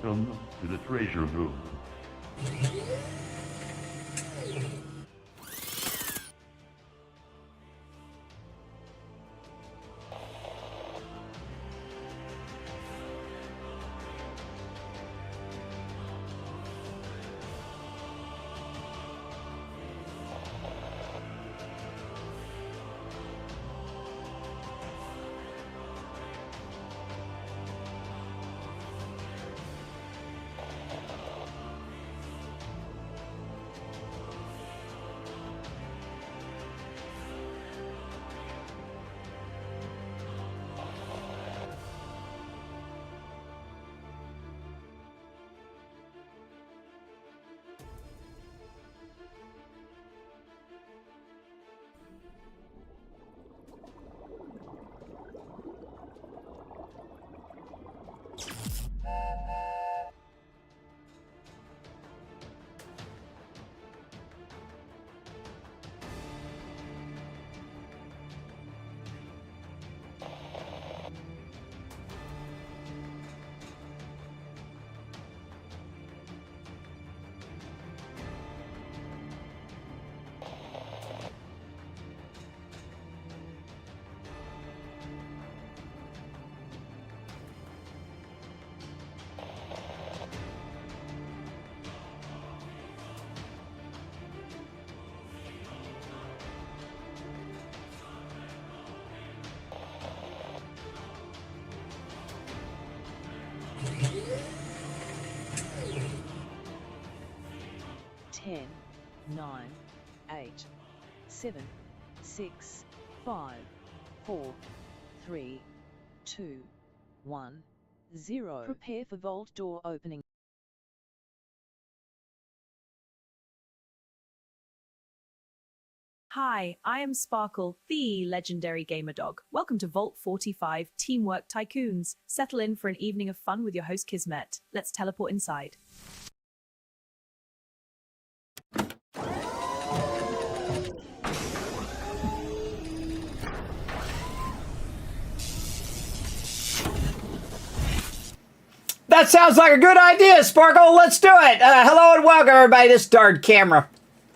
Welcome to the treasure room. Ten, 9, 8, 7, 6, 5, 4, 3, 2, 1, 0. Prepare for vault door opening. Hi, I am Sparkle, the legendary gamer dog. Welcome to Vault 45 Teamwork Tycoons. Settle in for an evening of fun with your host Kismet. Let's teleport inside. That sounds like a good idea, Sparkle. Let's do it. Hello and welcome, everybody. This darn camera.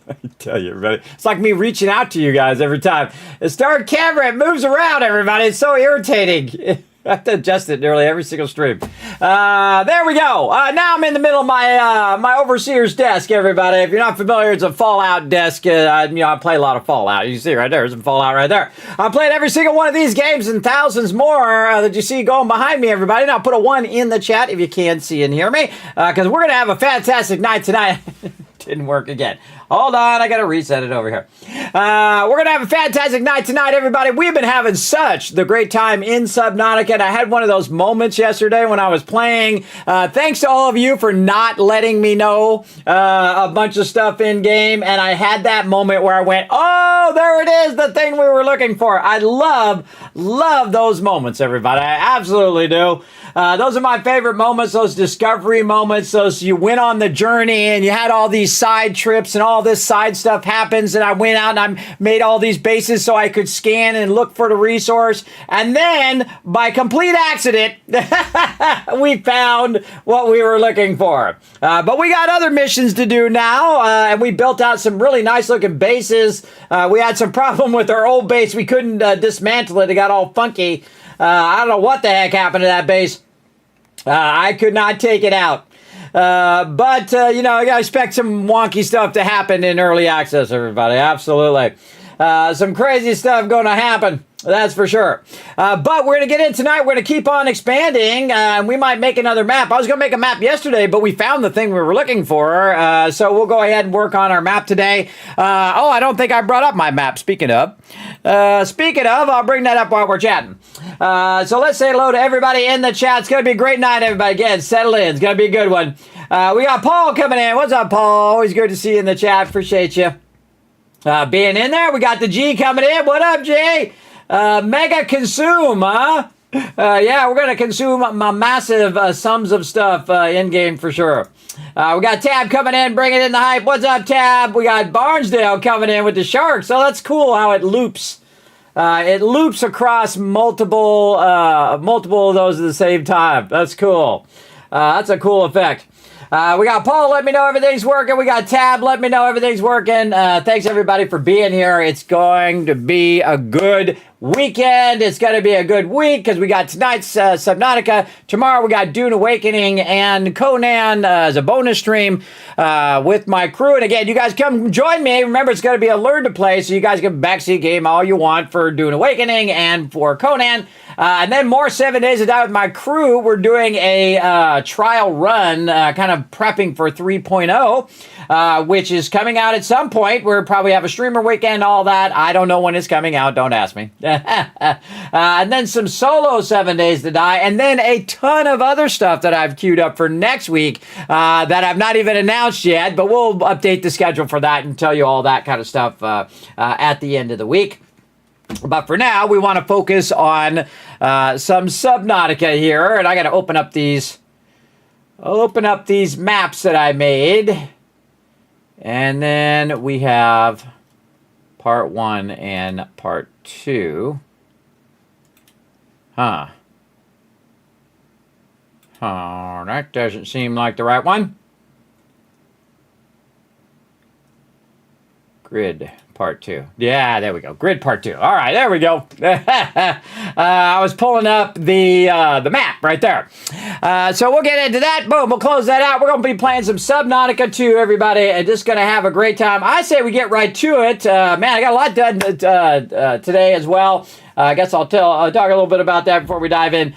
I tell you, everybody, it's like me reaching out to you guys every time. This darn camera, it moves around, everybody. It's so irritating. I have to adjust it nearly every single stream. There we go. Now I'm in the middle of my overseer's desk, everybody. If you're not familiar, it's a Fallout desk. I play a lot of Fallout. You can see right there. There's some Fallout right there. I played every single one of these games and thousands more that you see going behind me, everybody. Now put a 1 in the chat if you can see and hear me, because we're going to have a fantastic night tonight. Didn't work again. Hold on, I gotta reset it over here. We're gonna have a fantastic night tonight, everybody. We've been having such the great time in Subnautica, and I had one of those moments yesterday when I was playing. Thanks to all of you for not letting me know a bunch of stuff in game, and I had that moment where I went, oh, there it is, the thing we were looking for. I love those moments, everybody. I absolutely do. Those are my favorite moments, those discovery moments, those you went on the journey and you had all these side trips and all this side stuff happens, and I went out and I made all these bases so I could scan and look for the resource, and then by complete accident we found what we were looking for. But we got other missions to do now, and we built out some really nice looking bases. We had some problem with our old base. We couldn't dismantle it. It got all funky. I don't know what the heck happened to that base. I could not take it out. But I expect some wonky stuff to happen in early access, everybody. Absolutely. Some crazy stuff going to happen. That's for sure. But we're going to get in tonight. We're going to keep on expanding. And we might make another map. I was going to make a map yesterday, but we found the thing we were looking for. So we'll go ahead and work on our map today. I don't think I brought up my map. Speaking of, I'll bring that up while we're chatting. So let's say hello to everybody in the chat. It's going to be a great night, everybody. Again, settle in. It's going to be a good one. We got Paul coming in. What's up, Paul? Always good to see you in the chat. Appreciate you being in there. We got the G coming in. What up, G? Mega consume, huh? Yeah, we're going to consume massive sums of stuff in-game for sure. We got Tab coming in, bringing in the hype. What's up, Tab? We got Barnsdale coming in with the sharks. So that's cool how it loops. It loops across multiple of those at the same time. That's cool. That's a cool effect. We got Paul, let me know everything's working. We got Tab, let me know everything's working. Thanks, everybody, for being here. It's going to be a good weekend. It's going to be a good week because we got tonight's Subnautica. Tomorrow we got Dune Awakening and Conan as a bonus stream with my crew. And again, you guys come join me. Remember, it's going to be a learn to play, so you guys can backseat game all you want for Dune Awakening and for Conan. And then more 7 Days to Die with my crew. We're doing a trial run, kind of prepping for 3.0, which is coming out at some point. We'll probably have a streamer weekend, all that. I don't know when it's coming out. Don't ask me. And then some solo 7 Days to Die, and then a ton of other stuff that I've queued up for next week that I've not even announced yet, but we'll update the schedule for that and tell you all that kind of stuff at the end of the week. But for now, we want to focus on some Subnautica here, and I got to open up these maps that I made, and then we have part 1 and part 2. That doesn't seem like the right one. Grid part 2. Yeah, there we go. Grid part 2. All right, there we go. I was pulling up the map right there. So we'll get into that. Boom, we'll close that out. We're going to be playing some Subnautica 2, everybody, and just going to have a great time. I say we get right to it. Man, I got a lot done today as well. I guess I'll talk a little bit about that before we dive in.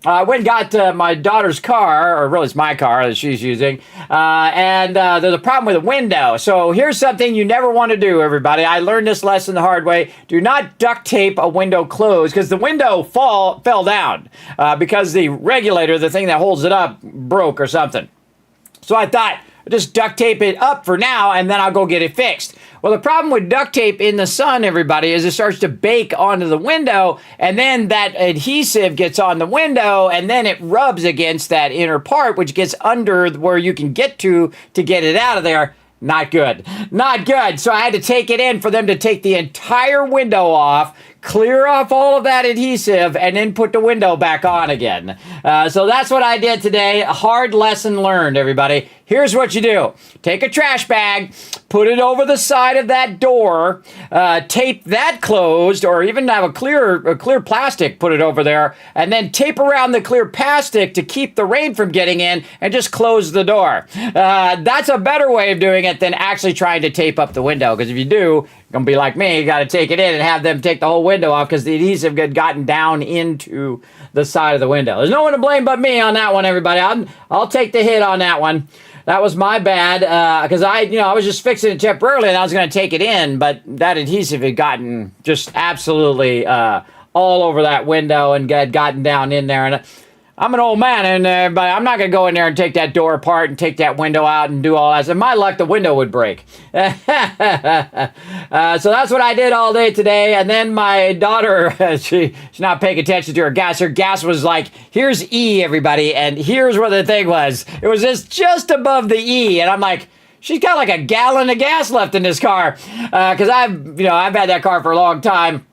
I went and got my daughter's car, or really it's my car that she's using, and there's a problem with the window. So here's something you never want to do, everybody. I learned this lesson the hard way. Do not duct tape a window closed, because the window fell down because the regulator, the thing that holds it up, broke or something. So I thought, just duct tape it up for now, and then I'll go get it fixed. Well, the problem with duct tape in the sun, everybody, is it starts to bake onto the window, and then that adhesive gets on the window, and then it rubs against that inner part, which gets under where you can get to get it out of there. Not good. Not good. So I had to take it in for them to take the entire window off, clear off all of that adhesive, and then put the window back on again. So that's what I did today. A hard lesson learned, everybody. Here's what you do. Take a trash bag, put it over the side of that door, tape that closed, or even have a clear plastic, put it over there, and then tape around the clear plastic to keep the rain from getting in, and just close the door. That's a better way of doing it than actually trying to tape up the window, because if you do, you're going to be like me, you got to take it in and have them take the whole window off because the adhesive had gotten down into the side of the window. There's no one to blame but me on that one, everybody. I'll take the hit on that one. That was my bad, because I was just fixing it temporarily and I was going to take it in, but that adhesive had gotten just absolutely all over that window and had gotten down in there. And I'm an old man in there, but I'm not going to go in there and take that door apart and take that window out and do all that. So my luck, the window would break. So that's what I did all day today. And then my daughter, she's not paying attention to her gas. Her gas was like, here's E, everybody. And here's where the thing was. It was just above the E. And I'm like, she's got like a gallon of gas left in this car. Because I've had that car for a long time.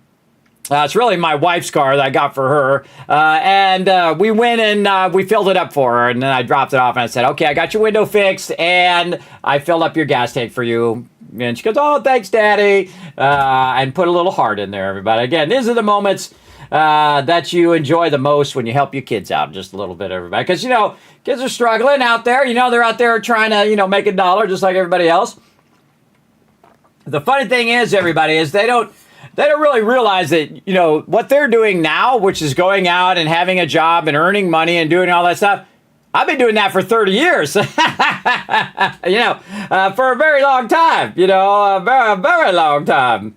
It's really my wife's car that I got for her. And we went and we filled it up for her. And then I dropped it off and I said, okay, I got your window fixed and I filled up your gas tank for you. And she goes, oh, thanks, Daddy. And put a little heart in there, everybody. Again, these are the moments that you enjoy the most when you help your kids out just a little bit, everybody. Because, kids are struggling out there. They're out there trying to, make a dollar just like everybody else. The funny thing is, everybody, is they don't really realize that, what they're doing now, which is going out and having a job and earning money and doing all that stuff. I've been doing that for 30 years, for a very long time, a very, very long time.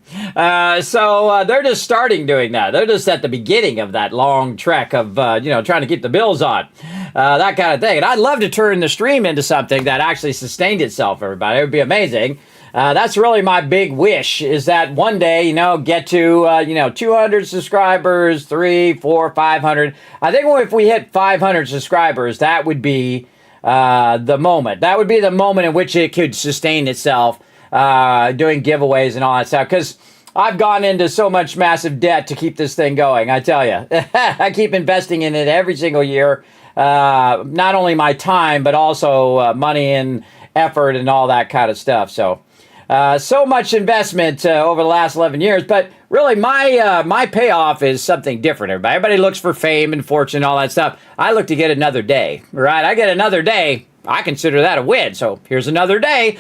So they're just starting doing that. They're just at the beginning of that long trek of, trying to keep the bills on, that kind of thing. And I'd love to turn the stream into something that actually sustained itself, everybody. It would be amazing. That's really my big wish, is that one day, get to, 200 subscribers, 300, 400, 500. I think if we hit 500 subscribers, that would be the moment. That would be the moment in which it could sustain itself, doing giveaways and all that stuff. Because I've gone into so much massive debt to keep this thing going, I tell you. I keep investing in it every single year. not only my time, but also money and effort and all that kind of stuff. So much investment over the last 11 years, but really my payoff is something different. Everybody looks for fame and fortune, all that stuff. I look to get another day, right? I get another day. I consider that a win. So here's another day.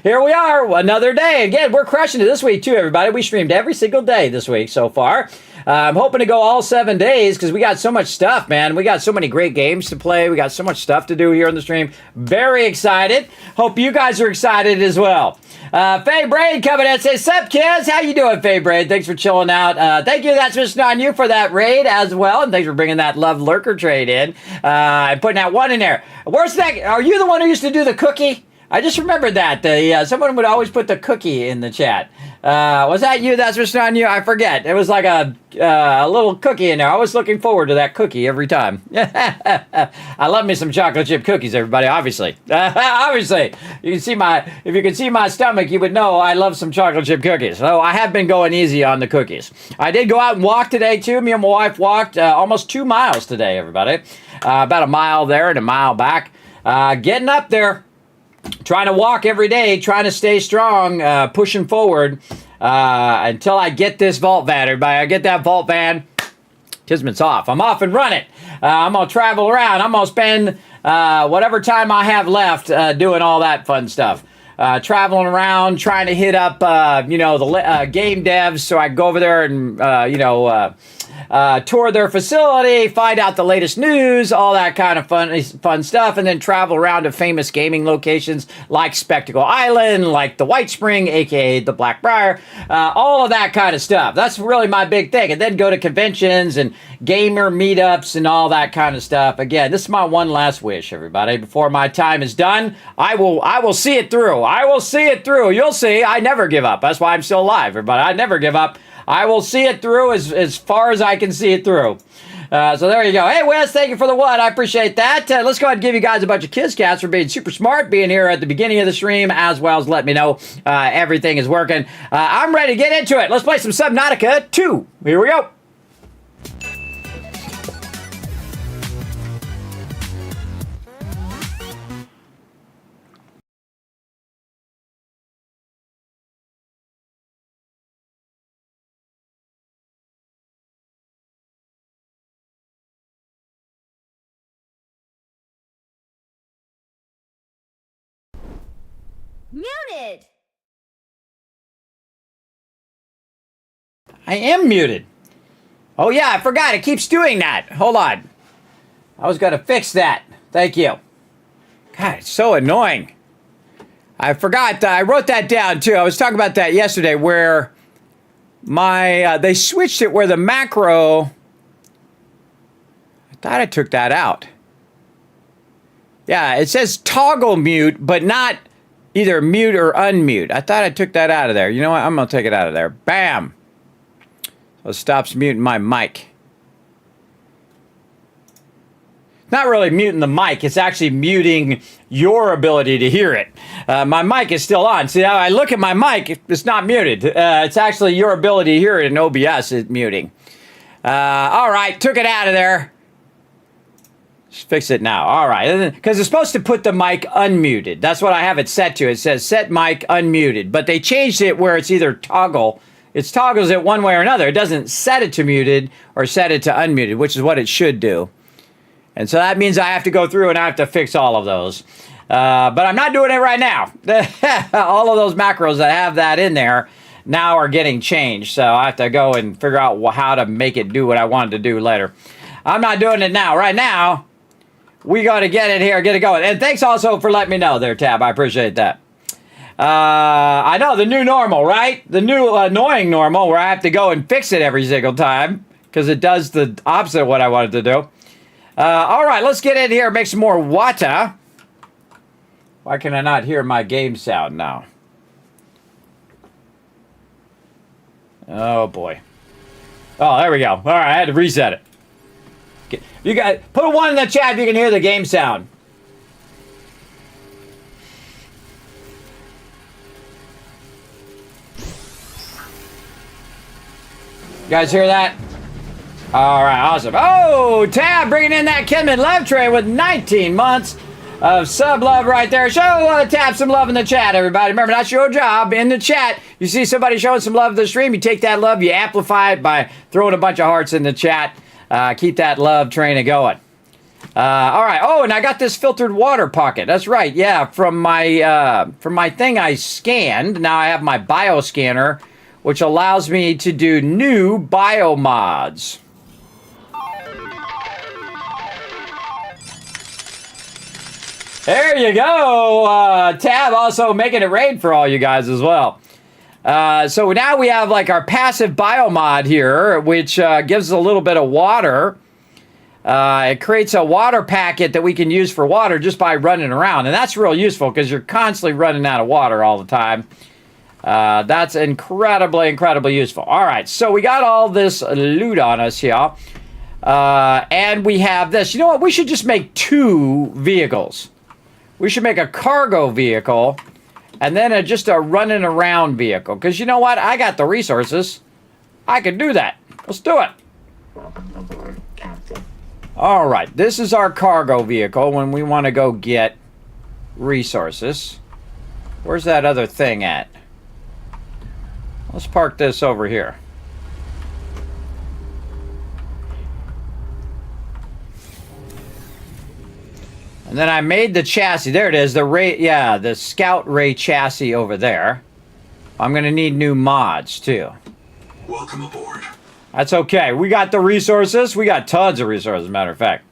Here we are, another day. Again, we're crushing it this week too, everybody. We streamed every single day this week so far. I'm hoping to go all 7 days because we got so much stuff, man. We got so many great games to play. We got so much stuff to do here on the stream. Very excited. Hope you guys are excited as well. Faye Braid coming in. Says, sup, kids? How you doing, Faye Braid? Thanks for chilling out. Thank you. That's just on you for that raid as well. And thanks for bringing that Love Lurker trade in. And putting that one in there. Where's that? Are you the one who used to do the cookie? I just remembered that. Someone would always put the cookie in the chat. Was that you? That's just on you? I forget. It was like a little cookie in there. I was looking forward to that cookie every time. I love me some chocolate chip cookies, everybody, obviously. Obviously. If you could see my stomach, you would know I love some chocolate chip cookies. So I have been going easy on the cookies. I did go out and walk today, too. Me and my wife walked almost 2 miles today, everybody. About a mile there and a mile back. Getting up there. Trying to walk every day, trying to stay strong, pushing forward until I get this vault van, everybody. I get that vault van, Kismet's off. I'm off and running. I'm going to travel around. I'm going to spend whatever time I have left doing all that fun stuff. Traveling around, trying to hit up, the game devs so I can go over there and, tour their facility, find out the latest news, all that kind of fun stuff, and then travel around to famous gaming locations like Spectacle Island, like the White Spring, aka the Blackbriar, all of that kind of stuff. That's really my big thing. And then go to conventions and gamer meetups and all that kind of stuff. Again, this is my one last wish, everybody. Before my time is done, I will see it through. I will see it through. You'll see. I never give up. That's why I'm still alive, everybody. I never give up. I will see it through as far as I can see it through. So there you go. Hey, Wes, thank you for the what. I appreciate that. Let's go ahead and give you guys a bunch of Kiscats for being super smart, being here at the beginning of the stream, as well as let me know everything is working. I'm ready to get into it. Let's play some Subnautica 2. Here we go. Muted! I am muted. Oh, yeah, I forgot. It keeps doing that. Hold on. I was going to fix that. Thank you. God, it's so annoying. I forgot. I wrote that down, too. I was talking about that yesterday where they switched it where the macro... I thought I took that out. Yeah, it says toggle mute, but not... either mute or unmute. I thought I took that out of there. You know what? I'm going to take it out of there. Bam! So it stops muting my mic. Not really muting the mic. It's actually muting your ability to hear it. My mic is still on. See, I look at my mic. It's not muted. It's actually your ability to hear it in OBS is muting. All right. Took it out of there. Fix it now. All right. Because it's supposed to put the mic unmuted. That's what I have it set to. It says set mic unmuted. But they changed it where it's either toggle. It toggles it one way or another. It doesn't set it to muted or set it to unmuted, which is what it should do. And so that means I have to go through and I have to fix all of those. But I'm not doing it right now. All of those macros that have that in there now are getting changed. So I have to go and figure out how to make it do what I wanted to do later. I'm not doing it now. Right now, we got to get it here, get it going. And thanks also for letting me know there, Tab. I appreciate that. I know, the new normal, right? The new annoying normal where I have to go and fix it every single time because it does the opposite of what I wanted to do. All right, let's get in here and make some more water. Why can I not hear my game sound now? Oh, boy. Oh, there we go. All right, I had to reset it. You guys, put a 1 in the chat if you can hear the game sound. You guys hear that? All right, awesome. Oh, Tab bringing in that Kismet love train with 19 months of sub love right there. Show Tab some love in the chat, everybody. Remember, that's your job in the chat. You see somebody showing some love to the stream, you take that love, you amplify it by throwing a bunch of hearts in the chat. Keep that love train going. All right. Oh, and I got this filtered water pocket. That's right. Yeah, from my thing I scanned. Now I have my bio scanner, which allows me to do new bio mods. There you go. Tab also making it rain for all you guys as well. So now we have like our passive biomod here, which gives a little bit of water. It creates a water packet that we can use for water just by running around. And that's real useful because you're constantly running out of water all the time. That's incredibly, incredibly useful. All right, so we got all this loot on us here. And we have this. You know what? We should just make 2 vehicles. We should make a cargo vehicle and then just a running around vehicle. Because you know what? I got the resources. I can do that. Let's do it. All right. This is our cargo vehicle when we want to go get resources. Where's that other thing at? Let's park this over here. And then I made the chassis. There it is. The Scout Ray chassis over there. I'm going to need new mods, too. Welcome aboard. That's okay. We got the resources. We got tons of resources, as a matter of fact.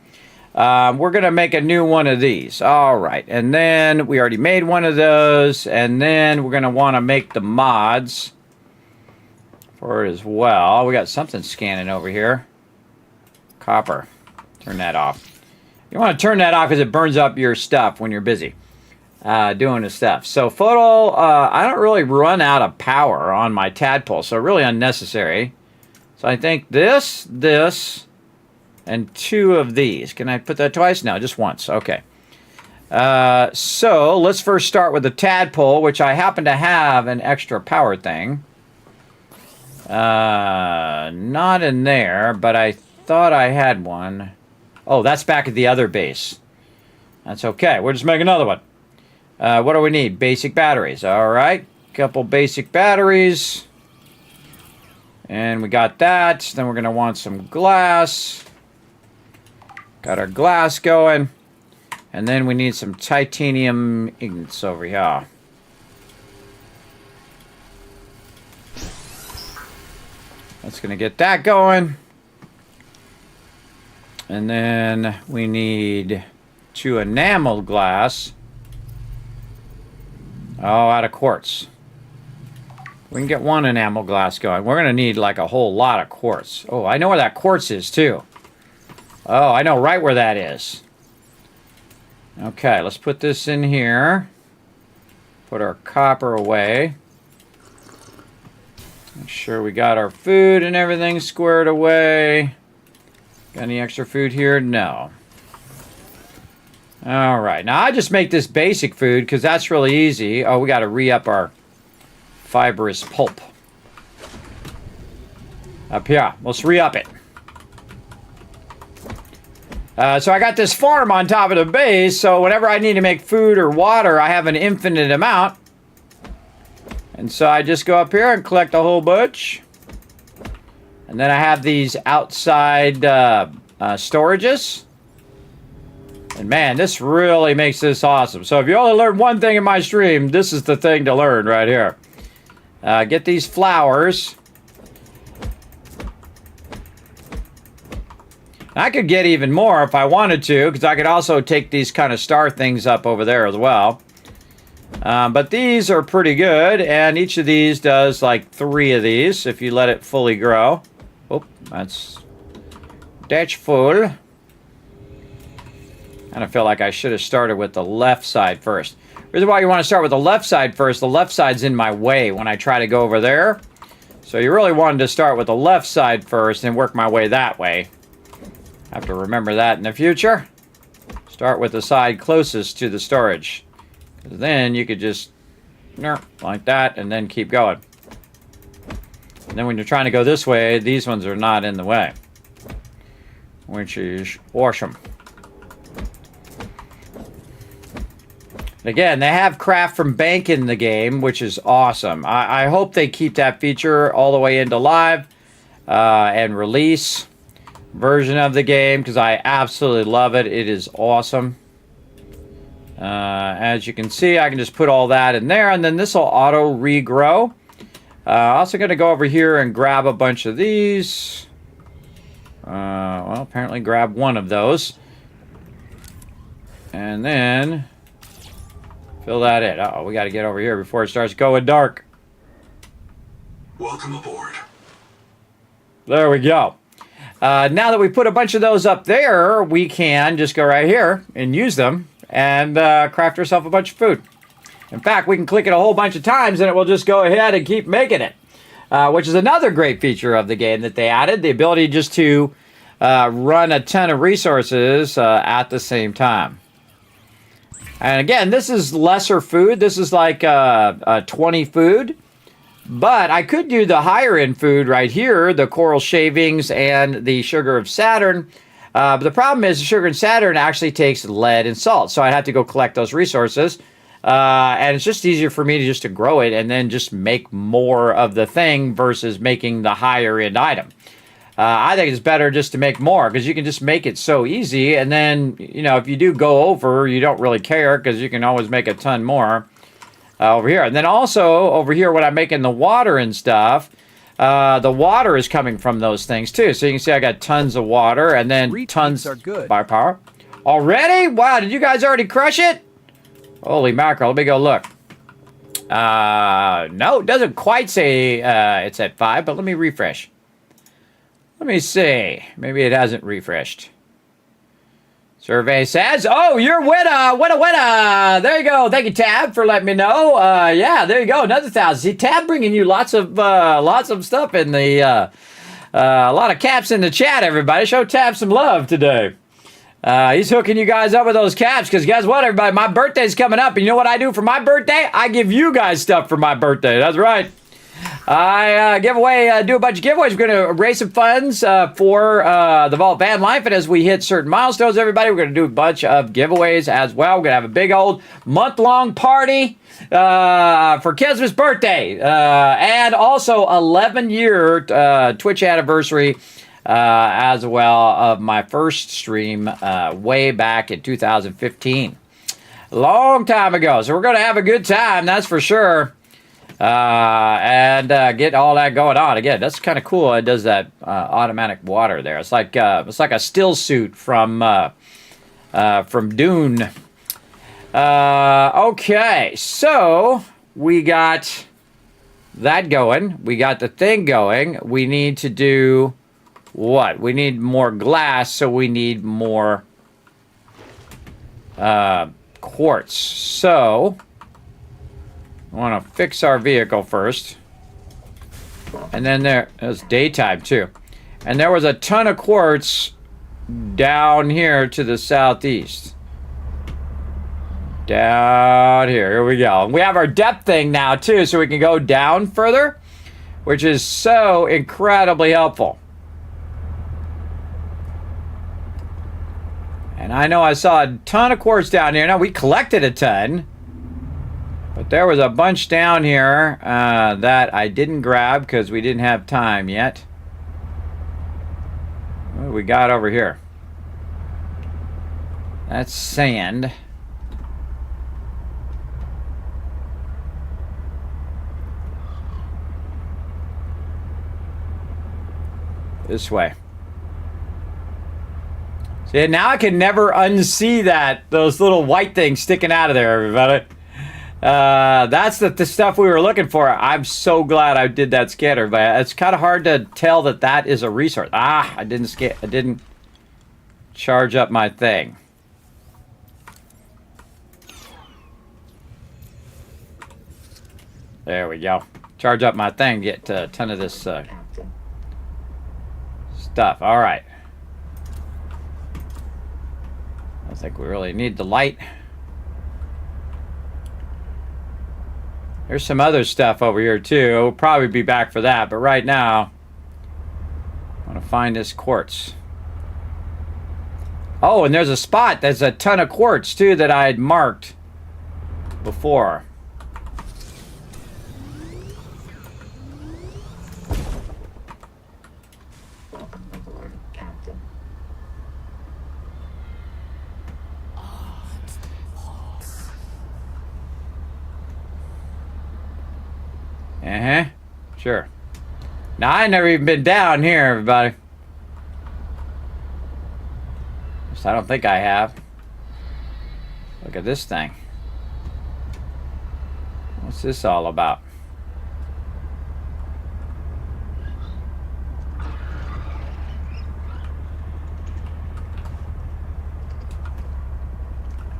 We're going to make a new one of these. All right. And then we already made one of those. And then we're going to want to make the mods for it as well. We got something scanning over here. Copper. Turn that off. You want to turn that off because it burns up your stuff when you're busy doing the stuff. So photo, I don't really run out of power on my tadpole, so really unnecessary. So I think this, and 2 of these. Can I put that twice? No, just once. Okay. So let's first start with the tadpole, which I happen to have an extra power thing. Not in there, but I thought I had one. Oh, that's back at the other base. That's okay. We'll just make another one. What do we need? Basic batteries. All right. Couple basic batteries. And we got that. Then we're going to want some glass. Got our glass going. And then we need some titanium ingots over here. That's going to get that going. And then we need 2 enameled glass. Oh, out of quartz. We can get 1 enameled glass going. We're going to need like a whole lot of quartz. Oh, I know where that quartz is too. Oh, I know right where that is. Okay, let's put this in here. Put our copper away. Make sure we got our food and everything squared away. Got any extra food here? No. All right. Now, I just make this basic food because that's really easy. Oh, we got to re-up our fibrous pulp. Up here. Let's re-up it. So I got this farm on top of the base, so whenever I need to make food or water, I have an infinite amount. And so I just go up here and collect a whole bunch. And then I have these outside storages. And man, this really makes this awesome. So if you only learn one thing in my stream, this is the thing to learn right here. Get these flowers. I could get even more if I wanted to, because I could also take these kind of star things up over there as well. But these are pretty good, and each of these does like 3 of these if you let it fully grow. Oh, that's full. I kind of feel like I should have started with the left side first. Reason why you want to start with the left side first, the left side's in my way when I try to go over there. So you really wanted to start with the left side first and work my way that way. Have to remember that in the future. Start with the side closest to the storage. Then you could just like that and then keep going. And then when you're trying to go this way, these ones are not in the way. which is awesome. Again, they have craft from bank in the game, which is awesome. I hope they keep that feature all the way into live and release version of the game, because I absolutely love it. It is awesome. As you can see, I can just put all that in there, and then this will auto regrow. Also going to go over here and grab a bunch of these. Well, apparently grab one of those. And then fill that in. Uh-oh, we got to get over here before it starts going dark. Welcome aboard. There we go. Now that we put a bunch of those up there, we can just go right here and use them and craft ourselves a bunch of food. In fact, we can click it a whole bunch of times and it will just go ahead and keep making it. Which is another great feature of the game that they added. The ability just to run a ton of resources at the same time. And again, this is lesser food. This is like 20 food. But I could do the higher end food right here, the coral shavings and the sugar of Saturn. But the problem is the sugar of Saturn actually takes lead and salt. So I'd have to go collect those resources. And it's just easier for me to just to grow it and then just make more of the thing versus making the higher end item. I think it's better just to make more because you can just make it so easy. And then, you know, if you do go over, you don't really care because you can always make a ton more over here. And then also over here when I'm making the water and stuff, the water is coming from those things too. So you can see I got tons of water and then tons of firepower. Already? Wow, did you guys already crush it? Holy mackerel, let me go look. No, it doesn't quite say it's at 5, but let me refresh. Let me see. Maybe it hasn't refreshed. Survey says, oh, you're winner. There you go. Thank you, Tab, for letting me know. Yeah, there you go. Another 1,000. See, Tab bringing you lots of stuff in the, a lot of caps in the chat, everybody. Show Tab some love today. He's hooking you guys up with those caps because guess what, everybody? My birthday's coming up. And you know what I do for my birthday? I give you guys stuff for my birthday. That's right. I give away, do a bunch of giveaways. We're going to raise some funds for the Vault Van Life. And as we hit certain milestones, everybody, we're going to do a bunch of giveaways as well. We're going to have a big old month-long party for Kismet's birthday. And also 11-year Twitch anniversary as well of my first stream way back in 2015. A long time ago. So we're going to have a good time, that's for sure. And get all that going on. Again, that's kind of cool. It does that automatic water there. It's like a still suit from Dune. Okay, so we got that going. We got the thing going. We need to do what? We need more glass, so we need more quartz. So I want to fix our vehicle first. And then there's daytime too. And there was a ton of quartz down here to the southeast. Down here we go. We have our depth thing now too, so we can go down further, which is so incredibly helpful. And I know I saw a ton of quartz down here. Now we collected a ton. But there was a bunch down here that I didn't grab because we didn't have time yet. What do we got over here? That's sand. This way. See, now I can never unsee those little white things sticking out of there, everybody. That's the stuff we were looking for. I'm so glad I did that scanner, but it's kind of hard to tell that is a resource. I didn't charge up my thing. There we go. Charge up my thing, get a ton of this stuff. All right. I think we really need the light. There's some other stuff over here too. We'll probably be back for that, but right now I want to find this quartz. Oh, and there's a spot. There's a ton of quartz, too, that I had marked before. Uh-huh. Sure. Now, I never even been down here, everybody. I don't think I have. Look at this thing. What's this all about?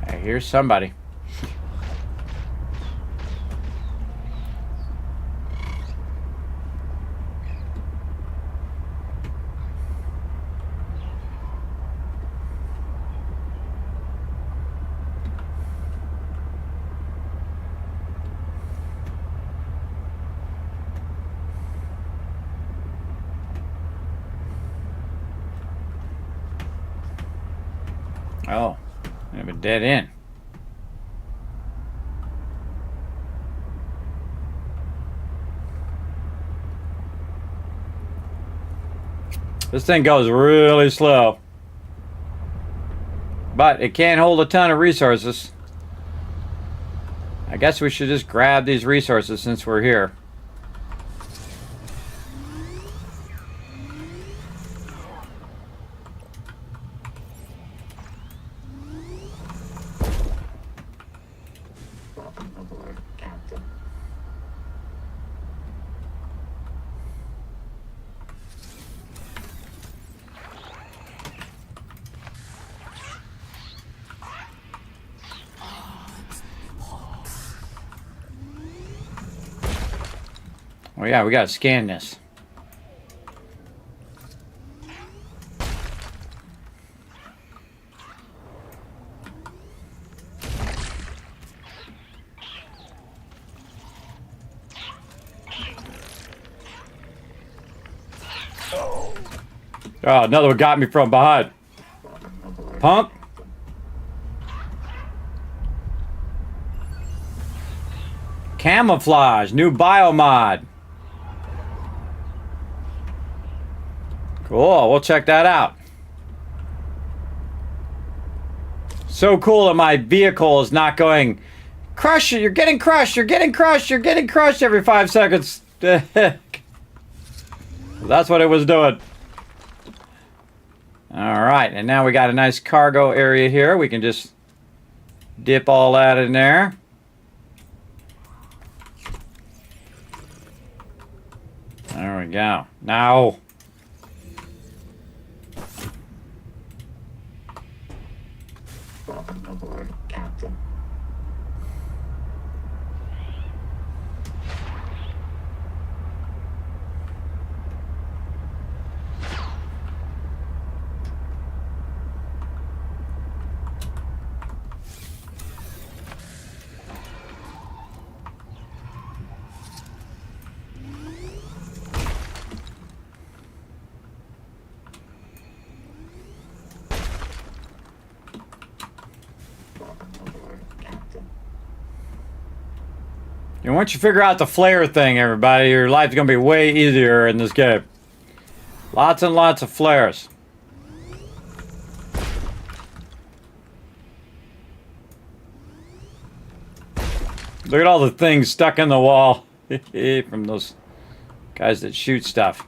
I hear somebody. Oh, I have a dead end. This thing goes really slow. But it can't hold a ton of resources. I guess we should just grab these resources since we're here. Oh yeah, we gotta scan this. Oh, another one got me from behind. Punk. Camouflage, new biomod. Cool, we'll check that out. So cool that my vehicle is not going, crush it, you're getting crushed, you're getting crushed, you're getting crushed every 5 seconds. The heck? That's what it was doing. Alright, and now we got a nice cargo area here. We can just dip all that in there. There we go. Now. And once you figure out the flare thing, everybody, your life's going to be way easier in this game. Lots and lots of flares. Look at all the things stuck in the wall from those guys that shoot stuff.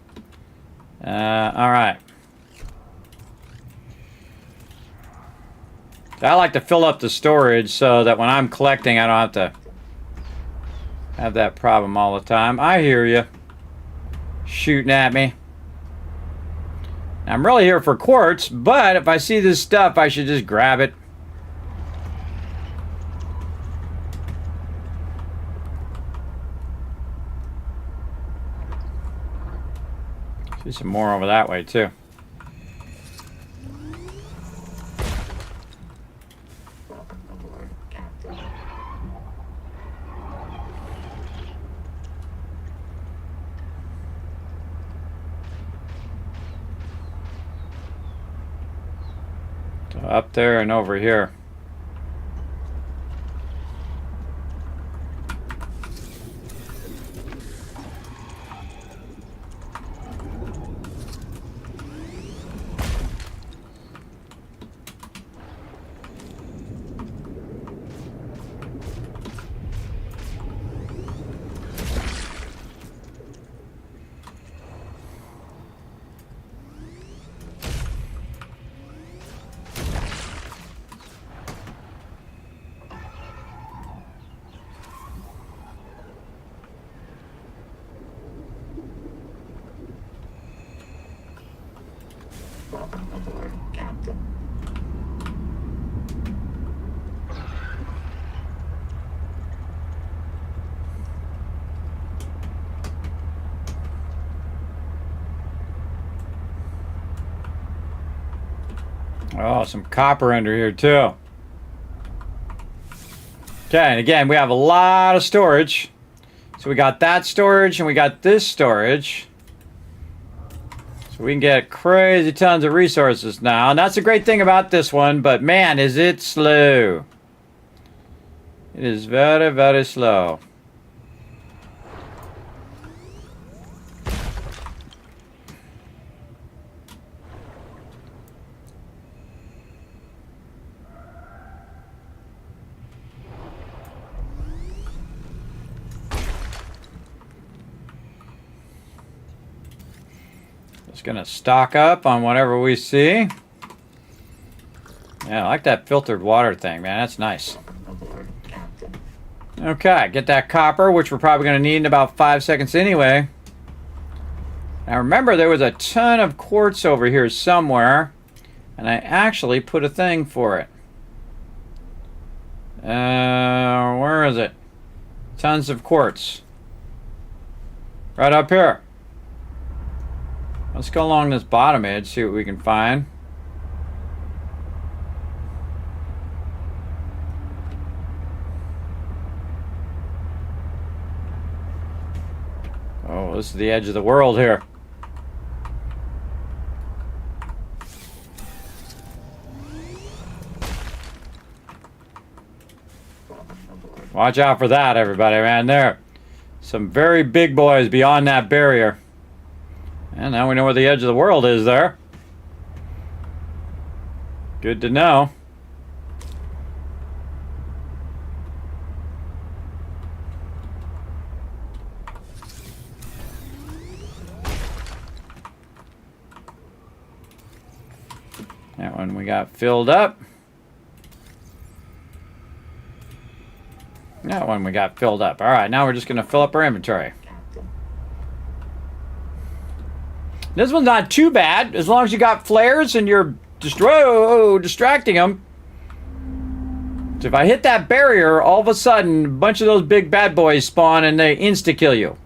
Alright. I like to fill up the storage so that when I'm collecting, I don't have to have that problem all the time. I hear you. Shooting at me. I'm really here for quartz, but if I see this stuff, I should just grab it. See some more over that way, too. So up there and over here. Oh, some copper under here too. Okay, and again, we have a lot of storage. So we got that storage and we got this storage. So we can get crazy tons of resources now. And that's the great thing about this one, but man, is it slow. It is very, very slow. Just gonna stock up on whatever we see. Yeah, I like that filtered water thing, man. That's nice. Okay, get that copper, which we're probably gonna need in about 5 seconds anyway. Now remember, there was a ton of quartz over here somewhere, and I actually put a thing for it. Where is it? Tons of quartz. Right up here. Let's go along this bottom edge, see what we can find. Oh, this is the edge of the world here. Watch out for that, everybody, man. There. Some very big boys beyond that barrier. And now we know where the edge of the world is there. Good to know. That one we got filled up. That one we got filled up. All right, now we're just going to fill up our inventory. This one's not too bad, as long as you got flares and you're distracting them. So if I hit that barrier, all of a sudden, a bunch of those big bad boys spawn and they insta-kill you.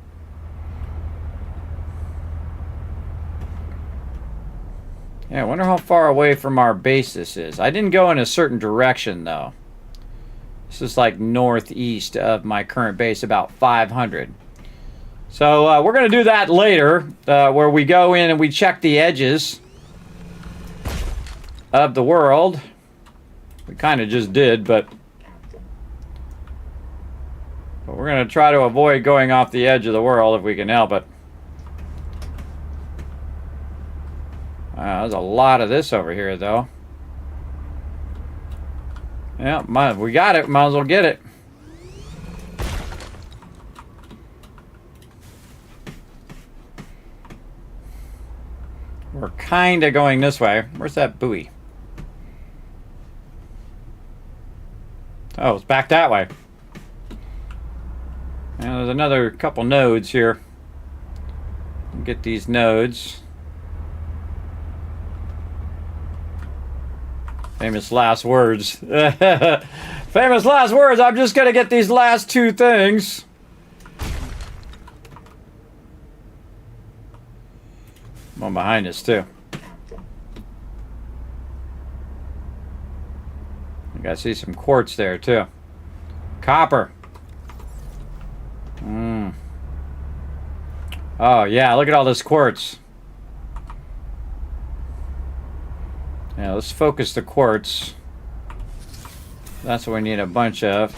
Yeah, I wonder how far away from our base this is. I didn't go in a certain direction, though. This is like northeast of my current base, about 500. So we're going to do that later, where we go in and we check the edges of the world. We kind of just did, but we're going to try to avoid going off the edge of the world if we can help it. There's a lot of this over here, though. Yeah, we got it. Might as well get it. We're kind of going this way. Where's that buoy? Oh, it's back that way. And there's another couple nodes here. Get these nodes. Famous last words. Famous last words. I'm just going to get these last two things. One behind us, too. You got to see some quartz there, too. Copper. Oh, yeah. Look at all this quartz. Now let's focus the quartz. That's what we need a bunch of.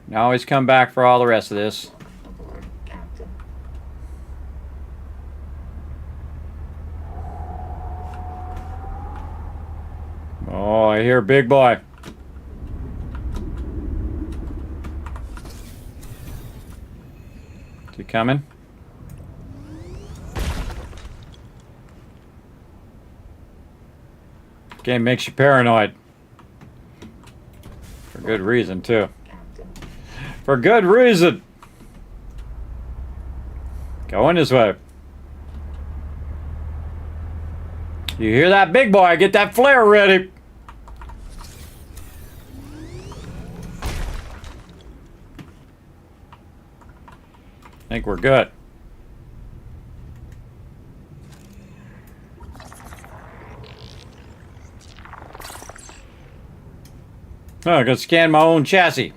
Now always come back for all the rest of this. Oh, I hear big boy. Is he coming? Game makes you paranoid. For good reason, too. For good reason. Going this way. You hear that, big boy? Get that flare ready. I think we're good. Oh, I gotta scan my own chassis.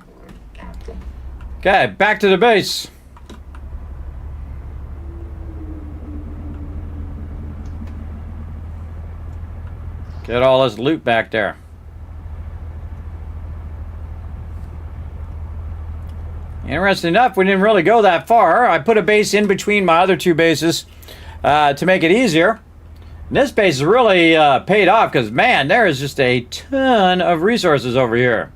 Okay, back to the base. Get all this loot back there. Interesting enough, we didn't really go that far. I put a base in between my other two bases to make it easier. And this base is really paid off because, man, there is just a ton of resources over here.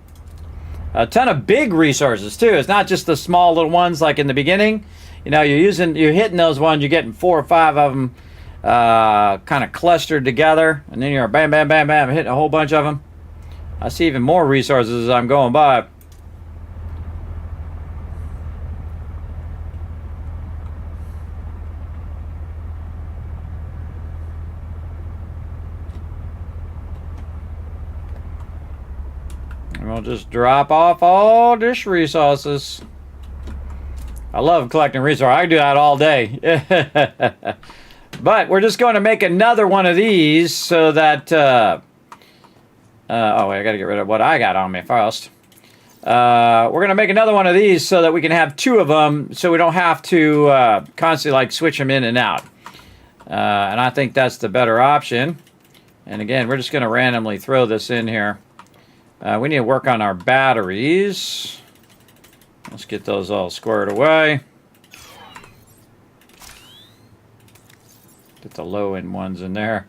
A ton of big resources, too. It's not just the small little ones like in the beginning. You know, you're hitting those ones, you're getting 4 or 5 of them kind of clustered together. And then you're bam, bam, bam, bam, hitting a whole bunch of them. I see even more resources as I'm going by. We'll just drop off all these resources. I love collecting resources. I can do that all day. But we're just going to make another one of these so that... oh, wait, I got to get rid of what I got on me first. We're going to make another one of these so that we can have 2 of them so we don't have to constantly like switch them in and out. And I think that's the better option. And again, we're just going to randomly throw this in here. We need to work on our batteries. Let's get those all squared away. Get the low-end ones in there.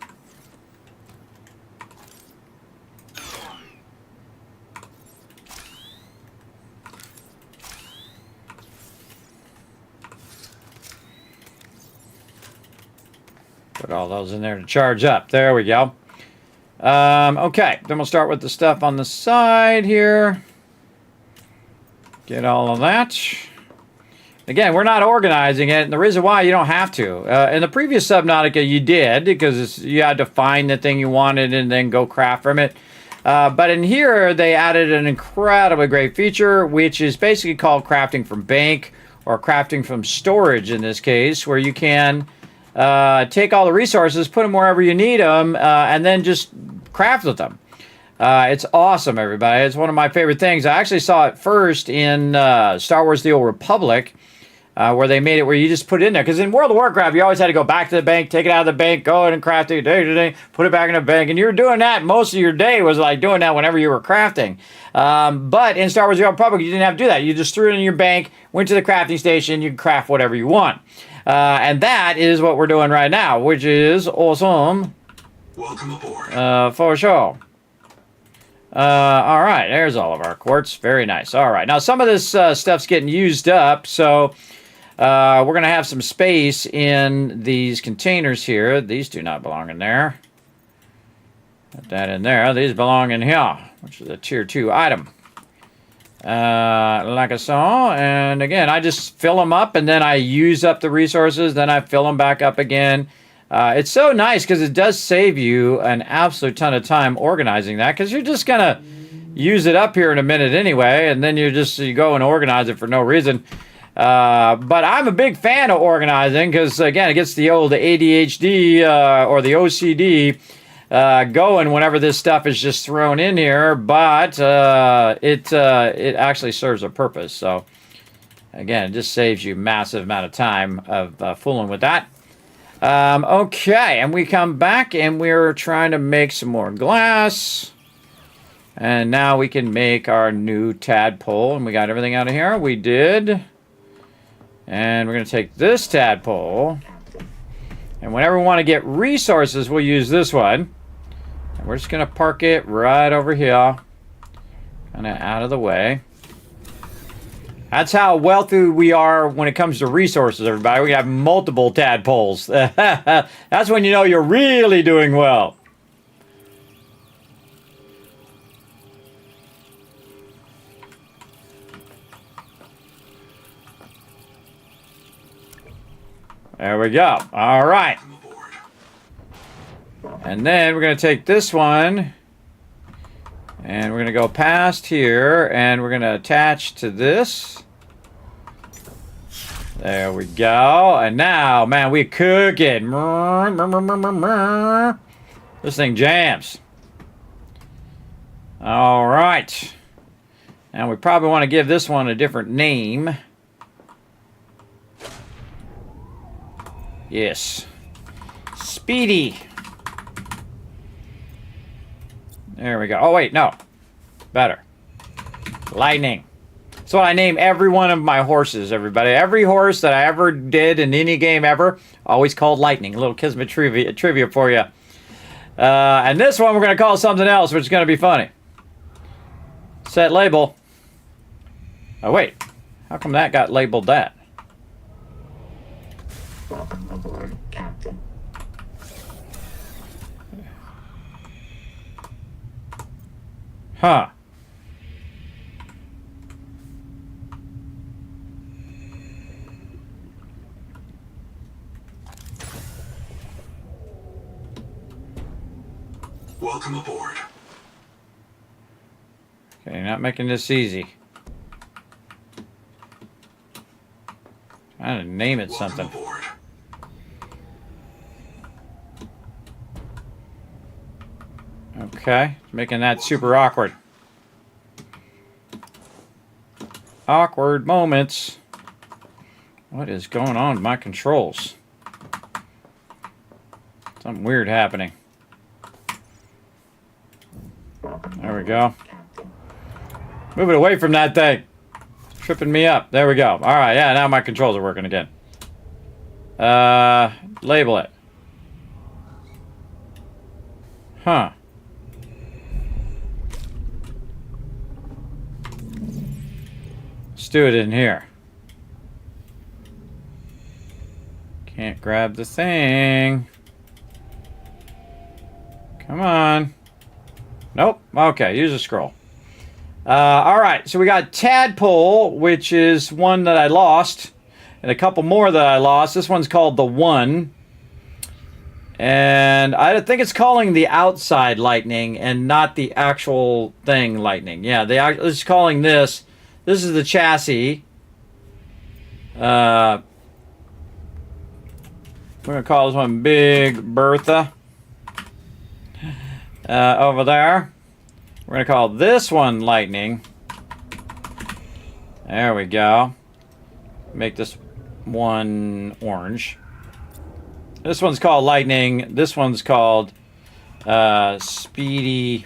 Put all those in there to charge up. There we go. Okay, then we'll start with the stuff on the side here. Get all of that. Again, we're not organizing it, and the reason why you don't have to. In the previous Subnautica, you did, because you had to find the thing you wanted and then go craft from it. But in here, they added an incredibly great feature, which is basically called crafting from bank, or crafting from storage in this case, where you can take all the resources, put them wherever you need them, and then just craft with them. It's awesome, everybody. It's one of my favorite things. I actually saw it first in Star Wars The Old Republic, where they made it where you just put it in there. Because in World of Warcraft, you always had to go back to the bank, take it out of the bank, go in and craft it, put it back in the bank. And you were doing that. Most of your day was like doing that whenever you were crafting. But in Star Wars The Old Republic, you didn't have to do that. You just threw it in your bank, went to the crafting station, you could craft whatever you want. And that is what we're doing right now, which is awesome. Welcome aboard. For sure. All right, there's all of our quartz. Very nice. All right, now some of this stuff's getting used up, so we're going to have some space in these containers here. These do not belong in there. Put that in there. These belong in here, which is a tier 2 item. Like I saw, and again, I just fill them up, and then I use up the resources, then I fill them back up again. It's so nice because it does save you an absolute ton of time organizing that, because you're just gonna use it up here in a minute anyway, and then you go and organize it for no reason. But I'm a big fan of organizing because, again, it gets the old ADHD or the OCD going whenever this stuff is just thrown in here, but it actually serves a purpose. So again, it just saves you a massive amount of time of fooling with that. Okay, and we come back and we're trying to make some more glass. And now we can make our new tadpole. And we got everything out of here. We did. And we're going to take this tadpole. And whenever we want to get resources, we'll use this one. And we're just going to park it right over here. Kind of out of the way. That's how wealthy we are when it comes to resources, everybody. We have multiple tadpoles. That's when you know you're really doing well. There we go. All right. And then we're going to take this one. And we're going to go past here. And we're going to attach to this. There we go. And now, man, we cooking. This thing jams. All right. Now we probably want to give this one a different name. Yes. Speedy. There we go. Oh, wait, no. Better. Lightning. That's what I name every one of my horses, everybody. Every horse that I ever did in any game ever, always called Lightning. A little Kismet trivia for you. And this one we're going to call something else, which is going to be funny. Set label. Oh, wait. How come that got labeled that? Welcome aboard, Captain. Huh. Welcome aboard. Okay, not making this easy. Trying to name it something. Welcome aboard. Okay, making that super awkward. Awkward moments. What is going on with my controls? Something weird happening. There we go. Move it away from that thing. It's tripping me up. There we go. All right, yeah, now my controls are working again. Label it. Huh. Let's do it in here. Can't grab the thing. Come on. Nope. Okay, use a scroll. Alright, so we got Tadpole, which is one that I lost. And a couple more that I lost. This one's called the One. And I think it's calling the outside lightning and not the actual thing lightning. Yeah, it's calling this. This is the chassis. We're going to call this one Big Bertha. Over there. We're going to call this one Lightning. There we go. Make this one orange. This one's called Lightning. This one's called Speedy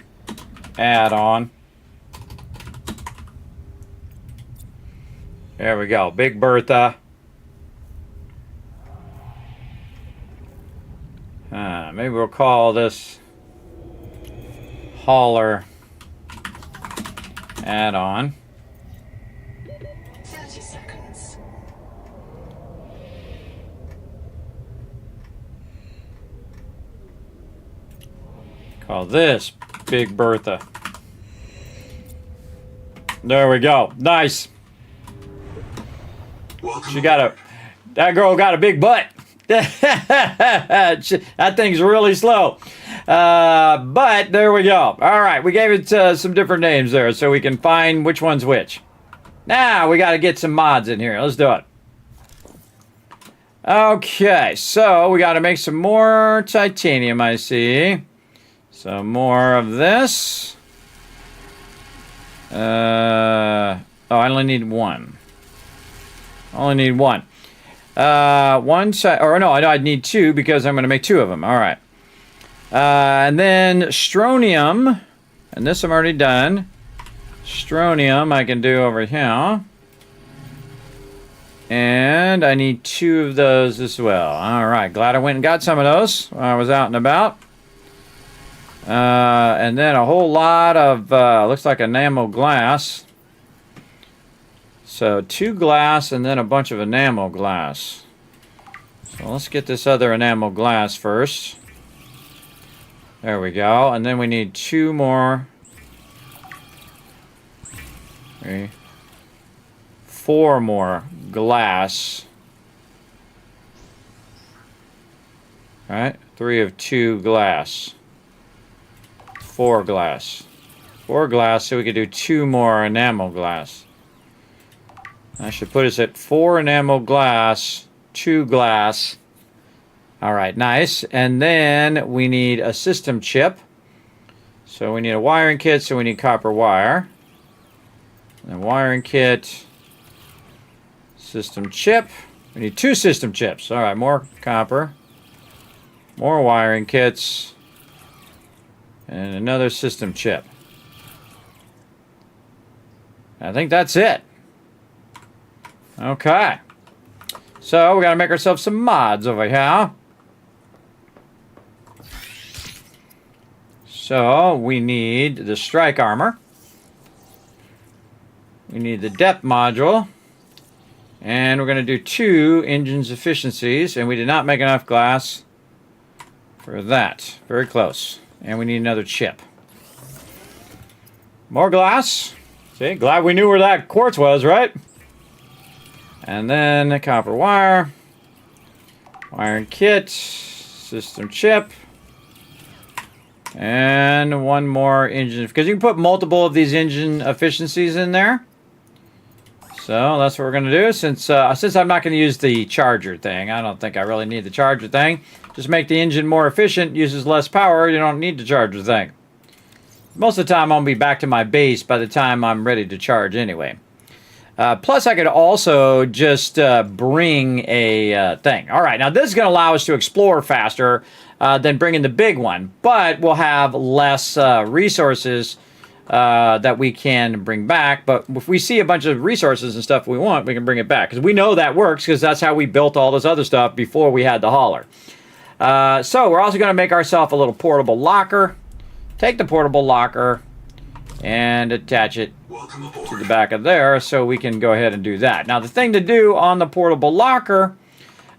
Add-on. There we go. Big Bertha. Maybe we'll call this Hauler Add-on. 30 seconds. Call this Big Bertha. There we go. Nice. Welcome That girl got a big butt. That thing's really slow. But there we go. All right, we gave it some different names there so we can find which one's which. Now we got to get some mods in here. Let's do it. Okay, so we got to make some more titanium, I see. Some more of this. Oh, I only need one. Only need one. One side, or no, I'd need 2 because I'm going to make 2 of them. All right. And then strontium, and this I'm already done. Strontium I can do over here. And I need 2 of those as well. All right, glad I went and got some of those while I was out and about. And then a whole lot of, looks like enamel glass. So 2 glass and then a bunch of enamel glass. So let's get this other enamel glass first. There we go. And then we need 2 more. 3, 4 more glass. All right, 3 of 2 glass. 4 glass. 4 glass, so we could do 2 more enamel glass. I should put us at 4 enamel glass, 2 glass. All right, nice. And then we need a system chip. So we need a wiring kit, so we need copper wire. And wiring kit, system chip. We need 2 system chips. All right, more copper, more wiring kits, and another system chip. I think that's it. Okay. So we got to make ourselves some mods over here. So we need the strike armor. We need the depth module. And we're going to do 2 engines efficiencies. And we did not make enough glass for that. Very close. And we need another chip. More glass. See, glad we knew where that quartz was, right? And then the copper wire. Wiring kit. System chip. And 1 more engine. Because you can put multiple of these engine efficiencies in there. So that's what we're going to do. Since I'm not going to use the charger thing. I don't think I really need the charger thing. Just make the engine more efficient. Uses less power. You don't need the charger thing. Most of the time I'll be back to my base by the time I'm ready to charge anyway. Plus I could also just bring a thing. Alright, now this is going to allow us to explore faster than bringing the big one. But we'll have less resources that we can bring back. But if we see a bunch of resources and stuff we want, we can bring it back. Because we know that works because that's how we built all this other stuff before we had the hauler. So we're also going to make ourselves a little portable locker. Take the portable locker and attach it to the back of there so we can go ahead and do that. Now the thing to do on the portable locker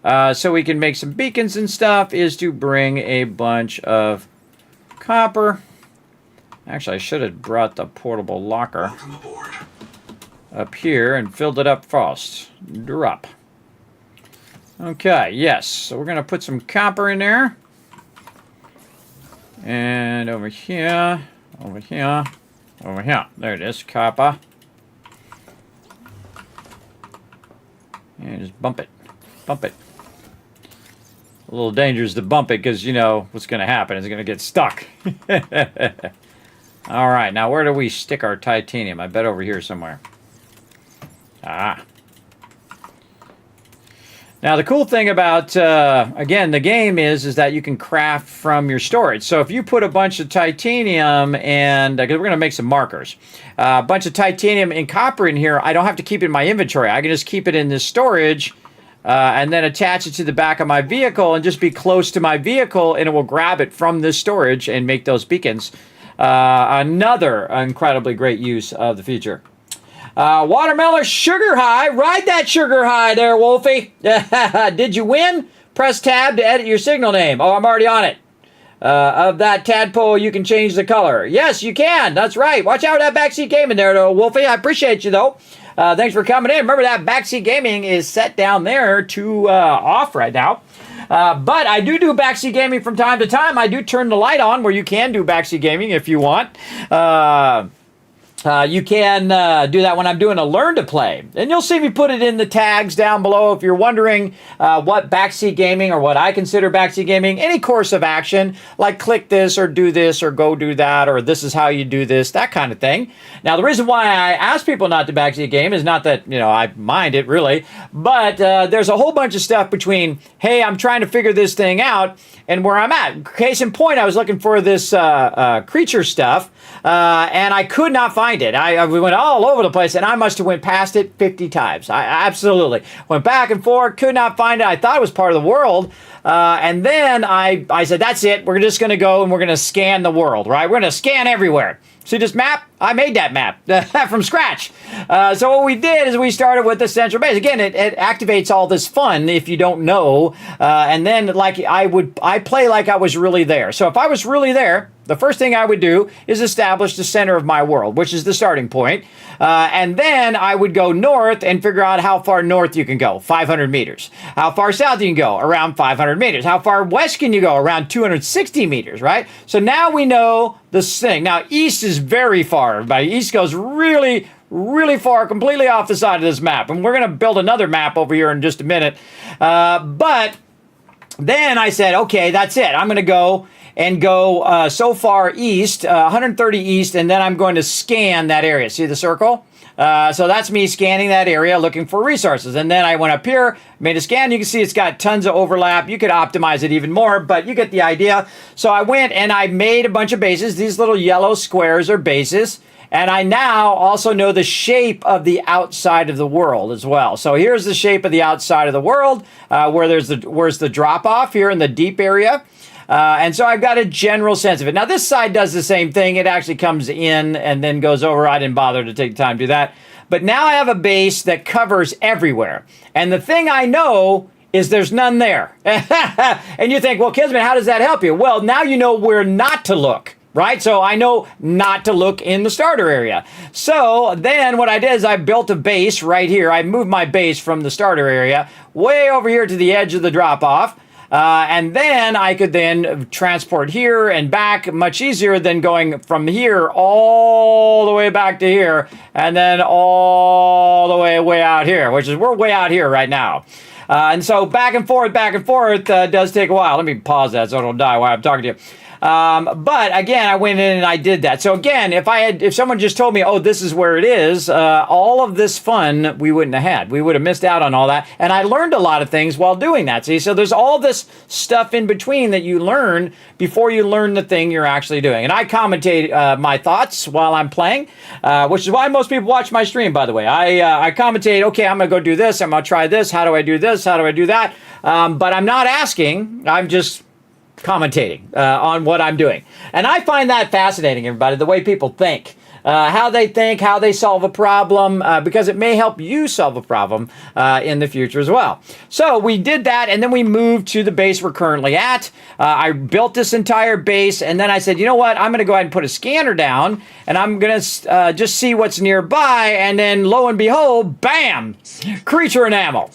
so we can make some beacons and stuff is to bring a bunch of copper. Actually, I should have brought the portable locker up here and filled it up first. Drop. Okay, yes. So we're going to put some copper in there. And over here, over here, over here. There it is, copper. And just bump it. Bump it. A little dangerous to bump it because you know what's going to happen. It's going to get stuck. All right, now where do we stick our titanium? I bet over here somewhere. Ah. Now the cool thing about, again, the game is that you can craft from your storage. So if you put a bunch of titanium and, because we're going to make some markers, a bunch of titanium and copper in here, I don't have to keep it in my inventory. I can just keep it in this storage and then attach it to the back of my vehicle and just be close to my vehicle and it will grab it from this storage and make those beacons. Another incredibly great use of the feature. Watermelon sugar high. Ride that sugar high there, Wolfie. Did you win? Press tab to edit your signal name. Oh, I'm already on it. Of that tadpole, you can change the color. Yes, you can. That's right. Watch out for that backseat gaming there, though, Wolfie. I appreciate you, though. Thanks for coming in. Remember that backseat gaming is set down there to off right now. But I do backseat gaming from time to time. I do turn the light on where you can do backseat gaming if you want. You can do that when I'm doing a learn to play. And you'll see me put it in the tags down below if you're wondering what backseat gaming or what I consider backseat gaming, any course of action, like click this or do this or go do that or this is how you do this, that kind of thing. Now, the reason why I ask people not to backseat game is not that, I mind it really, but there's a whole bunch of stuff between, hey, I'm trying to figure this thing out and where I'm at. Case in point, I was looking for this creature stuff and I could not find it. We went all over the place, and I must have went past it 50 times. I absolutely went back and forth, could not find it. I thought it was part of the world, and then I said, that's it. We're just going to go and we're going to scan the world, right? We're going to scan everywhere. See this map? I made that map from scratch. So what we did is we started with the central base. Again, it activates all this fun if you don't know. And then like I play like I was really there. So if I was really there, the first thing I would do is establish the center of my world, which is the starting point. And then I would go north and figure out how far north you can go, 500 meters. How far south you can go, around 500 meters. How far west can you go, around 260 meters, right? So now we know this thing. Now, east is very far, everybody. East goes really, really far, completely off the side of this map. And we're going to build another map over here in just a minute. But then I said, okay, that's it. I'm going to go so far east, 130 east, and then I'm going to scan that area. See the circle? So that's me scanning that area, looking for resources. And then I went up here, made a scan. You can see it's got tons of overlap. You could optimize it even more, but you get the idea. So I went and I made a bunch of bases. These little yellow squares are bases. And I now also know the shape of the outside of the world as well. So here's the shape of the outside of the world, where's the drop off here in the deep area. And so I've got a general sense of it. Now, this side does the same thing. It actually comes in and then goes over. I didn't bother to take the time to do that. But now I have a base that covers everywhere. And the thing I know is there's none there. And you think, well, Kismet, how does that help you? Well, now you know where not to look. Right? So I know not to look in the starter area. So then what I did is I built a base right here. I moved my base from the starter area way over here to the edge of the drop-off. And then I could then transport here and back much easier than going from here all the way back to here and then all the way out here, which is we're way out here right now. And so back and forth does take a while. Let me pause that so I don't die while I'm talking to you. But again, I went in and I did that. So again, if someone just told me, oh, this is where it is, all of this fun we wouldn't have had. We would have missed out on all that. And I learned a lot of things while doing that. See, so there's all this stuff in between that you learn before you learn the thing you're actually doing. And I commentate my thoughts while I'm playing, which is why most people watch my stream, by the way. I commentate, okay, I'm going to go do this. I'm going to try this. How do I do this? How do I do that? But I'm not asking. I'm just commentating on what I'm doing. And I find that fascinating, everybody, the way people think. How they solve a problem, because it may help you solve a problem in the future as well. So we did that, and then we moved to the base we're currently at. I built this entire base, and then I said, you know what? I'm going to go ahead and put a scanner down, and I'm going to just see what's nearby, and then lo and behold, bam! Creature enamel.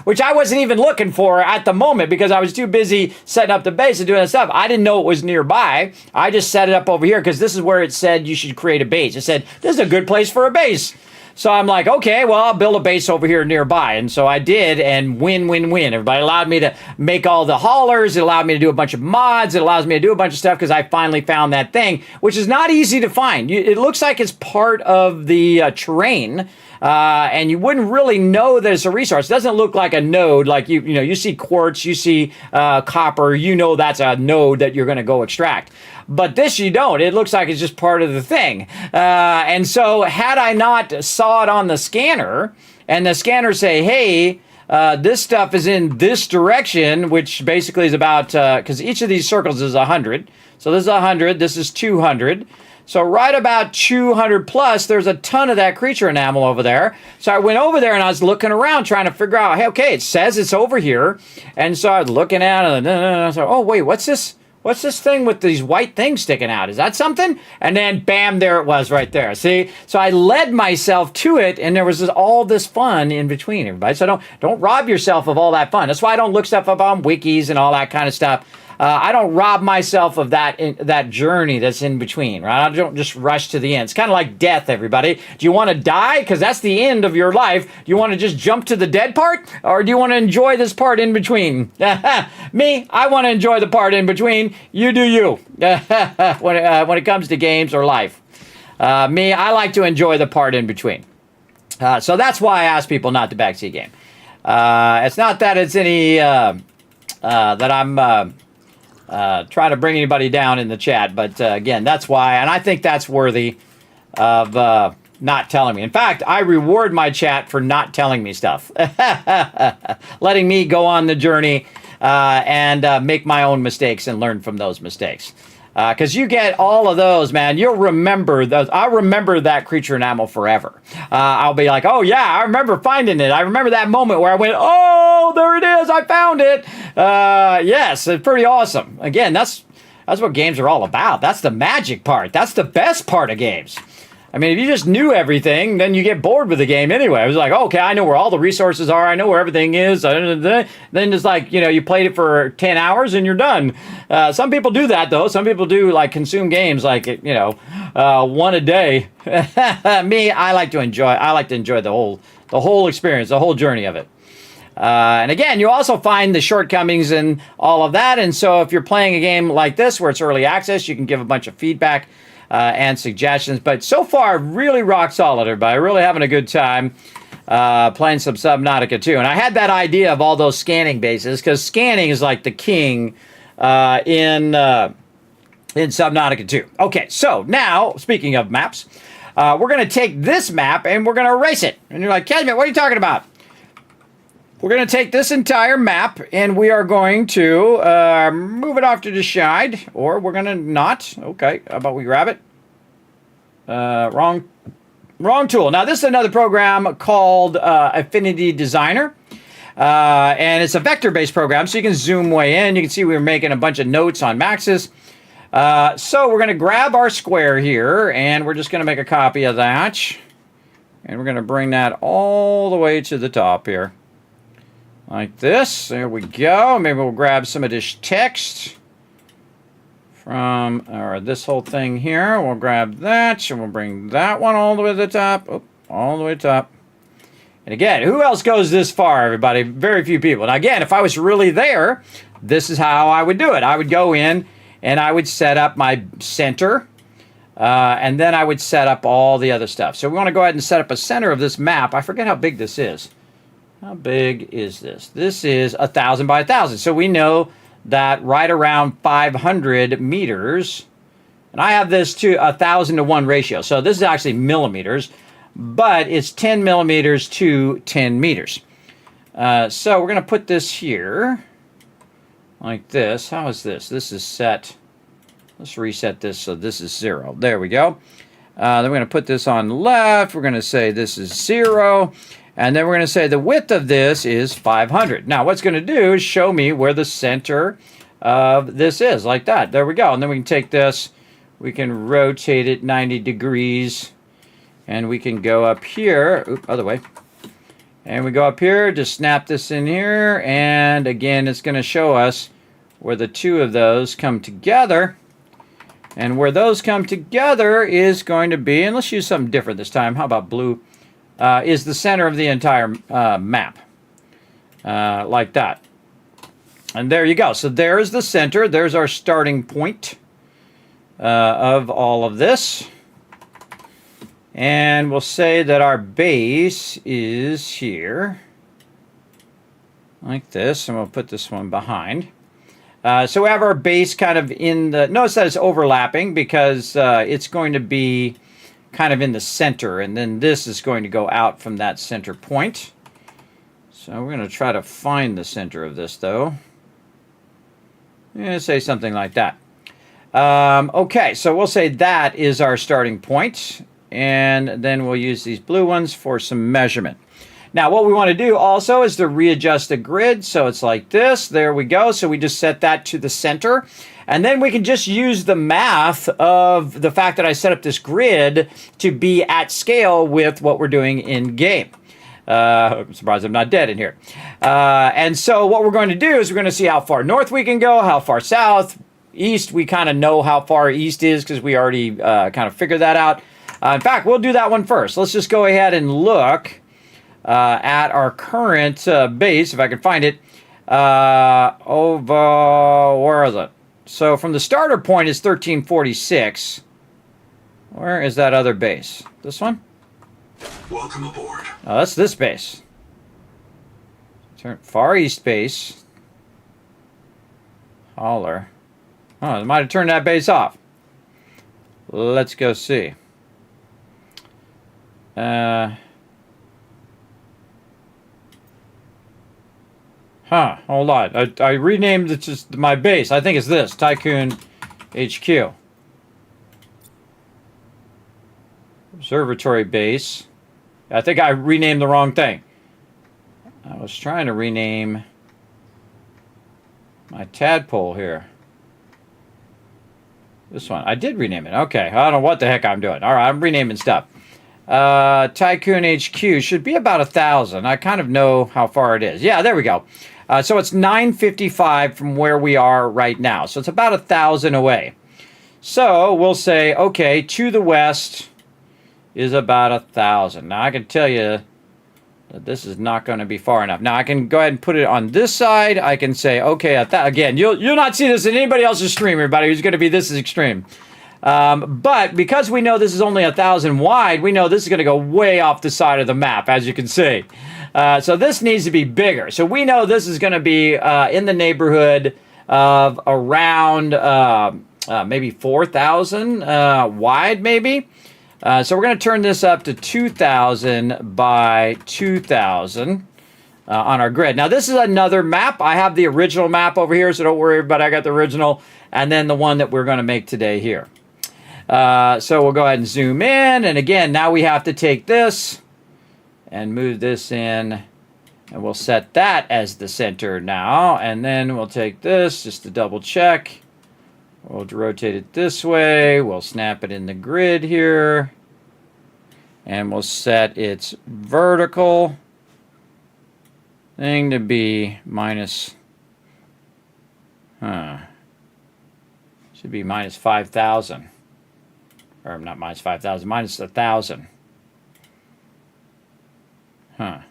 Which I wasn't even looking for at the moment because I was too busy setting up the base and doing that stuff. I didn't know it was nearby. I just set it up over here because this is where it said you should create a base. It said, this is a good place for a base. So I'm like, okay, well, I'll build a base over here nearby. And so I did, and win. Everybody allowed me to make all the haulers. It allowed me to do a bunch of mods. It allows me to do a bunch of stuff because I finally found that thing, which is not easy to find. It looks like it's part of the terrain. And you wouldn't really know that it's a resource. It doesn't look like a node. Like you see quartz, you see copper. You know that's a node that you're going to go extract. But this you don't. It looks like it's just part of the thing. And so had I not saw it on the scanner, and the scanner say, hey, this stuff is in this direction, which basically is about because each of these circles is 100. So this is 100. This is 200. So right about 200 plus, there's a ton of that creature enamel over there. So I went over there and I was looking around trying to figure out, hey, okay, it says it's over here. And so I was looking at it and I was like, oh, wait, what's this? What's this thing with these white things sticking out? Is that something? And then bam, there it was right there. See? So I led myself to it, and there was all this fun in between, everybody. So don't rob yourself of all that fun. That's why I don't look stuff up on wikis and all that kind of stuff. I don't rob myself of that journey that's in between, right? I don't just rush to the end. It's kind of like death, everybody. Do you want to die? Because that's the end of your life. Do you want to just jump to the dead part? Or do you want to enjoy this part in between? Me, I want to enjoy the part in between. You do you. When it comes to games or life. Me, I like to enjoy the part in between. So that's why I ask people not to backseat game. It's not that it's any... that I'm trying to bring anybody down in the chat. But again, that's why. And I think that's worthy of not telling me. In fact, I reward my chat for not telling me stuff. Letting me go on the journey and make my own mistakes and learn from those mistakes. Because you get all of those, man. You'll remember those. I'll remember that creature and animal forever. I'll be like, oh, yeah, I remember finding it. I remember that moment where I went, oh, there it is. I found it. Yes, it's pretty awesome. Again, that's what games are all about. That's the magic part. That's the best part of games. I mean, if you just knew everything, then you get bored with the game anyway. It was like, okay, I know where all the resources are. I know where everything is. Then it's like, you played it for 10 hours and you're done. Some people do that, though. Some people do, like, consume games like, one a day. Me, I like to enjoy the whole experience, the whole journey of it. And again, you also find the shortcomings and all of that. And so if you're playing a game like this where it's early access, you can give a bunch of feedback and suggestions. But so far, really rock solid, everybody. Really having a good time playing some Subnautica 2. And I had that idea of all those scanning bases, because scanning is like the king in Subnautica 2. Okay, so now, speaking of maps, we're going to take this map and we're going to erase it. And you're like, Kismet, what are you talking about? We're going to take this entire map and we are going to move it off to the side, or we're going to not. Okay, how about we grab it? Wrong tool. Now, this is another program called Affinity Designer. And it's a vector-based program, so you can zoom way in. You can see we were making a bunch of notes on Max's. So we're going to grab our square here, and we're just going to make a copy of that. And we're going to bring that all the way to the top here. Like this. There we go. Maybe we'll grab some of this text from this whole thing here. We'll grab that, and we'll bring that one all the way to the top. Oh, all the way to the top. And again, who else goes this far, everybody? Very few people. And again, if I was really there, this is how I would do it. I would go in, and I would set up my center, and then I would set up all the other stuff. So we want to go ahead and set up a center of this map. I forget how big this is. How big is this? This is 1,000 by 1,000. So we know that right around 500 meters, and I have this to 1,000 to 1 ratio. So this is actually millimeters, but it's 10 millimeters to 10 meters. So we're going to put this here like this. How is this? This is set. Let's reset this so this is 0. There we go. Then we're going to put this on the left. We're going to say this is 0. And then we're going to say the width of this is 500. Now, what's going to do is show me where the center of this is, like that. There we go. And then we can take this, we can rotate it 90 degrees, and we can go up here. Oop, other way. And we go up here, just snap this in here, and again, it's going to show us where the two of those come together. And where those come together is going to be, and let's use something different this time. How about blue? Is the center of the entire map. Like that. And there you go. So there's the center. There's our starting point of all of this. And we'll say that our base is here. Like this. And we'll put this one behind. So we have our base kind of in the... Notice that it's overlapping because it's going to be kind of in the center, and then this is going to go out from that center point. So we're going to try to find the center of this, though. I'm going to say something like that. Okay, so we'll say that is our starting point, and then we'll use these blue ones for some measurement. Now, what we want to do also is to readjust the grid, so it's like this. There we go. So we just set that to the center. And then we can just use the math of the fact that I set up this grid to be at scale with what we're doing in game. I'm surprised I'm not dead in here. And so what we're going to do is we're going to see how far north we can go, how far south. East, we kind of know how far east is because we already kind of figured that out. In fact, we'll do that one first. Let's just go ahead and look at our current base, if I can find it. Over, where is it? So from the starter point is 1346. Where is that other base? This one? Welcome aboard. Oh, that's this base. Turn Far East base. Holler. Oh, I might have turned that base off. Let's go see. Hold on. I renamed it just my base. I think it's this, Tycoon HQ. Observatory base. I think I renamed the wrong thing. I was trying to rename my tadpole here. This one. I did rename it. Okay. I don't know what the heck I'm doing. All right. I'm renaming stuff. Tycoon HQ should be about 1,000. I kind of know how far it is. Yeah, there we go. So it's 955 from where we are right now. So it's about 1,000 away. So we'll say, okay, to the west is about 1,000. Now I can tell you that this is not going to be far enough. Now I can go ahead and put it on this side. I can say, okay, again, you'll not see this in anybody else's stream, everybody, who's going to be this is extreme. But because we know this is only 1,000 wide, we know this is going to go way off the side of the map, as you can see. So this needs to be bigger. So we know this is going to be in the neighborhood of around maybe 4,000 wide, maybe. So we're going to turn this up to 2,000 by 2,000 on our grid. Now, this is another map. I have the original map over here, so don't worry about it. I got the original, and then the one that we're going to make today here. So we'll go ahead and zoom in. And again, now we have to take this and move this in. And we'll set that as the center now. And then we'll take this just to double check. We'll rotate it this way. We'll snap it in the grid here. And we'll set its vertical thing to be minus... Should be minus 5,000. Or not minus 5,000, minus 1,000. There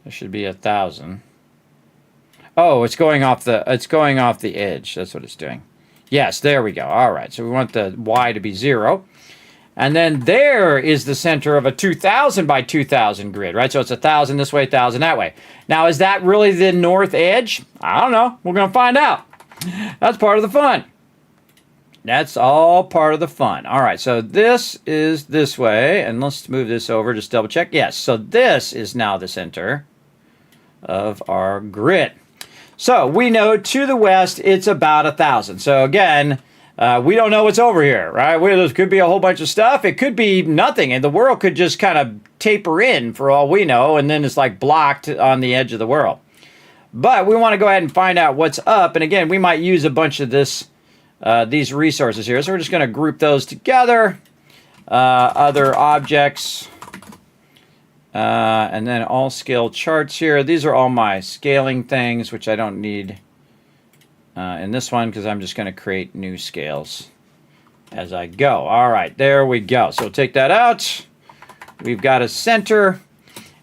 should be 1,000. Oh, it's going off the edge. That's what it's doing. Yes, there we go. All right. So we want the Y to be 0. And then there is the center of a 2,000 by 2,000 grid, right? So it's 1,000 this way, 1,000 that way. Now, is that really the north edge? I don't know. We're going to find out. That's part of the fun. That's all part of the fun. All right, so this is this way. And let's move this over, just double check. Yes, so this is now the center of our grid. So we know to the west, it's about 1,000. So again, we don't know what's over here, right? There could be a whole bunch of stuff. It could be nothing, and the world could just kind of taper in for all we know, and then it's like blocked on the edge of the world. But we want to go ahead and find out what's up. And again, we might use a bunch of these resources here. So we're just going to group those together. Other objects. And then all scale charts here. These are all my scaling things, which I don't need in this one because I'm just going to create new scales as I go. All right, there we go. So take that out. We've got a center.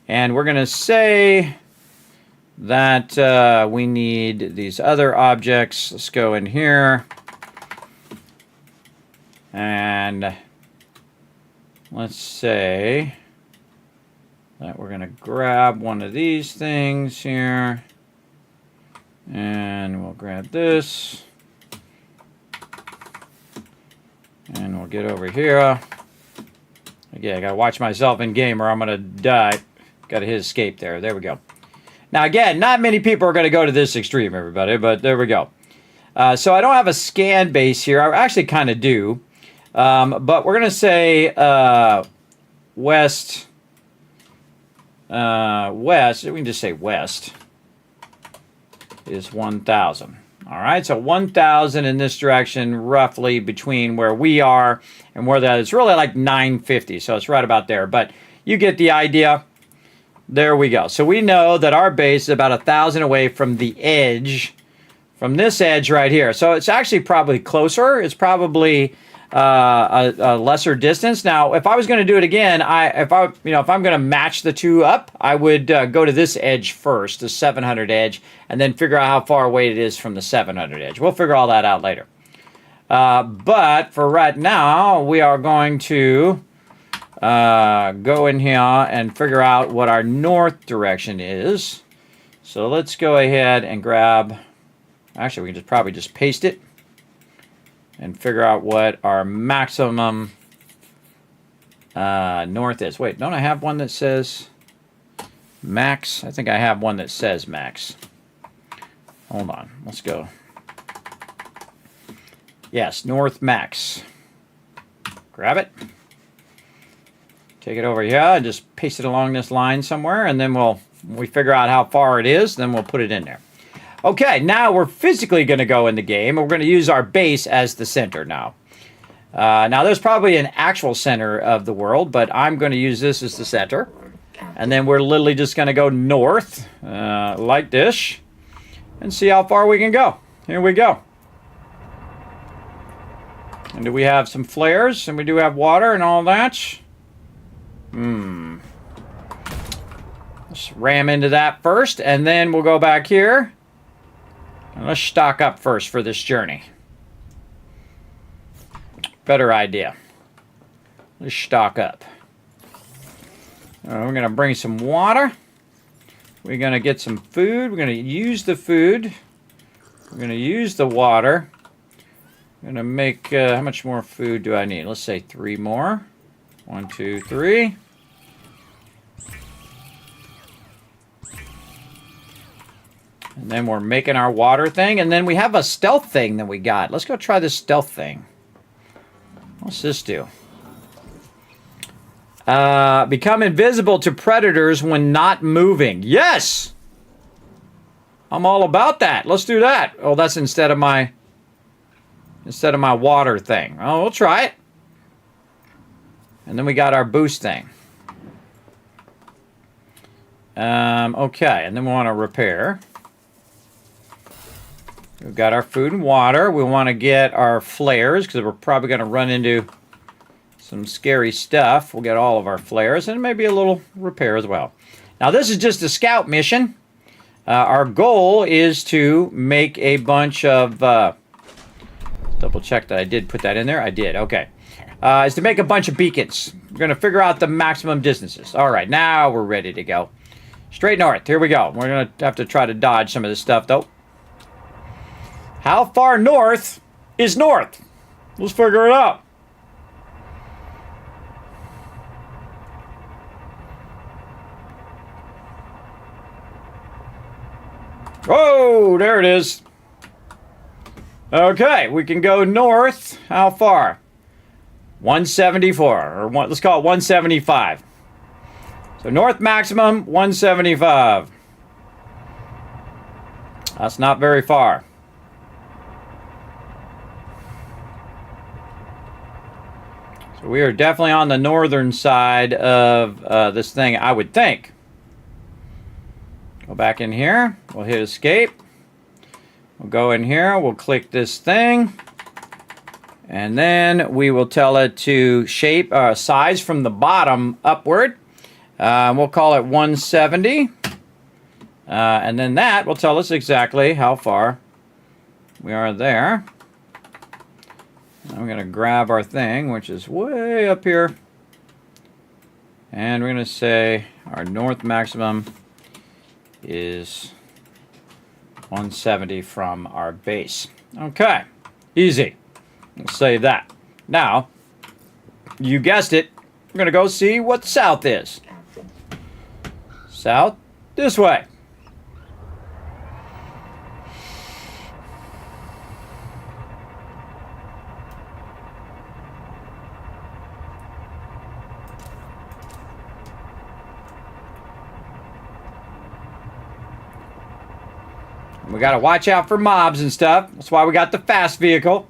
And we're going to say that we need these other objects. Let's go in here. And let's say that we're going to grab one of these things here. And we'll grab this. And we'll get over here. Again, I got to watch myself in game or I'm going to die. Got to hit escape there. There we go. Now, again, not many people are going to go to this extreme, everybody, but there we go. So I don't have a scan base here. I actually kind of do. But we're going to say west. West. We can just say west is 1,000. All right, so 1,000 in this direction, roughly between where we are and where that is. Really like 950, so it's right about there. But you get the idea. There we go. So we know that our base is about 1,000 away from the edge, from this edge right here. So it's actually probably closer. It's probably a lesser distance. Now, if I was going to do it again, if I'm going to match the two up, I would go to this edge first, the 700 edge, and then figure out how far away it is from the 700 edge. We'll figure all that out later. But for right now, we are going to go in here and figure out what our north direction is. So let's go ahead and grab. Actually, we can probably just paste it and figure out what our maximum north is. Wait, don't I have one that says max? I think I have one that says max. Hold on, let's go. Yes, north max. Grab it. Take it over here and just paste it along this line somewhere, and then when we figure out how far it is, then we'll put it in there. Okay, now we're physically going to go in the game. We're going to use our base as the center now. Now, there's probably an actual center of the world, but I'm going to use this as the center. And then we're literally just going to go north, like this, and see how far we can go. Here we go. And do we have some flares? And we do have water and all that. Let's ram into that first, and then we'll go back here. And let's stock up first for this journey. Better idea. Let's stock up. We're going to bring some water. We're going to get some food. We're going to use the food. We're going to use the water. I'm going to make, how much more food do I need? Let's say 3 more. 1, 2, 3. And then we're making our water thing. And then we have a stealth thing that we got. Let's go try this stealth thing. What's this do? Become invisible to predators when not moving. Yes! I'm all about that. Let's do that. Oh, that's instead of my water thing. Oh, we'll try it. And then we got our boost thing. Okay, and then we want to repair. We've got our food and water. We want to get our flares because we're probably going to run into some scary stuff. We'll get all of our flares and maybe a little repair as well. Now, this is just a scout mission. Our goal is to make a bunch of... double check that I did put that in there. I did. Okay. Is to make a bunch of beacons. We're going to figure out the maximum distances. All right. Now we're ready to go. Straight north. Here we go. We're going to have to try to dodge some of this stuff, though. How far north is north? Let's figure it out. Oh, there it is. Okay, we can go north. How far? 174, or let's call it 175. So north maximum, 175. That's not very far. So we are definitely on the northern side of this thing, I would think. Go back in here. We'll hit escape. We'll go in here. We'll click this thing. And then we will tell it to shape size from the bottom upward. We'll call it 170. And then that will tell us exactly how far we are there. I'm going to grab our thing, which is way up here. And we're going to say our north maximum is 170 from our base. Okay, easy. We'll save that. Now, you guessed it, we're going to go see what south is. South, this way. We got to watch out for mobs and stuff. That's why we got the fast vehicle.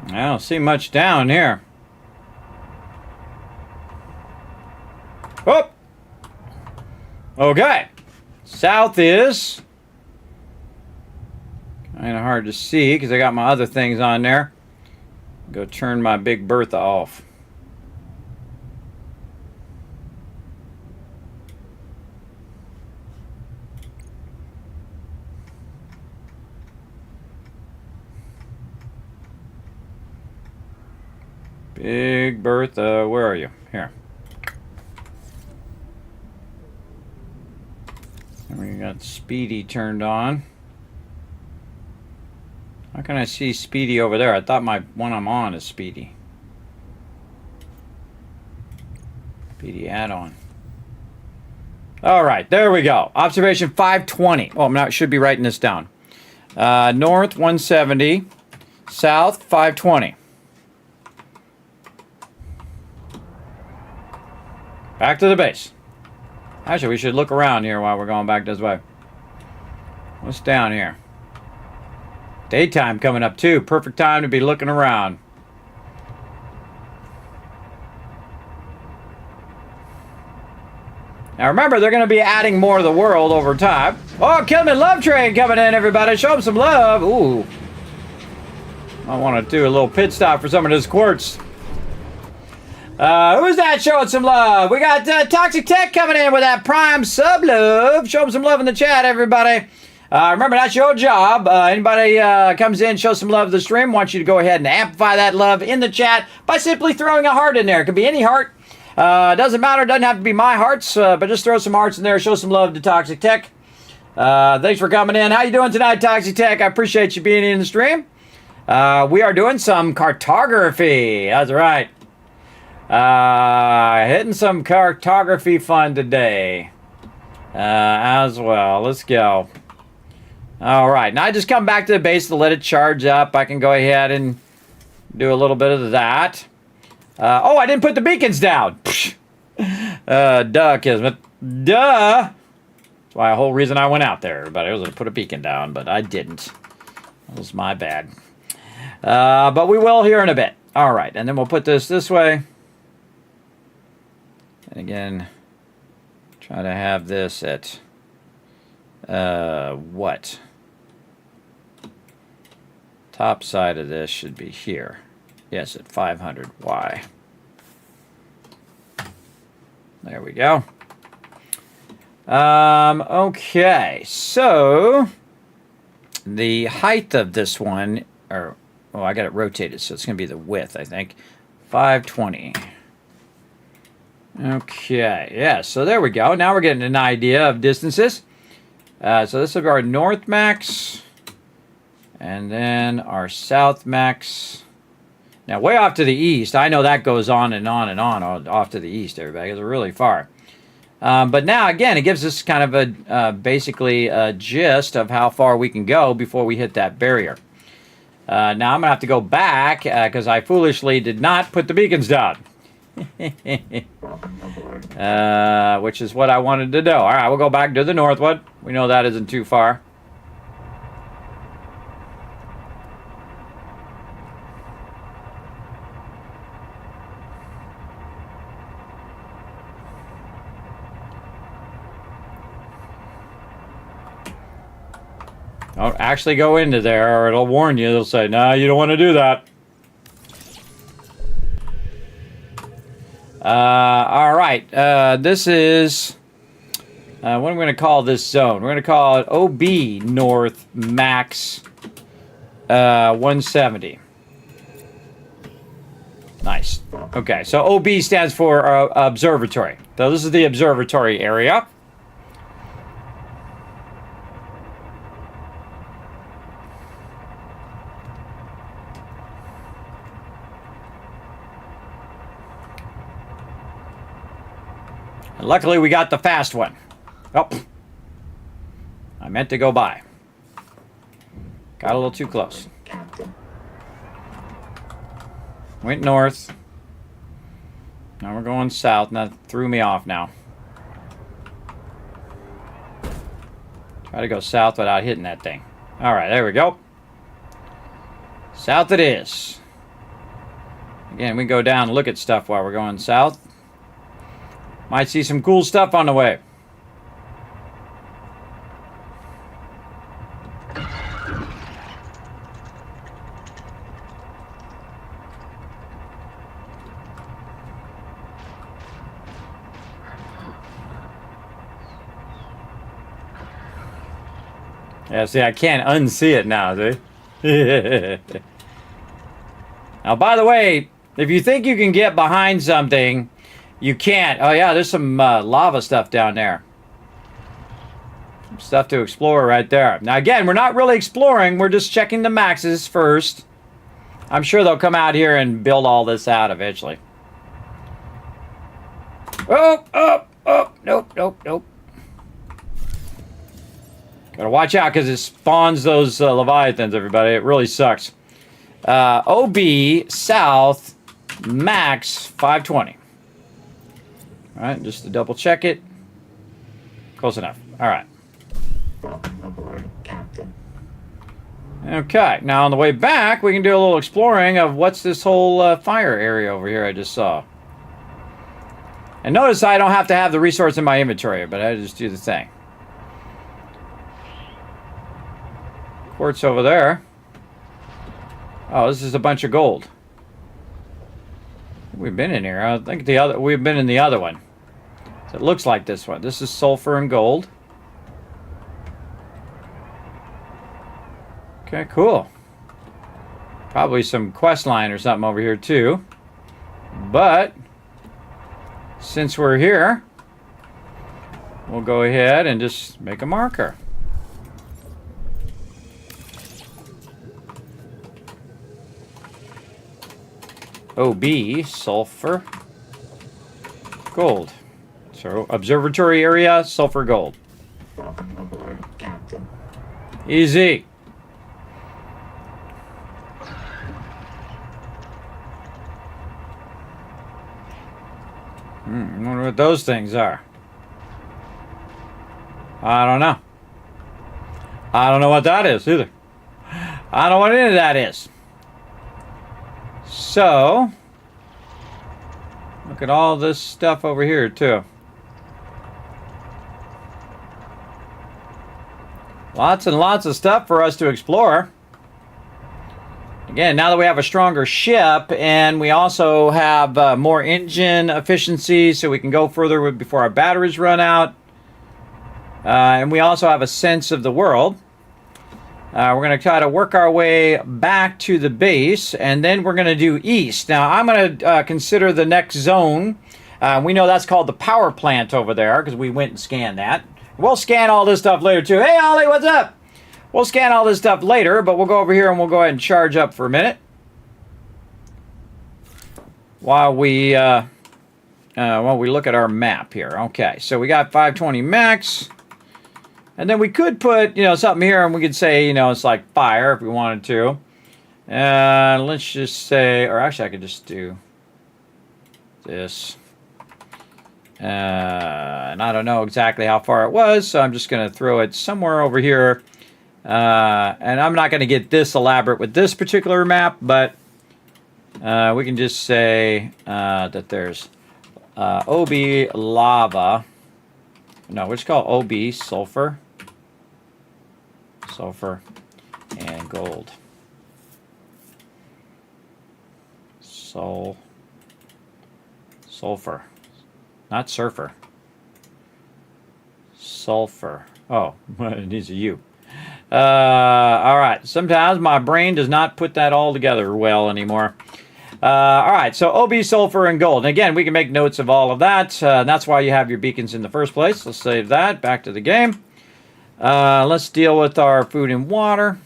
I don't see much down here. Oh! Okay. South is kind of hard to see because I got my other things on there. Go turn my Big Bertha off. Big Bertha, where are you? Here. And we got Speedy turned on. How can I see Speedy over there? I thought my one I'm on is Speedy. Speedy add-on. All right, there we go. Observation 520. Oh, I'm not. Should be writing this down. North 170, south 520. Back to the base. Actually, we should look around here while we're going back this way. What's down here? Daytime coming up too. Perfect time to be looking around. Now remember, they're going to be adding more to the world over time. Oh, Kismet Love Train coming in, everybody. Show them some love. Ooh. I want to do a little pit stop for some of this quartz. Who's that showing some love? We got Toxic Tech coming in with that prime sub love. Show them some love in the chat, everybody. Remember, that's your job. Anybody comes in, show some love to the stream, wants you to go ahead and amplify that love in the chat by simply throwing a heart in there. It could be any heart. Doesn't matter. Doesn't have to be my hearts, but just throw some hearts in there. Show some love to Toxic Tech. Thanks for coming in. How you doing tonight, Toxic Tech? I appreciate you being in the stream. We are doing some cartography. That's right. Hitting some cartography fun today as well. Let's go. All right. Now I just come back to the base to let it charge up. I can go ahead and do a little bit of that. Oh, I didn't put the beacons down. Duh, Kismet. Duh. That's why the whole reason I went out there. Everybody was going to put a beacon down, but I didn't. That was my bad. But we will here in a bit. All right. And then we'll put this way. And again, try to have this at, what? Top side of this should be here. Yes, at 500Y. There we go. Okay, so the height of this one, or, oh, I got it rotated, so it's going to be the width, I think. 520. Okay, yeah, so there we go. Now we're getting an idea of distances. So this will be our north max, and then our south max. Now, way off to the east, I know that goes on and on and on off to the east, everybody, because we're really far. But now, again, it gives us kind of a basically a gist of how far we can go before we hit that barrier. Now, I'm going to have to go back because I foolishly did not put the beacons down. Which is what I wanted to do. All right, we'll go back to the northwood. We know that isn't too far. Don't actually go into there or it'll warn you. They'll say, no, you don't want to do that. All right. This is, what am I going to call this zone? We're going to call it OB North Max 170. Nice. Okay, so OB stands for observatory. So this is the observatory area. And luckily, we got the fast one. Oh, I meant to go by. Got a little too close. Went north. Now we're going south, and that threw me off now. Try to go south without hitting that thing. All right, there we go. South it is. Again, we can go down and look at stuff while we're going south. Might see some cool stuff on the way. Yeah, see, I can't unsee it now, see? Now, by the way, if you think you can get behind something, you can't. Oh, yeah, there's some lava stuff down there. Some stuff to explore right there. Now, again, we're not really exploring. We're just checking the maxes first. I'm sure they'll come out here and build all this out eventually. Oh, nope, nope, nope. Gotta watch out because it spawns those leviathans, everybody. It really sucks. OB South Max 520. All right, just to double check it. Close enough. All right. Okay, now on the way back, we can do a little exploring of what's this whole fire area over here I just saw. And notice I don't have to have the resource in my inventory, but I just do the thing. Quartz over there. Oh, this is a bunch of gold. We've been in here. I think we've been in the other one. So it looks like this one. This is sulfur and gold. Okay, cool. Probably some quest line or something over here too. But since we're here, we'll go ahead and just make a marker. OB, sulfur, gold. So, observatory area, sulfur, gold. Easy. I wonder what those things are. I don't know. I don't know what that is either. I don't know what any of that is. So, look at all this stuff over here, too. Lots and lots of stuff for us to explore. Again, now that we have a stronger ship, and we also have more engine efficiency, so we can go further before our batteries run out. And we also have a sense of the world. We're going to try to work our way back to the base, and then we're going to do east. Now, I'm going to consider the next zone. We know that's called the power plant over there, because we went and scanned that. We'll scan all this stuff later, too. Hey, Ollie, what's up? We'll scan all this stuff later, but we'll go over here and we'll go ahead and charge up for a minute. While we look at our map here. Okay, so we got 520 max. And then we could put, something here, and we could say, it's like fire if we wanted to. Let's just say, or actually I could just do this. And I don't know exactly how far it was, so I'm just going to throw it somewhere over here. And I'm not going to get this elaborate with this particular map, but we can just say that there's OB lava. No, we'll just call OB sulfur. Sulfur and gold. Sulfur. Not surfer. Sulfur. Oh, it needs a U. All right. Sometimes my brain does not put that all together well anymore. All right. So OB, sulfur, and gold. And again, we can make notes of all of that. That's why you have your beacons in the first place. Let's save that. Back to the game. Let's deal with our food and water.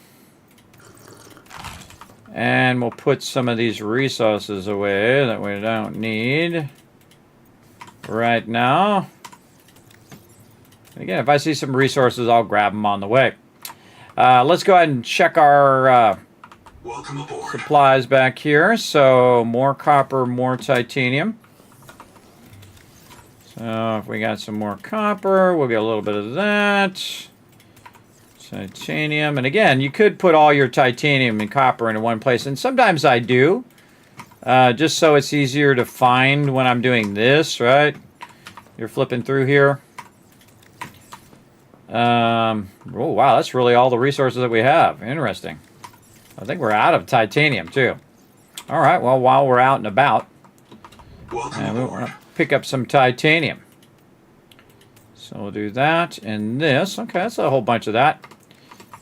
And we'll put some of these resources away that we don't need right now. Again, if I see some resources, I'll grab them on the way. Let's go ahead and check our Welcome aboard. supplies back here. So more copper, more titanium. So if we got some more copper, we'll get a little bit of that. Titanium. And again, you could put all your titanium and copper into one place. And sometimes I do. Just so it's easier to find when I'm doing this, right? You're flipping through here. Oh, wow, that's really all the resources that we have. Interesting. I think we're out of titanium, too. All right, well, while we're out and about, Welcome we're aboard. going to pick up some titanium. So we'll do that and this. Okay, that's a whole bunch of that.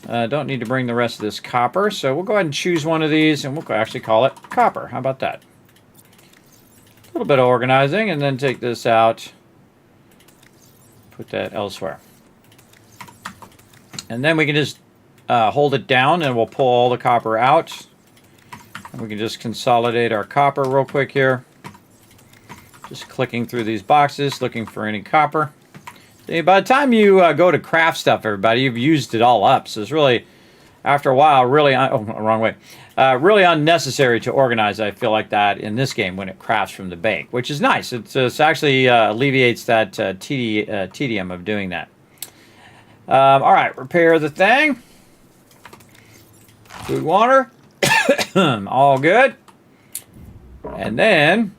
Don't need to bring the rest of this copper, so we'll go ahead and choose one of these, and we'll actually call it copper. How about that? A little bit of organizing, and then take this out. Put that elsewhere. And then we can just hold it down, and we'll pull all the copper out. And we can just consolidate our copper real quick here. Just clicking through these boxes, looking for any copper. By the time you go to craft stuff, everybody, you've used it all up. So it's really, after a while, really, wrong way. Really unnecessary to organize, I feel like that, in this game when it crafts from the bank, which is nice. It's actually alleviates that tedium of doing that. All right, repair the thing. Food, water. All good. And then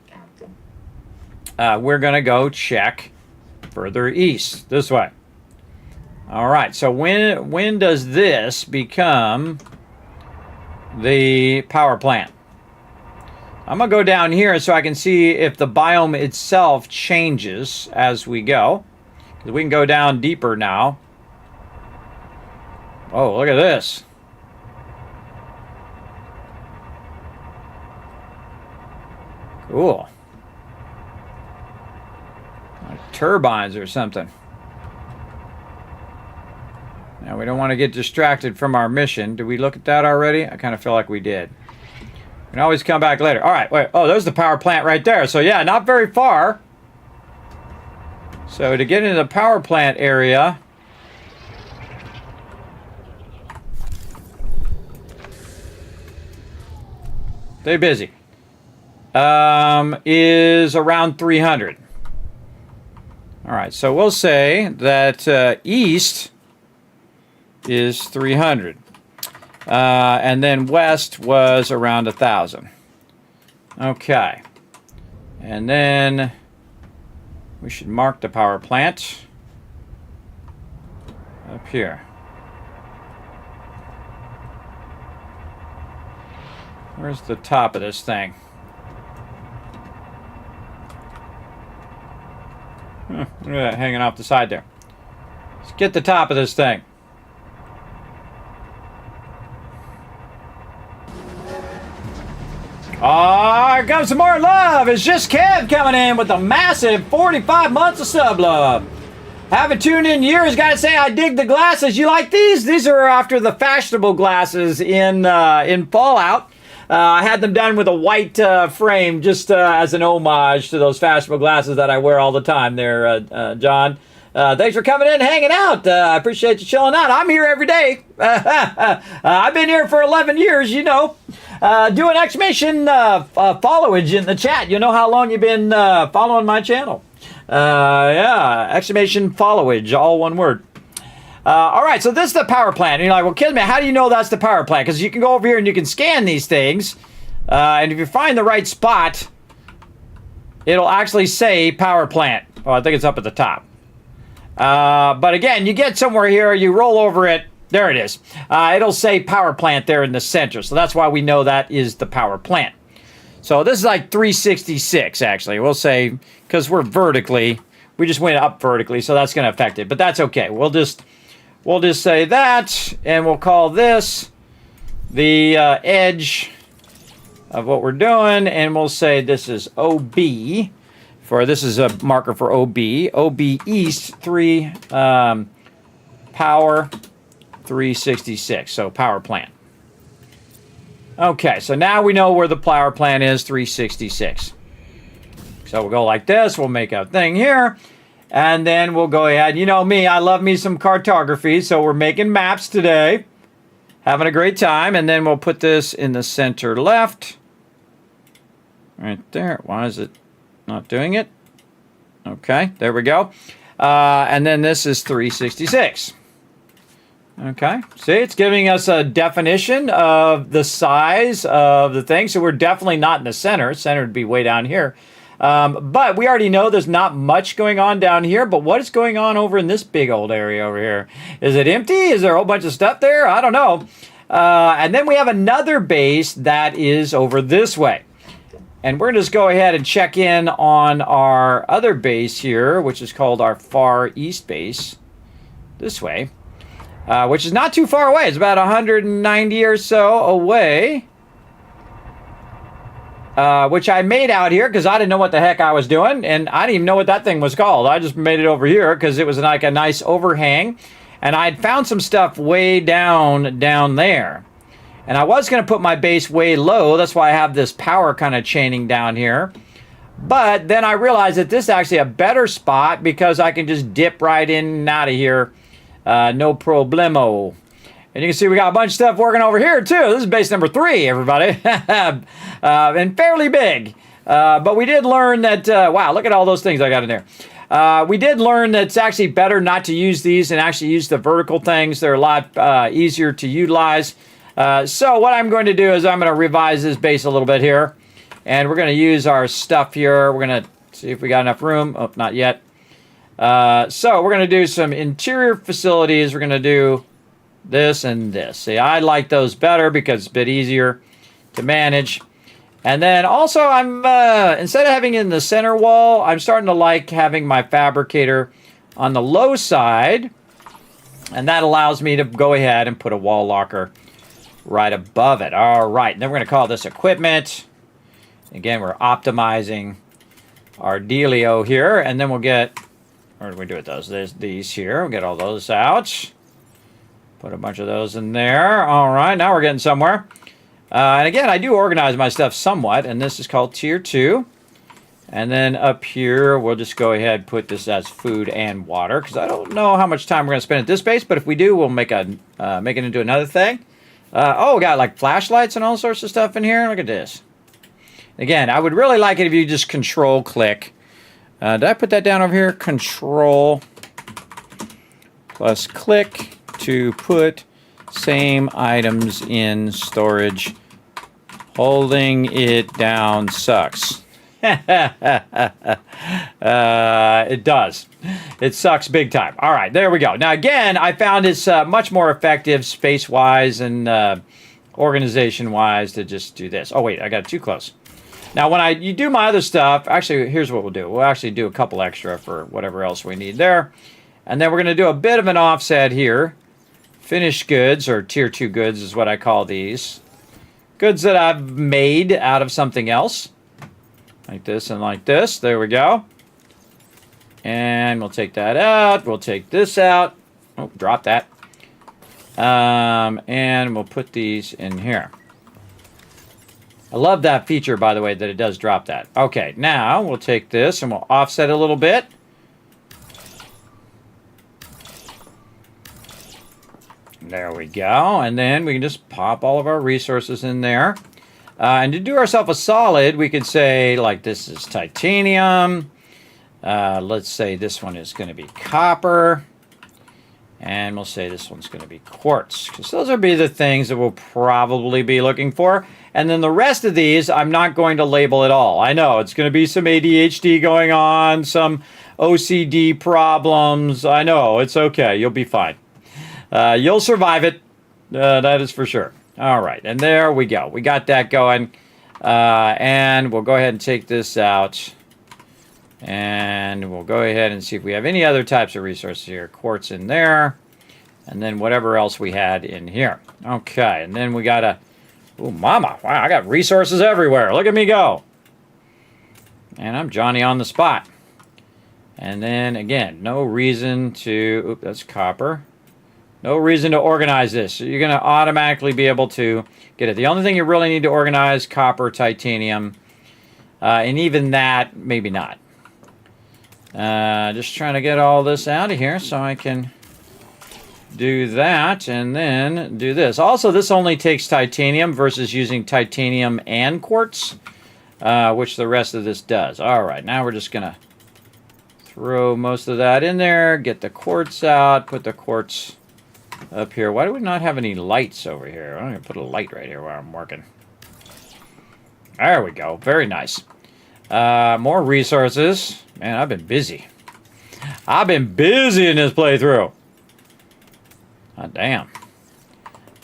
we're going to go check further east, this way. All right, so when does this become the power plant? I'm going to go down here so I can see if the biome itself changes as we go. Because we can go down deeper now. Oh, look at this. Cool. Like turbines or something. Now, we don't want to get distracted from our mission. Did we look at that already? I kind of feel like we did. We can always come back later. All right, wait. Oh, there's the power plant right there. So, yeah, not very far. So, to get into the power plant area... Stay busy. Is around 300. All right, so we'll say that east is 300. And then west was around 1,000. Okay. And then we should mark the power plant up here. Where's the top of this thing? Look at that hanging off the side there. Let's get the top of this thing. Here comes some more love. It's just Kev coming in with a massive 45 months of sub love. Haven't tuned in years. Gotta say, I dig the glasses. You like these? These are after the fashionable glasses in Fallout. I had them done with a white frame just as an homage to those fashionable glasses that I wear all the time there, John. Thanks for coming in and hanging out. I appreciate you chilling out. I'm here every day. I've been here for 11 years, you know. Do an exclamation followage in the chat. You know how long you've been following my channel. Yeah, exclamation followage, all one word. All right, so this is the power plant. And you're like, well, Kismet, how do you know that's the power plant? Because you can go over here and you can scan these things. And if you find the right spot, it'll actually say power plant. Oh, I think it's up at the top. But again, you get somewhere here, you roll over it. There it is. It'll say power plant there in the center. So that's why we know that is the power plant. So this is like 366, actually. We'll say, because we're vertically, we just went up vertically, so that's going to affect it. But that's okay. We'll just say that, and we'll call this the edge of what we're doing, and we'll say this is OB. This is a marker for OB. OB East 3 power 366. So power plant. Okay, so now we know where the power plant is, 366. So we'll go like this. We'll make a thing here. And then we'll go ahead. You know me, I love me some cartography, so we're making maps today. Having a great time. And then we'll put this in the center left. Right there. Why is it not doing it? Okay, there we go. And then this is 366. Okay, see, it's giving us a definition of the size of the thing. So we're definitely not in the center. Center would be way down here. But we already know there's not much going on down here. But what is going on over in this big old area over here? Is it empty? Is there a whole bunch of stuff there? I don't know. And then we have another base that is over this way. And we're going to just go ahead and check in on our other base here, which is called our Far East base. This way. Which is not too far away. It's about 190 or so away. Which I made out here because I didn't know what the heck I was doing. And I didn't even know what that thing was called. I just made it over here because it was like a nice overhang. And I'd found some stuff way down there. And I was going to put my base way low. That's why I have this power kind of chaining down here. But then I realized that this is actually a better spot because I can just dip right in and out of here. No problemo. And you can see we got a bunch of stuff working over here too. This is base number 3, everybody. And fairly big. But we did learn that, wow, look at all those things I got in there. We did learn that it's actually better not to use these and actually use the vertical things. They're a lot easier to utilize. So what I'm going to do is I'm going to revise this base a little bit here. And we're going to use our stuff here. We're going to see if we got enough room. Oh, not yet. So we're going to do some interior facilities. We're going to do this and this. See, I like those better because it's a bit easier to manage. And then also I'm, instead of having it in the center wall, I'm starting to like having my fabricator on the low side. And that allows me to go ahead and put a wall locker right above it. All right. And then we're going to call this equipment. Again, we're optimizing our dealio here. And then we'll get, what do we do with those? There's these here. We'll get all those out. Put a bunch of those in there. All right. Now we're getting somewhere. And again, I do organize my stuff somewhat. And this is called Tier 2. And then up here, we'll just go ahead and put this as food and water. Because I don't know how much time we're going to spend at this base. But if we do, we'll make it into another thing. Oh, we got like flashlights and all sorts of stuff in here. Look at this. Again, I would really like it if you just control click. Did I put that down over here? Control plus click to put same items in storage. Holding it down sucks. It does. It sucks big time. All right, there we go. Now, again, I found it's much more effective space-wise and organization-wise to just do this. Oh, wait, I got it too close. Now, you do my other stuff, actually, here's what we'll do. We'll actually do a couple extra for whatever else we need there. And then we're going to do a bit of an offset here. Finished goods, or Tier 2 goods is what I call these. Goods that I've made out of something else. Like this and like this. There we go. And we'll take that out. We'll take this out. Oh, drop that. And we'll put these in here. I love that feature, by the way, that it does drop that. Okay, now we'll take this and we'll offset a little bit. There we go. And then we can just pop all of our resources in there. And to do ourselves a solid, we could say, like, this is titanium. Let's say this one is going to be copper. And we'll say this one's going to be quartz. Because those will be the things that we'll probably be looking for. And then the rest of these, I'm not going to label at all. I know, it's going to be some ADHD going on, some OCD problems. I know, it's okay. You'll be fine. You'll survive it. That is for sure. All right, and there we go. We got that going. And we'll go ahead and take this out. And we'll go ahead and see if we have any other types of resources here. Quartz in there. And then whatever else we had in here. Okay, and then we got a... Oh, mama. Wow, I got resources everywhere. Look at me go. And I'm Johnny on the spot. And then, again, no reason to... Oop, that's copper. No reason to organize this. So you're going to automatically be able to get it. The only thing you really need to organize, copper, titanium. And even that, maybe not. Just trying to get all this out of here so I can do that and then do this. Also, this only takes titanium versus using titanium and quartz, which the rest of this does. All right, now we're just going to throw most of that in there, get the quartz out, put the quartz up here. Why do we not have any lights over here? I'm going to put a light right here where I'm working. There we go. Very nice. More resources. Man, I've been busy. I've been busy in this playthrough. Hot damn.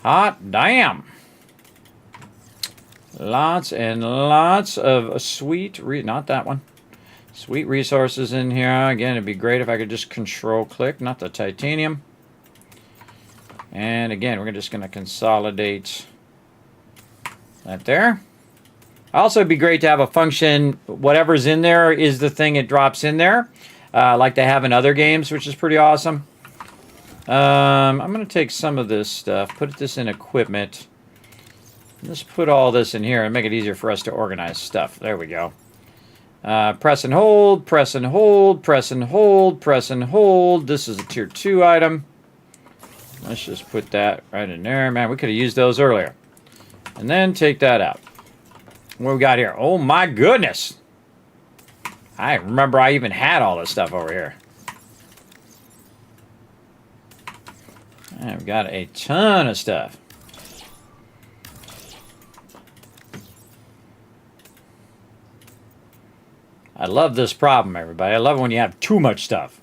Hot damn. Lots and lots of sweet, not that one. Sweet resources in here. Again, it'd be great if I could just control-click, not the titanium. And again, we're just going to consolidate that there. Also, it'd be great to have a function, whatever's in there is the thing it drops in there, like they have in other games, which is pretty awesome. I'm going to take some of this stuff, put this in equipment. Let's put all this in here and make it easier for us to organize stuff. There we go. Press and hold, press and hold, press and hold, press and hold. This is a tier 2 item. Let's just put that right in there. Man, we could have used those earlier. And then take that out. What we got here? Oh my goodness. I remember I even had all this stuff over here. I've got a ton of stuff. I love this problem, everybody. I love it when you have too much stuff.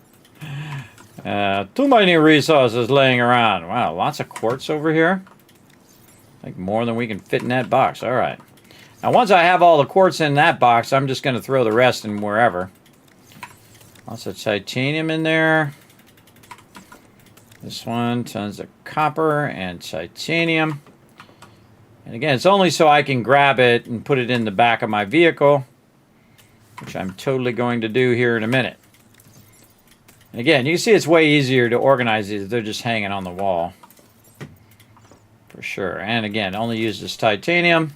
Too many resources laying around. Wow, lots of quartz over here. I think more than we can fit in that box. All right. Now, once I have all the quartz in that box, I'm just going to throw the rest in wherever. Lots of titanium in there. This one, tons of copper and titanium. And again, it's only so I can grab it and put it in the back of my vehicle, which I'm totally going to do here in a minute. And again, you can see it's way easier to organize these if they're just hanging on the wall. For sure. And again, only use this titanium.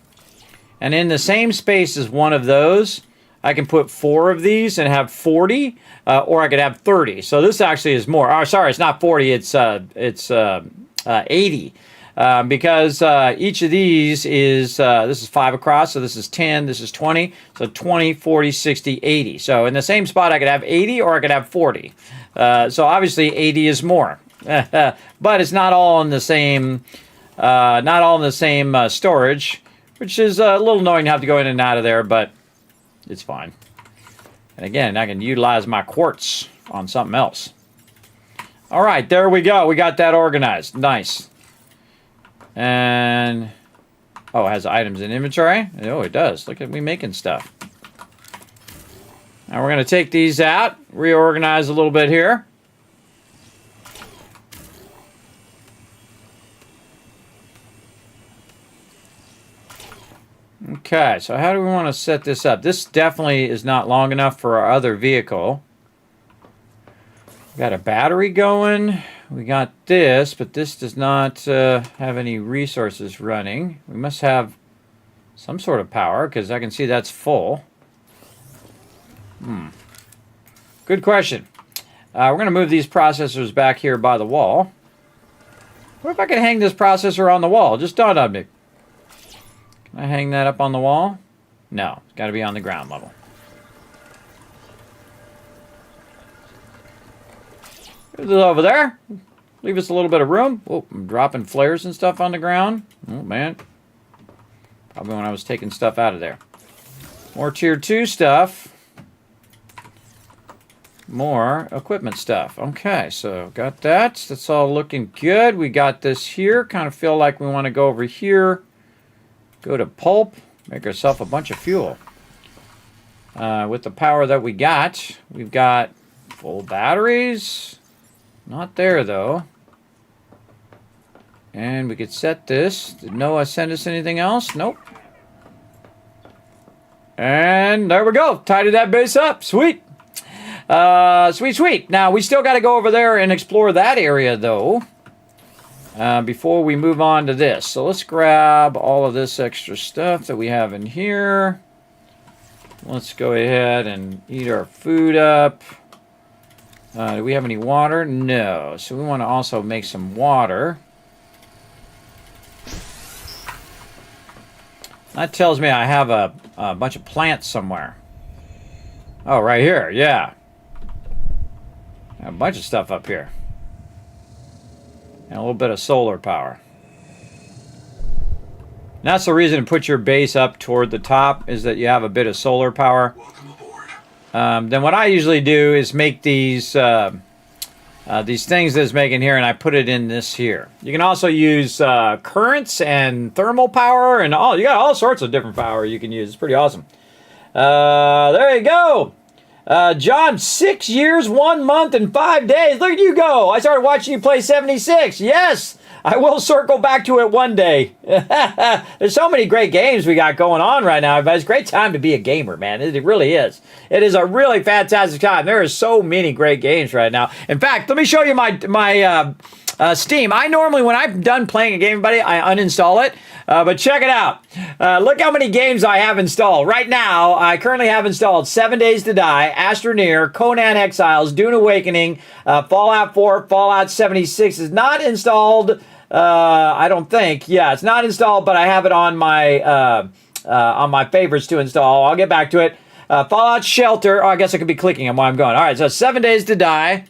And in the same space as one of those, I can put 4 of these and have 40, or I could have 30. So this actually is more. Oh, sorry, it's not 40, it's 80. Because each of these is, this is 5 across, so this is 10, this is 20. So 20, 40, 60, 80. So in the same spot, I could have 80 or I could have 40. So obviously 80 is more. But it's not all in the same, storage, which is a little annoying to have to go in and out of there, but it's fine. And again, I can utilize my quartz on something else. All right, there we go. We got that organized. Nice. And, oh, it has items in inventory? Oh, it does. Look at me making stuff. Now we're going to take these out, reorganize a little bit here. Okay, so how do we want to set this up? This definitely is not long enough for our other vehicle. We got a battery going. We got this, but this does not have any resources running. We must have some sort of power, because I can see that's full. Good question. We're going to move these processors back here by the wall. What if I could hang this processor on the wall? It just dawned on me. Can I hang that up on the wall? No, it's got to be on the ground level. Is it over there? Leave us a little bit of room. Oh, I'm dropping flares and stuff on the ground. Oh, man. Probably when I was taking stuff out of there. More tier 2 stuff. More equipment stuff. Okay, so got that. That's all looking good. We got this here. Kind of feel like we want to go over here. Go to pulp. Make ourselves a bunch of fuel. With the power that we got, we've got full batteries. Not there, though. And we could set this. Did Noah send us anything else? Nope. And there we go. Tidied that base up. Sweet. Sweet. Now, we still got to go over there and explore that area, though, before we move on to this. So let's grab all of this extra stuff that we have in here. Let's go ahead and eat our food up. Do we have any water? No. So we want to also make some water. That tells me I have a bunch of plants somewhere. Oh, right here. Yeah. A bunch of stuff up here. And a little bit of solar power. And that's the reason to put your base up toward the top, is that you have a bit of solar power. Welcome aboard. Then what I usually do is make these things that it's making here, and I put it in this here. You can also use currents and thermal power, and you got all sorts of different power you can use. It's pretty awesome. There you go. John, 6 years, 1 month, and 5 days. Look at you go. I started watching you play 76. Yes, I will circle back to it one day. There's so many great games we got going on right now. But it's a great time to be a gamer, man. It really is. It is a really fantastic time. There are so many great games right now. In fact, let me show you my Steam. I normally, when I'm done playing a game, buddy, I uninstall it. But check it out. Look how many games I have installed. Right now, I currently have installed 7 Days to Die, Astroneer, Conan Exiles, Dune Awakening, Fallout 4, Fallout 76 is not installed. I don't think. Yeah, it's not installed, but I have it on my favorites to install. I'll get back to it. Fallout Shelter. Oh, I guess I could be clicking on while I'm going. All right, so 7 Days to Die.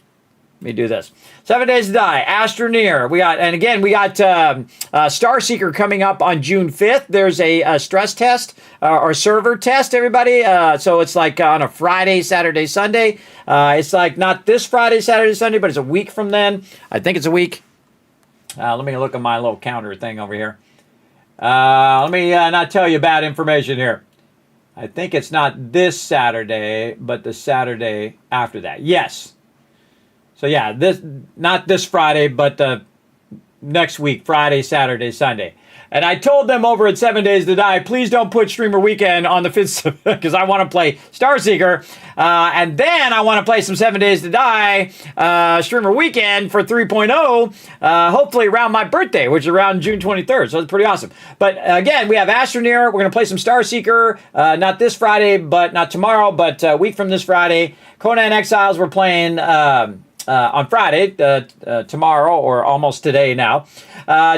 Let me do this. 7 Days to Die, Astroneer. We got Starseeker coming up on June 5th. There's a stress test or server test, everybody. So it's like on a Friday, Saturday, Sunday. It's like not this Friday, Saturday, Sunday, but it's a week from then. I think it's a week. Let me look at my little counter thing over here. Let me not tell you bad information here. I think it's not this Saturday, but the Saturday after that. Yes. So yeah, not this Friday, but the next week, Friday, Saturday, Sunday. And I told them over at 7 Days to Die, please don't put Streamer Weekend on the 5th, because I want to play Starseeker. And then I want to play some 7 Days to Die Streamer Weekend for 3.0, hopefully around my birthday, which is around June 23rd. So it's pretty awesome. But again, we have Astroneer. We're going to play some Starseeker, not this Friday, but not tomorrow, but a week from this Friday. Conan Exiles, we're playing on Friday, tomorrow, or almost today now.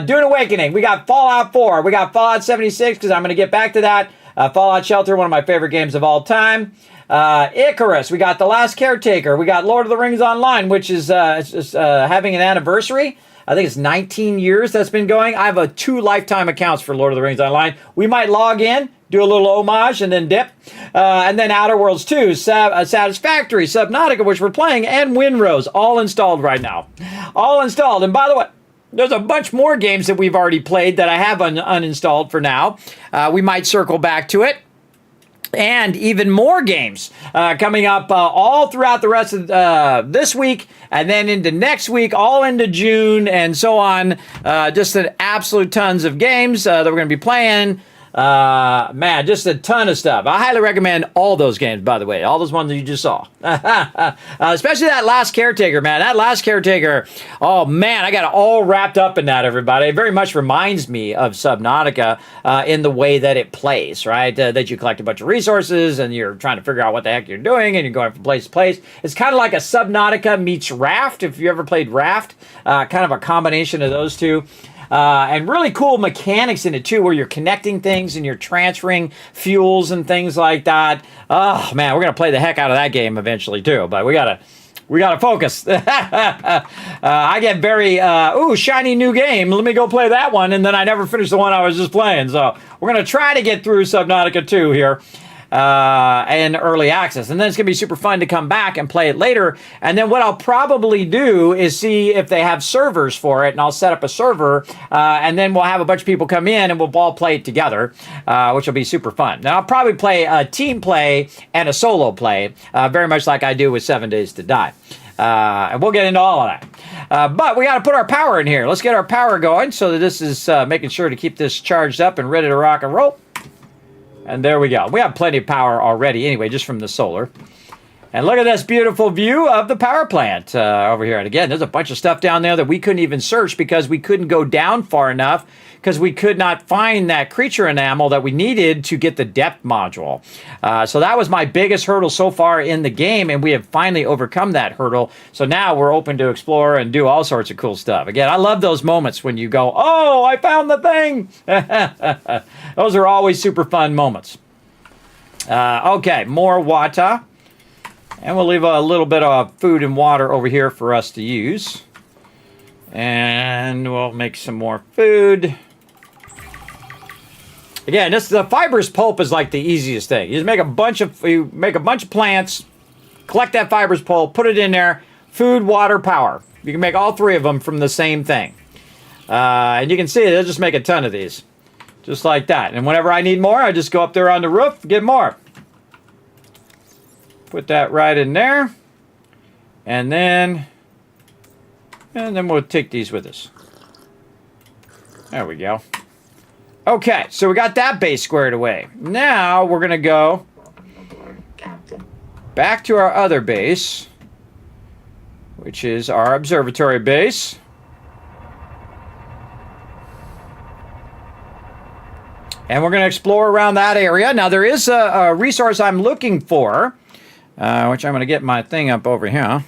Dune Awakening. We got Fallout 4. We got Fallout 76, because I'm going to get back to that. Fallout Shelter, one of my favorite games of all time. Icarus. We got The Last Caretaker. We got Lord of the Rings Online, which is having an anniversary. I think it's 19 years that's been going. I have 2 lifetime accounts for Lord of the Rings Online. We might log in, do a little homage, and then dip. And then Outer Worlds 2, Satisfactory, Subnautica, which we're playing, and Windrose, all installed right now. All installed. And by the way, there's a bunch more games that we've already played that I have uninstalled for now. We might circle back to it. And even more games coming up all throughout the rest of this week, and then into next week, all into June, and so on. Just an absolute tons of games that we're going to be playing. Man, just a ton of stuff. I highly recommend all those games, by the way. All those ones that you just saw. Especially that Last Caretaker, man. That Last Caretaker, oh, man, I got it all wrapped up in that, everybody. It very much reminds me of Subnautica in the way that it plays, right? That you collect a bunch of resources, and you're trying to figure out what the heck you're doing, and you're going from place to place. It's kind of like a Subnautica meets Raft, if you ever played Raft. Kind of a combination of those two. And really cool mechanics in it too, where you're connecting things and you're transferring fuels and things like that. Oh man, we're gonna play the heck out of that game eventually too. But we gotta focus. I get very shiny new game. Let me go play that one, and then I never finish the one I was just playing. So we're gonna try to get through Subnautica 2 here. And early access, and then it's gonna be super fun to come back and play it later. And then what I'll probably do is see if they have servers for it, and I'll set up a server, and then we'll have a bunch of people come in and we'll all play it together, which will be super fun. Now I'll probably play a team play and a solo play, very much like I do with 7 Days to Die. And we'll get into all of that. But we got to put our power in here. Let's get our power going so that this is making sure to keep this charged up and ready to rock and roll. And there we go. We have plenty of power already anyway, just from the solar. And look at this beautiful view of the power plant over here. And again, there's a bunch of stuff down there that we couldn't even search because we couldn't go down far enough because we could not find that creature enamel that we needed to get the depth module. So that was my biggest hurdle so far in the game, and we have finally overcome that hurdle. So now we're open to explore and do all sorts of cool stuff. Again, I love those moments when you go, oh, I found the thing. Those are always super fun moments. Okay, more water. And we'll leave a little bit of food and water over here for us to use. And we'll make some more food. Again, the fibrous pulp is like the easiest thing. You just make a bunch of plants, collect that fibrous pulp, put it in there, food, water, power. You can make all three of them from the same thing. And you can see they'll just make a ton of these. Just like that. And whenever I need more, I just go up there on the roof, get more. Put that right in there. And then we'll take these with us. There we go. Okay, so we got that base squared away. Now we're going to go back to our other base, which is our observatory base. And we're going to explore around that area. Now, there is a resource I'm looking for, which I'm going to get my thing up over here.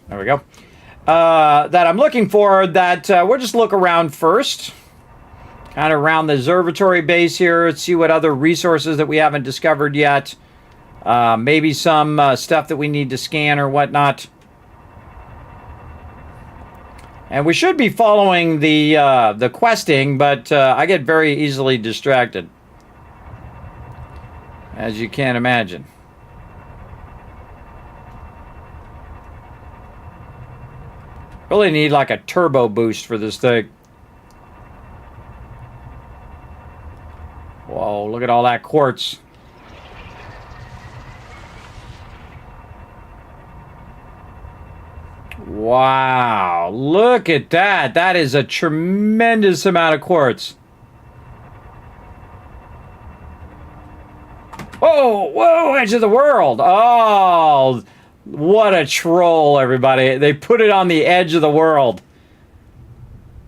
There we go. That I'm looking for that we'll just look around first. Kind of around the observatory base here. See what other resources that we haven't discovered yet. Maybe some stuff that we need to scan or whatnot. And we should be following the questing, but I get very easily distracted, as you can imagine. Really need like a turbo boost for this thing. Whoa, look at all that quartz. Wow, look at that. That is a tremendous amount of quartz. Whoa, whoa, edge of the world. Oh, what a troll, everybody. They put it on the edge of the world.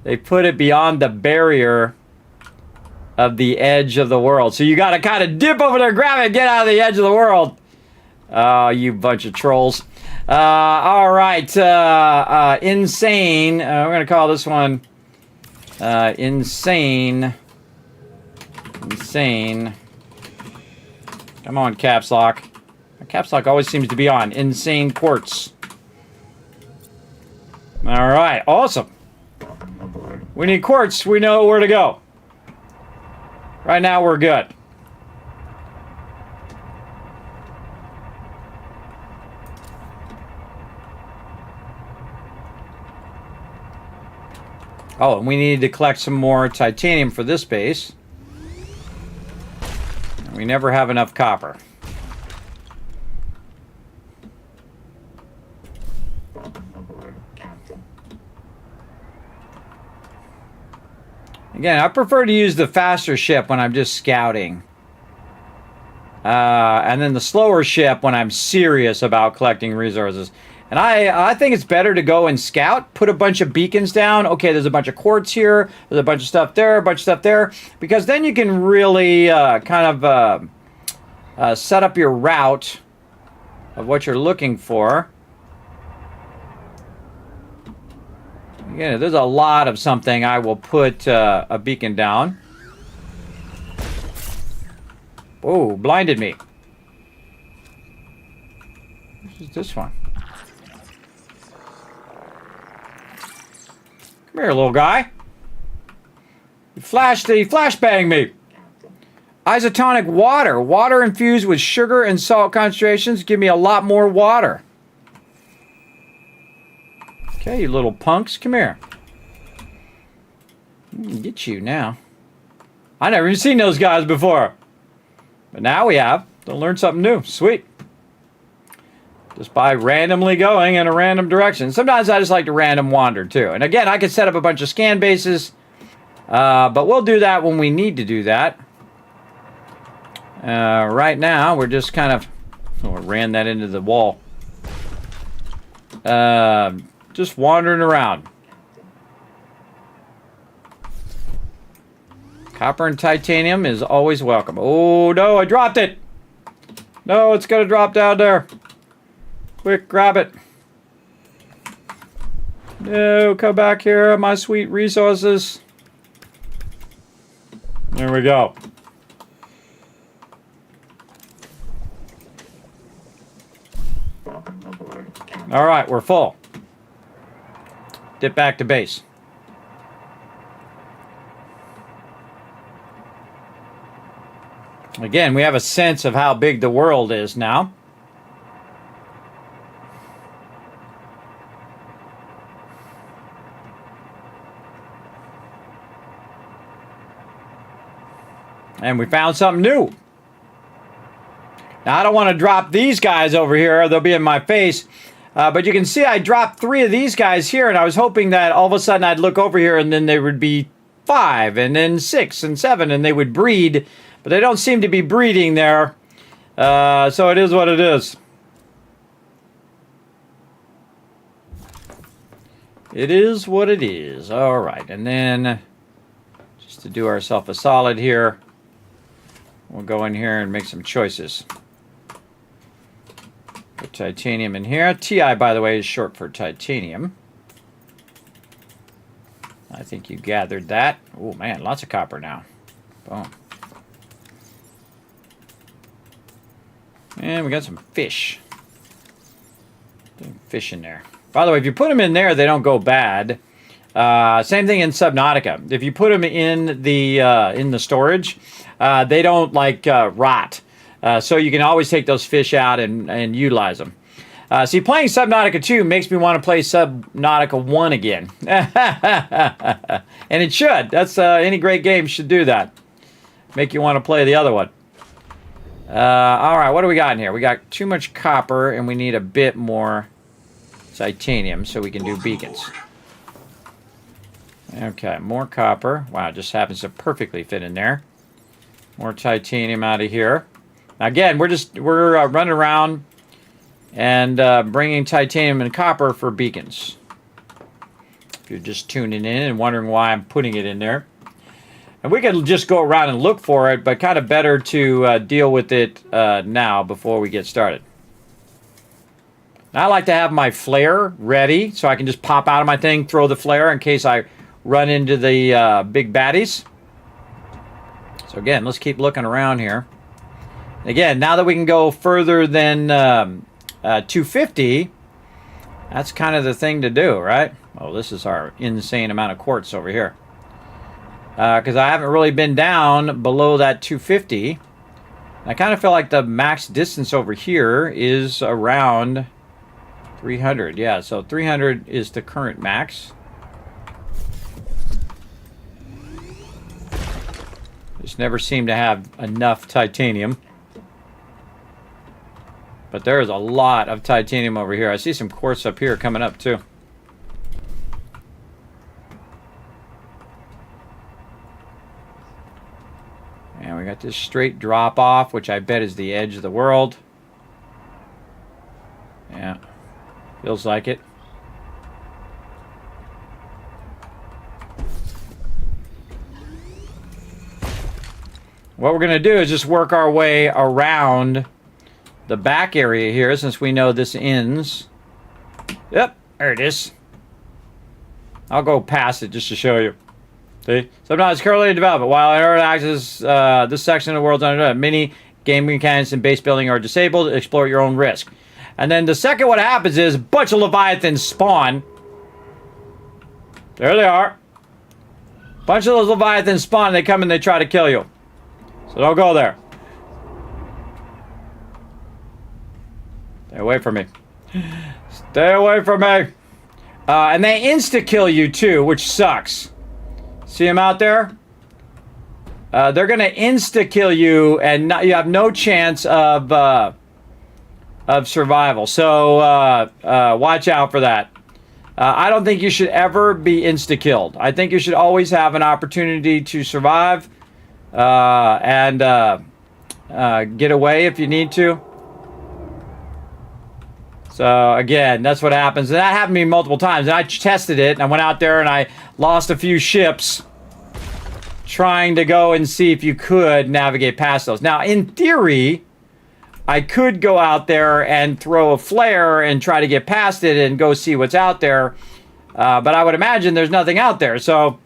They put it beyond the barrier of the edge of the world. So you got to kind of dip over there, grab it, get out of the edge of the world. Oh, you bunch of trolls. All right. Insane. We're going to call this one Insane. Insane. Come on, caps lock. Caps lock always seems to be on. Insane quartz. All right. Awesome. We need quartz. We know where to go. Right now, we're good. Oh, and we needed to collect some more titanium for this base. We never have enough copper. Again, I prefer to use the faster ship when I'm just scouting. And then the slower ship when I'm serious about collecting resources. And I think it's better to go and scout, put a bunch of beacons down. Okay, there's a bunch of quartz here, there's a bunch of stuff there, a bunch of stuff there. Because then you can really kind of set up your route of what you're looking for. Again, if there's a lot of something, I will put a beacon down. Oh, blinded me. What is this one? Come here, little guy. You flashbanged me. Isotonic water. Water infused with sugar and salt concentrations give me a lot more water. Okay, you little punks, come here. Get you now. I never even seen those guys before. But now we have. They'll learn something new. Sweet. Just by randomly going in a random direction. Sometimes I just like to random wander too. And again, I could set up a bunch of scan bases. But we'll do that when we need to do that. Right now, we're just kind of Oh, I ran that into the wall. Just wandering around. Copper and titanium is always welcome. Oh, no, I dropped it. No, it's going to drop down there. Quick, grab it. No, come back here, my sweet resources. There we go. All right, we're full. Dip back to base. Again, we have a sense of how big the world is now. And we found something new. Now, I don't want to drop these guys over here. They'll be in my face. But you can see I dropped 3 of these guys here, and I was hoping that all of a sudden I'd look over here and then there would be 5, and then 6 and 7, and they would breed. But they don't seem to be breeding there. So it is what it is. It is what it is. All right, and then just to do ourselves a solid here, we'll go in here and make some choices. Put titanium in here. TI, by the way, is short for titanium. I think you gathered that. Oh, man, lots of copper now. Boom. And we got some fish. Fish in there. By the way, if you put them in there, they don't go bad. Same thing in Subnautica. If you put them in the storage, they don't like rot. So you can always take those fish out and utilize them. See, playing Subnautica 2 makes me want to play Subnautica 1 again. And it should. That's any great game should do that. Make you want to play the other one. All right, what do we got in here? We got too much copper, and we need a bit more titanium so we can do beacons. Okay, more copper. Wow, it just happens to perfectly fit in there. More titanium out of here. Now, again, we're running around and bringing titanium and copper for beacons. If you're just tuning in and wondering why I'm putting it in there. And we could just go around and look for it, but kind of better to deal with it now before we get started. Now, I like to have my flare ready so I can just pop out of my thing, throw the flare in case I run into the big baddies. So again, let's keep looking around here. Again, now that we can go further than 250, that's kind of the thing to do, right? Oh, this is our insane amount of quartz over here. Because I haven't really been down below that 250. I kind of feel like the max distance over here is around 300. Yeah, so 300 is the current max. Just never seem to have enough titanium. But there is a lot of titanium over here. I see some quartz up here coming up too. And we got this straight drop off, which I bet is the edge of the world. Yeah, feels like it. What we're going to do is just work our way around the back area here, since we know this ends. Yep, there it is. I'll go past it just to show you. See? Sometimes it's currently in development. While in early access, this section of the world's under many game mechanics and base building are disabled. Explore at your own risk. And then the second what happens is a bunch of Leviathans spawn. There they are. Bunch of those Leviathans spawn and they come and they try to kill you. So don't go there. Stay away from me. Stay away from me. And they insta-kill you too, which sucks. See them out there? They're going to insta-kill you, and you have no chance of survival. So watch out for that. I don't think you should ever be insta-killed. I think you should always have an opportunity to survive and get away if you need to. So again, that's what happens. And that happened to me multiple times. And I tested it, and I went out there and I lost a few ships trying to go and see if you could navigate past those. Now, in theory, I could go out there and throw a flare and try to get past it and go see what's out there. But I would imagine there's nothing out there. So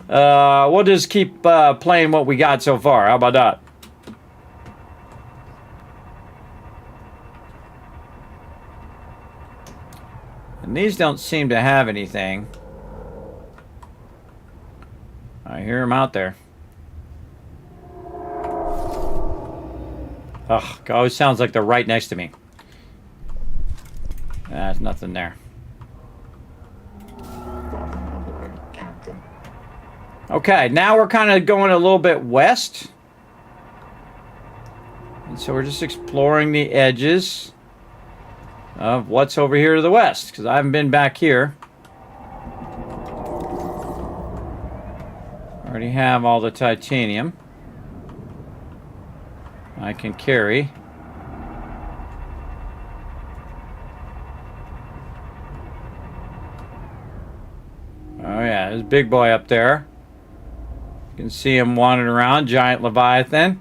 we'll just keep playing what we got so far. How about that? And these don't seem to have anything. I hear them out there. Ugh, it always sounds like they're right next to me. There's nothing there. Okay, now we're kind of going a little bit west. And so we're just exploring the edges of what's over here to the west, because I haven't been back here. Already have all the titanium I can carry. Oh yeah, there's a big boy up there. You can see him wandering around, giant Leviathan.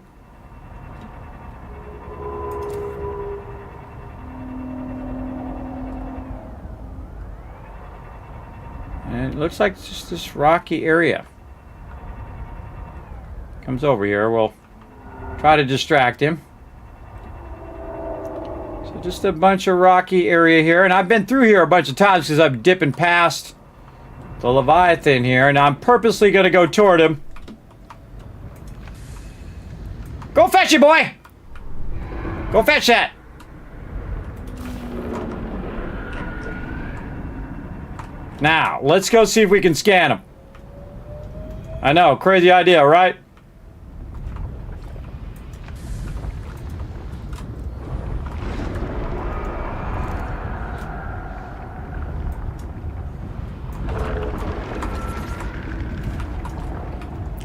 And it looks like it's just this rocky area. Comes over here, we'll try to distract him. So just a bunch of rocky area here, and I've been through here a bunch of times because I'm dipping past the Leviathan here, and I'm purposely going to go toward him. Go fetch it, boy! Go fetch that! Now, let's go see if we can scan him. I know, crazy idea, right?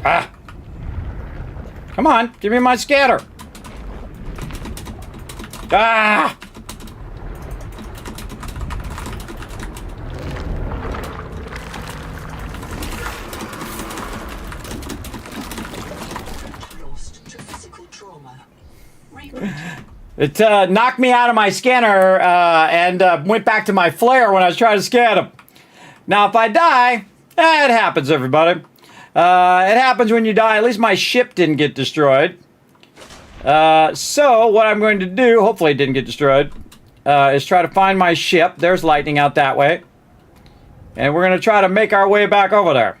Ah! Come on, give me my scanner. Ah! It knocked me out of my scanner and went back to my flare when I was trying to scan him. Now, if I die, it happens, everybody. It happens when you die. At least my ship didn't get destroyed. So, what I'm going to do, hopefully it didn't get destroyed, is try to find my ship. There's lightning out that way. And we're going to try to make our way back over there.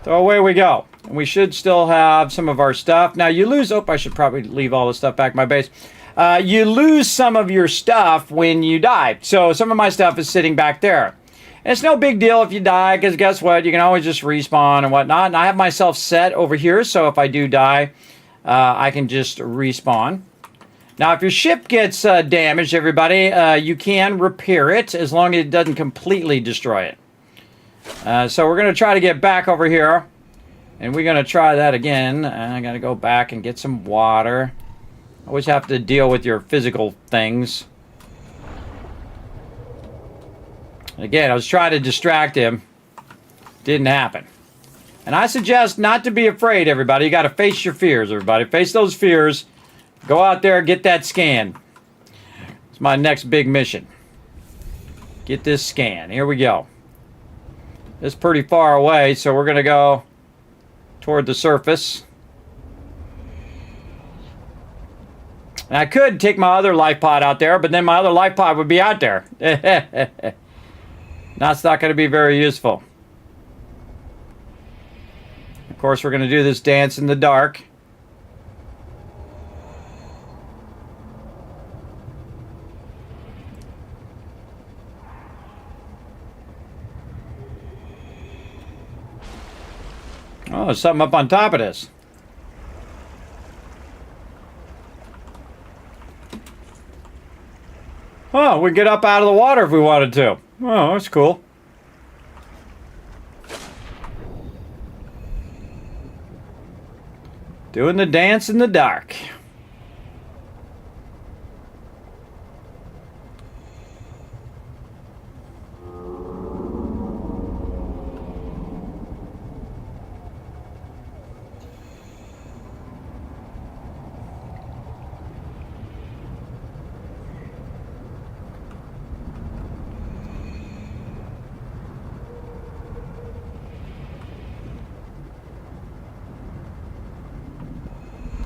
So away we go. And we should still have some of our stuff. Now you lose, I should probably leave all the stuff back in my base. You lose some of your stuff when you die. So some of my stuff is sitting back there. And it's no big deal if you die, because guess what? You can always just respawn and whatnot. And I have myself set over here, so if I do die, I can just respawn. Now, if your ship gets damaged, everybody, you can repair it as long as it doesn't completely destroy it. So we're going to try to get back over here. And we're going to try that again. I got to go back and get some water. Always have to deal with your physical things. Again, I was trying to distract him. Didn't happen. And I suggest not to be afraid, everybody. You got to face your fears, everybody. Face those fears. Go out there, get that scan. It's my next big mission. Get this scan. Here we go. It's pretty far away, so we're going to go toward the surface. And I could take my other life pod out there, but then my other life pod would be out there. That's not going to be very useful. Of course, we're going to do this dance in the dark. Oh, there's something up on top of this. Oh, we can get up out of the water if we wanted to. Oh, that's cool. Doing the dance in the dark.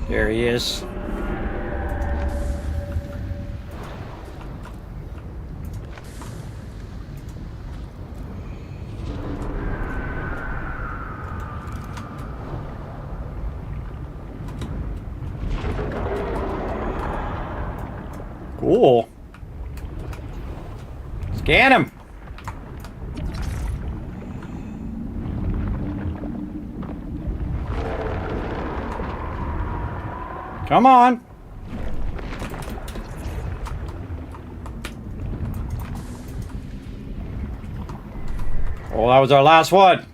There he is. Cool. Scan him. Come on. Oh, that was our last one.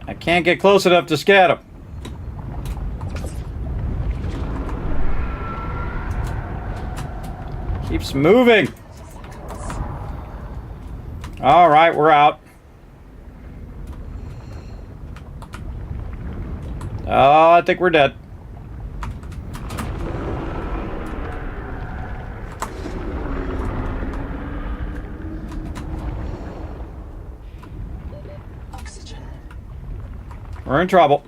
I can't get close enough to scan him. Keeps moving. All right, we're out. Oh, I think we're dead. We're in trouble.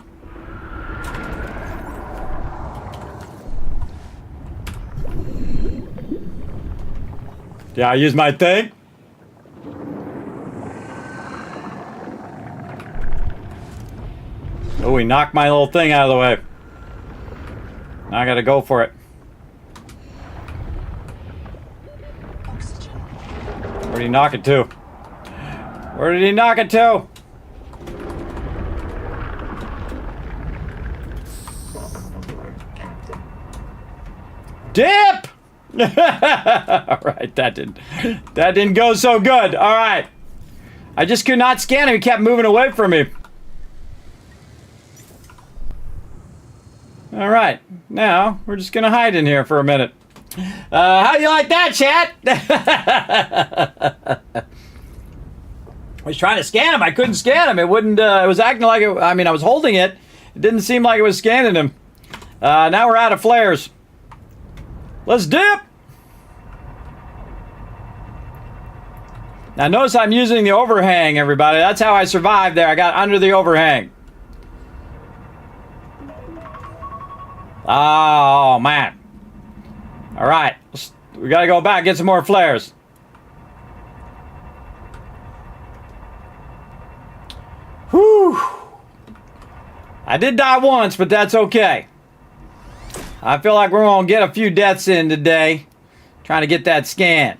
Yeah, I use my thing. Oh, he knocked my little thing out of the way. Now I gotta go for it. Where did he knock it to? Where did he knock it to? Dip! Alright, that didn't go so good. Alright. I just could not scan him. He kept moving away from me. Alright. Now, we're just gonna hide in here for a minute. How do you like that, chat? I was trying to scan him. I couldn't scan him. It wouldn't, it was acting like it, I mean, I was holding it. It didn't seem like it was scanning him. Now we're out of flares. Let's dip! Now notice I'm using the overhang, everybody. That's how I survived there. I got under the overhang. Oh, man. Alright. We gotta go back, get some more flares. Whew. I did die once, but that's okay. I feel like we're gonna get a few deaths in today. Trying to get that scan.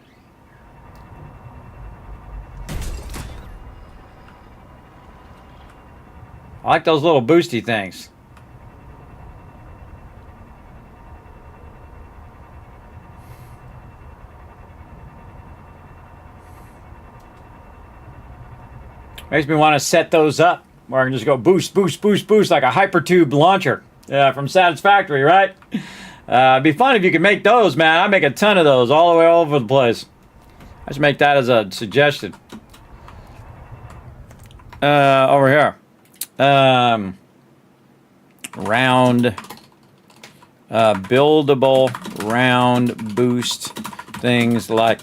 I like those little boosty things. Makes me want to set those up where I can just go boost, boost, boost, boost like a hypertube launcher from Satisfactory, right? It'd be fun if you could make those, man. I make a ton of those all the way all over the place. I should make that as a suggestion. Over here. Round, buildable round boost things like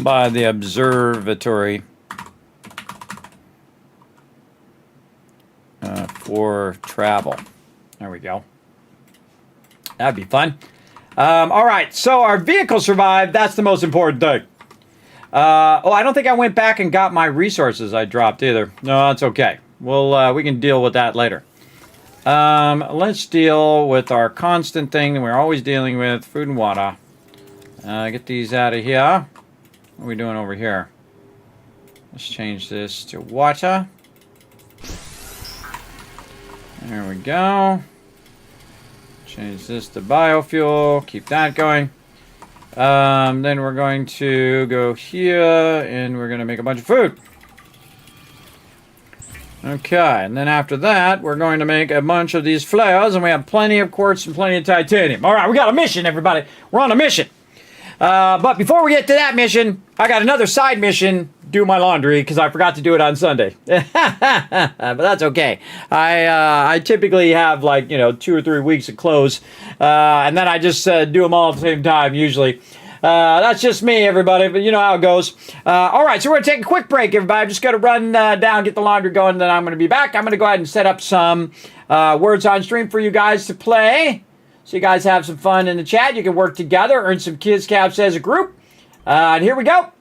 by the observatory for travel. There we go. That'd be fun. All right, so our vehicle survived. That's the most important thing. Oh, I don't think I went back and got my resources I dropped either. No, that's okay. We can deal with that later. Let's deal with our constant thing that we're always dealing with, food and water. Get these out of here. What are we doing over here? Let's change this to water. There we go. Change this to biofuel. Keep that going. Then we're going to go here and we're going to make a bunch of food. Okay, and then after that, we're going to make a bunch of these flares, and we have plenty of quartz and plenty of titanium. All right, we got a mission, everybody. We're on a mission. But before we get to that mission, I got another side mission, do my laundry, because I forgot to do it on Sunday. But that's okay. I typically have, 2 or 3 weeks of clothes, and then I just do them all at the same time, usually. That's just me, everybody, but you know how it goes. All right, so we're going to take a quick break, everybody. I'm just going to run down, get the laundry going, then I'm going to be back. I'm going to go ahead and set up some words on stream for you guys to play. So you guys have some fun in the chat. You can work together, earn some Kids Caps as a group. And here we go.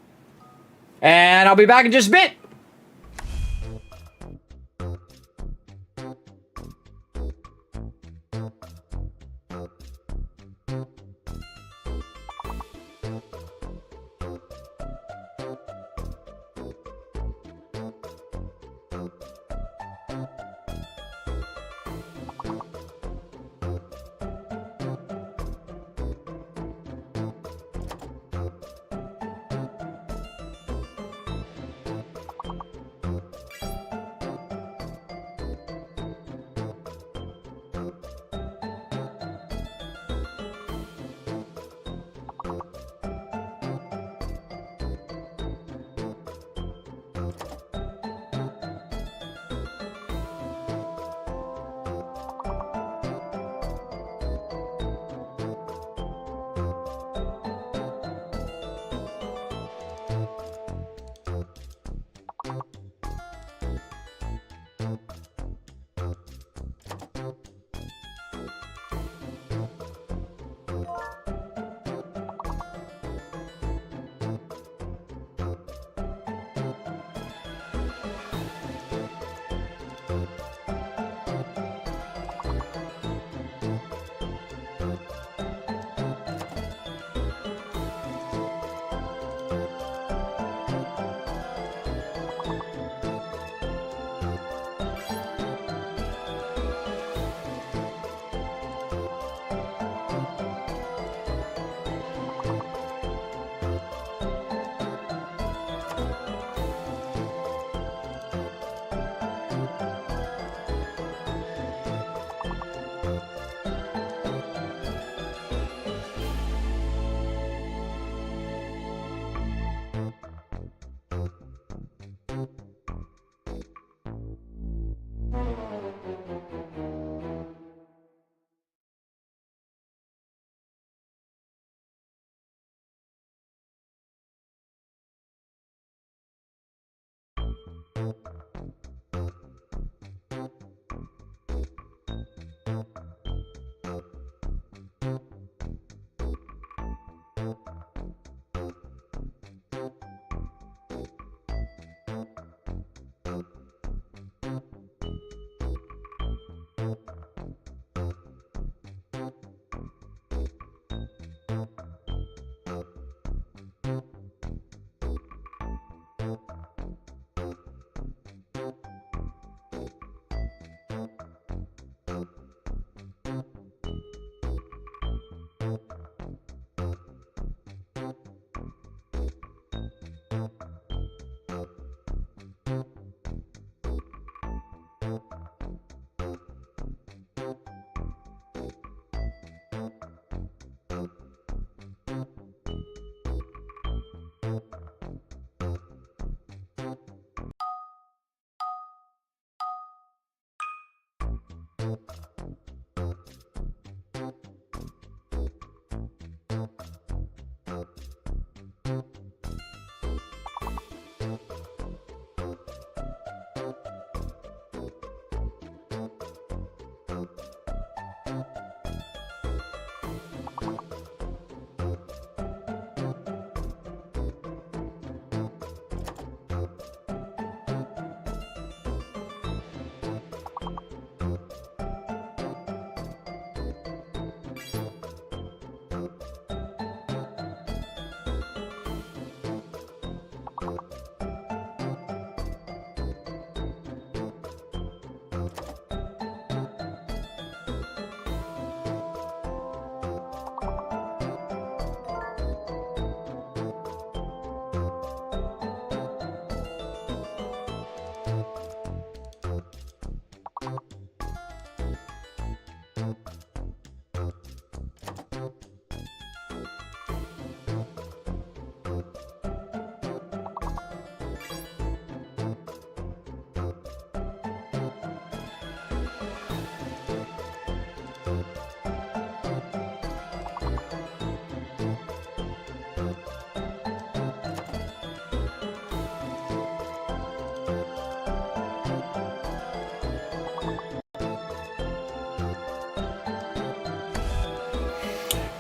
And I'll be back in just a bit.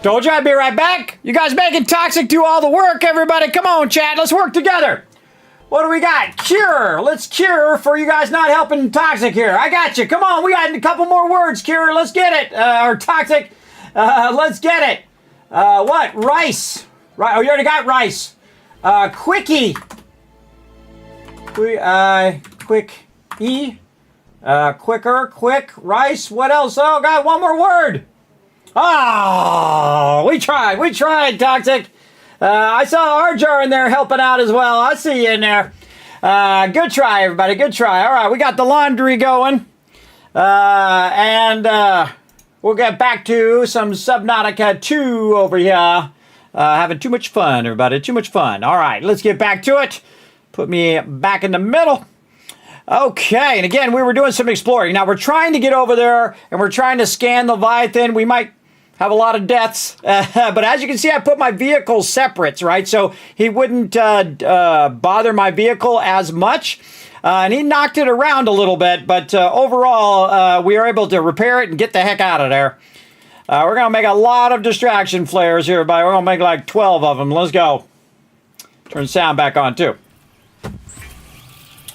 Told you I'd be right back. You guys making Toxic do all the work, everybody. Come on, chat. Let's work together. What do we got? Cure. Let's cure for you guys not helping Toxic here. I got you. Come on. We got a couple more words, Cure. Let's get it. Or Toxic. Let's get it. What? Rice. Right. Oh, you already got rice. Quickie. Quick. E. Quicker. Quick. Rice. What else? Oh, God. One more word. Oh, we tried, Toxic. I saw Arjar in there helping out as well. I see you in there. Good try, everybody. Good try. All right, we got the laundry going. And we'll get back to some Subnautica 2 over here. Having too much fun, everybody. Too much fun. All right, let's get back to it. Put me back in the middle. Okay, and again, we were doing some exploring. Now, we're trying to get over there, and we're trying to scan the Leviathan. We might have a lot of deaths, but as you can see, I put my vehicle separates, right? So he wouldn't bother my vehicle as much, and he knocked it around a little bit, but overall, we are able to repair it and get the heck out of there. We're going to make a lot of distraction flares here, everybody. We're going to make like 12 of them. Let's go. Turn sound back on, too.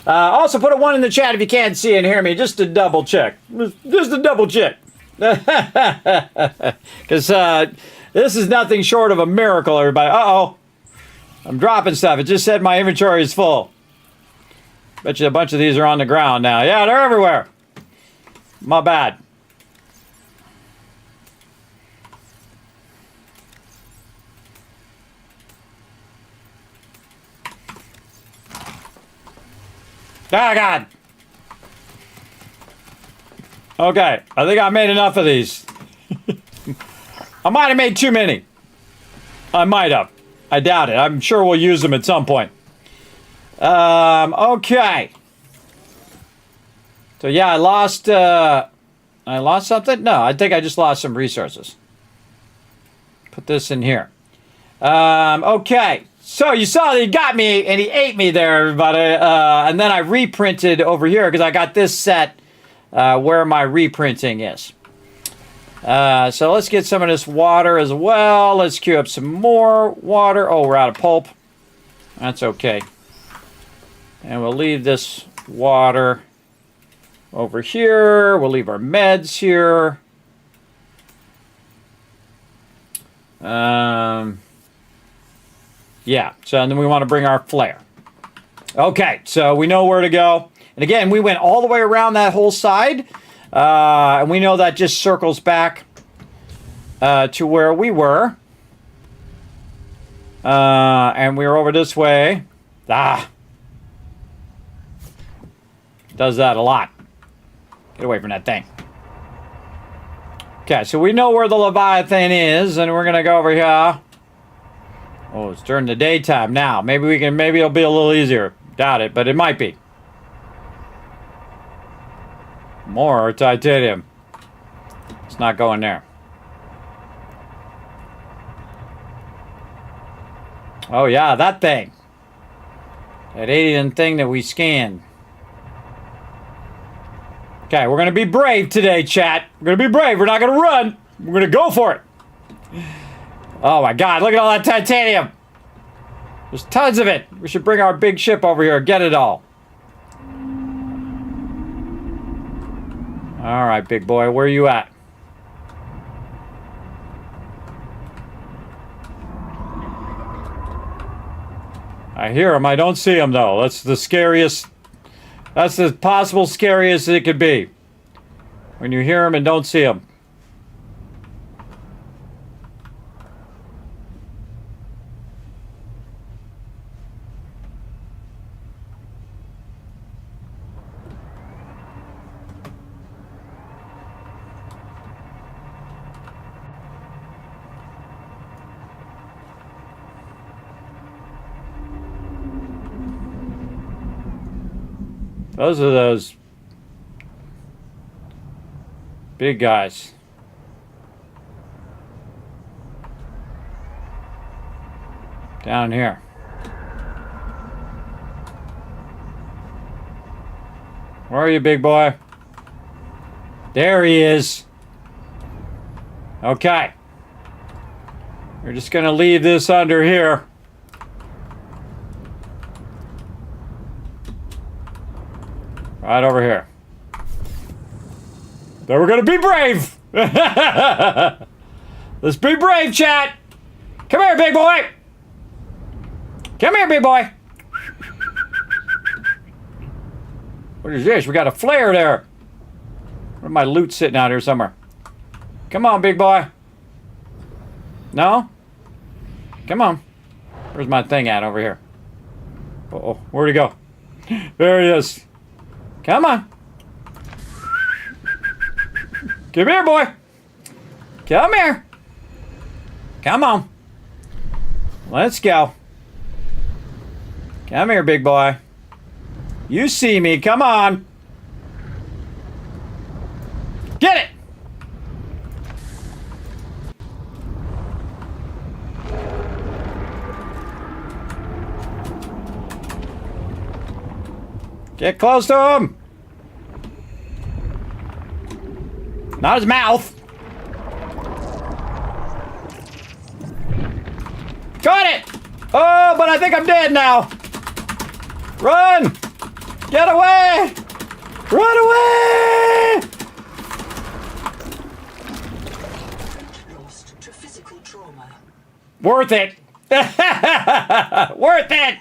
Also, put a 1 in the chat if you can't see and hear me, just to double check. Just to double check. Because this is nothing short of a miracle, everybody. Uh-oh. I'm dropping stuff. It just said my inventory is full. Bet you a bunch of these are on the ground now. Yeah, they're everywhere. My bad. Oh, God. Okay, I think I made enough of these. I might have made too many. I might have. I doubt it. I'm sure we'll use them at some point. Okay. So yeah, I lost something? No, I think I just lost some resources. Put this in here. Okay. So you saw that he got me and he ate me there, everybody. And then I reprinted over here because I got this set where my reprinting is. So let's get some of this water as well. Let's queue up some more water. Oh, we're out of pulp. That's okay. And we'll leave this water over here. We'll leave our meds here. Yeah, so and then we want to bring our flare. Okay, so we know where to go. And again, we went all the way around that whole side. And we know that just circles back to where we were. And we were over this way. Does that a lot. Get away from that thing. Okay, so we know where the Leviathan is, and we're going to go over here. Oh, it's during the daytime now. Maybe it'll be a little easier. Doubt it, but it might be. More titanium. It's not going there. Oh yeah, that thing. That alien thing that we scanned. Okay, we're gonna be brave today, chat. We're gonna be brave. We're not gonna run. We're gonna go for it. Oh my God, look at all that titanium. There's tons of it. We should bring our big ship over here and get it all. All right, big boy, where are you at? I hear him. I don't see him, though. That's the scariest. That's the possible scariest it could be. When you hear him and don't see him. Those are those big guys. Down here. Where are you, big boy? There he is. Okay. We're just going to leave this under here. Right over here. Then we're going to be brave. Let's be brave, chat. Come here, big boy. Come here, big boy. What is this? We got a flare there. Where's my loot sitting out here somewhere? Come on, big boy. No? Come on. Where's my thing at over here? Uh-oh. Where'd he go? There he is. Come on. Come here, boy. Come here. Come on. Let's go. Come here, big boy. You see me. Come on. Get it. Get close to him. Not his mouth. Got it. Oh, but I think I'm dead now. Run. Get away. Run away. Lost to physical trauma. Worth it. Worth it.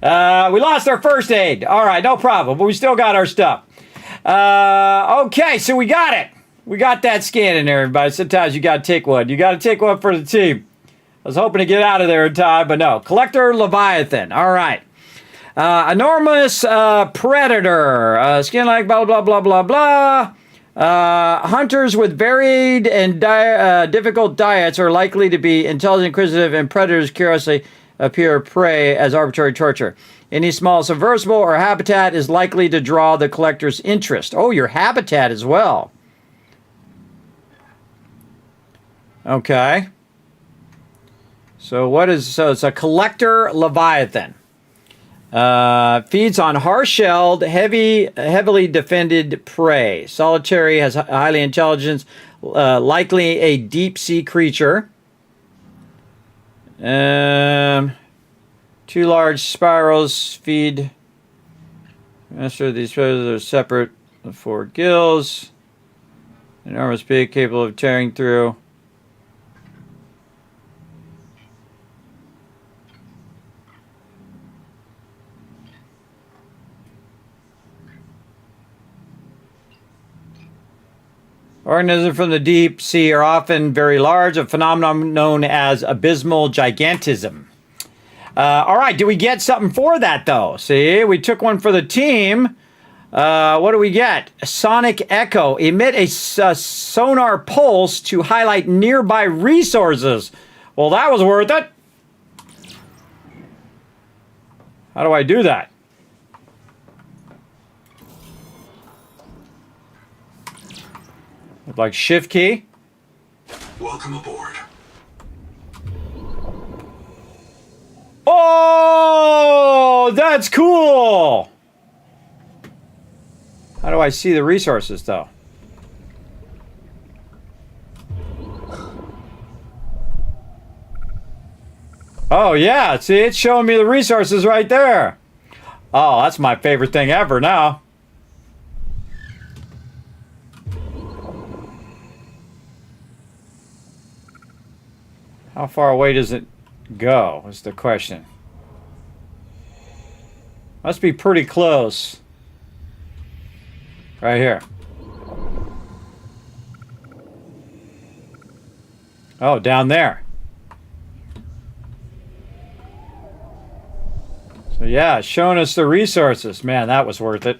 We lost our first aid. All right, no problem. But we still got our stuff. Okay, so we got it. We got that scan in there, everybody. Sometimes you got to take one. You got to take one for the team. I was hoping to get out of there in time, but no. Collector Leviathan. All right. Enormous predator. Skin like blah, blah, blah, blah, blah. Hunters with varied and difficult diets are likely to be intelligent, inquisitive, and predators curiously appear prey as arbitrary torture. Any small subversible or habitat is likely to draw the collector's interest. Oh, your habitat as well. Okay. So it's a collector Leviathan. Feeds on harsh-shelled, heavily defended prey. Solitary, has highly intelligence, likely a deep-sea creature. 2 large spirals feed. Master of these predators are separate. 4 gills. Enormous beak capable of tearing through. Organisms from the deep sea are often very large, a phenomenon known as abysmal gigantism. All right, do we get something for that, though? See, we took one for the team. What do we get? A sonic echo. Emit a sonar pulse to highlight nearby resources. Well, that was worth it. How do I do that? Like shift key. Welcome aboard. Oh, that's cool. How do I see the resources, though? Oh, yeah. See, it's showing me the resources right there. Oh, that's my favorite thing ever now. How far away does it go, is the question. Must be pretty close. Right here. Oh, down there. So yeah, showing us the resources. Man, that was worth it.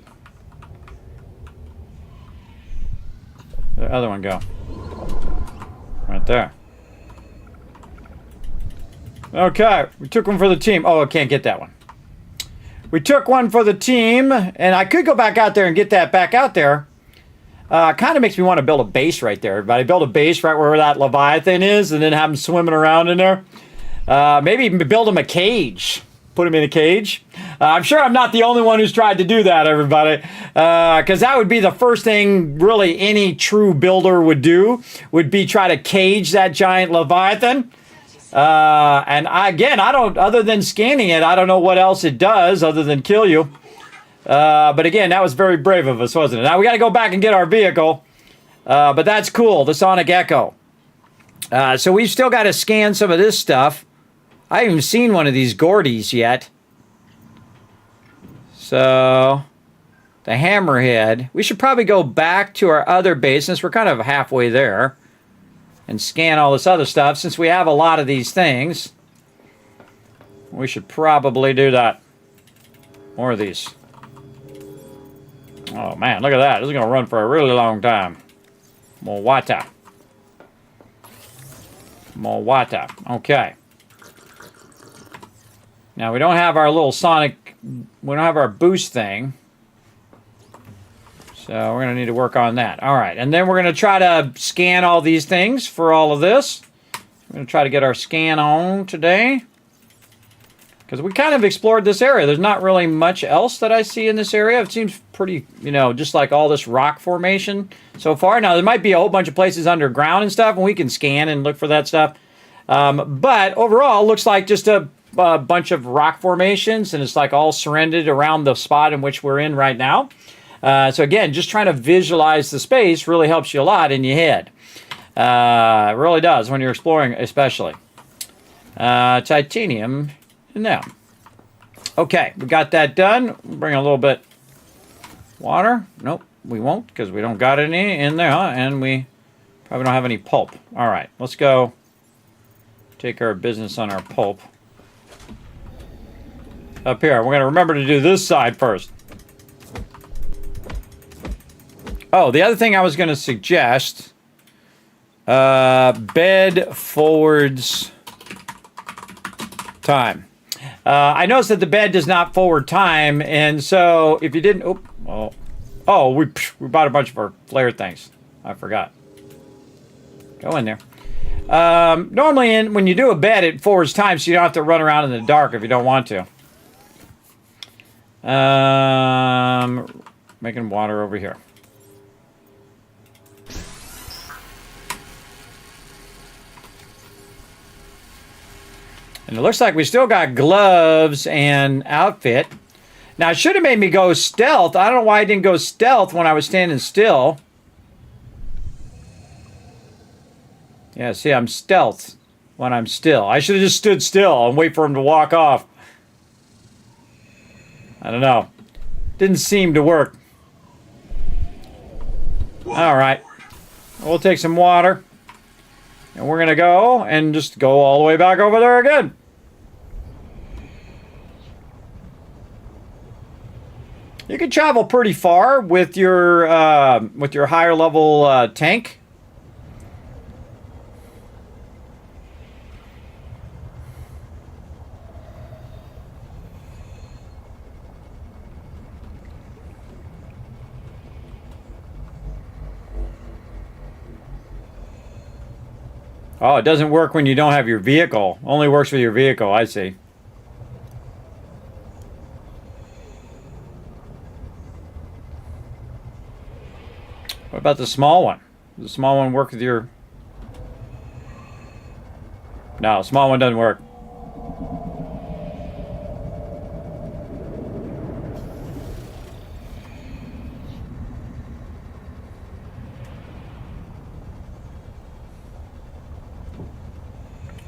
Where'd the other one go? Right there. Okay, we took one for the team. Oh, I can't get that one. We took one for the team, and I could go back out there and get that back out there. Kind of makes me want to build a base right there, everybody. Build a base right where that Leviathan is, and then have him swimming around in there. Maybe even build him a cage. put him in a cage. I'm sure I'm not the only one who's tried to do that, everybody, because that would be the first thing really any true builder would do, would be try to cage that giant Leviathan. And again, I don't, other than scanning it, I don't know what else it does other than kill you. But again, that was very brave of us, wasn't it? Now we got to go back and get our vehicle. But that's cool, the Sonic Echo. So we've still got to scan some of this stuff. I haven't even seen one of these Gordies yet. So, the Hammerhead. We should probably go back to our other base, since we're kind of halfway there, and scan all this other stuff. Since we have a lot of these things, we should probably do that. More of these. Oh man, look at that. This is going to run for a really long time. More water. More water. Okay. Now, we don't have our little Sonic... We don't have our boost thing. So, we're going to need to work on that. All right. And then we're going to try to scan all these things for all of this. We're going to try to get our scan on today. Because we kind of explored this area. There's not really much else that I see in this area. It seems pretty, you know, just like all this rock formation so far. Now, there might be a whole bunch of places underground and stuff, and we can scan and look for that stuff. But overall, it looks like just a bunch of rock formations, and it's like all surrounded around the spot in which we're in right now. So again, just trying to visualize the space really helps you a lot in your head. It really does when you're exploring, especially. Titanium. Now, okay, we got that done. Bring a little bit water. Nope, we won't because we don't got any in there, and we probably don't have any pulp. All right, let's go take our business on our pulp. Up here, we're going to remember to do this side first. Oh, the other thing I was going to suggest, bed forwards time. I noticed that the bed does not forward time, and so if you didn't... Oh, we bought a bunch of our flare things. I forgot. Go in there. Normally, when you do a bed, it forwards time, so you don't have to run around in the dark if you don't want to. Making water over here. And it looks like we still got gloves and outfit. Now, it should have made me go stealth. I don't know why I didn't go stealth when I was standing still. Yeah, see, I'm stealth when I'm still. I should have just stood still and wait for him to walk off. I don't know. Didn't seem to work. All right. We'll take some water. And we're going to go and just go all the way back over there again. You can travel pretty far with your higher level tank. Oh, it doesn't work when you don't have your vehicle. Only works with your vehicle, I see. What about the small one? Does the small one work with your... No, small one doesn't work.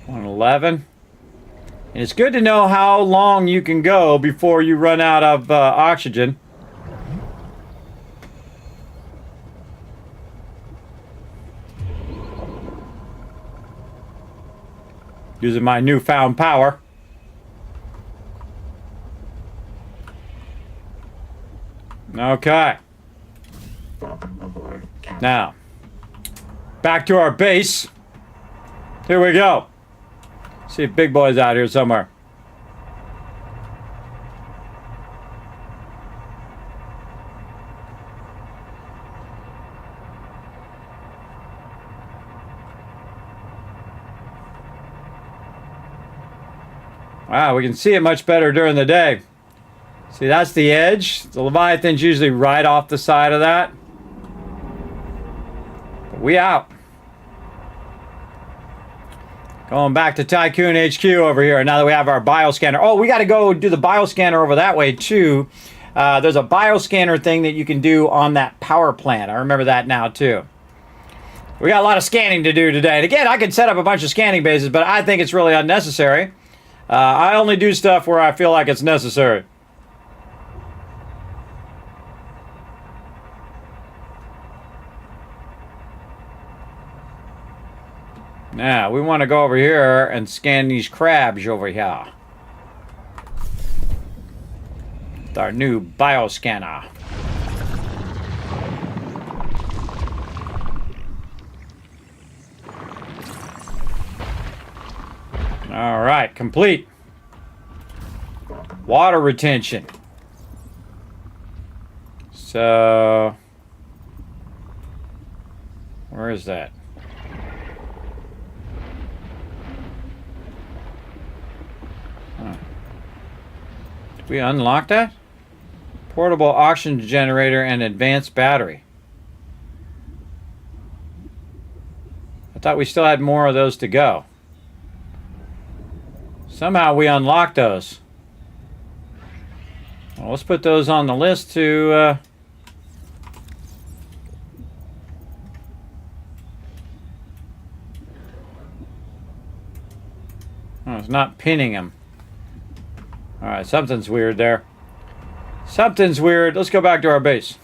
$111. And it's good to know how long you can go before you run out of oxygen. Using my newfound power. Okay. Now, back to our base. Here we go. See if Big Boy's out here somewhere. Wow, we can see it much better during the day. See, that's the edge. The Leviathan's usually right off the side of that. But we out. Going back to Tycoon HQ over here now that we have our bioscanner. Oh, we got to go do the bioscanner over that way too. There's a bioscanner thing that you can do on that power plant. I remember that now too. We got a lot of scanning to do today. And again, I could set up a bunch of scanning bases, but I think it's really unnecessary. I only do stuff where I feel like it's necessary. Now, we want to go over here and scan these crabs over here. With our new bioscanner. All right, complete. Water retention. So, where is that? Did we unlock that? Portable oxygen generator and advanced battery. I thought we still had more of those to go. Somehow we unlocked those. Well, let's put those on the list to... Oh, it's not pinning them. Alright, something's weird there. Something's weird. Let's go back to our base.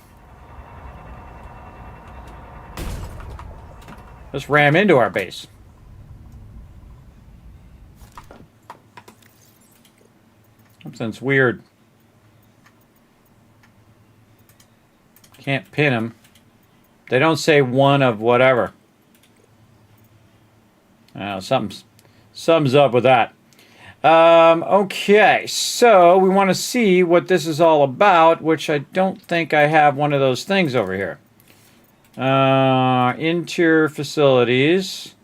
Let's ram into our base. Something's weird. Can't pin them. They don't say one of whatever. Something's up with that. Okay, so we want to see what this is all about, which I don't think I have one of those things over here. Interior facilities,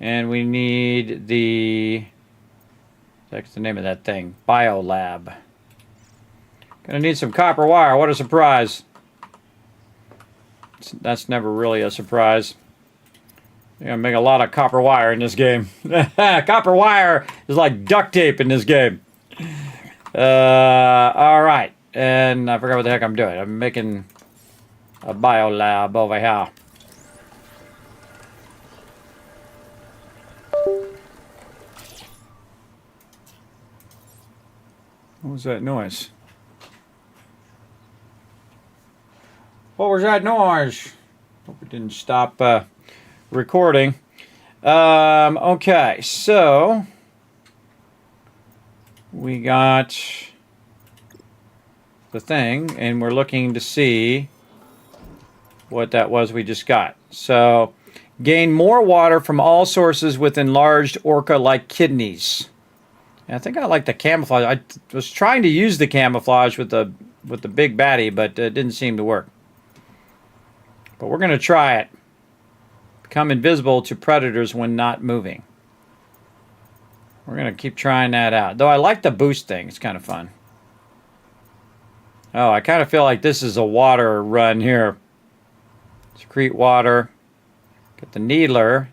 and we need the, that's the name of that thing, Biolab. Gonna need some copper wire. What a surprise. That's never really a surprise. You're gonna make a lot of copper wire in this game. Copper wire is like duct tape in this game. Alright. And I forgot what the heck I'm doing. I'm making a biolab over here. What was that noise? What was that noise? Hope it didn't stop recording. Okay, so we got the thing, and we're looking to see what that was we just got. So, gain more water from all sources with enlarged orca-like kidneys. And I think I like the camouflage. I was trying to use the camouflage with the big baddie, but it didn't seem to work. But we're going to try it. Become invisible to predators when not moving. We're going to keep trying that out. Though I like the boost thing. It's kind of fun. Oh, I kind of feel like this is a water run here. Secrete water. Get the needler.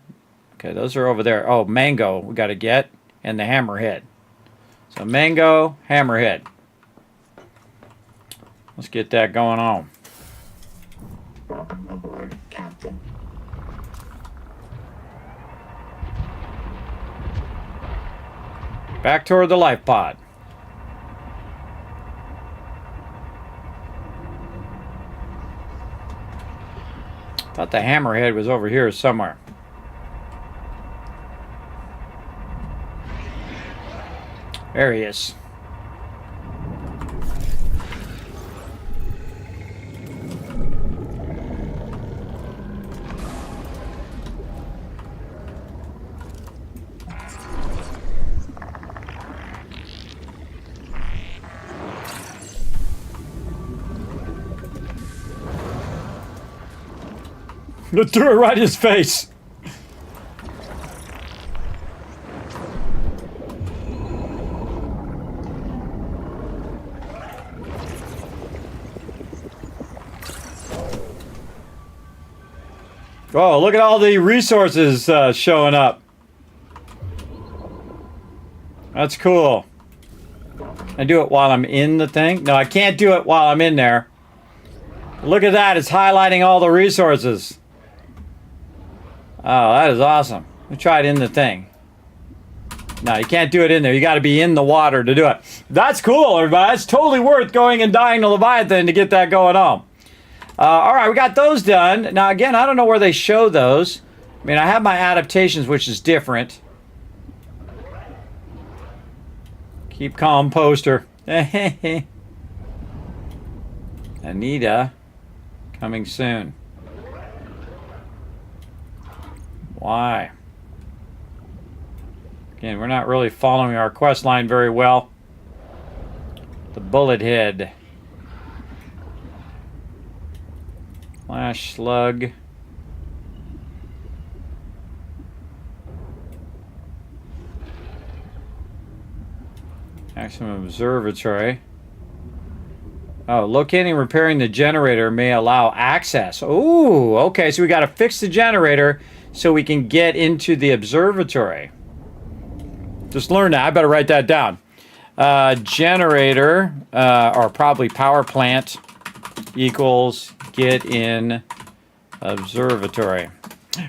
Okay, those are over there. Oh, mango we got to get. And the hammerhead. So mango, hammerhead. Let's get that going on. Captain. Back toward the life pod. Thought the hammerhead was over here somewhere. There he is. It threw it right in his face. Oh, look at all the resources showing up. That's cool. I do it while I'm in the thing? No, I can't do it while I'm in there. Look at that. It's highlighting all the resources. Oh, that is awesome. Let me try it in the thing. No, you can't do it in there. You got to be in the water to do it. That's cool, everybody. It's totally worth going and dying to Leviathan to get that going on. All right, we got those done. Now, again, I don't know where they show those. I mean, I have my adaptations, which is different. Keep calm, poster. Anita, coming soon. Why? Again, we're not really following our quest line very well. The bullet head. Flash slug. Maximum observatory. Oh, locating and repairing the generator may allow access. Ooh, okay, so we got to fix the generator so we can get into the observatory. Just learn that. I better write that down. Generator, or probably power plant, equals get in observatory.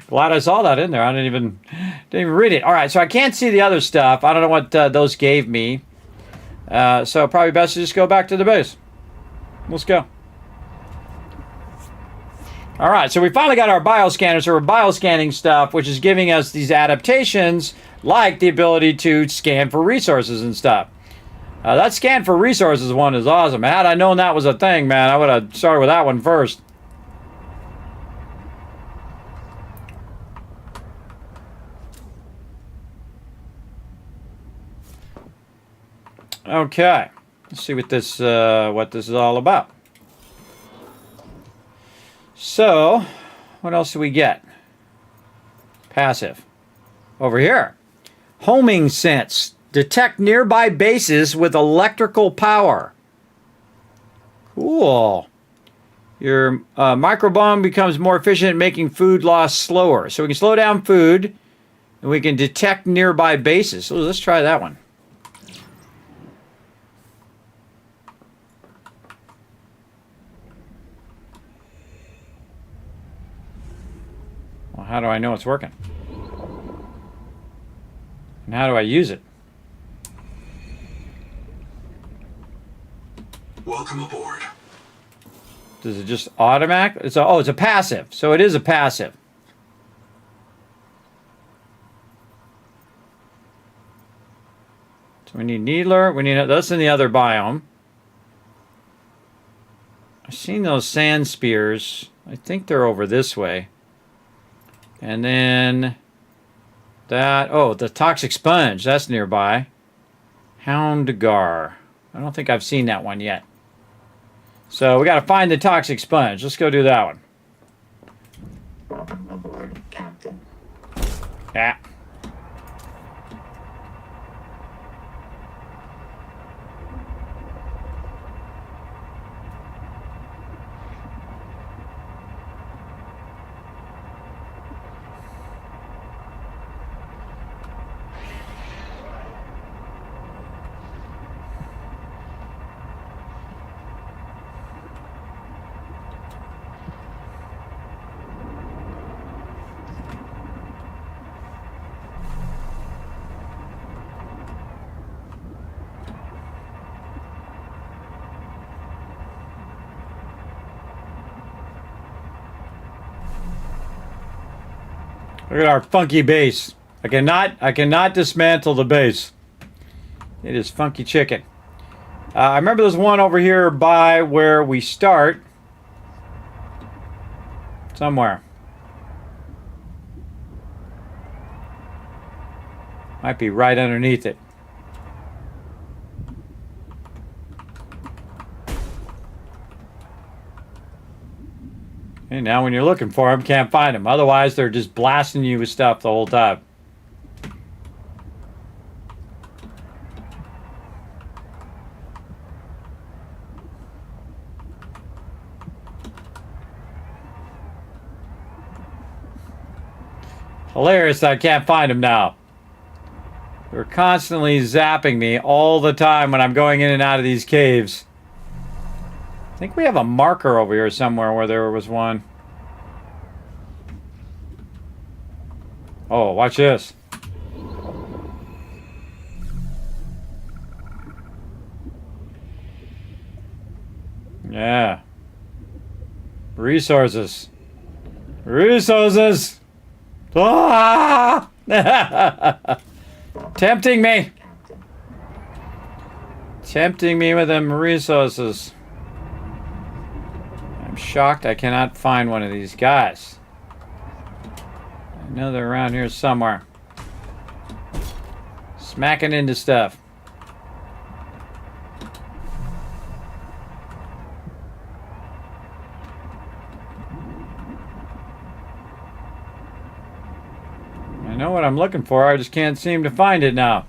Glad I saw that in there. I didn't even read it. All right, so I can't see the other stuff. I don't know what those gave me. So probably best to just go back to the base. Let's go. All right, so we finally got our bioscanner. So we're bioscanning stuff, which is giving us these adaptations, like the ability to scan for resources and stuff. That scan for resources one is awesome. Had I known that was a thing, man, I would have started with that one first. Okay, let's see what this is all about. So, what else do we get? Passive. Over here. Homing sense. Detect nearby bases with electrical power. Cool. Your microbomb becomes more efficient at making food loss slower. So we can slow down food, and we can detect nearby bases. So let's try that one. Well, how do I know it's working? And how do I use it? Welcome aboard. Does it just automatic? It's a passive. So it is a passive. So we need needler. We need that's in the other biome. I've seen those sand spears. I think they're over this way. And then that, the toxic sponge, that's nearby. Houndgar. I don't think I've seen that one yet. So we got to find the toxic sponge. Let's go do that one. Welcome aboard, Captain. Yeah. Look at our funky base. I cannot dismantle the base. It is funky chicken. I remember there's one over here by where we start. Somewhere. Might be right underneath it. And now when you're looking for them, can't find them. Otherwise, they're just blasting you with stuff the whole time. Hilarious that I can't find them now. They're constantly zapping me all the time when I'm going in and out of these caves. I think we have a marker over here somewhere where there was one. Oh, watch this. Yeah. Resources. Resources! Ah! Tempting me! Tempting me with them resources. I'm shocked I cannot find one of these guys. I know they're around here somewhere. Smacking into stuff. I know what I'm looking for, I just can't seem to find it now.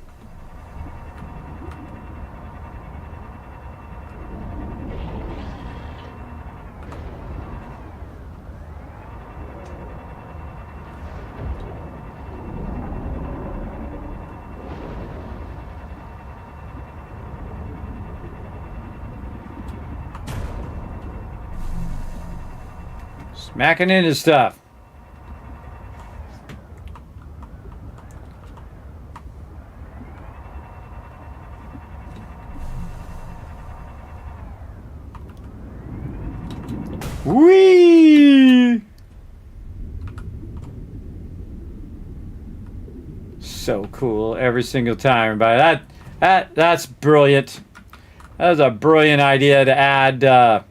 Smacking into stuff. Whee! So cool every single time, everybody. That's brilliant. That was a brilliant idea to add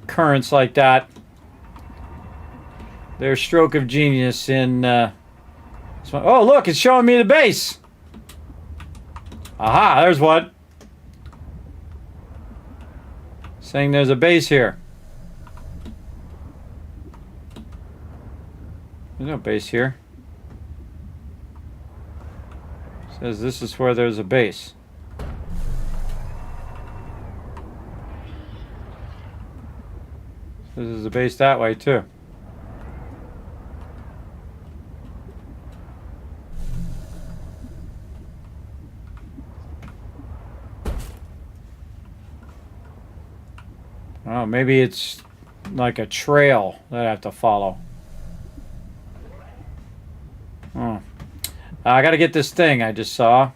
currents like that. Their stroke of genius in. Oh, look! It's showing me the base. Aha! There's one. Saying there's a base here. There's no base here. Says this is where there's a base. This is a base that way too. Oh, maybe it's like a trail that I have to follow. Oh. I gotta get this thing I just saw.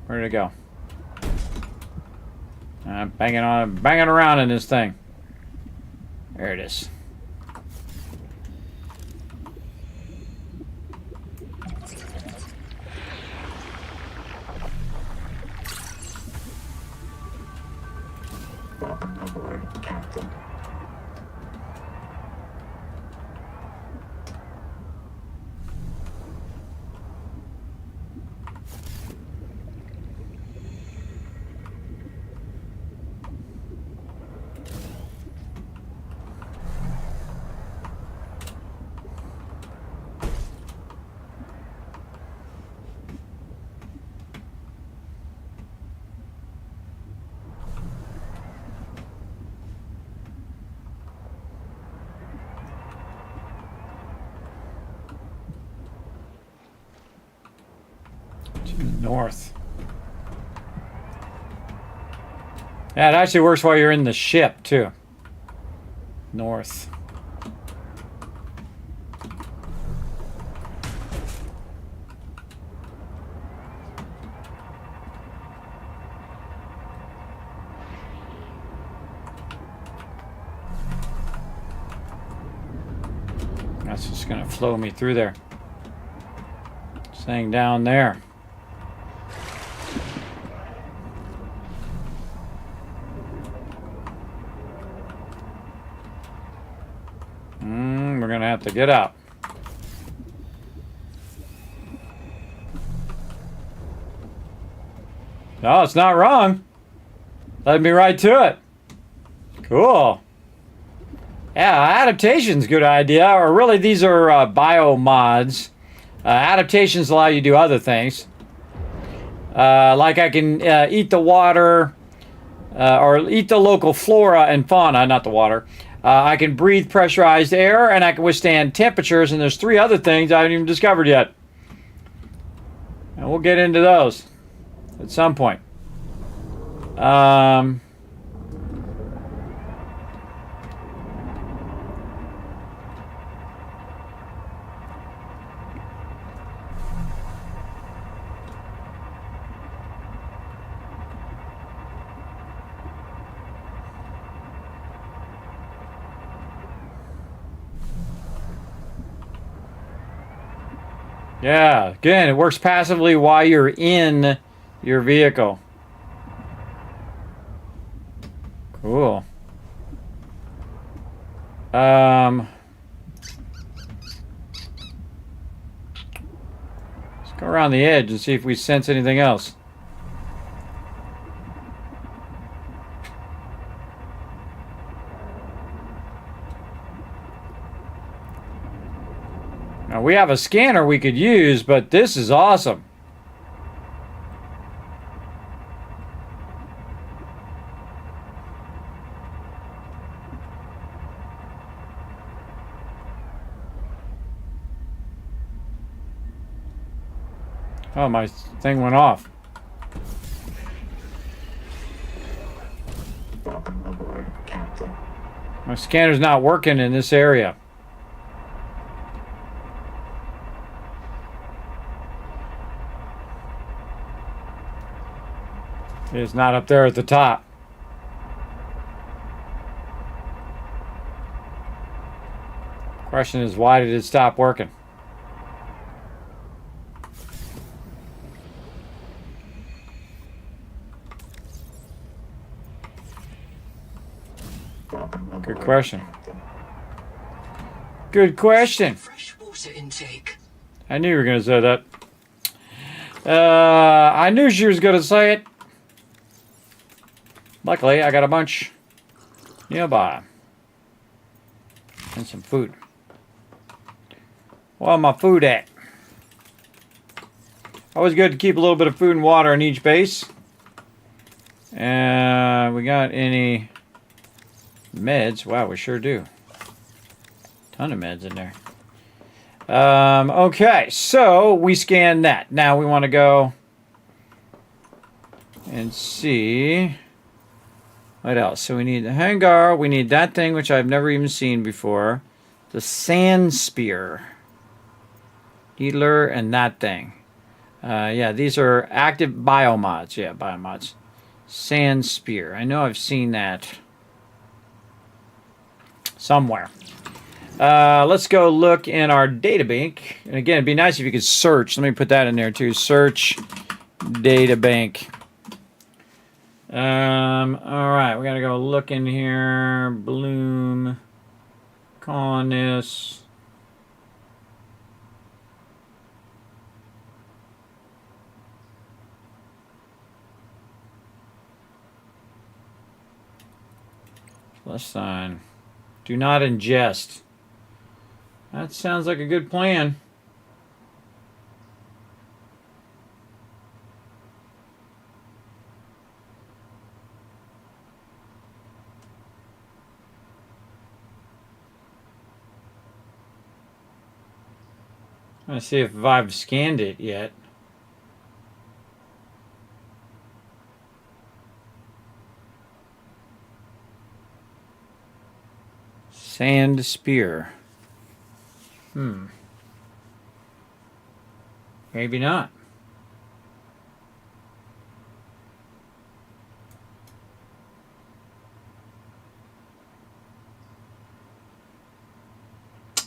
Where'd it go? I'm banging around in this thing. There it is. North. Yeah, it actually works while you're in the ship, too. North. That's just going to flow me through there. Saying down there. We're gonna have to get out. No, it's not wrong. Led me right to it. Cool. Yeah, adaptation's a good idea. Or really, these are bio mods. Adaptations allow you to do other things. Like I can eat the water, or eat the local flora and fauna, not the water. I can breathe pressurized air, and I can withstand temperatures, and there's 3 other things I haven't even discovered yet. And we'll get into those at some point. Yeah, again, it works passively while you're in your vehicle. Cool. Let's go around the edge and see if we sense anything else. Now, we have a scanner we could use, but this is awesome. Oh, my thing went off. My scanner's not working in this area. It's not up there at the top. Question is, why did it stop working? Good question. Good question. Fresh water intake. I knew you were going to say that. I knew she was going to say it. Luckily, I got a bunch nearby. And some food. Where my food at? Always good to keep a little bit of food and water in each base. We got any meds? Wow, we sure do. Ton of meds in there. Okay, so we scanned that. Now we want to go and see what else. So we need the hangar. We need that thing, which I've never even seen before. The sand spear. Healer and that thing. Yeah, these are active biomods. Yeah, biomods. Sand spear. I know I've seen that somewhere. Let's go look in our data bank. And again, it'd be nice if you could search. Let me put that in there too. Search data bank. All right, we gotta go look in here. Bloom, colonists. Plus sign. Do not ingest. That sounds like a good plan. Let's see if I've scanned it yet. Sand spear. Maybe not.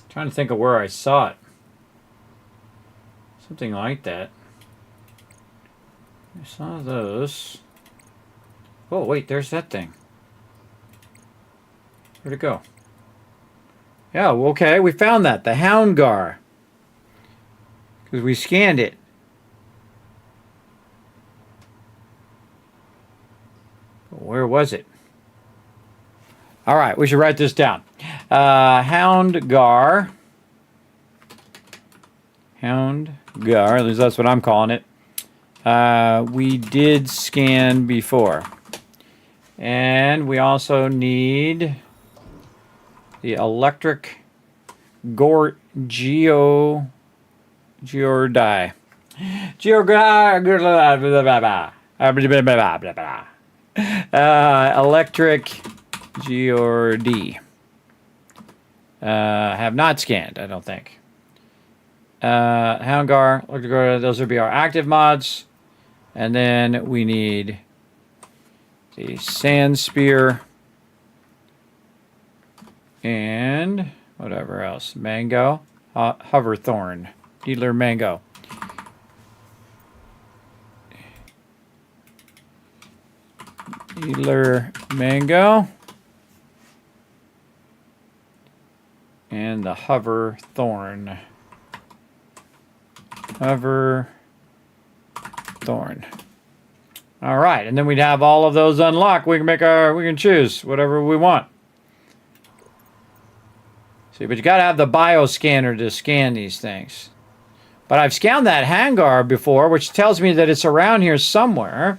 Trying to think of where I saw it. Something like that. I saw those. Oh, wait, there's that thing. Where'd it go? Yeah, well, okay, we found that. The Houndgar. Because we scanned it. Where was it? All right, we should write this down. Houndgar. Houndgar, at least that's what I'm calling it. We did scan before. And we also need the electric geodie. Electric geodie. Have not scanned, I don't think. Houndgar, those would be our active mods. And then we need the Sand Spear. And whatever else. Mango. Hoverthorn. Needler Mango. Needler Mango. And the Hoverthorn. Hoverthorn. All right, and then we'd have all of those unlocked. We can choose whatever we want. See, but you got to have the bioscanner to scan these things. But I've scanned that hangar before, which tells me that it's around here somewhere.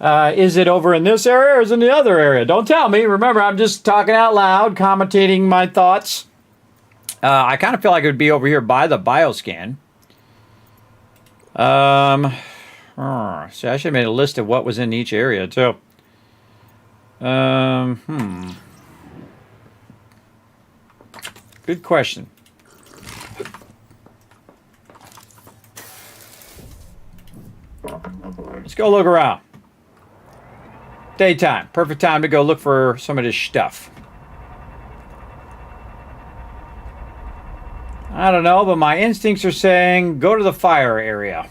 Is it over in this area or is it in the other area? Don't tell me. Remember, I'm just talking out loud, commentating my thoughts. I kind of feel like it would be over here by the bioscan. See, I should have made a list of what was in each area, too. Good question. Let's go look around. Daytime. Perfect time to go look for some of this stuff. I don't know, but my instincts are saying go to the fire area.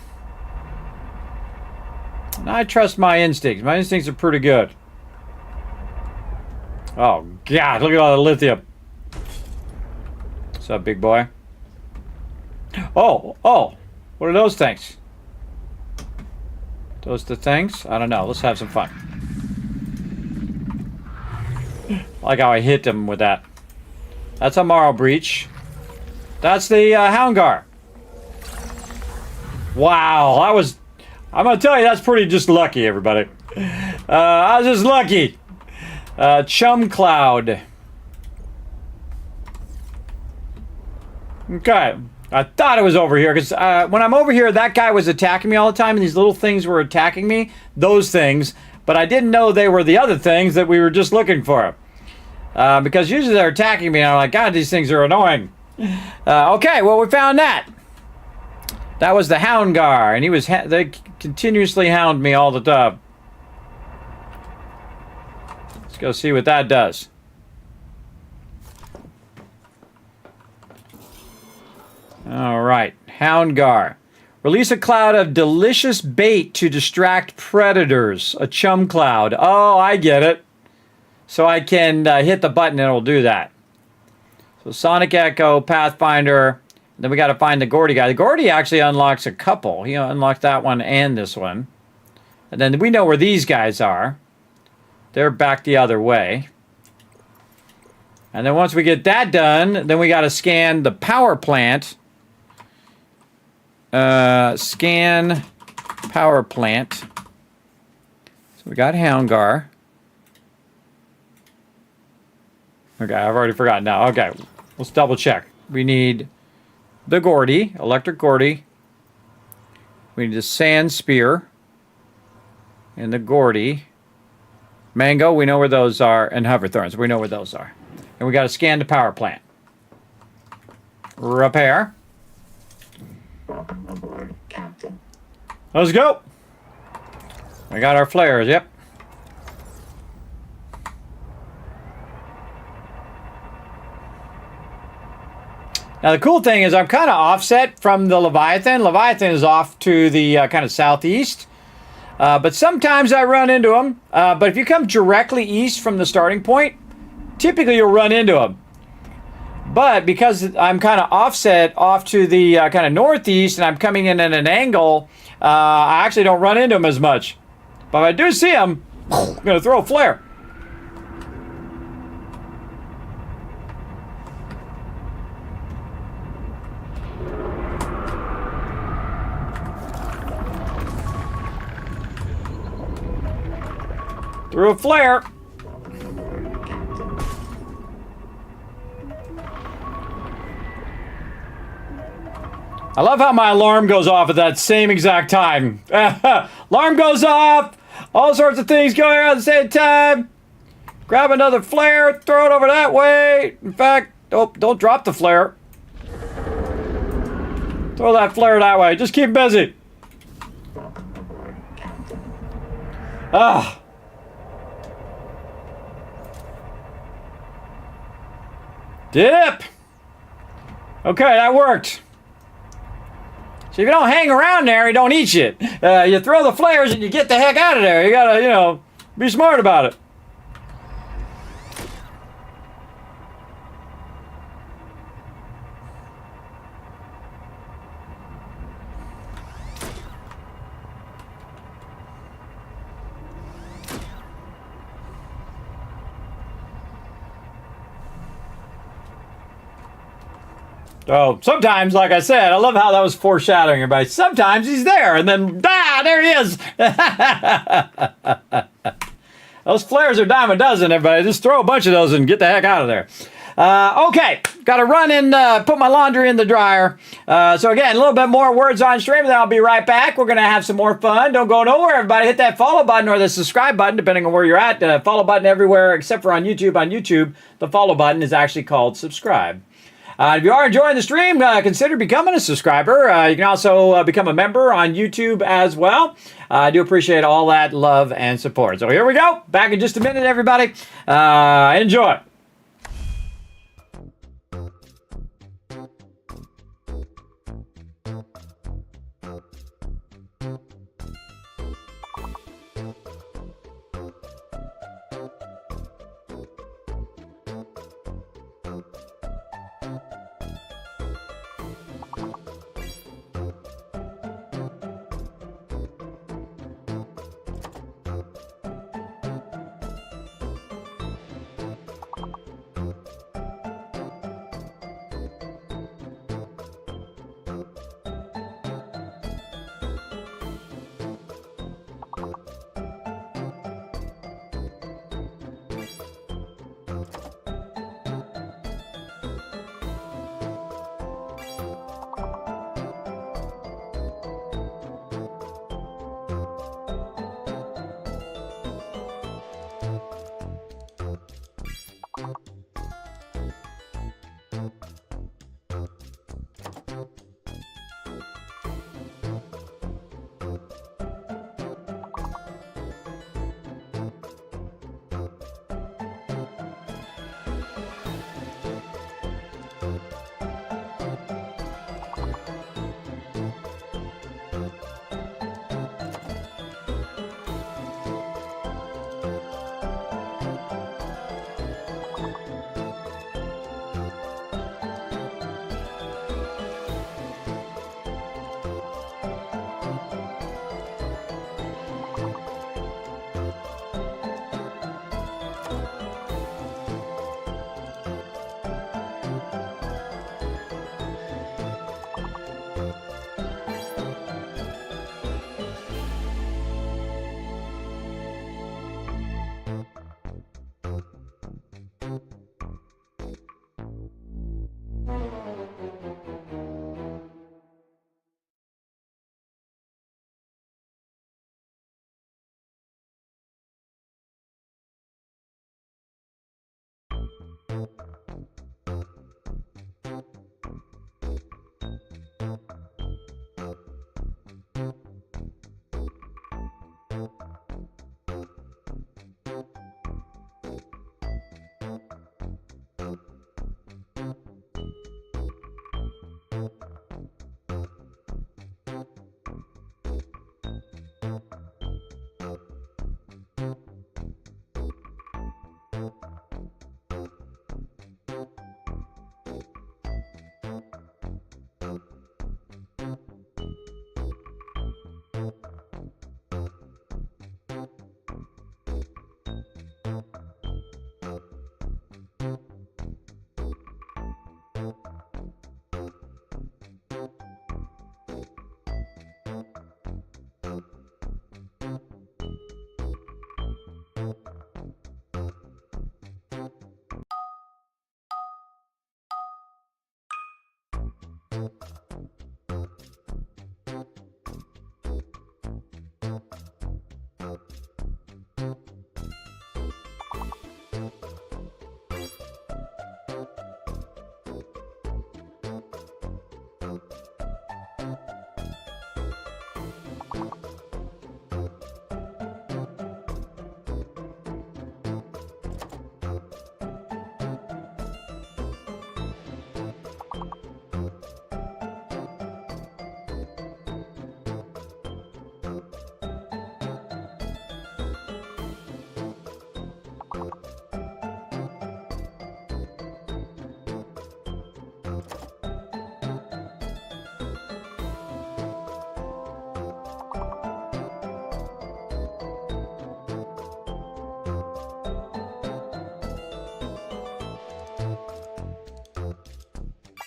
And I trust my instincts. My instincts are pretty good. Oh, God. Look at all the lithium. What's up, big boy? Oh. What are those things? Those the things? I don't know. Let's have some fun. I like how I hit them with that. That's a Marl Breach. That's the Houndgar. Wow. I'm going to tell you, that's pretty just lucky, everybody. I was just lucky. Chum Cloud. Okay. I thought it was over here because when I'm over here, that guy was attacking me all the time, and these little things were attacking me. Those things. But I didn't know they were the other things that we were just looking for. Because usually they're attacking me, and I'm like, God, these things are annoying. Okay, well, we found that. That was the Houndgar, and they continuously hound me all the time. Let's go see what that does. All right, Houndgar. Release a cloud of delicious bait to distract predators. A chum cloud. Oh, I get it. So I can hit the button and it'll do that. So Sonic Echo, Pathfinder. Then we got to find the Gordy guy. The Gordy actually unlocks a couple. He unlocked that one and this one. And then we know where these guys are. They're back the other way. And then once we get that done, then we got to scan the power plant. Scan power plant. So we got Houndgar. Okay, I've already forgotten now. Okay, let's double check. We need the Gordy, electric Gordy. We need the Sand Spear. And the Gordy. Mango, we know where those are. And Hoverthorns, we know where those are. And we got to scan the power plant. Repair. Welcome aboard, Captain. Let's go. We got our flares, yep. Now the cool thing is I'm kind of offset from the Leviathan. Leviathan is off to the kind of southeast. But sometimes I run into them. But if you come directly east from the starting point, typically you'll run into them. But because I'm kind of offset off to the kind of northeast and I'm coming in at an angle, I actually don't run into them as much. But if I do see them, I'm going to throw a flare. Threw a flare. Welcome aboard, Captain. I love how my alarm goes off at that same exact time. Alarm goes off. All sorts of things going on at the same time. Grab another flare. Throw it over that way. In fact, don't drop the flare. Throw that flare that way. Just keep busy. Ah. Dip. Okay, that worked. So if you don't hang around there, he don't eat you. You throw the flares and you get the heck out of there. You gotta, be smart about it. Oh, sometimes, like I said, I love how that was foreshadowing everybody. Sometimes he's there, and then, there he is. Those flares are dime a dozen, everybody. Just throw a bunch of those and get the heck out of there. Okay, got to run and put my laundry in the dryer. So again, a little bit more words on stream, then I'll be right back. We're going to have some more fun. Don't go nowhere, everybody. Hit that follow button or the subscribe button, depending on where you're at. Follow button everywhere except for on YouTube. On YouTube, the follow button is actually called subscribe. If you are enjoying the stream, consider becoming a subscriber. You can also become a member on YouTube as well. I do appreciate all that love and support. So here we go. Back in just a minute, everybody. Enjoy.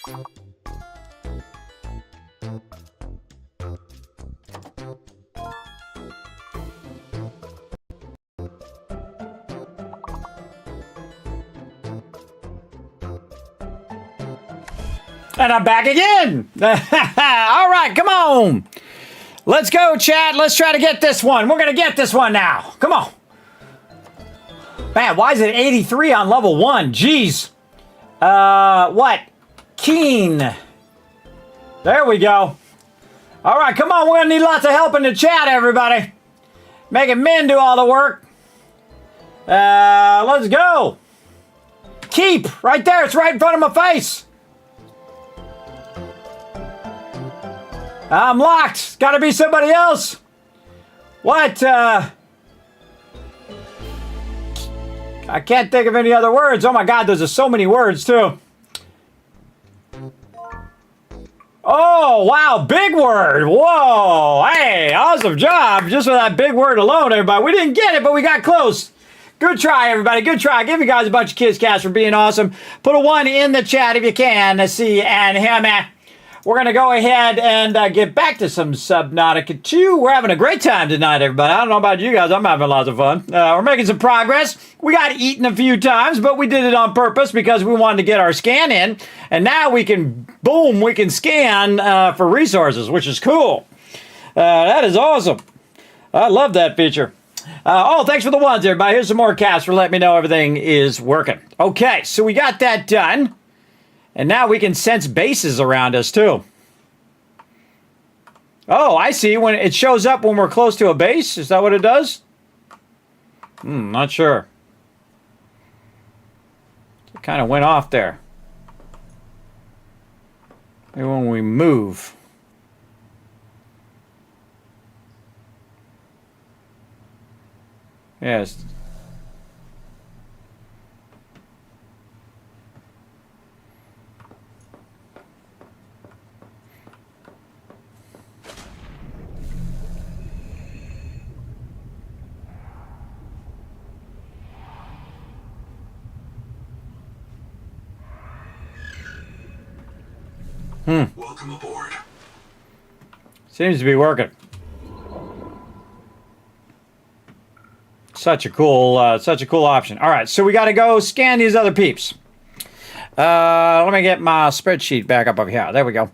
And I'm back again. All right, come on. Let's go, chat. Let's try to get this one. We're going to get this one now. Come on. Man, why is it 83 on level 1? Jeez. What? Keen. There we go. All right, come on. We're going to need lots of help in the chat, everybody. Making men do all the work. Let's go. Keep. Right there. It's right in front of my face. I'm locked. It's got to be somebody else. What? I can't think of any other words. Oh my God, those are so many words too. Oh, wow, big word. Whoa, hey, awesome job. Just with that big word alone, everybody. We didn't get it, but we got close. Good try, everybody. Good try. Give you guys a bunch of kids cats for being awesome. Put a 1 in the chat if you can. Let's see, and him. We're going to go ahead and get back to some Subnautica 2. We're having a great time tonight, everybody. I don't know about you guys. I'm having lots of fun. We're making some progress. We got eaten a few times, but we did it on purpose because we wanted to get our scan in. And now we can, boom, we can scan for resources, which is cool. That is awesome. I love that feature. Oh, thanks for the ones, everybody. Here's some more casts for letting me know everything is working. Okay, so we got that done. And now we can sense bases around us, too. Oh, I see. When it shows up when we're close to a base. Is that what it does? Not sure. It kind of went off there. Maybe when we move. Yes. Welcome aboard. Seems to be working. Such a cool option. All right, so we got to go scan these other peeps. Let me get my spreadsheet back up over here. There we go.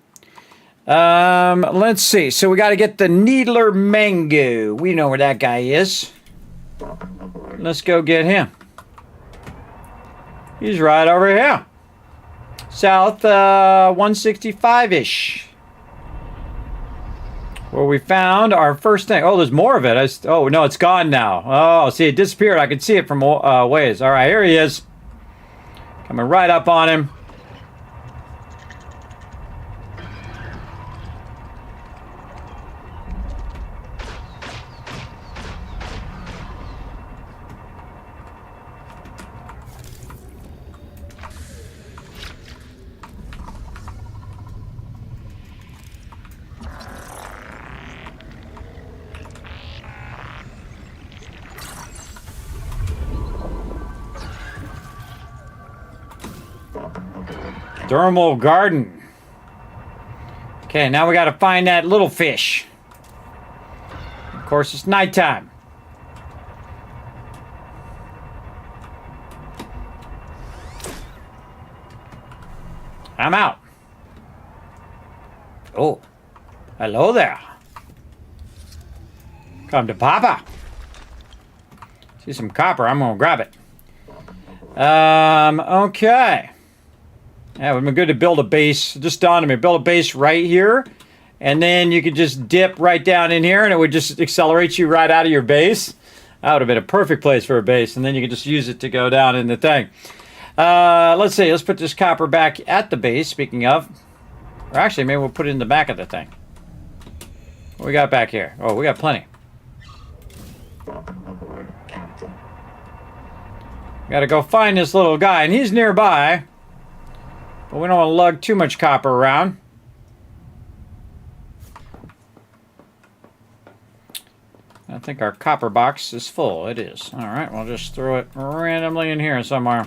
Let's see. So we got to get the Needler Mango. We know where that guy is. Let's go get him. He's right over here. South 165-ish. Where we found our first thing. Oh, there's more of it. Oh, no, it's gone now. Oh, see, it disappeared. I could see it from ways. All right, here he is. Coming right up on him. Thermal garden. Okay, now we got to find that little fish. Of course, it's nighttime. I'm out. Oh, hello there. Come to Papa. See some copper. I'm gonna grab it. Okay. Yeah, it would be good to build a base. Just dawned on me. Build a base right here. And then you could just dip right down in here and it would just accelerate you right out of your base. That would have been a perfect place for a base. And then you could just use it to go down in the thing. Let's see. Let's put this copper back at the base, speaking of. Or actually, maybe we'll put it in the back of the thing. What we got back here? Oh, we got plenty. Got to go find this little guy. And he's nearby. But we don't want to lug too much copper around. I think our copper box is full. It is. All right, we'll just throw it randomly in here somewhere.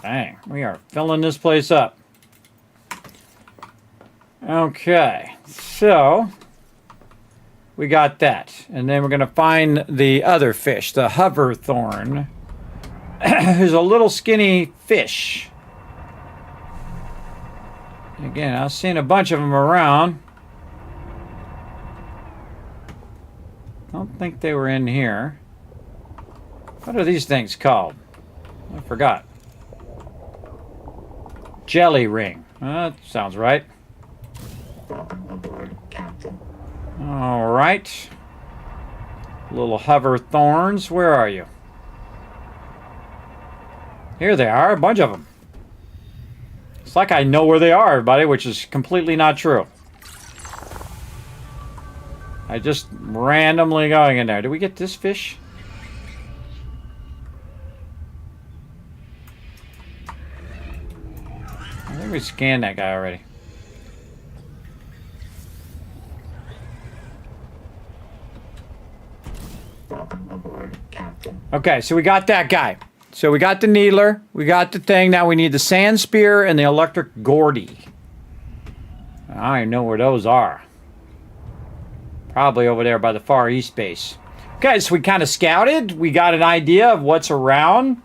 Dang, we are filling this place up. Okay, so we got that. And then we're going to find the other fish, the hoverthorn, who's a little skinny fish. Again, I've seen a bunch of them around. I don't think they were in here. What are these things called? I forgot. Jelly ring. That sounds right. Welcome aboard, Captain. All right. Little hover thorns. Where are you? Here they are. A bunch of them. It's like I know where they are, everybody, which is completely not true. I just randomly going in there. Did we get this fish? I think we scanned that guy already. Welcome aboard, Captain. Okay, so we got that guy. So we got the needler, we got the thing. Now we need the sand spear and the electric Gordy. I don't even know where those are. Probably over there by the Far East base. Okay, so we kind of scouted. We got an idea of what's around.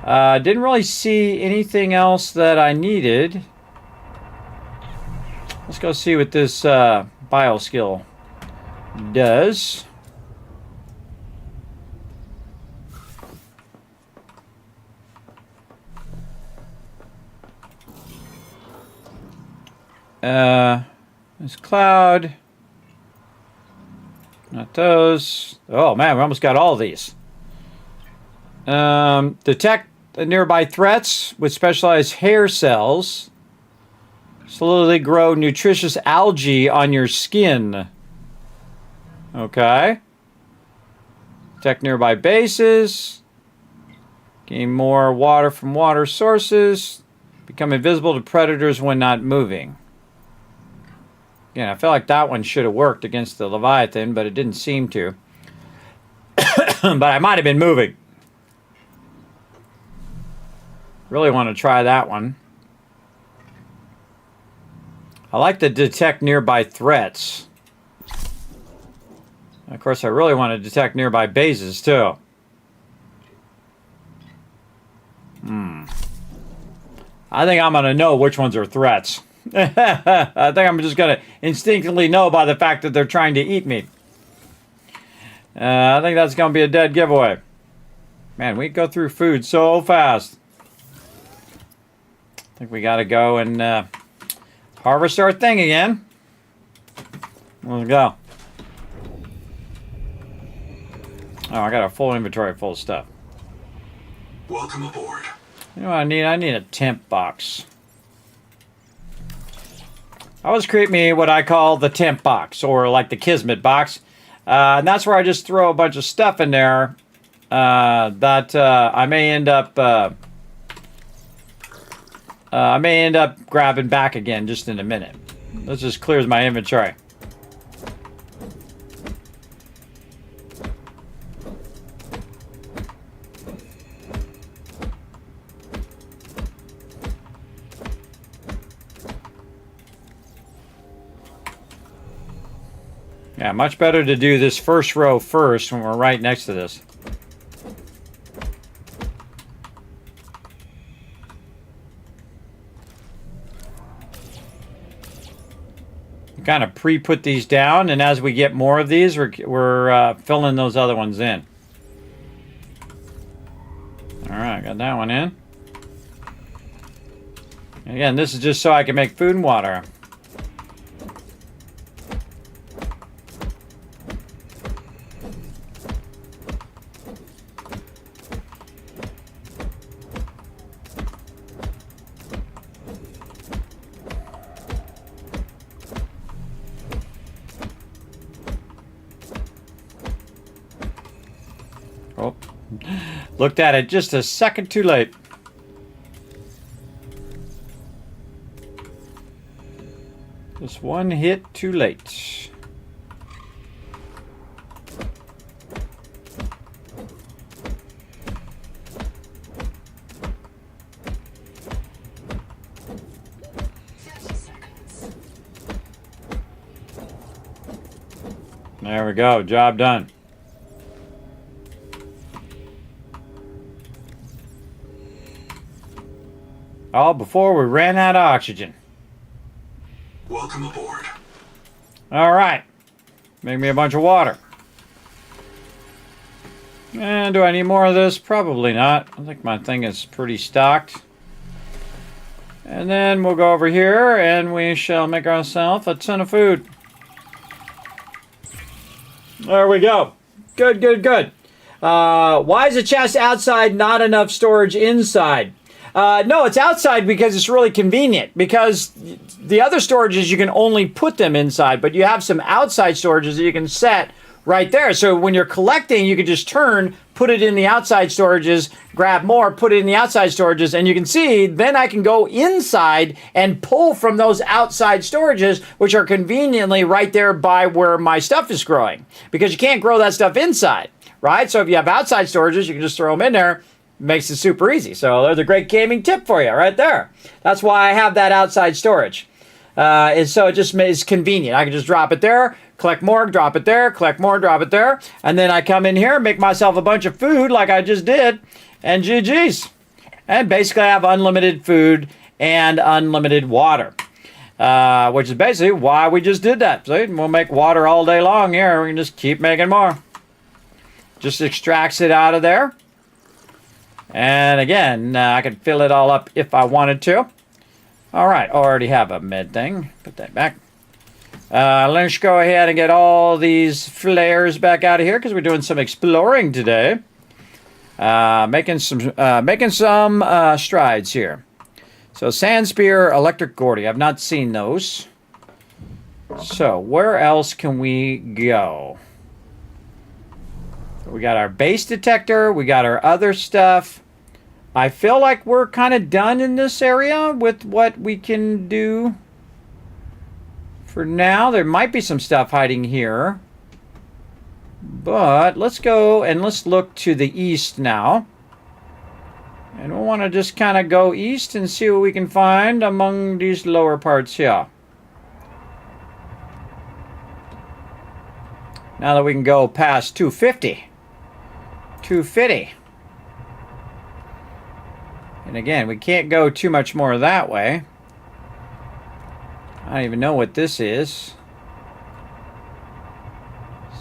Didn't really see anything else that I needed. Let's go see what this bio skill does. This cloud. Not those. Oh man, we almost got all of these. Detect nearby threats with specialized hair cells. Slowly grow nutritious algae on your skin. Okay. Detect nearby bases. Gain more water from water sources. Become invisible to predators when not moving. Again, I feel like that one should have worked against the Leviathan, but it didn't seem to. But I might have been moving. Really want to try that one. I like to detect nearby threats. Of course, I really want to detect nearby bases, too. I think I'm going to know which ones are threats. I think I'm just going to instinctively know by the fact that they're trying to eat me. I think that's going to be a dead giveaway. Man, we go through food so fast. I think we got to go and harvest our thing again. Let's go. Oh, I got a full inventory full of stuff. Welcome aboard. You know what I need? I need a temp box. Always create me what I call the temp box, or like the Kismet box. And that's where I just throw a bunch of stuff in there that I may end up grabbing back again just in a minute. This just clears my inventory. Yeah, much better to do this first row first when we're right next to this. Kind of pre-put these down, and as we get more of these, we're filling those other ones in. All right, got that one in. Again, this is just so I can make food and water. Oh, looked at it just a second too late. Just one hit too late. There we go. Job done. All before we ran out of oxygen. Welcome aboard. All right. Make me a bunch of water. And do I need more of this? Probably not. I think my thing is pretty stocked. And then we'll go over here and we shall make ourselves a ton of food. There we go. Good, good, good. Why is the chest outside, not enough storage inside? No, it's outside because it's really convenient. Because the other storages, you can only put them inside. But you have some outside storages that you can set right there. So when you're collecting, you can just turn, put it in the outside storages, grab more, put it in the outside storages, and you can see, then I can go inside and pull from those outside storages, which are conveniently right there by where my stuff is growing. Because you can't grow that stuff inside, right? So if you have outside storages, you can just throw them in there. Makes it super easy. So there's a great gaming tip for you right there. That's why I have that outside storage. And so it just is convenient. I can just drop it there, collect more, drop it there, collect more, drop it there. And then I come in here, make myself a bunch of food like I just did, and GG's. And basically I have unlimited food and unlimited water. Which is basically why we just did that. See, we'll make water all day long here. We can just keep making more. Just extracts it out of there. And again, I could fill it all up if I wanted to. All right, already have a med thing. Put that back. Let's go ahead and get all these flares back out of here because we're doing some exploring today. Making some strides here. So sand spear, electric Gordy. I've not seen those. So where else can we go? We got our base detector. We got our other stuff. I feel like we're kind of done in this area with what we can do for now. There might be some stuff hiding here. But let's go and let's look to the east now. And we'll want to just kind of go east and see what we can find among these lower parts here. Now that we can go past 250. 250. And again, we can't go too much more that way. I don't even know what this is.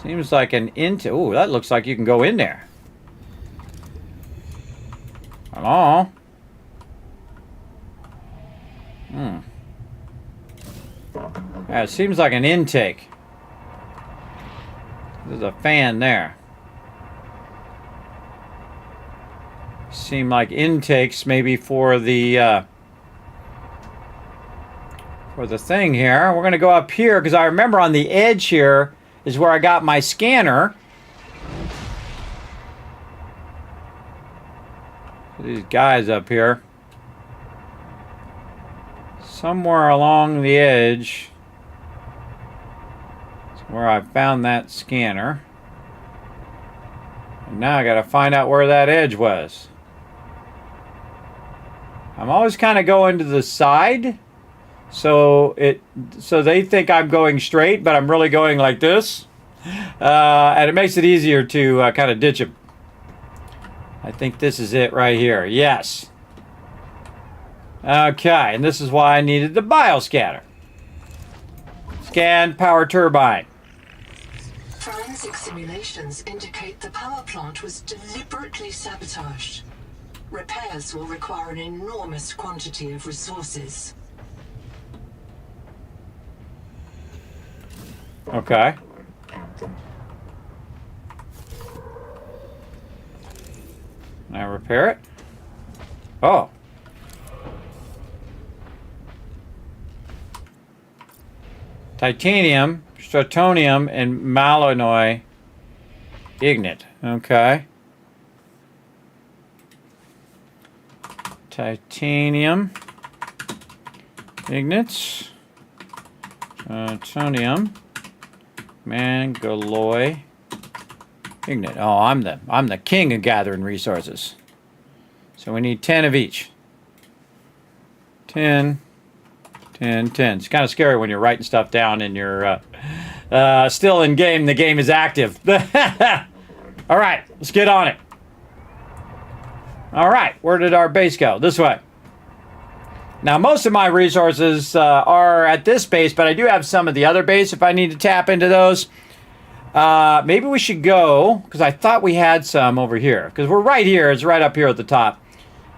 Seems like an oh, that looks like you can go in there. Hello? Yeah, it seems like an intake. There's a fan there. Seem like intakes maybe for the thing here. We're gonna go up here because I remember on the edge here is where I got my scanner. These guys up here. Somewhere along the edge is where I found that scanner. And now I gotta find out where that edge was. I'm always kind of going to the side, so they think I'm going straight, but I'm really going like this, and it makes it easier to kind of ditch them. I think this is it right here. Yes. Okay, and this is why I needed the bioscanner. Scan power turbine. Forensic simulations indicate the power plant was deliberately sabotaged. Repairs will require an enormous quantity of resources. Okay. Can I repair it? Oh. Titanium, stratonium, and malanoy ignite. Okay. Titanium ignites. Tonium. Mangaloy ignite. Oh, I'm the king of gathering resources. So we need 10 of each. 10, 10, 10. It's kind of scary when you're writing stuff down in your Still in game. The game is active. All right, let's get on it. All right, where did our base go? This way. Now, most of my resources are at this base, but I do have some of the other base if I need to tap into those. Maybe we should go, because I thought we had some over here. Because we're right here. It's right up here at the top.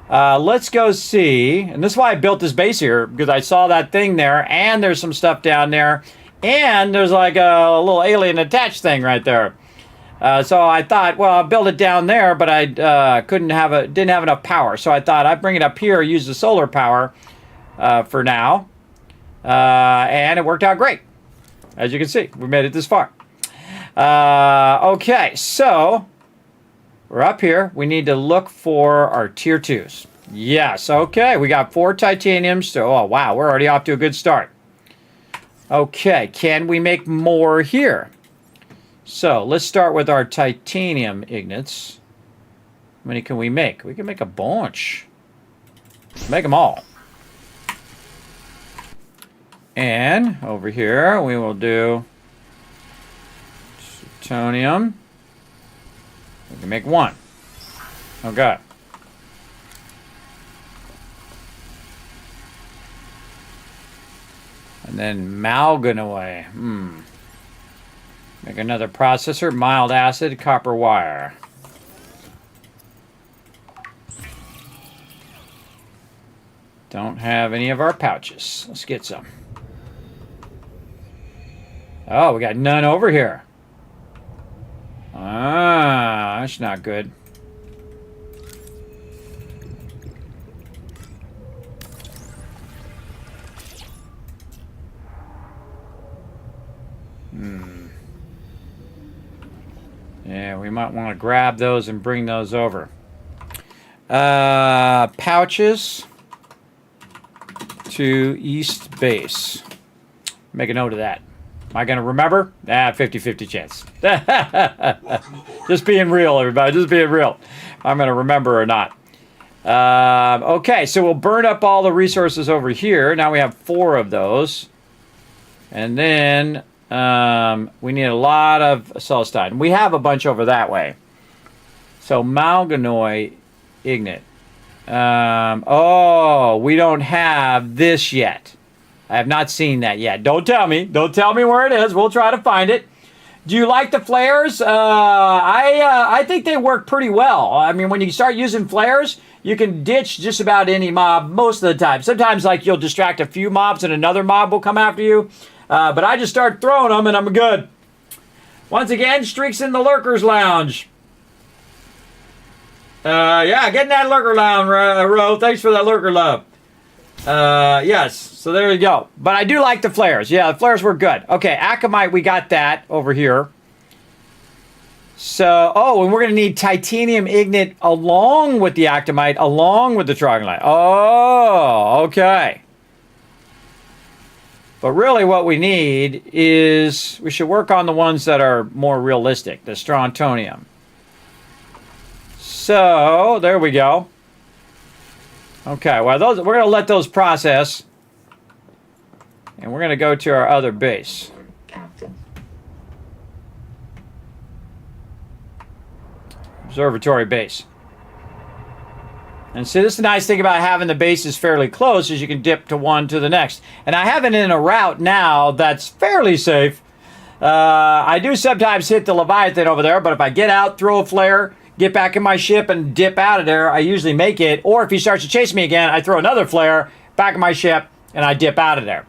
Let's go see. And this is why I built this base here, because I saw that thing there, and there's some stuff down there. And there's like a little alien attached thing right there. So I thought, well, I'll build it down there, but I didn't have enough power. So I thought I'd bring it up here, use the solar power for now. And it worked out great. As you can see, we made it this far. Okay, so we're up here. We need to look for our tier 2s. Yes, okay. We got 4 titaniums. So, oh, wow, we're already off to a good start. Okay, can we make more here? So, let's start with our titanium ignits. How many can we make? We can make a bunch. Make them all. And over here, we will do plutonium. We can make 1. Okay. And then malganoy. Make another processor, mild acid, copper wire. Don't have any of our pouches. Let's get some. Oh, we got none over here. Ah, that's not good. Yeah, we might want to grab those and bring those over. Pouches to East Base. Make a note of that. Am I going to remember? 50-50 chance. Just being real, everybody. Just being real. I'm going to remember or not. Okay, so we'll burn up all the resources over here. Now we have 4 of those. And then we need a lot of celestine. We have a bunch over that way. So malganoy ignite. Oh, we don't have this yet. I have not seen that yet. Don't tell me. Don't tell me where it is. We'll try to find it. Do you like the flares? I think they work pretty well. I mean, when you start using flares, you can ditch just about any mob most of the time. Sometimes, like, you'll distract a few mobs and another mob will come after you. But I just start throwing them and I'm good. Once again, Streaks in the Lurkers Lounge. Yeah, get in that Lurker Lounge, Ro. Thanks for that Lurker love. Yes, so there you go. But I do like the flares. Yeah, the flares were good. Okay, Akamite, we got that over here. So, oh, and we're going to need titanium ignite along with the Actimite, along with the Troglodyte. Oh, okay. But really what we need is, we should work on the ones that are more realistic, the strontium. So, there we go. Okay, well, those, we're going to let those process. And we're going to go to our other base. Captain. Observatory base. And see, this is the nice thing about having the bases fairly close is you can dip to one to the next. And I have it in a route now that's fairly safe. I do sometimes hit the Leviathan over there, but if I get out, throw a flare, get back in my ship and dip out of there, I usually make it. Or if he starts to chase me again, I throw another flare, back in my ship, and I dip out of there.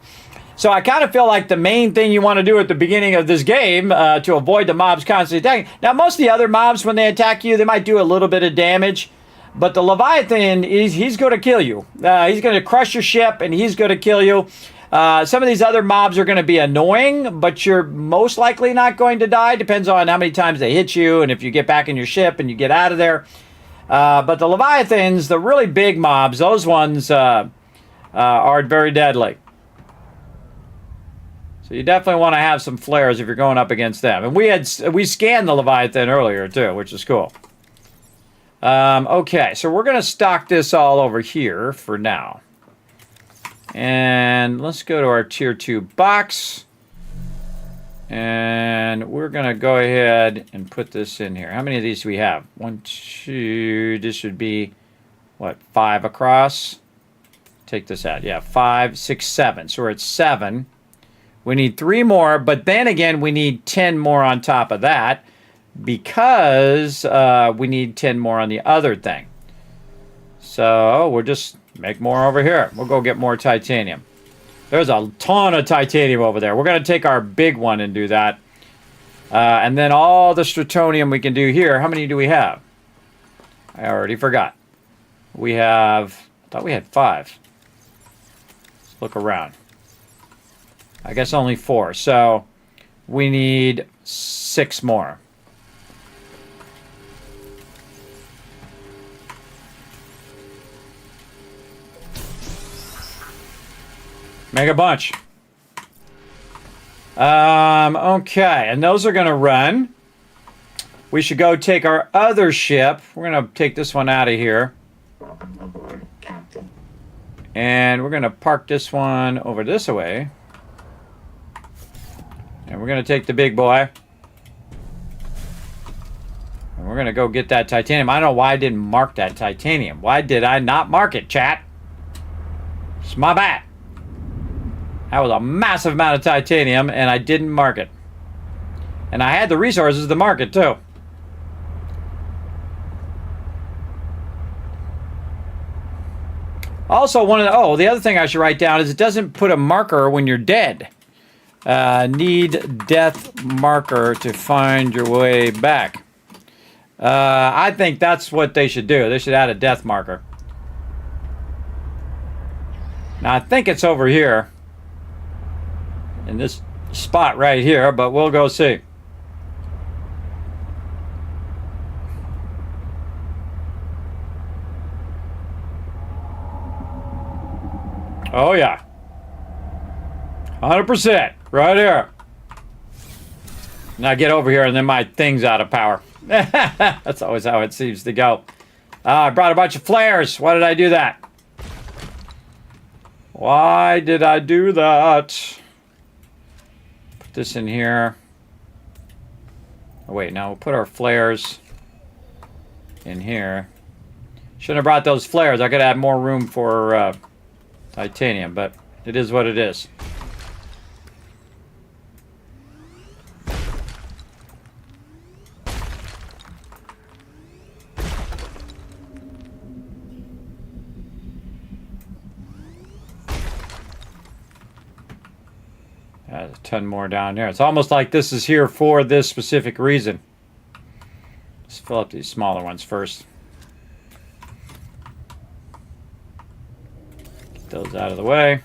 So I kind of feel like the main thing you want to do at the beginning of this game to avoid the mobs constantly attacking. Now, most of the other mobs, when they attack you, they might do a little bit of damage. But the Leviathan, he's going to kill you. He's going to crush your ship, and he's going to kill you. Some of these other mobs are going to be annoying, but you're most likely not going to die. Depends on how many times they hit you, and if you get back in your ship and you get out of there. But the Leviathans, the really big mobs, those ones are very deadly. So you definitely want to have some flares if you're going up against them. And we scanned the Leviathan earlier too, which is cool. Okay, so we're going to stock this all over here for now. And let's go to our tier 2 box. And we're going to go ahead and put this in here. How many of these do we have? 1, 2, this should be, what, 5 across? Take this out. Yeah, 5, 6, 7. So we're at 7. We need 3 more, but then again, we need 10 more on top of that because we need 10 more on the other thing. So we'll just make more over here. We'll go get more titanium. There's a ton of titanium over there. We're going to take our big one and do that. And then all the stratonium we can do here. How many do we have? I already forgot. We have... I thought we had 5. Let's look around. I guess only 4. So we need 6 more. Make a bunch. Okay, and those are going to run. We should go take our other ship. We're going to take this one out of here. And we're going to park this one over this way. And we're going to take the big boy. And we're going to go get that titanium. I don't know why I didn't mark that titanium. Why did I not mark it, chat? It's my bad. That was a massive amount of titanium, and I didn't mark it. And I had the resources to mark it, too. Also, the other thing I should write down is it doesn't put a marker when you're dead. Need death marker to find your way back. I think that's what they should do. They should add a death marker. Now, I think it's over here. In this spot right here, but we'll go see. Oh yeah. 100%. Right here. Now get over here and then my thing's out of power. That's always how it seems to go. I brought a bunch of flares. Why did I do that? Why did I do that? This in here. Oh wait, now we'll put our flares in here. Shouldn't have brought those flares. I could add more room for titanium, but it is what it is. There's a ton more down there. It's almost like this is here for this specific reason. Let's fill up these smaller ones first. Get those out of the way.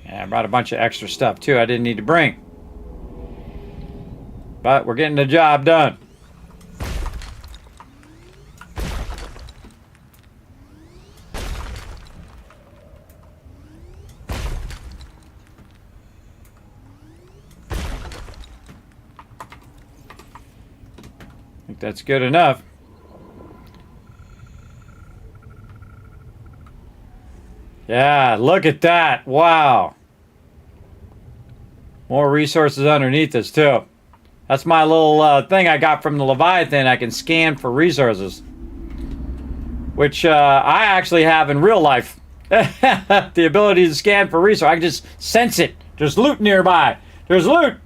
And I brought a bunch of extra stuff too I didn't need to bring. But we're getting the job done. That's good enough. Yeah, look at that. Wow. More resources underneath us, too. That's my little thing I got from the Leviathan. I can scan for resources. Which I actually have in real life. The ability to scan for resources. I can just sense it. There's loot nearby. There's loot.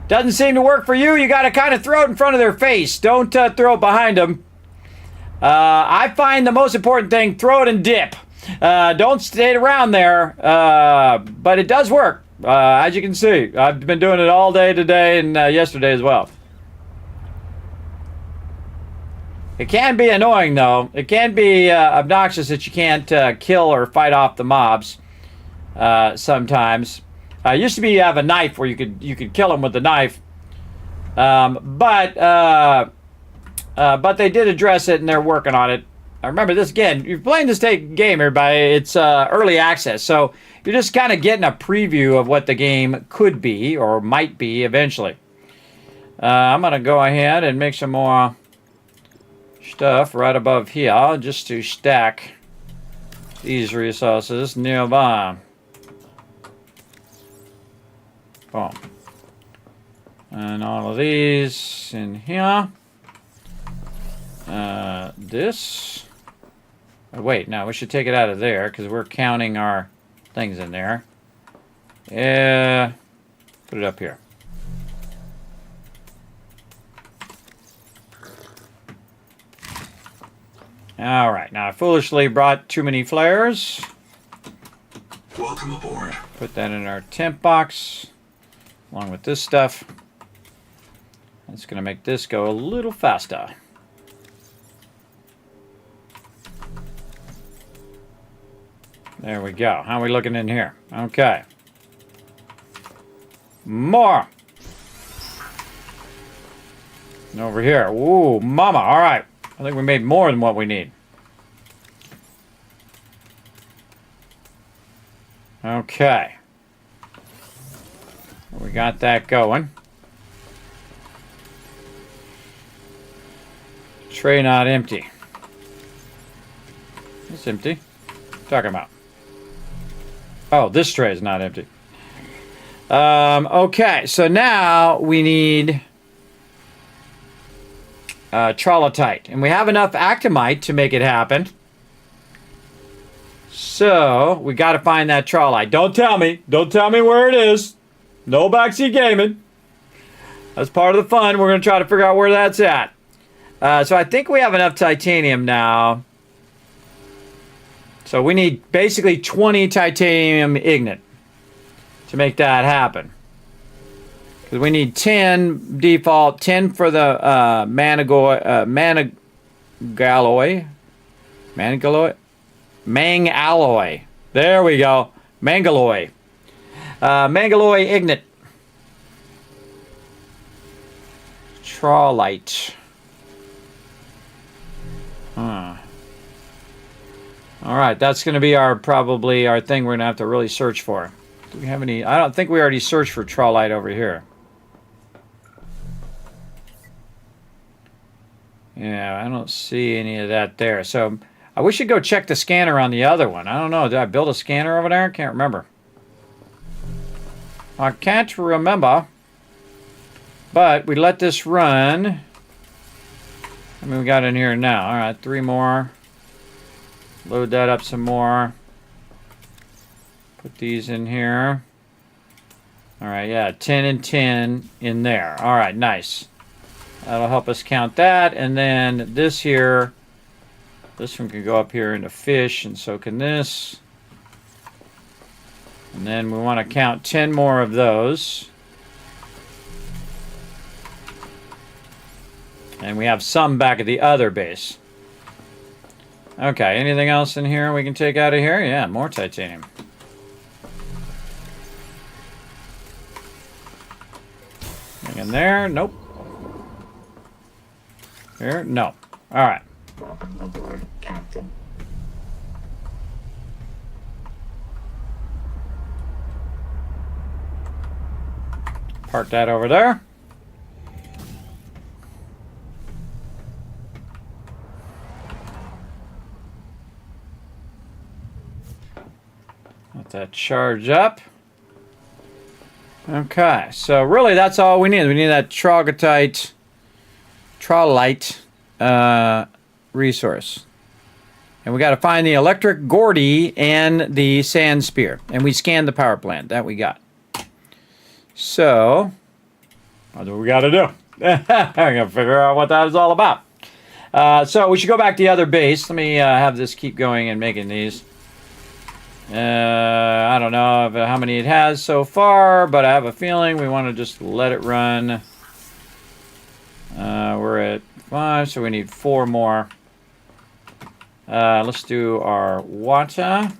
Doesn't seem to work for you. You got to kind of throw it in front of their face. Don't throw it behind them. I find the most important thing, throw it and dip. Don't stay around there. But it does work, as you can see. I've been doing it all day today and yesterday as well. It can be annoying, though. It can be obnoxious that you can't kill or fight off the mobs sometimes. Used to be you have a knife where you could kill them with the knife, but they did address it and they're working on it. I remember this again. You're playing this game, everybody. It's early access, so you're just kind of getting a preview of what the game could be or might be eventually. I'm gonna go ahead and make some more stuff right above here just to stack these resources nearby. Boom. And all of these in here. This. Oh, wait, no, we should take it out of there because we're counting our things in there. Yeah. Put it up here. Alright, now I foolishly brought too many flares. Welcome aboard. Put that in our temp box, along with this stuff. That's going to make this go a little faster. There we go. How are we looking in here? Okay. More. And over here. Ooh, mama. All right. I think we made more than what we need. Okay. We got that going. Tray not empty. It's empty. What are you talking about? Oh, this tray is not empty. Okay, so now we need trollotyte. And we have enough actimite to make it happen. So, we got to find that trollite. Don't tell me. Don't tell me where it is. No backseat gaming. That's part of the fun. We're going to try to figure out where that's at. So I think we have enough titanium now. So we need basically 20 titanium ignite to make that happen. Because we need 10 default, 10 for the Mangalloy. There we go. Mangalloy. Mangalloy ignite. Trollite. Alright, that's going to be probably our thing we're going to have to really search for. Do we have any? I don't think we already searched for trollite over here. Yeah, I don't see any of that there. So, we should go check the scanner on the other one. I don't know. Did I build a scanner over there? I can't remember. I can't remember. But we let this run. I mean, we got in here now. Alright, 3 more. Load that up some more. Put these in here. Alright, yeah, 10 and 10 in there. Alright, nice. That'll help us count that. And then this here, this one can go up here into fish, and so can this. And then we want to count 10 more of those. And we have some back at the other base. Okay, anything else in here we can take out of here? Yeah, more titanium. Anything in there? Nope. Here? No. Alright. Welcome aboard, Captain. Park that over there. Let that charge up. Okay, so really that's all we need. We need that trollite resource. And we got to find the electric Gordy and the sand spear. And we scanned the power plant. That we got. So, what do we got to do? I'm going to figure out what that is all about. So we should go back to the other base. Let me have this keep going and making these. I don't know how many it has so far, but I have a feeling we want to just let it run. We're at 5, so we need 4 more. Let's do our water.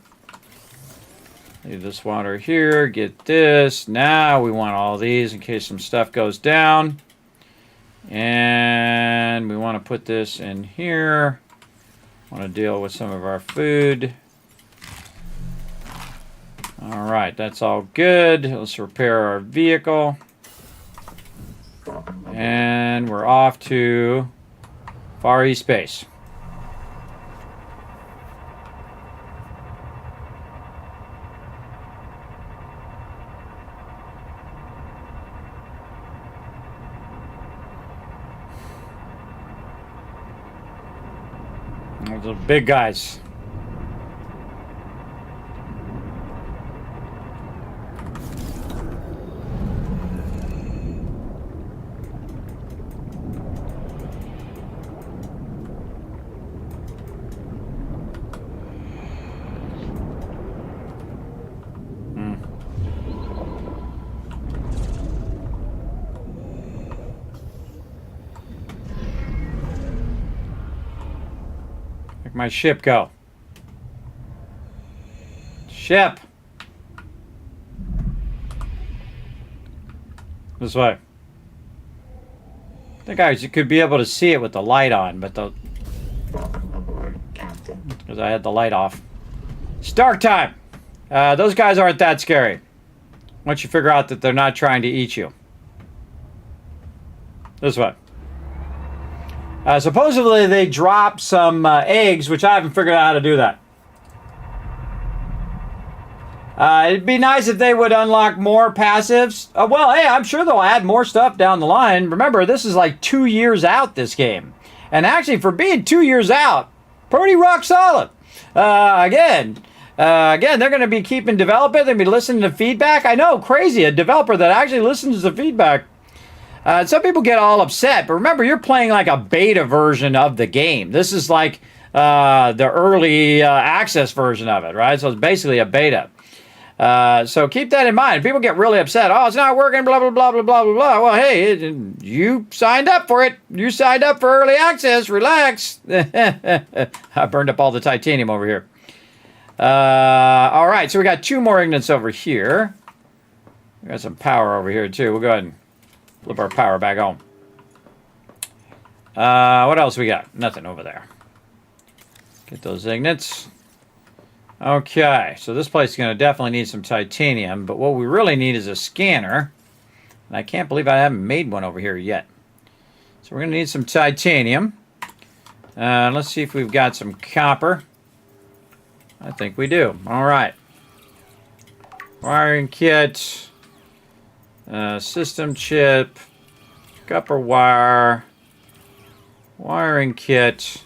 Leave this water here, get this. Now we want all these in case some stuff goes down. And we want to put this in here. Want to deal with some of our food. Alright, that's all good. Let's repair our vehicle. And we're off to Far East Base. Those are big guys. Where'd my ship go? Ship! This way. I think I could be able to see it with the light on, but the... Welcome aboard, Captain. Because I had the light off. It's dark time! Those guys aren't that scary. Once you figure out that they're not trying to eat you. This way. Supposedly they drop some eggs, which I haven't figured out how to do that. It'd be nice if they would unlock more passives. Well, hey, I'm sure they'll add more stuff down the line. Remember, this is like 2 years out, this game. And actually, for being 2 years out, pretty rock solid. Again, they're going to be keeping developing. They're going to be listening to feedback. I know, crazy, a developer that actually listens to feedback. Some people get all upset, but remember, you're playing like a beta version of the game. This is like the early access version of it, right? So it's basically a beta. So keep that in mind. People get really upset. Oh, it's not working, blah, blah, blah, blah, blah, blah, blah. Well, hey, you signed up for it. You signed up for early access. Relax. I burned up all the titanium over here. All right, so we got 2 more ignites over here. We got some power over here, too. We'll go ahead and flip our power back on. What else we got? Nothing over there. Get those ignites. Okay, so this place is going to definitely need some titanium, but what we really need is a scanner. And I can't believe I haven't made one over here yet. So we're going to need some titanium. Let's see if we've got some copper. I think we do. All right. Wiring kit. System chip. Copper wire. Wiring kit.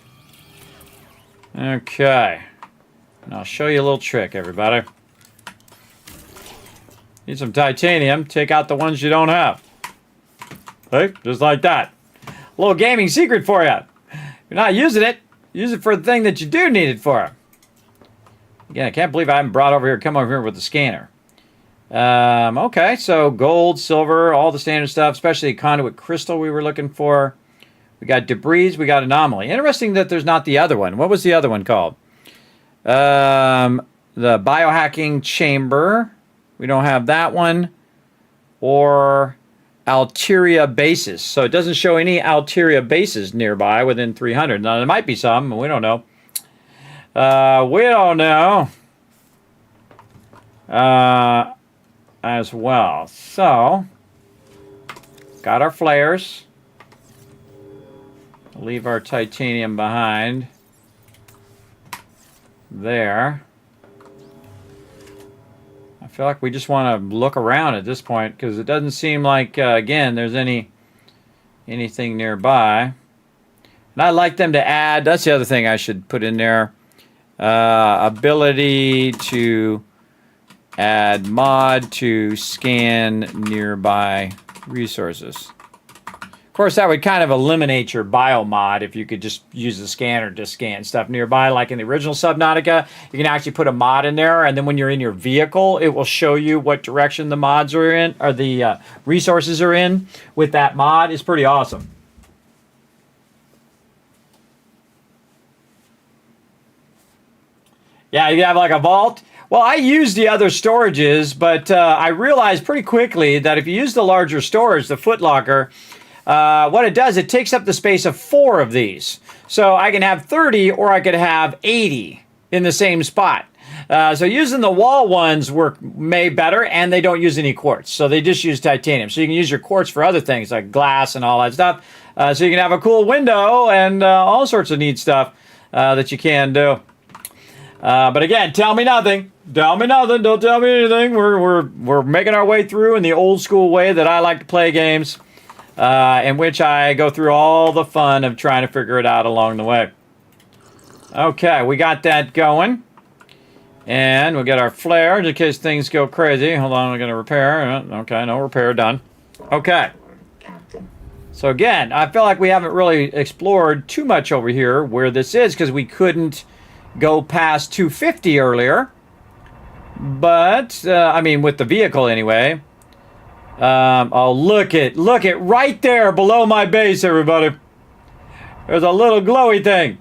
Okay. And I'll show you a little trick, everybody. Need some titanium. Take out the ones you don't have. Okay? Just like that. A little gaming secret for you. If you're not using it, use it for the thing that you do need it for. Again, I can't believe I haven't brought over here, come over here with the scanner. Okay, so gold, silver, all the standard stuff, especially conduit crystal we were looking for. We got debris, we got anomaly. Interesting that there's not the other one. What was the other one called? The biohacking chamber. We don't have that one. Or Alteria bases. So it doesn't show any Alteria bases nearby within 300. Now, there might be some, but we don't know. We don't know. As well. So, got our flares. Leave our titanium behind. There. I feel like we just want to look around at this point because it doesn't seem like, again, there's anything nearby. And I'd like them to add, that's the other thing I should put in there, ability to add mod to scan nearby resources. Of course, that would kind of eliminate your biomod if you could just use the scanner to scan stuff nearby. Like in the original Subnautica, you can actually put a mod in there, and then when you're in your vehicle, it will show you what direction the mods are in, or the resources are in with that mod. It's pretty awesome. Yeah, you have like a vault. Well, I used the other storages, but I realized pretty quickly that if you use the larger storage, the footlocker, what it does, it takes up the space of 4 of these. So I can have 30 or I could have 80 in the same spot. So using the wall ones work way better, and they don't use any quartz. So they just use titanium. So you can use your quartz for other things like glass and all that stuff. So you can have a cool window and all sorts of neat stuff that you can do. But again, tell me nothing. Tell me nothing. Don't tell me anything. We're making our way through in the old school way that I like to play games, in which I go through all the fun of trying to figure it out along the way. Okay, we got that going. And we'll get our flare in case things go crazy. Hold on, we're going to repair. Okay, no repair done. Okay. So again, I feel like we haven't really explored too much over here where this is because we couldn't go past 250 earlier. But, I mean, with the vehicle anyway. Oh, look it right there below my base, everybody. There's a little glowy thing.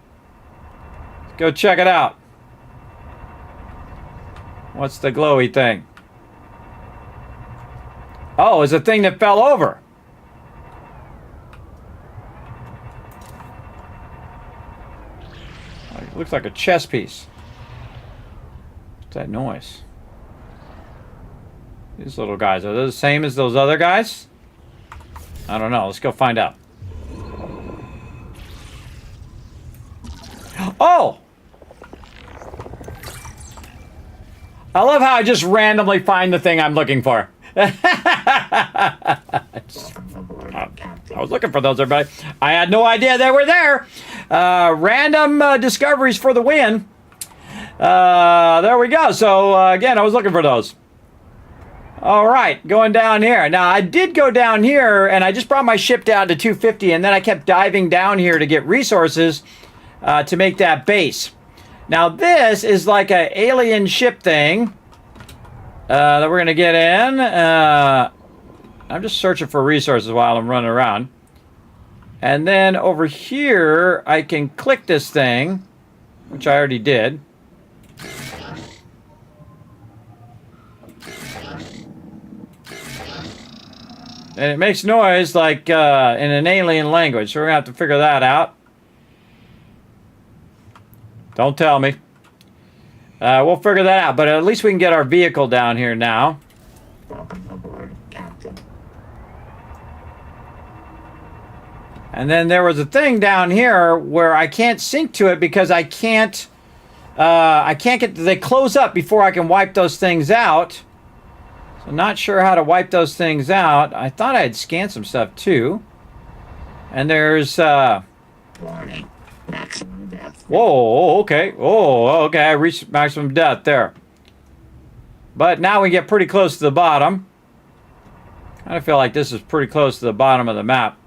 Let's go check it out. What's the glowy thing? Oh, it's a thing that fell over. It looks like a chess piece. What's that noise? These little guys, are they the same as those other guys? I don't know. Let's go find out. Oh! I love how I just randomly find the thing I'm looking for. I was looking for those, everybody. I had no idea they were there. Random discoveries for the win. There we go. So, again, I was looking for those. All right, going down here. Now, I did go down here, and I just brought my ship down to 250, and then I kept diving down here to get resources to make that base. Now, this is like an alien ship thing that we're going to get in. I'm just searching for resources while I'm running around. And then over here, I can click this thing, which I already did. And it makes noise like in an alien language, so we're going to have to figure that out. Don't tell me. We'll figure that out, but at least we can get our vehicle down here now. Welcome aboard, Captain. And then there was a thing down here where I can't sync to it because I can't get, they close up before I can wipe those things out. So not sure how to wipe those things out. I thought I had scanned some stuff too. And there's, Warning. Maximum depth. whoa, okay. Oh, okay, I reached maximum depth there. But now we get pretty close to the bottom. I feel like this is pretty close to the bottom of the map.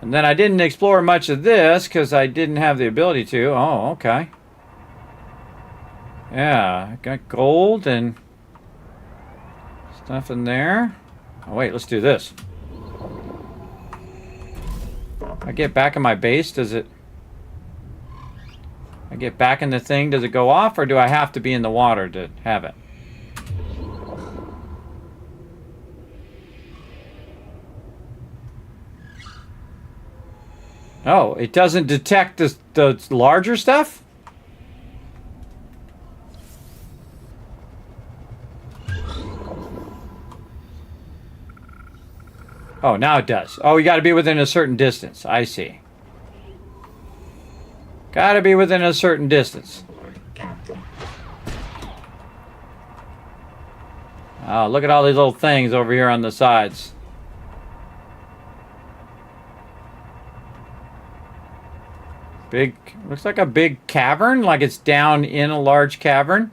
And then I didn't explore much of this because I didn't have the ability to. Oh, okay. Yeah, I got gold and stuff in there. Oh, wait, let's do this. I get back in my base, does it... I get back in the thing, does it go off, or do I have to be in the water to have it? Oh, it doesn't detect the larger stuff? Oh, now it does. Oh, you got to be within a certain distance. I see. Got to be within a certain distance. Captain. Oh, look at all these little things over here on the sides. Big, looks like a big cavern, like it's down in a large cavern.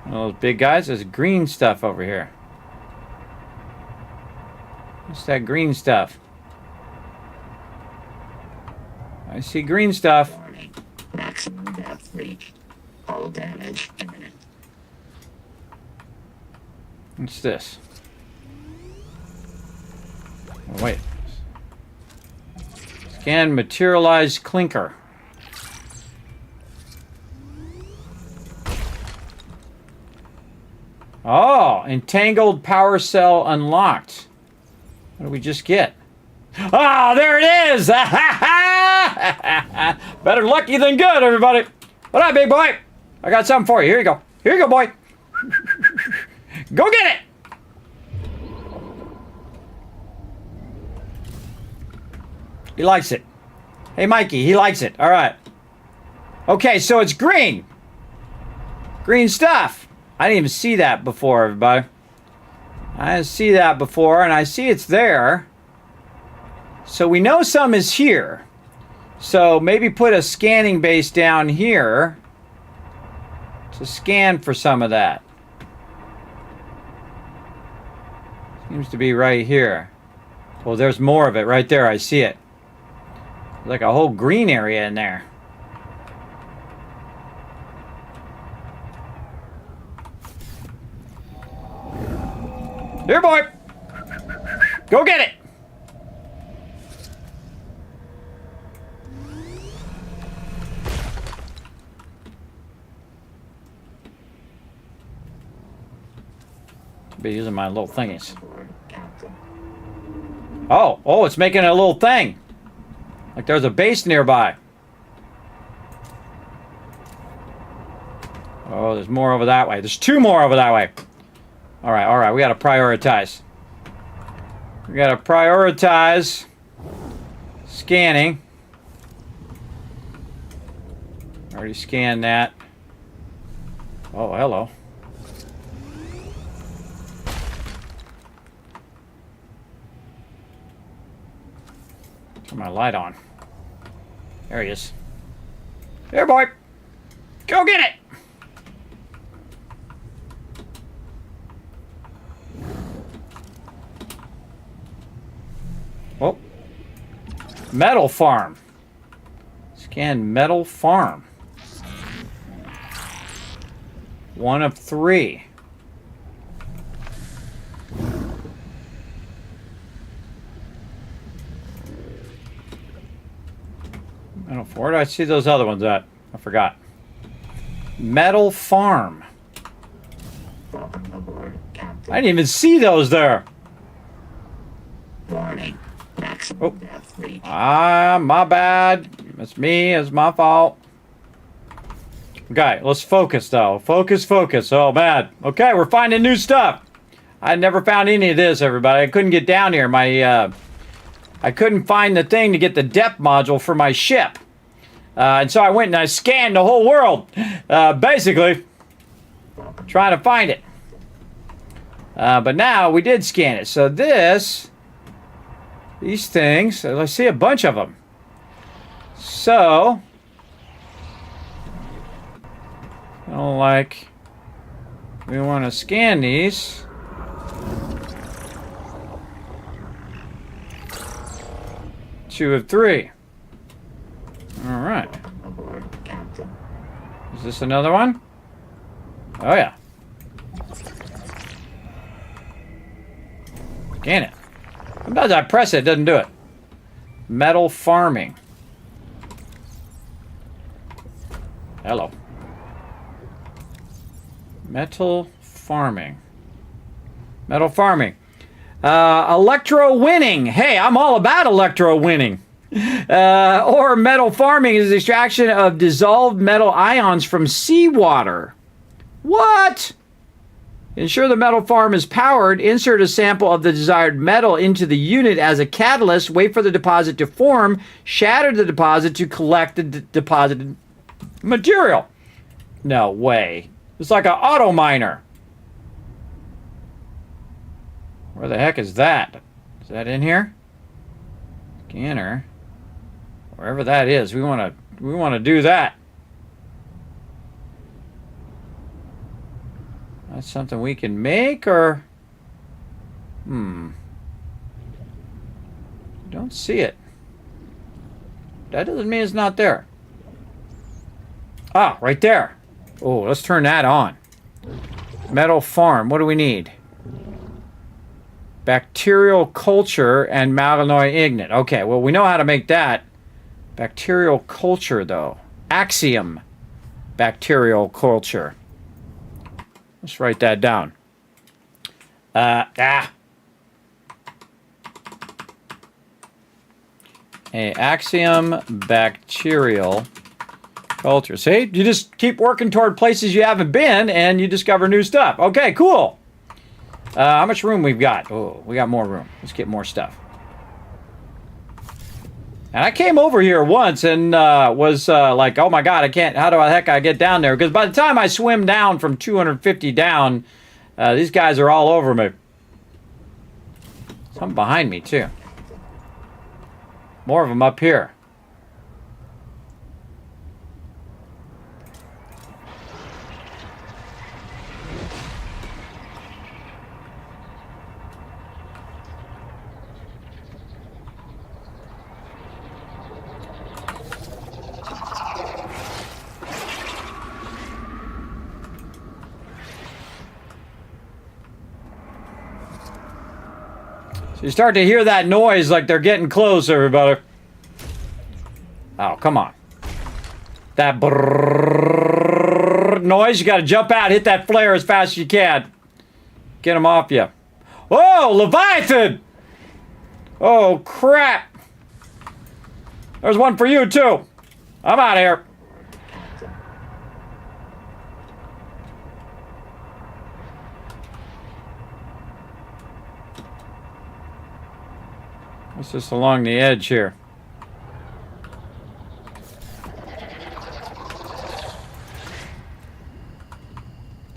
Those big guys, there's green stuff over here. What's that green stuff? I see green stuff. Warning. Maximum depth reached. Hull damage imminent. What's this? Oh, wait. Scan materialized clinker. Oh, entangled power cell unlocked. What did we just get? Ah, there it is! Better lucky than good, everybody. What up, big boy? I got something for you. Here you go. Here you go, boy. Go get it! He likes it. Hey, Mikey, he likes it. All right. Okay, so it's green. Green stuff. I didn't even see that before, everybody. I see that before, and I see it's there. So we know some is here. So maybe put a scanning base down here to scan for some of that. Seems to be right here. Well, there's more of it right there. I see it. Like a whole green area in there. Here, boy. Go get it. Be using my little thingies. Oh, it's making a little thing. Like there's a base nearby. Oh, there's more over that way. There's 2 more over that way. All right. We got to prioritize. We got to prioritize scanning. Already scanned that. Oh, hello. Turn my light on. There he is. Here, boy. Go get it. Oh. Metal farm. Scan metal farm. 1 of 3. Where did I see those other ones at? I forgot. Metal farm. I didn't even see those there. Warning. Oh. My bad. It's me. It's my fault. Okay, let's focus though. Focus. Oh, man. Okay, we're finding new stuff. I never found any of this, everybody. I couldn't get down here. I couldn't find the thing to get the depth module for my ship. And so I went and I scanned the whole world, basically, trying to find it. But now we did scan it. So these things, I see a bunch of them. So, we want to scan these. Two of 3. All right. Is this another one? Oh, yeah. Scan it. Sometimes I press it, it doesn't do it. Metal farming. Hello. Metal farming. Metal farming. Electro winning. Hey, I'm all about electro winning. Or metal farming is the extraction of dissolved metal ions from seawater. What? Ensure the metal farm is powered. Insert a sample of the desired metal into the unit as a catalyst. Wait for the deposit to form. Shatter the deposit to collect the deposited material. No way. It's like an auto miner. Where the heck is that? Is that in here? Scanner. Wherever that is, we want to do that. That's something we can make, or don't see it. That doesn't mean it's not there. Ah, right there. Oh, let's turn that on. Metal farm. What do we need? Bacterial culture and malanoid ignite. Okay, well, we know how to make that. Bacterial culture, though. Axiom bacterial culture. Let's write that down. Axiom bacterial culture. See? You just keep working toward places you haven't been, and you discover new stuff. Okay, cool. How much room we've got? Oh, we got more room. Let's get more stuff. And I came over here once and was like, oh my God, I can't, how the heck I get down there? Because by the time I swim down from 250 down, these guys are all over me. Some behind me, too. More of them up here. So you start to hear that noise like they're getting close, everybody. Oh, come on. That brrrr noise, you got to jump out, hit that flare as fast as you can. Get them off you. Oh, Leviathan! Oh, crap. There's one for you, too. I'm out of here. It's just along the edge here.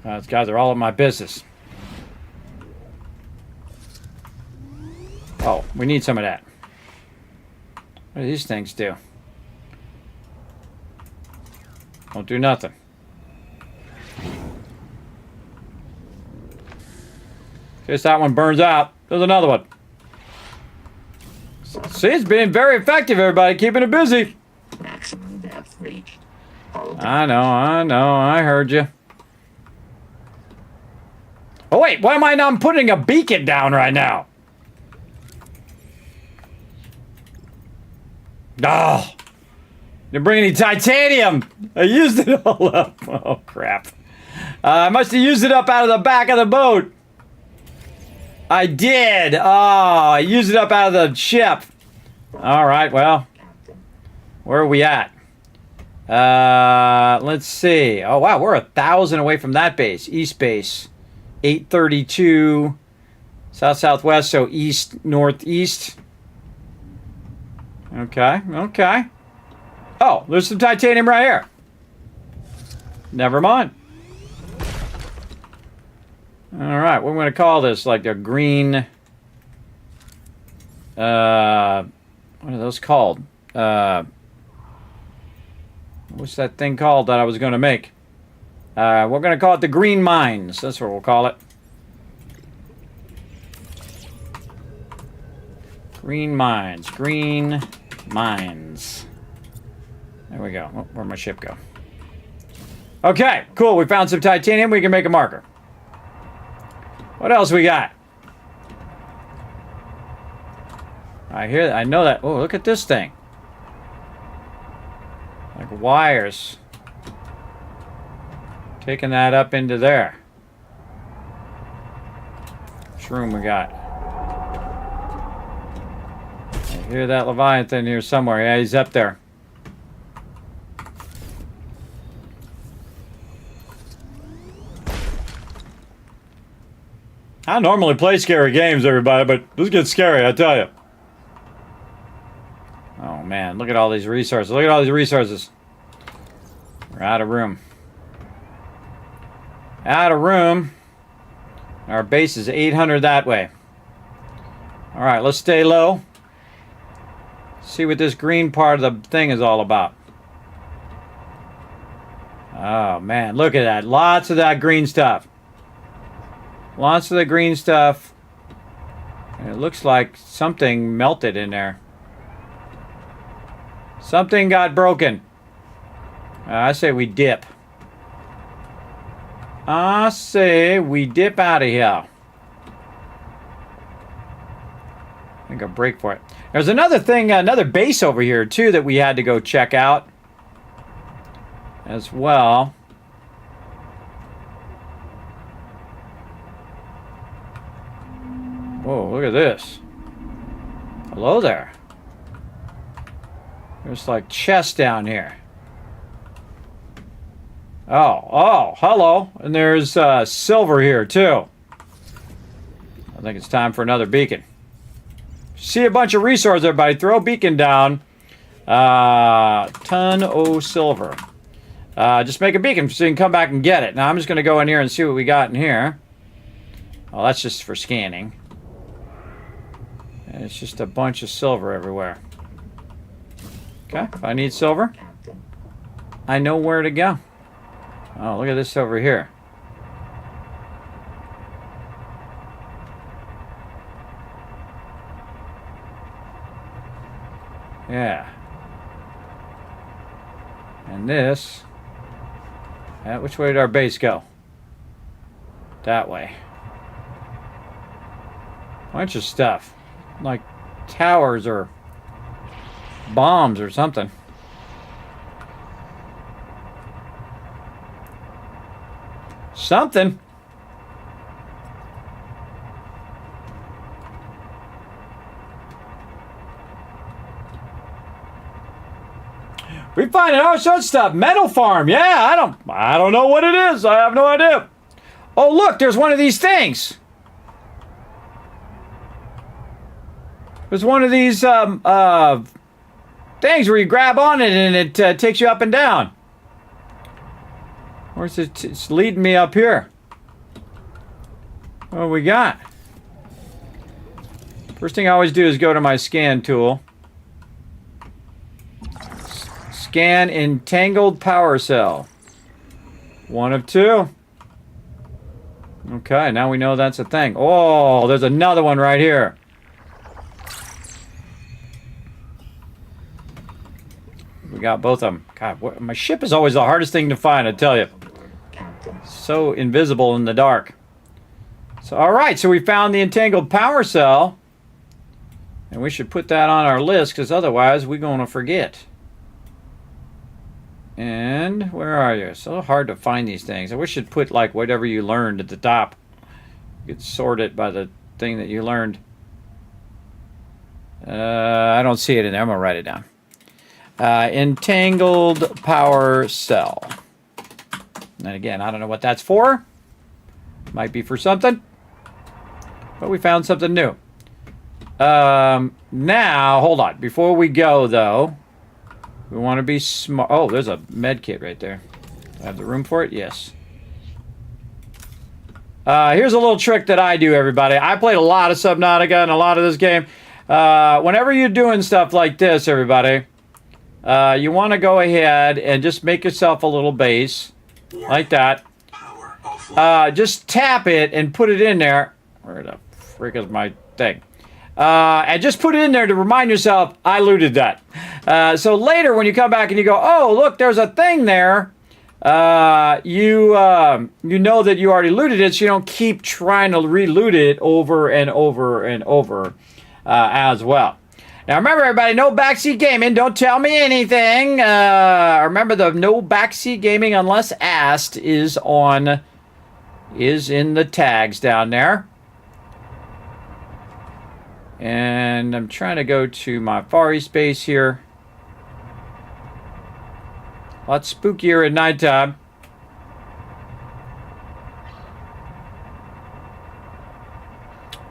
These guys are all in my business. Oh, we need some of that. What do these things do? Don't do nothing. In case that one burns out, there's another one. See, it's being very effective, everybody. Keeping it busy. Maximum depth reached. I know. I heard you. Oh, wait. Why am I not putting a beacon down right now? Oh. Didn't bring any titanium. I used it all up. Oh, crap. I must have used it up out of the back of the boat. I did. Oh, I used it up out of the ship. All right, well. Where are we at? Let's see. Oh, wow, we're 1,000 away from that base. East base. 832. South-southwest, so east-northeast. Okay. Oh, there's some titanium right here. Never mind. All right, what am I going to call this? Like a green... what are those called? What's that thing called that I was going to make? We're going to call it the green mines. That's what we'll call it. Green mines. Green mines. There we go. Oh, where'd my ship go? Okay, cool. We found some titanium. We can make a marker. What else we got? I know that. Oh, look at this thing. Like wires. Taking that up into there. Which room we got? I hear that Leviathan here somewhere. Yeah, he's up there. I normally play scary games, everybody, but this gets scary, I tell you. Oh, man. Look at all these resources. Look at all these resources. We're out of room. Out of room. Our base is 800 that way. All right, let's stay low. See what this green part of the thing is all about. Oh, man. Look at that. Lots of that green stuff. Lots of the green stuff. And it looks like something melted in there. Something got broken. I say we dip. I say we dip out of here. I think I'll break for it. There's another thing, another base over here, too, that we had to go check out. As well. Whoa, look at this. Hello there. There's like chests down here. Oh, hello. And there's silver here, too. I think it's time for another beacon. See a bunch of resources, everybody. Throw a beacon down. Ton of silver. Just make a beacon so you can come back and get it. Now, I'm just going to go in here and see what we got in here. Oh, that's just for scanning. And it's just a bunch of silver everywhere. Okay, if I need silver, I know where to go. Oh, look at this over here. Yeah. And this. Which way did our base go? That way. Bunch of stuff. Like towers or bombs or something. Something. We find all sorts of stuff. Metal farm. Yeah, I don't know what it is. I have no idea. Oh, look, there's one of these things. There's one of these things where you grab on it and it takes you up and down. Where's it? It's leading me up here. What do we got? First thing I always do is go to my scan tool. Scan entangled power cell. 1 of 2. Okay, now we know that's a thing. Oh, there's another one right here. We got both of them. God, my ship is always the hardest thing to find, I tell you. So invisible in the dark. So, all right, so we found the entangled power cell. And we should put that on our list, because otherwise we're going to forget. And where are you? So hard to find these things. I wish you'd put like whatever you learned at the top. You could sort it by the thing that you learned. I don't see it in there. I'm going to write it down. Entangled power cell. And again, I don't know what that's for. Might be for something. But we found something new. Now, hold on. Before we go, though, we want to be smart. Oh, there's a med kit right there. Do I have the room for it? Yes. Here's a little trick that I do, everybody. I played a lot of Subnautica and a lot of this game. Whenever you're doing stuff like this, everybody, you want to go ahead and just make yourself a little base. Like that. Just tap it and put it in there. Where the frick is my thing? And just put it in there to remind yourself, I looted that. So later when you come back and you go, oh, look, there's a thing there. You know that you already looted it, so you don't keep trying to re-loot it over and over and over as well. Now remember, everybody, no backseat gaming. Don't tell me anything. Remember, the no backseat gaming unless asked is in the tags down there. And I'm trying to go to my Far East base here. A lot spookier at nighttime.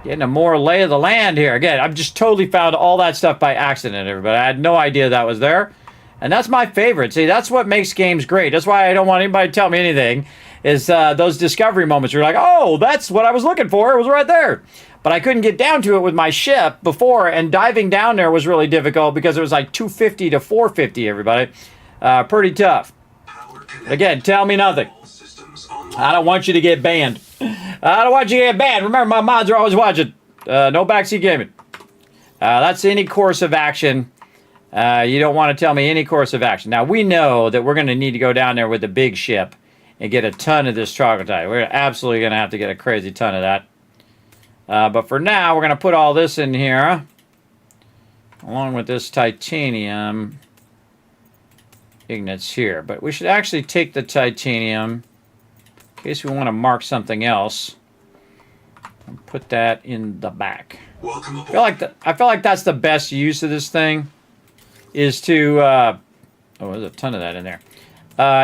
Getting a more lay of the land here. Again, I've just totally found all that stuff by accident, everybody. I had no idea that was there. And that's my favorite. See, that's what makes games great. That's why I don't want anybody to tell me anything. Is those discovery moments. You're like, oh, that's what I was looking for. It was right there. But I couldn't get down to it with my ship before, and diving down there was really difficult because it was like 250 to 450, everybody. Pretty tough. Again, tell me nothing. I don't want you to get banned. I don't want you to get banned. Remember, my mods are always watching. No backseat gaming. That's any course of action. You don't want to tell me any course of action. Now, we know that we're going to need to go down there with the big ship and get a ton of this troglodyte. We're absolutely going to have to get a crazy ton of that. But for now, we're going to put all this in here, along with this titanium ingots here. But we should actually take the titanium, in case we want to mark something else, and put that in the back. I feel like that's the best use of this thing, is to, oh, there's a ton of that in there,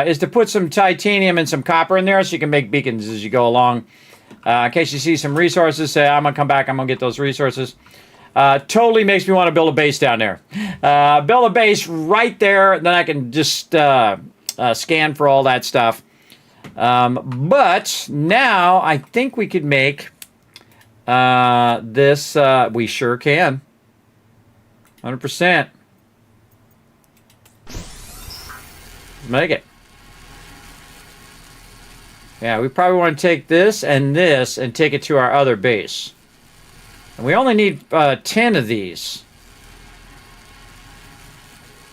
is to put some titanium and some copper in there so you can make beacons as you go along. In case you see some resources, say, I'm going to come back, I'm going to get those resources. Totally makes me want to build a base down there. Build a base right there, and then I can just scan for all that stuff. But now I think we could make this, we sure can. 100%. Make it. Yeah, we probably want to take this and take it to our other base. And we only need 10 of these.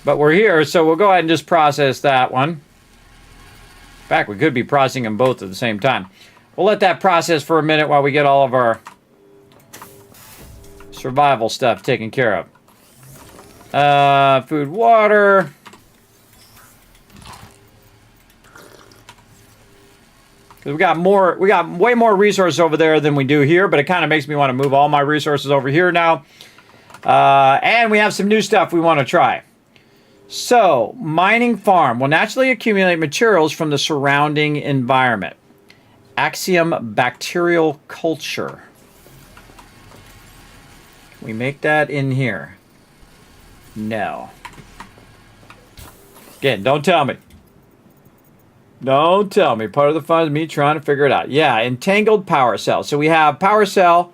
But we're here, so we'll go ahead and just process that one. In fact, we could be processing them both at the same time. We'll let that process for a minute while we get all of our survival stuff taken care of. Food, water. We got way more resources over there than we do here, but it kind of makes me want to move all my resources over here now. And we have some new stuff we want to try. So, mining farm will naturally accumulate materials from the surrounding environment. Axiom bacterial culture. Can we make that in here? No. Again, don't tell me. Don't tell me. Part of the fun is me trying to figure it out. Yeah, entangled power cell. So we have power cell,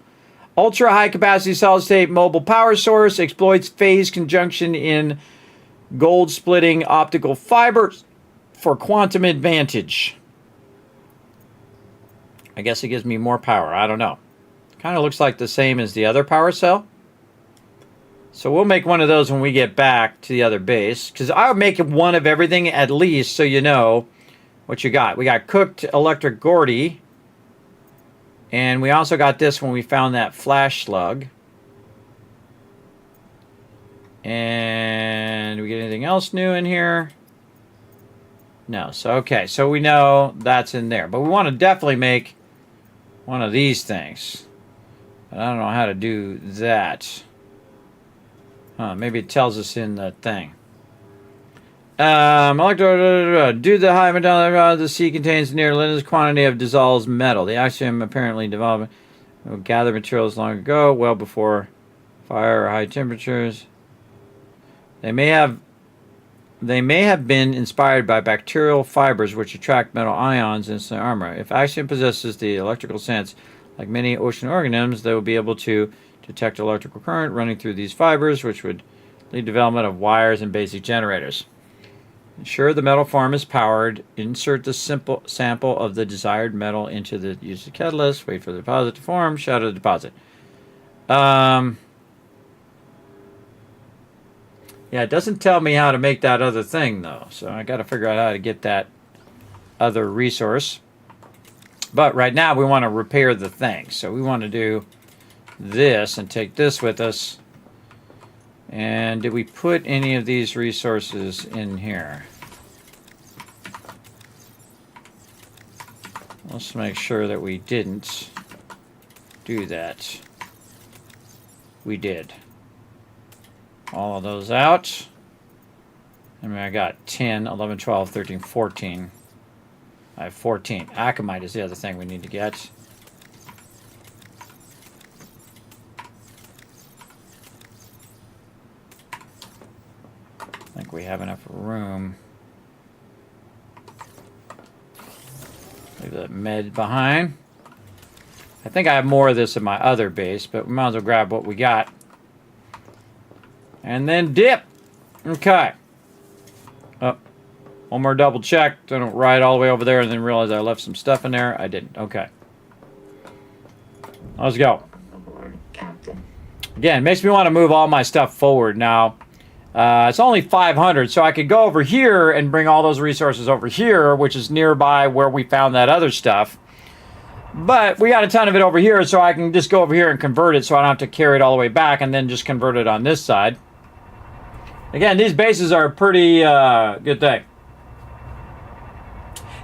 ultra high capacity solid state mobile power source, exploits phase conjunction in gold splitting optical fibers for quantum advantage. I guess it gives me more power. I don't know. Kind of looks like the same as the other power cell. So we'll make one of those when we get back to the other base. Because I'll make one of everything at least so you know what you got. We got cooked electric Gordy. And we also got this when we found that flash slug. And do we get anything else new in here? No. So, okay. So we know that's in there. But we want to definitely make one of these things. But I don't know how to do that. Maybe it tells us in the thing. Do the high metal the sea contains near limitless quantity of dissolved metal. The axiom apparently developed will gather materials long ago, well before fire or high temperatures. They may have been inspired by bacterial fibers which attract metal ions into their armor. If axiom possesses the electrical sense, like many ocean organisms, they will be able to detect electrical current running through these fibers, which would lead to development of wires and basic generators. Ensure the metal farm is powered. Insert the simple sample of the desired metal into the user catalyst. Wait for the deposit to form. Shadow the deposit. Yeah, it doesn't tell me how to make that other thing, though. So I got to figure out how to get that other resource. But right now, we want to repair the thing. So we want to do this and take this with us. And did we put any of these resources in here? Let's make sure that we didn't do that. We did. All of those out. I mean, I got 10, 11, 12, 13, 14. I have 14. Aconite is the other thing we need to get. I think we have enough room. Leave that med behind. I think I have more of this in my other base, but we might as well grab what we got. And then dip. Okay. Oh, one more double check. So I don't ride all the way over there and then realize I left some stuff in there. I didn't. Okay. Let's go. Again, it makes me want to move all my stuff forward now. It's only 500, so I could go over here and bring all those resources over here, which is nearby where we found that other stuff. But we got a ton of it over here, so I can just go over here and convert it so I don't have to carry it all the way back and then just convert it on this side. Again, these bases are a pretty good thing.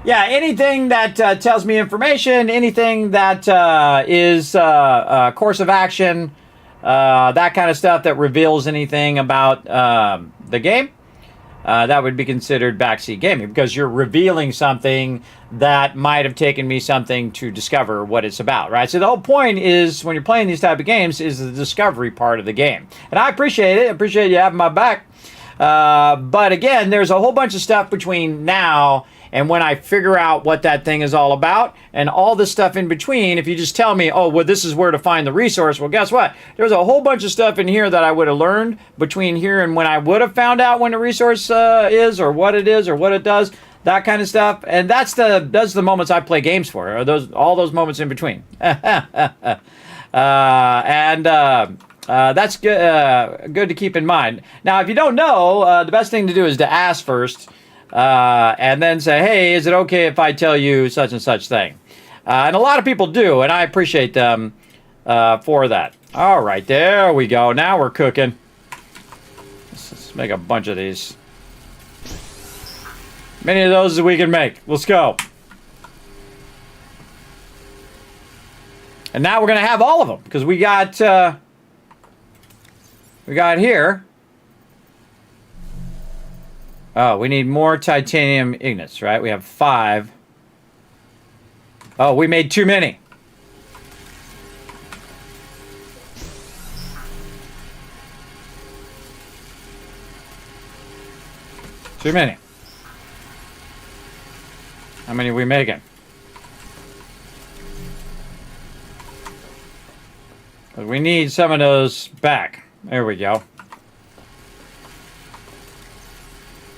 Yeah, anything that tells me information, anything that is course of action, that kind of stuff that reveals anything about the game, that would be considered backseat gaming because you're revealing something that might have taken me something to discover what it's about, right? So the whole point is when you're playing these type of games is the discovery part of the game. And I appreciate it. I appreciate you having my back. But again, there's a whole bunch of stuff between now and when I figure out what that thing is all about, and all the stuff in between. If you just tell me, oh, well, this is where to find the resource, well, guess what? There's a whole bunch of stuff in here that I would have learned between here and when I would have found out when the resource is, or what it does, that kind of stuff. And that's the moments I play games for, are all those moments in between. That's good to keep in mind. Now, if you don't know, the best thing to do is to ask first. And then say, hey, is it okay if I tell you such and such thing? And a lot of people do, and I appreciate them for that. All right, there we go. Now we're cooking. Let's make a bunch of these. Many of those as we can make. Let's go. And now we're going to have all of them, because we got here. Oh, we need more titanium ingots, right? We have 5. Oh, we made too many. Too many. How many are we making? We need some of those back. There we go.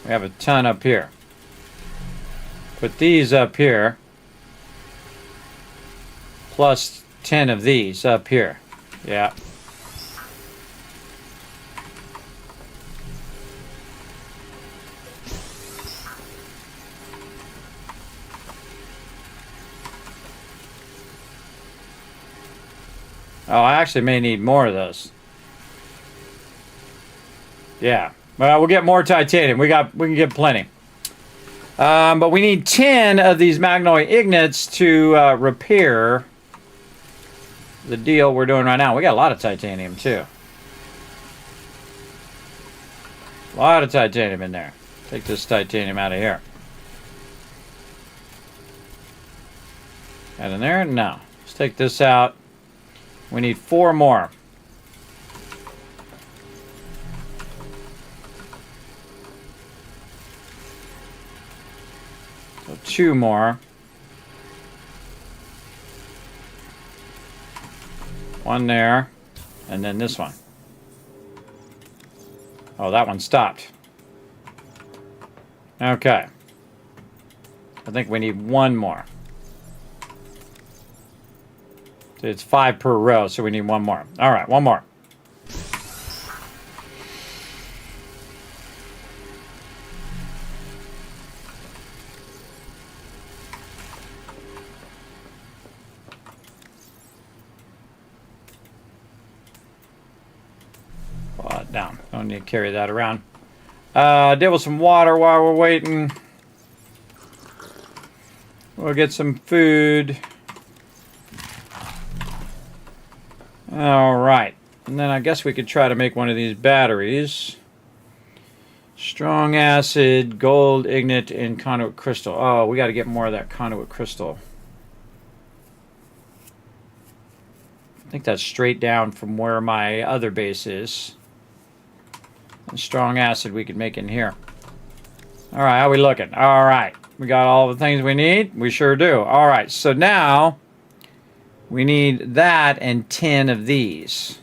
We have a ton up here. Put these up here. Plus 10 of these up here. Yeah. Oh, I actually may need more of those. Yeah. Well, we'll get more titanium. We can get plenty. But we need 10 of these magnolia ignites to repair the deal we're doing right now. We got a lot of titanium too. A lot of titanium in there. Take this titanium out of here. Add in there? No. Let's take this out. We need 4 more. So 2 more. 1 there. And then this one. Oh, that one stopped. Okay. I think we need 1 more. It's 5 per row, so we need 1 more. All right, 1 more. Pull it down. Don't need to carry that around. Deal with some water while we're waiting. We'll get some food. All right, and then I guess we could try to make one of these batteries. Strong acid, gold, ignite, and conduit crystal. Oh, we got to get more of that conduit crystal. I think that's straight down from where my other base is. And strong acid we could make in here. All right, how we looking? All right, we got all the things we need? We sure do. All right, so now we need that and 10 of these.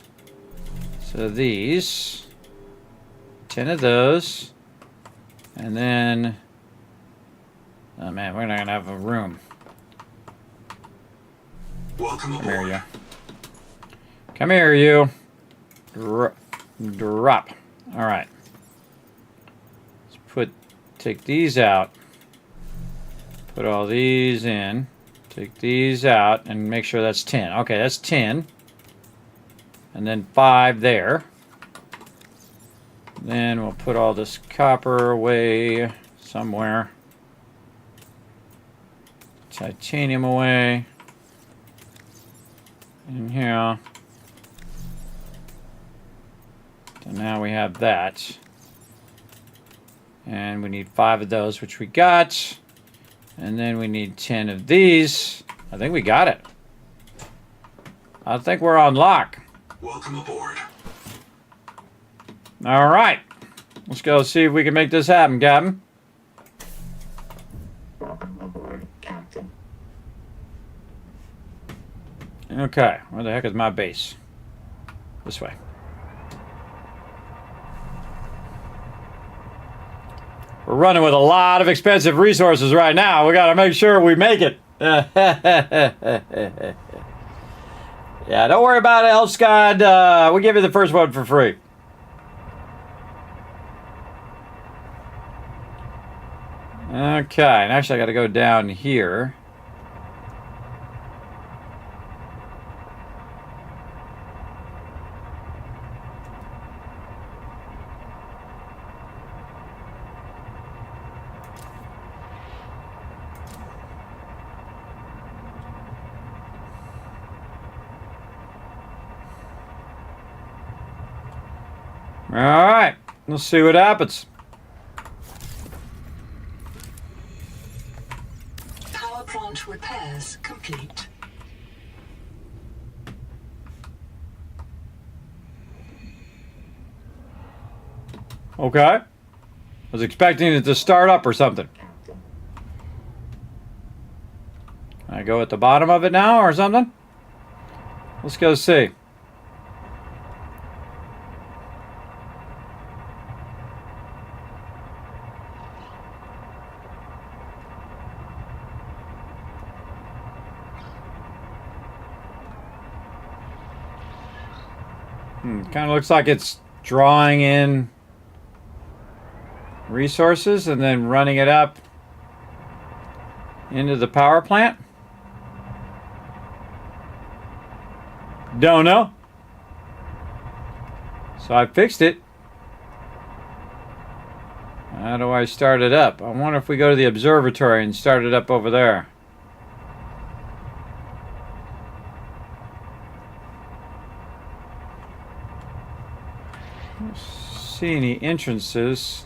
So these, 10 of those, and then, oh man, we're not gonna have a room. Welcome Come here, aboard. you. Come here, you. Drop. All right. Let's take these out. Put all these in. Take these out and make sure that's 10. Okay, that's 10. And then 5 there. Then we'll put all this copper away somewhere. Titanium away. In here. So now we have that. And we need 5 of those, which we got. And then we need 10 of these. I think we got it. I think we're on lock. Welcome aboard. All right. Let's go see if we can make this happen, Captain. Welcome aboard, Captain. Okay, where the heck is my base? This way. We're running with a lot of expensive resources right now. We gotta make sure we make it. Yeah, don't worry about it, Elfscott. We'll give you the first one for free. Okay, and actually I gotta go down here. All right, let's see what happens. Power plant repairs complete. Okay. I was expecting it to start up or something. Can I go at the bottom of it now or something? Let's go see. Kind of looks like it's drawing in resources and then running it up into the power plant. Don't know. So I fixed it. How do I start it up? I wonder if we go to the observatory and start it up over there. See any entrances?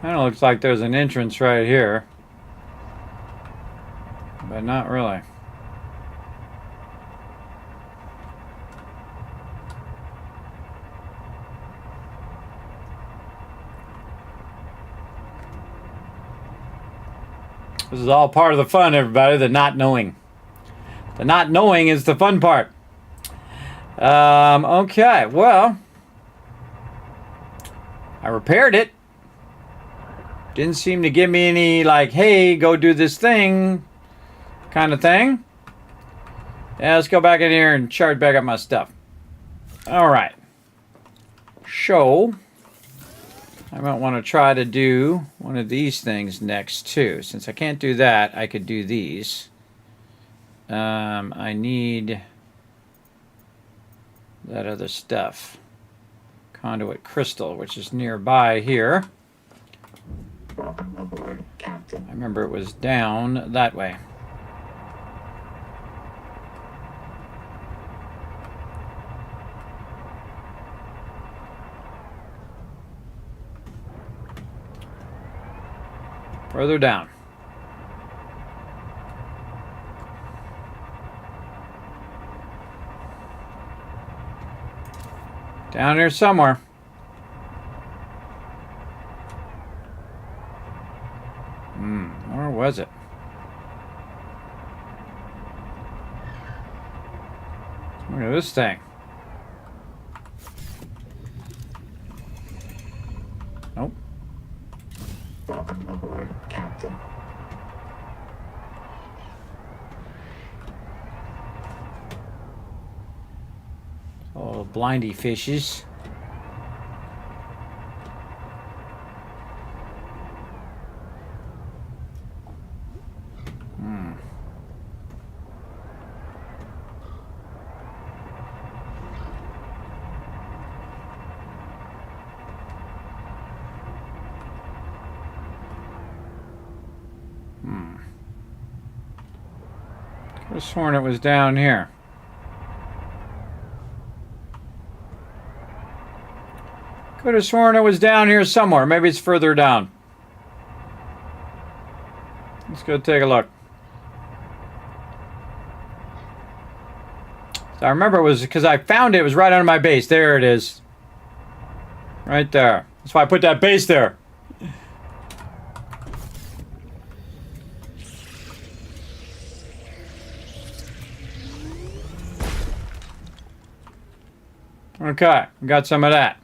Kind of looks like there's an entrance right here. But not really. This is all part of the fun, everybody, the not knowing. The not knowing is the fun part. Okay, well, I repaired it. Didn't seem to give me any, like, hey, go do this thing kind of thing. Yeah, let's go back in here and charge back up my stuff. All right. So, I might want to try to do one of these things next, too. Since I can't do that, I could do these. I need that other stuff. Conduit crystal, which is nearby here. Welcome aboard, Captain. I remember it was down that way. Further down. Down here somewhere. Where was it? Look at this thing. Nope. Welcome aboard, Captain. Oh, blindy fishes. Could have sworn it was down here. Could have sworn it was down here somewhere. Maybe it's further down. Let's go take a look. So I remember it was because I found it. It was right under my base. There it is. Right there. That's why I put that base there. Okay, got some of that.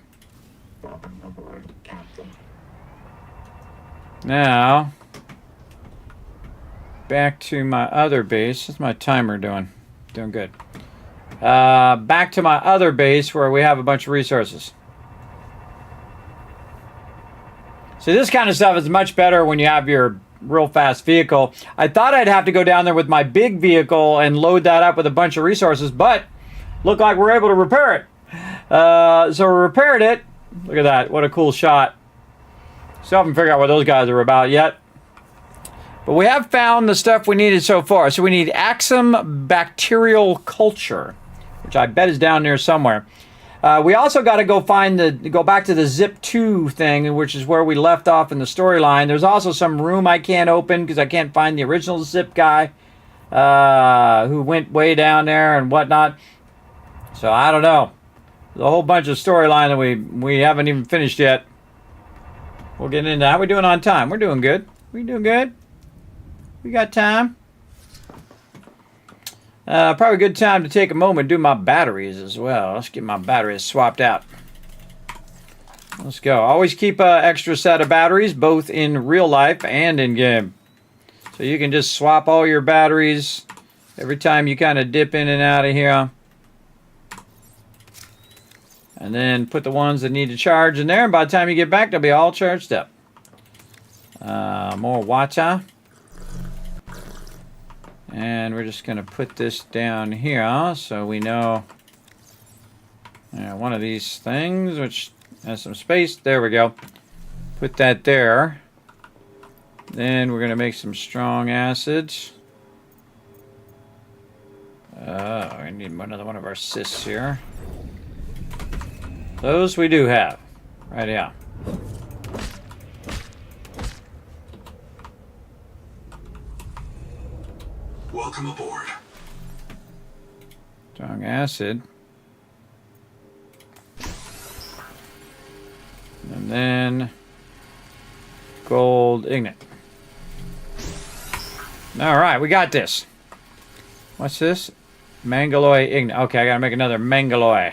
Welcome aboard, Captain. Now, back to my other base. What's my timer doing? Doing good. Back to my other base where we have a bunch of resources. So this kind of stuff is much better when you have your real fast vehicle. I thought I'd have to go down there with my big vehicle and load that up with a bunch of resources, but looked like we're able to repair it. So we repaired it. Look at that. What a cool shot. Still haven't figured out what those guys are about yet. But we have found the stuff we needed so far. So we need Axum bacterial culture, which I bet is down there somewhere. We also got to go back to the Zip 2 thing, which is where we left off in the storyline. There's also some room I can't open because I can't find the original Zip guy who went way down there and whatnot. So I don't know. There's a whole bunch of storyline that we haven't even finished yet. We'll get into that. How we doing on time? We're doing good. We doing good. We got time. Probably a good time to take a moment and do my batteries as well. Let's get my batteries swapped out. Let's go. Always keep an extra set of batteries, both in real life and in game. So you can just swap all your batteries every time you kind of dip in and out of here. And then put the ones that need to charge in there. And by the time you get back, they'll be all charged up. More water. And we're just going to put this down here so we know one of these things, which has some space. There we go. Put that there. Then we're going to make some strong acids. We need another one of our cysts here. Those we do have. Right here. Welcome aboard. Strong acid. And then gold ignite. Alright, we got this. What's this? Mangaloy ignite. Okay, I gotta make another Mangaloy.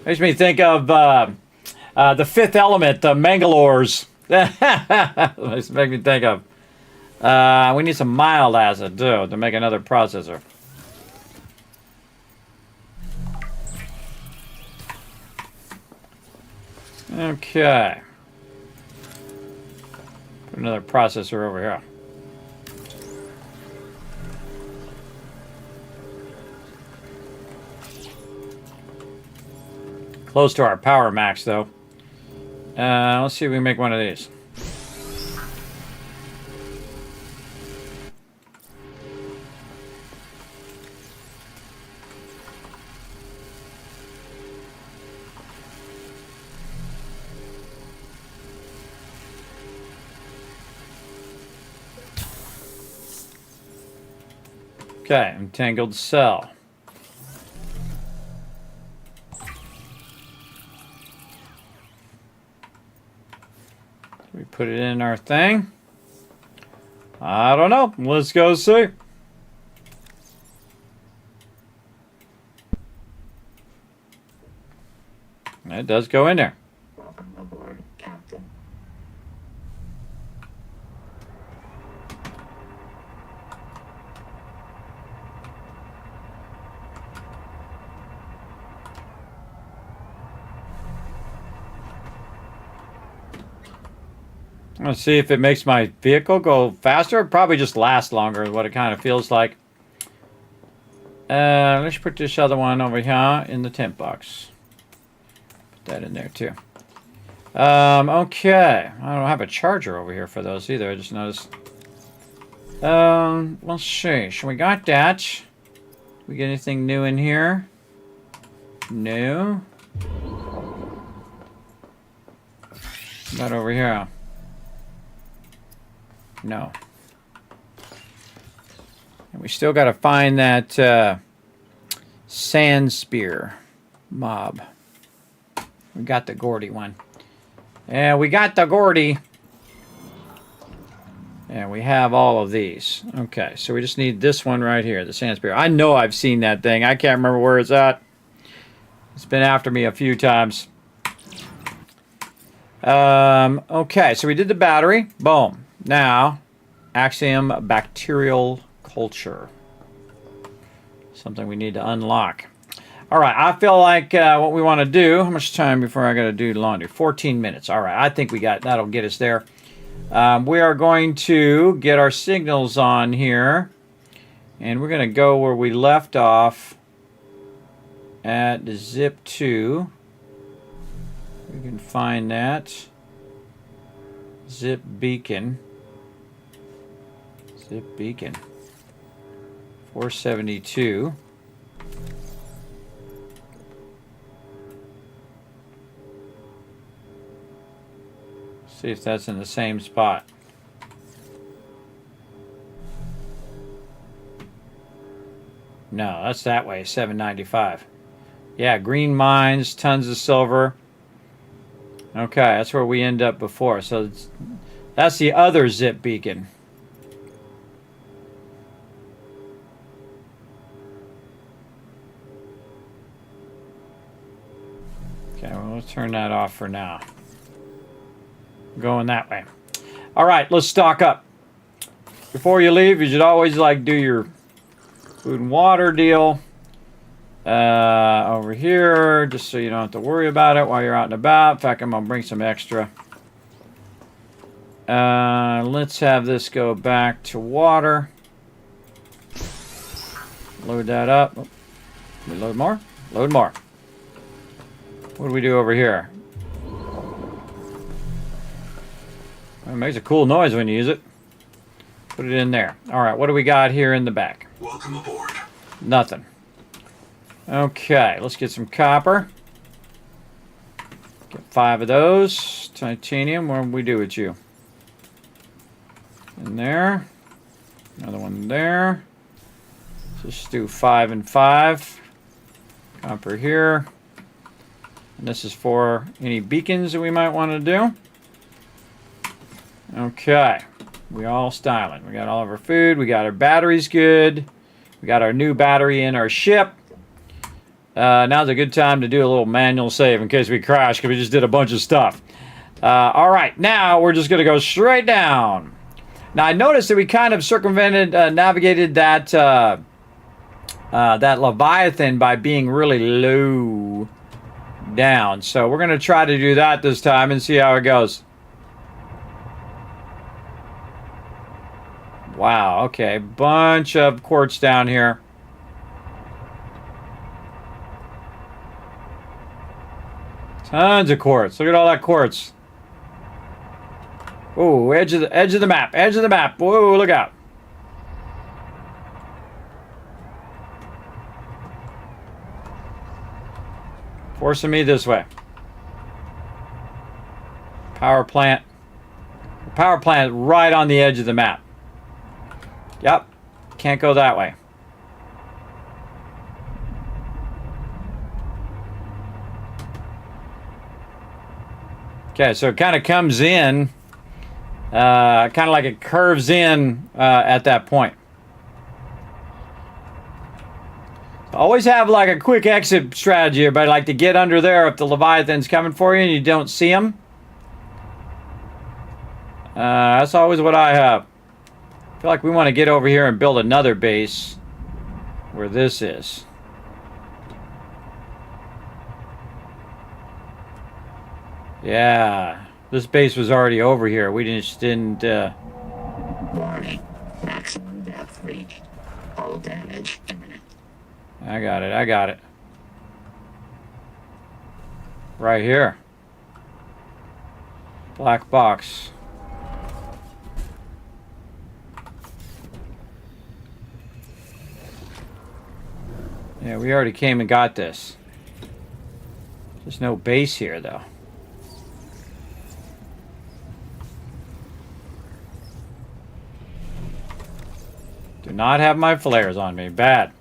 Makes me think of the Fifth Element, the Mangalores. Makes me think of. We need some mild acid too to make another processor. Okay. Put another processor over here. Close to our power max though. Let's see if we can make one of these. Okay, entangled cell. We put it in our thing. I don't know. Let's go see. It does go in there. Welcome aboard, Captain. Let's see if it makes my vehicle go faster. Probably just last longer is what it kind of feels like. Let's put this other one over here in the temp box. Put that in there too. Okay. I don't have a charger over here for those either. I just noticed. Let's see. So we got that. We get anything new in here? No. Not over here. No. And we still got to find that sand spear mob. We got the Gordy one. Yeah, we got the Gordy. And we have all of these. Okay, so we just need this one right here, the sand spear. I know I've seen that thing. I can't remember where it's at. It's been after me a few times. Okay, so we did the battery. Boom. Now, Axiom bacterial culture. Something we need to unlock. All right, I feel like what we want to do. How much time before I got to do laundry? 14 minutes. All right, I think we got that'll get us there. We are going to get our signals on here, and we're going to go where we left off at the zip 2. We can find that zip beacon. Zip beacon 472. See if that's in the same spot. No, that's that way, 795. Yeah, green mines, tons of silver. Okay, that's where we end up before. So that's the other zip beacon. Okay, well, let's turn that off for now. Going that way. All right, let's stock up. Before you leave, you should always like do your food and water deal over here, just so you don't have to worry about it while you're out and about. In fact, I'm gonna bring some extra. Let's have this go back to water. Load that up. Oh, we load more? Load more. What do we do over here? It makes a cool noise when you use it. Put it in there. All right, what do we got here in the back? Welcome aboard. Nothing. Okay, let's get some copper. Get 5 of those. Titanium, what do we do with you? In there. Another one there. Just do 5 and 5. Copper here. And this is for any beacons that we might want to do. Okay, we all styling. We got all of our food. We got our batteries good. We got our new battery in our ship. Now's a good time to do a little manual save in case we crash, because we just did a bunch of stuff. All right, now we're just going to go straight down. Now I noticed that we kind of circumvented, navigated that that Leviathan by being really low down. So we're going to try to do that this time and see how it goes. Wow, okay, bunch of quartz down here. Tons of quartz. Look at all that quartz. Oh, edge of the map. Edge of the map. Whoa, look out. Forcing me this way. Power plant. The power plant is right on the edge of the map. Yep. Can't go that way. Okay, so it kind of comes in, kind of like it curves in at that point. Always have like a quick exit strategy, everybody, like to get under there if the Leviathan's coming for you and you don't see him. That's always what I have. I feel like we want to get over here and build another base where this is. Yeah, this base was already over here. We just didn't. Warning. Maximum depth reached. Hull damage imminent. I got it. I got it. Right here. Black box. Yeah, we already came and got this. There's no base here, though. Do not have my flares on me. Bad.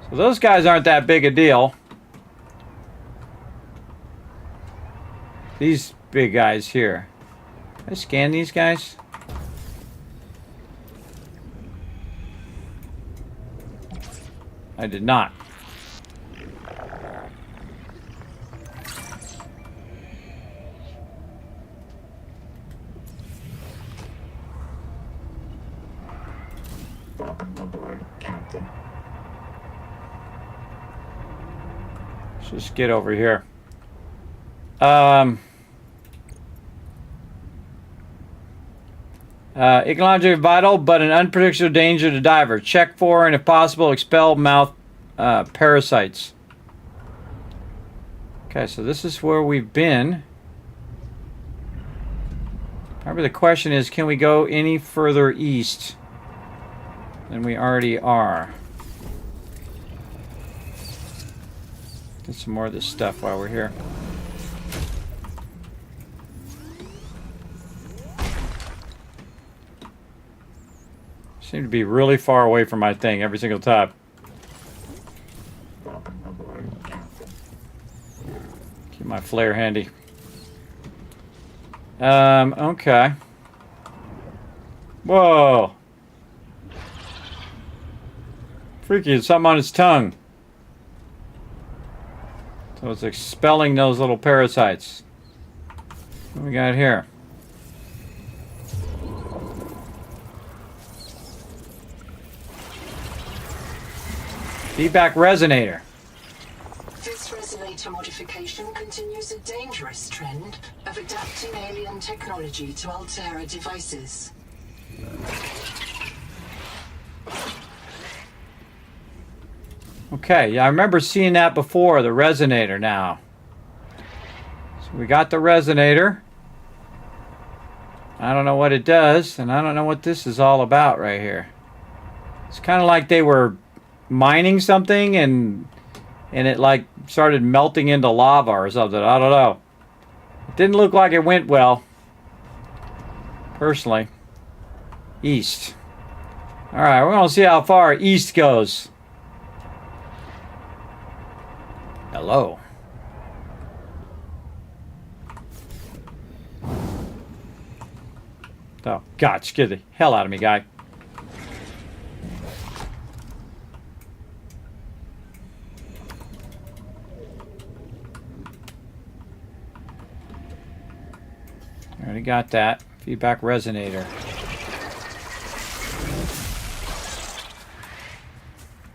So those guys aren't that big a deal. These big guys here. Can I scan these guys? I did not. Let's just get over here. Ecologically vital, but an unpredictable danger to diver. Check for, and if possible, expel mouth parasites. Okay, so this is where we've been. Remember, the question is, can we go any further east than we already are? Get some more of this stuff while we're here. Seem to be really far away from my thing every single time. Keep my flare handy. Okay. Whoa. Freaky, it's something on its tongue. So it's expelling those little parasites. What we got here? Feedback resonator. This resonator modification continues a dangerous trend of adapting alien technology to Altera devices. Okay, yeah, I remember seeing that before, the resonator now. So we got the resonator. I don't know what it does, and I don't know what this is all about right here. It's kind of like they were mining something and it like started melting into lava or something. I don't know. It didn't look like it went well. Personally. East. Alright, we're going to see how far east goes. Hello. Oh, God, scared the hell out of me, guy. Already got that. Feedback resonator.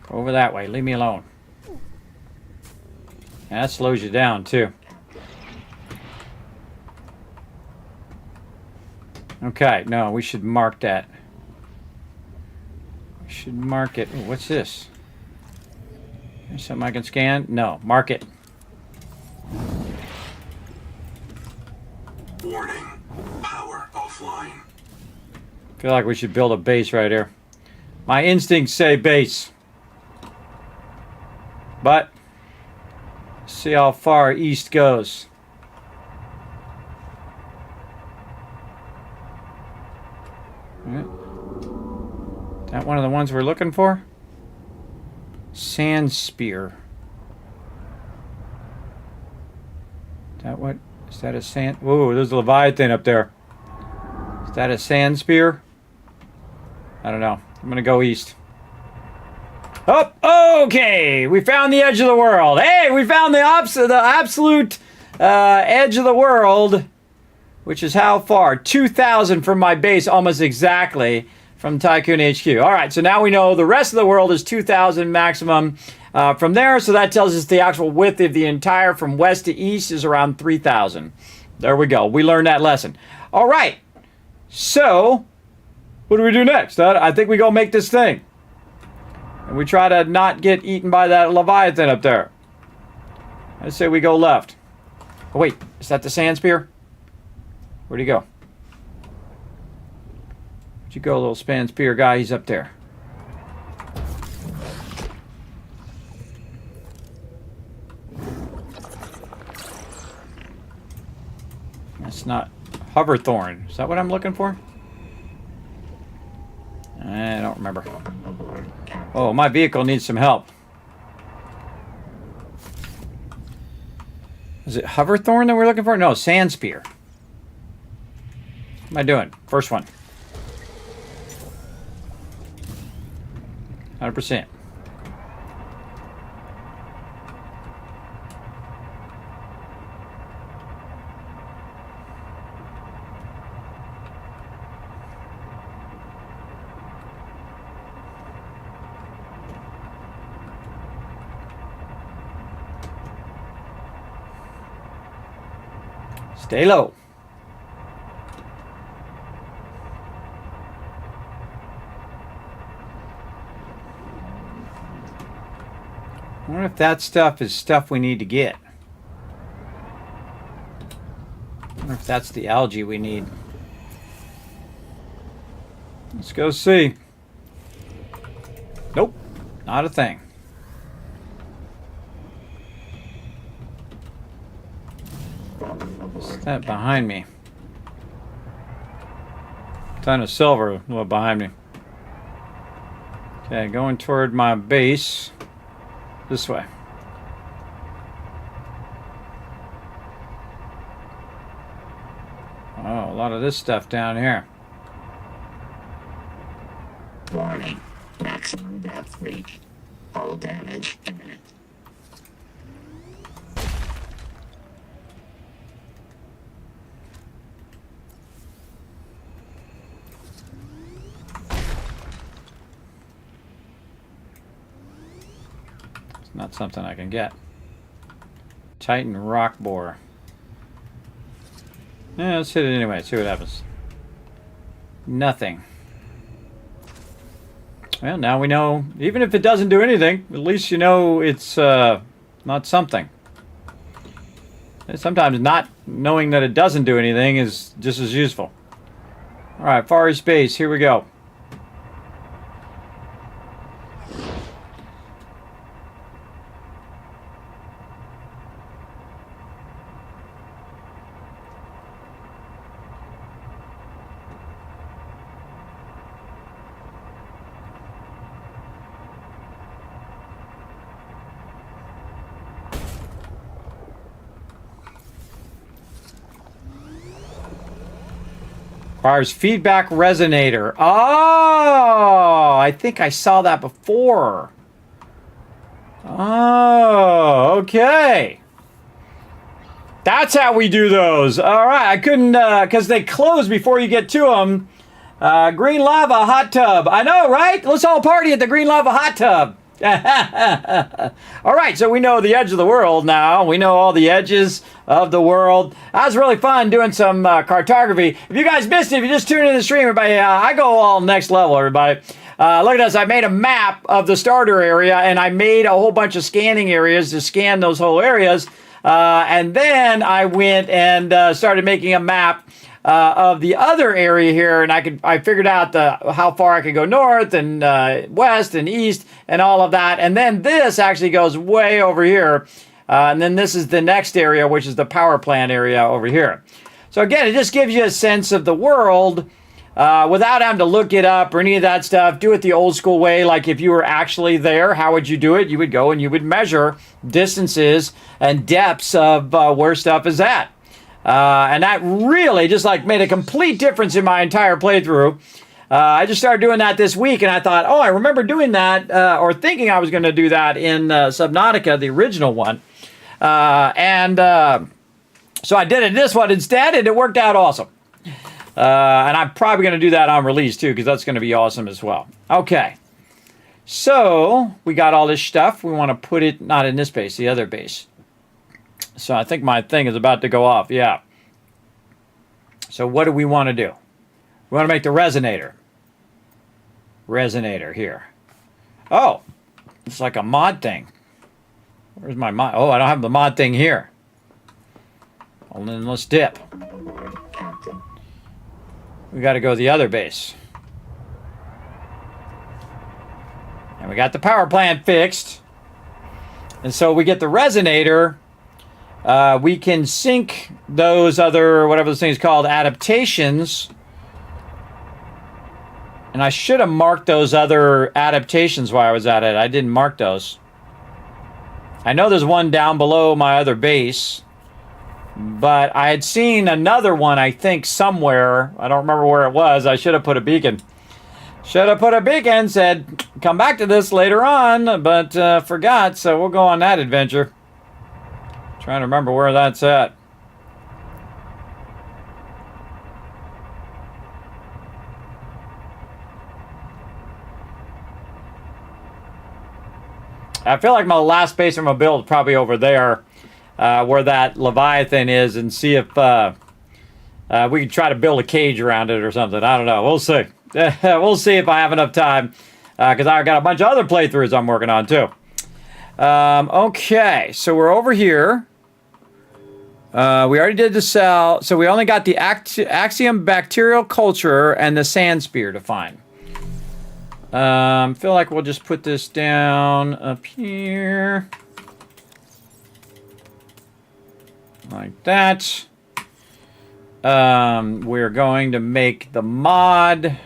Go over that way. Leave me alone. And that slows you down, too. Okay, no, we should mark that. We should mark it. Ooh, what's this? There's something I can scan? No, mark it. Warning. Power offline. Feel like we should build a base right here. My instincts say base. But see how far east goes. That one of the ones we're looking for? Sand spear. Is that what? Is that a sand? Whoa, there's a Leviathan up there. Is that a sand spear? I don't know. I'm gonna go east. Oh, okay. We found the edge of the world. Hey, we found the absolute edge of the world, which is how far? 2,000 from my base, almost exactly from Tycoon HQ. All right, so now we know the rest of the world is 2,000 maximum from there. So that tells us the actual width of the entire from west to east is around 3,000. There we go. We learned that lesson. All right. So what do we do next? I think we go make this thing. And we try to not get eaten by that Leviathan up there. I say we go left. Oh, wait. Is that the sand spear? Where'd he go? Where'd you go, little span spear guy? He's up there. Hoverthorn. Is that what I'm looking for? I don't remember. Oh, my vehicle needs some help. Is it Hoverthorn that we're looking for? No, Sand Spear. What am I doing? First one. 100%. Stay low. I wonder if that stuff is stuff we need to get. I wonder if that's the algae we need. Let's go see. Nope, not a thing. What's that behind me? Ton of silver behind me. Okay, going toward my base. This way. Oh, a lot of this stuff down here. Warning. Maximum depth reached. Hull damage imminent. Not something I can get. Titan rock borer. Yeah, let's hit it anyway. See what happens. Nothing. Well, now we know. Even if it doesn't do anything, at least you know it's not something. And sometimes not knowing that it doesn't do anything is just as useful. All right, Far East Base. Here we go. Requires feedback resonator. Oh, I think I saw that before. Oh, okay. That's how we do those. All right, I couldn't, because they close before you get to them. Green lava hot tub. I know, right? Let's all party at the green lava hot tub. All right, so we know the edge of the world now. We know all the edges of the world. That was really fun doing some cartography. If you guys missed it, if you just tuned in the stream, everybody, I go all next level, everybody. Look at this. I made a map of the starter area, and I made a whole bunch of scanning areas to scan those whole areas. And then I went and started making a map of the other area here, and I figured out how far I could go north and west and east and all of that. And then this actually goes way over here. And then this is the next area, which is the power plant area over here. So again, it just gives you a sense of the world without having to look it up or any of that stuff. Do it the old school way. Like if you were actually there, how would you do it? You would go and you would measure distances and depths of where stuff is at. And that really just like made a complete difference in my entire playthrough. I just started doing that this week, and I thought, oh, I remember doing that or thinking I was going to do that in Subnautica, the original one. So I did it this one instead, and it worked out awesome. And I'm probably going to do that on release too, because that's going to be awesome as well. Okay. So we got all this stuff. We want to put it not in this base, the other base. So I think my thing is about to go off. Yeah. So what do we want to do? We want to make the resonator. Resonator here. Oh, it's like a mod thing. Where's my mod? Oh, I don't have the mod thing here. Well, then let's dip. We got to go to the other base. And we got the power plant fixed. And so we get the resonator. we can sync those other, whatever this thing is called, adaptations. And I should have marked those other adaptations while I was at it. I didn't mark those. I know there's one down below my other base. But I had seen another one, I think, somewhere. I don't remember where it was. I should have put a beacon. Should have put a beacon, said, come back to this later on, but forgot, so we'll go on that adventure. Trying to remember where that's at. I feel like my last base I'm going to build is probably over there, where that Leviathan is, and see if we can try to build a cage around it or something. I don't know. We'll see. We'll see if I have enough time, because I've got a bunch of other playthroughs I'm working on, too. Okay, so we're over here. We already did the cell, so we only got the Axiom bacterial culture and the sand spear to find. Feel like we'll just put this down up here. Like that. We're going to make the mod.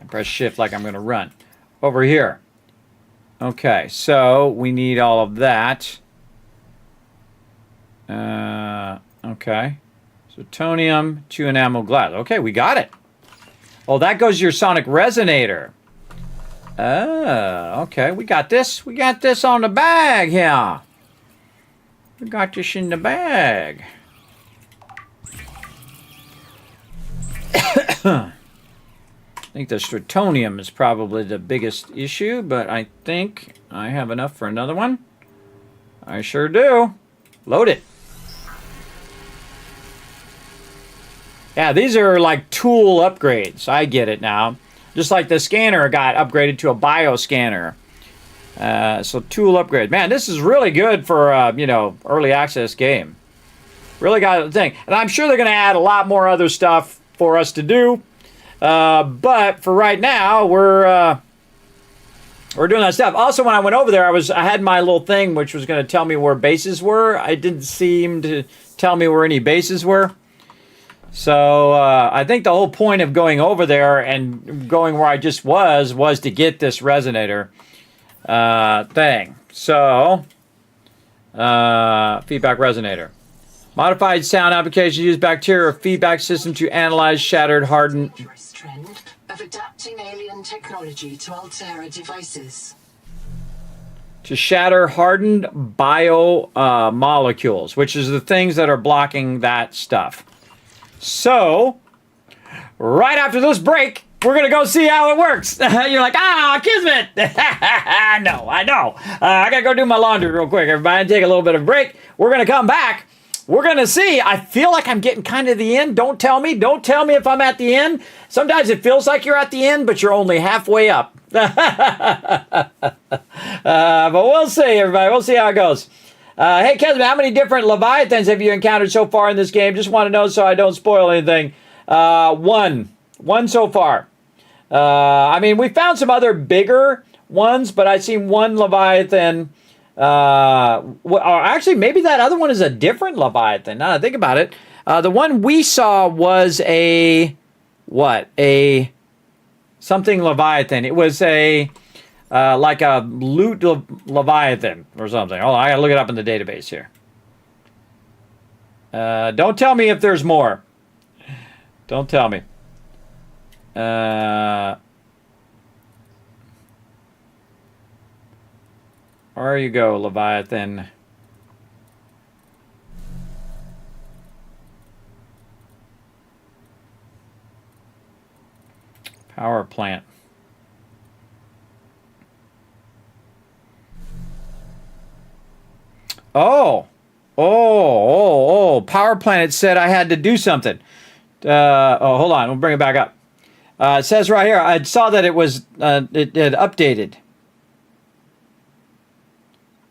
I press shift like I'm going to run. Over here. Okay, so we need all of that. Okay. Plutonium, 2 enamel glass. Okay, we got it. Oh, that goes to your sonic resonator. Oh, okay. We got this. We got this on the bag here. We got this in the bag. I think the plutonium is probably the biggest issue, but I think I have enough for another one. I sure do. Load it. Yeah, these are like tool upgrades. I get it now. Just like the scanner got upgraded to a bioscanner. So tool upgrade. Man, this is really good for, you know, early access game. Really got the thing. And I'm sure they're going to add a lot more other stuff for us to do. But for right now, we're doing that stuff. Also, when I went over there, I had my little thing which was going to tell me where bases were. It didn't seem to tell me where any bases were. So I think the whole point of going over there and going where I just was to get this resonator thing. So feedback resonator. Modified sound application use bacterial feedback system to analyze shattered, hardened. Trend of adapting alien technology to Altera devices. To shatter hardened bio molecules, which is the things that are blocking that stuff. So, right after this break, we're going to go see how it works. You're like, Kismet. I know. I got to go do my laundry real quick, everybody. Take a little bit of a break. We're going to come back. We're going to see. I feel like I'm getting kind of the end. Don't tell me. Don't tell me if I'm at the end. Sometimes it feels like you're at the end, but you're only halfway up. But we'll see, everybody. We'll see how it goes. Hey, Kismet, how many different Leviathans have you encountered so far in this game? Just want to know so I don't spoil anything. One so far. I mean, we found some other bigger ones, but I've seen one Leviathan. Or actually, maybe that other one is a different Leviathan. Now that I think about it. The one we saw was a something Leviathan. It was like a loot Leviathan or something. Hold on, I gotta look it up in the database here. Don't tell me if there's more. Don't tell me. There you go, Leviathan. Power plant. Oh, Power plant. It said I had to do something. Hold on. We'll bring it back up. It says right here, I saw that it was, it had updated.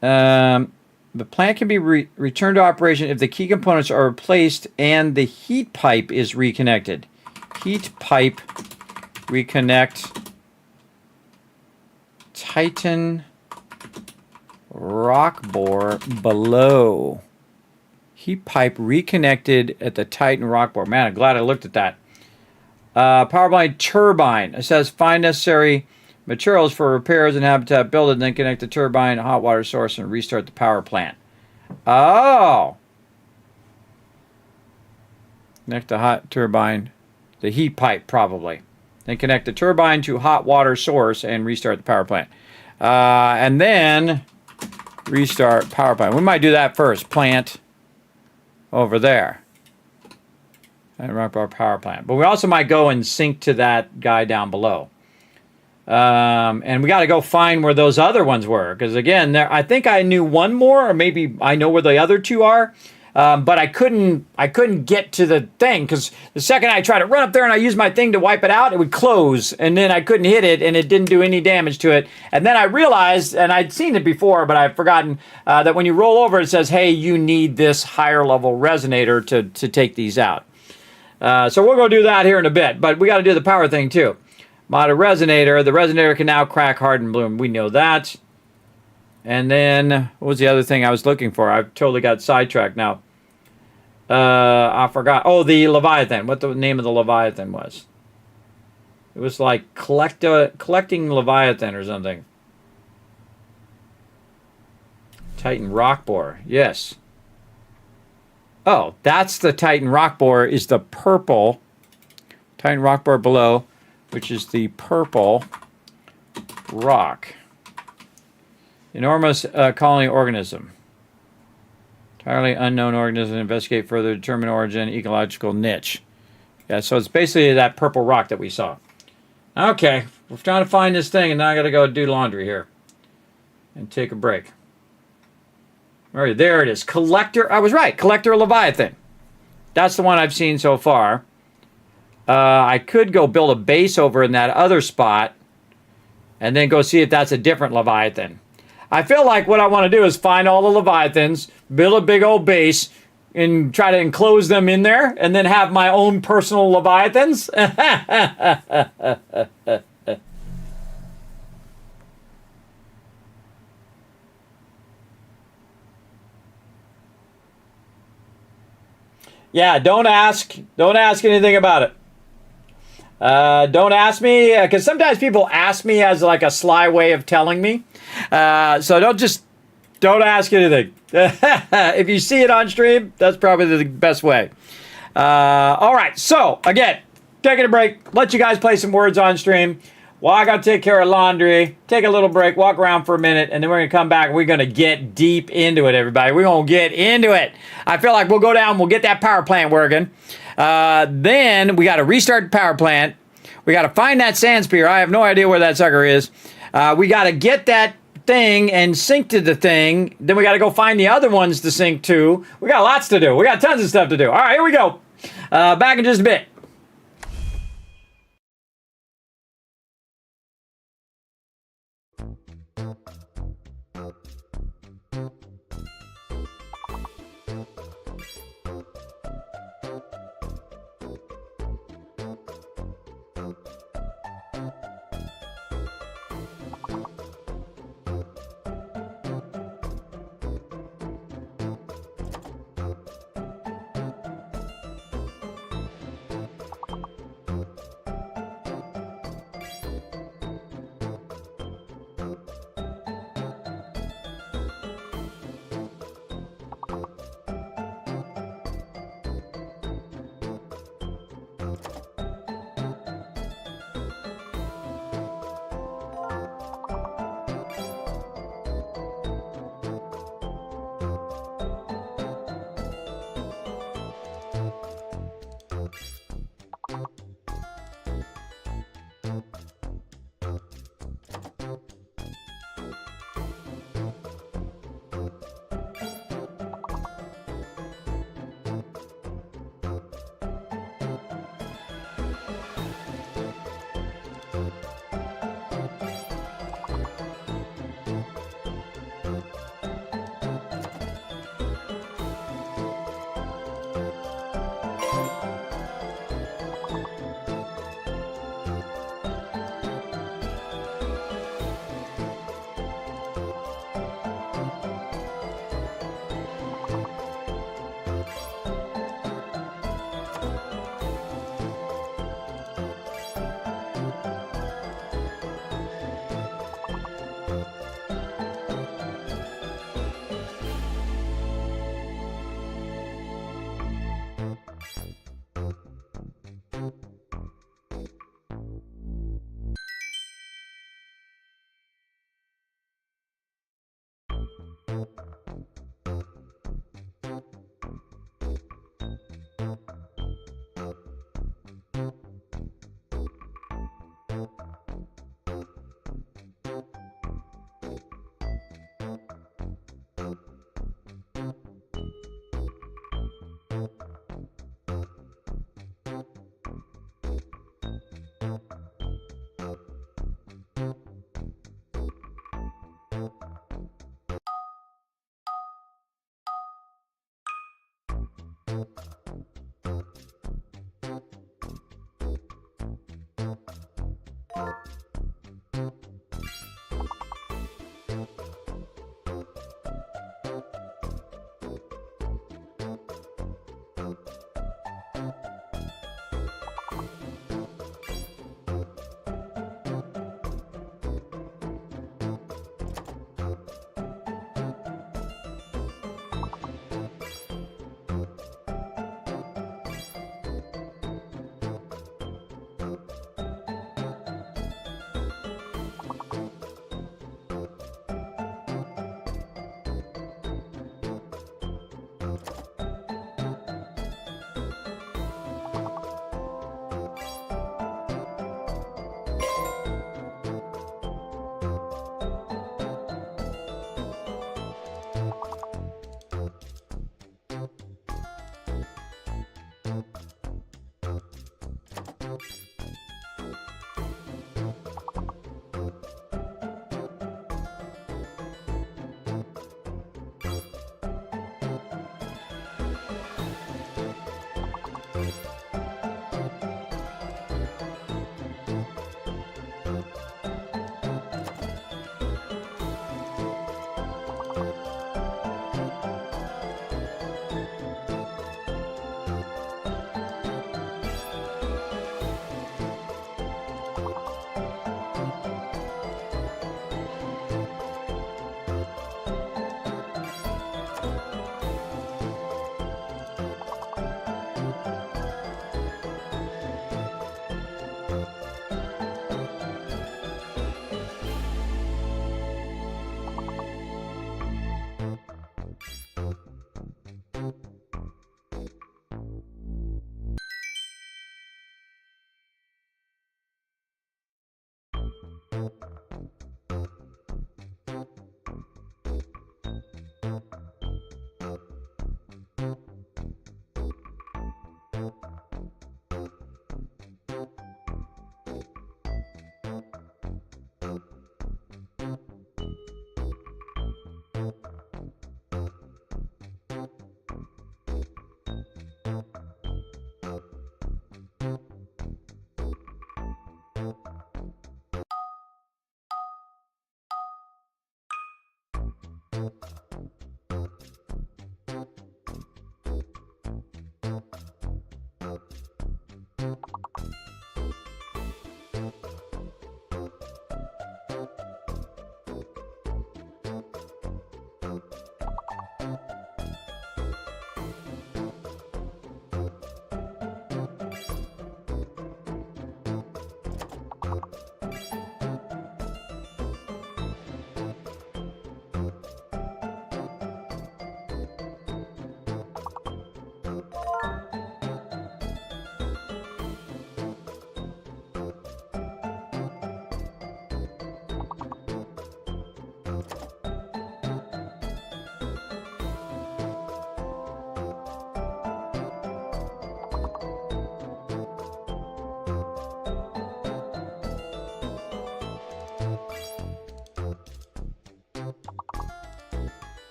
The plant can be returned to operation if the key components are replaced and the heat pipe is reconnected. Heat pipe reconnect. Titan. rock bore below. Heat pipe reconnected at the Titan rock bore. Man, I'm glad I looked at that. Power plant turbine. It says find necessary materials for repairs and habitat, build it, and then connect the turbine, hot water source, and restart the power plant. Oh! Connect the hot turbine, the heat pipe probably. Then connect the turbine to hot water source and restart the power plant. And then restart power plant. We might do that first. Plant over there. And run our power plant. But we also might go and sync to that guy down below. And we got to go find where those other ones were. Because again, I think I knew one more, or maybe I know where the other two are. But I couldn't get to the thing because the second I tried to run up there and I used my thing to wipe it out, it would close, and then I couldn't hit it, and it didn't do any damage to it. And then I realized, and I'd seen it before, but I've forgotten that when you roll over, it says, "Hey, you need this higher level resonator to take these out." So we'll go do that here in a bit, but we got to do the power thing too. Mod a resonator. The resonator can now crack, harden, bloom. We know that. And then, what was the other thing I was looking for? I totally got sidetracked now. I forgot. Oh, the Leviathan. What the name of the Leviathan was. It was like collecting Leviathan or something. Titan rock bore. Yes. Oh, that's the Titan rock bore, is the purple. Titan rock bore below, which is the purple rock. Enormous colony organism. Entirely unknown organism. Investigate further. Determine origin. Ecological niche. Yeah, so it's basically that purple rock that we saw. Okay, we're trying to find this thing, and now I got to go do laundry here and take a break. All right, there it is. Collector. I was right. Collector Leviathan. That's the one I've seen so far. I could go build a base over in that other spot and then go see if that's a different Leviathan. I feel like what I want to do is find all the Leviathans, build a big old base, and try to enclose them in there, and then have my own personal Leviathans. Yeah, don't ask anything about it. Don't ask me, because sometimes people ask me as like a sly way of telling me. So don't ask anything. If you see it on stream, that's probably the best way. All right, so again, taking a break. Let you guys play some words on stream. Well, I got to take care of laundry, take a little break, walk around for a minute, and then we're going to come back. We're going to get deep into it, everybody. We're going to get into it. I feel like we'll go down, we'll get that power plant working. Then we got to restart the power plant. We got to find that sand spear. I have no idea where that sucker is. We got to get that thing and sync to the thing. Then we got to go find the other ones to sync to. We got lots to do. We got tons of stuff to do. All right, here we go. Back in just a bit.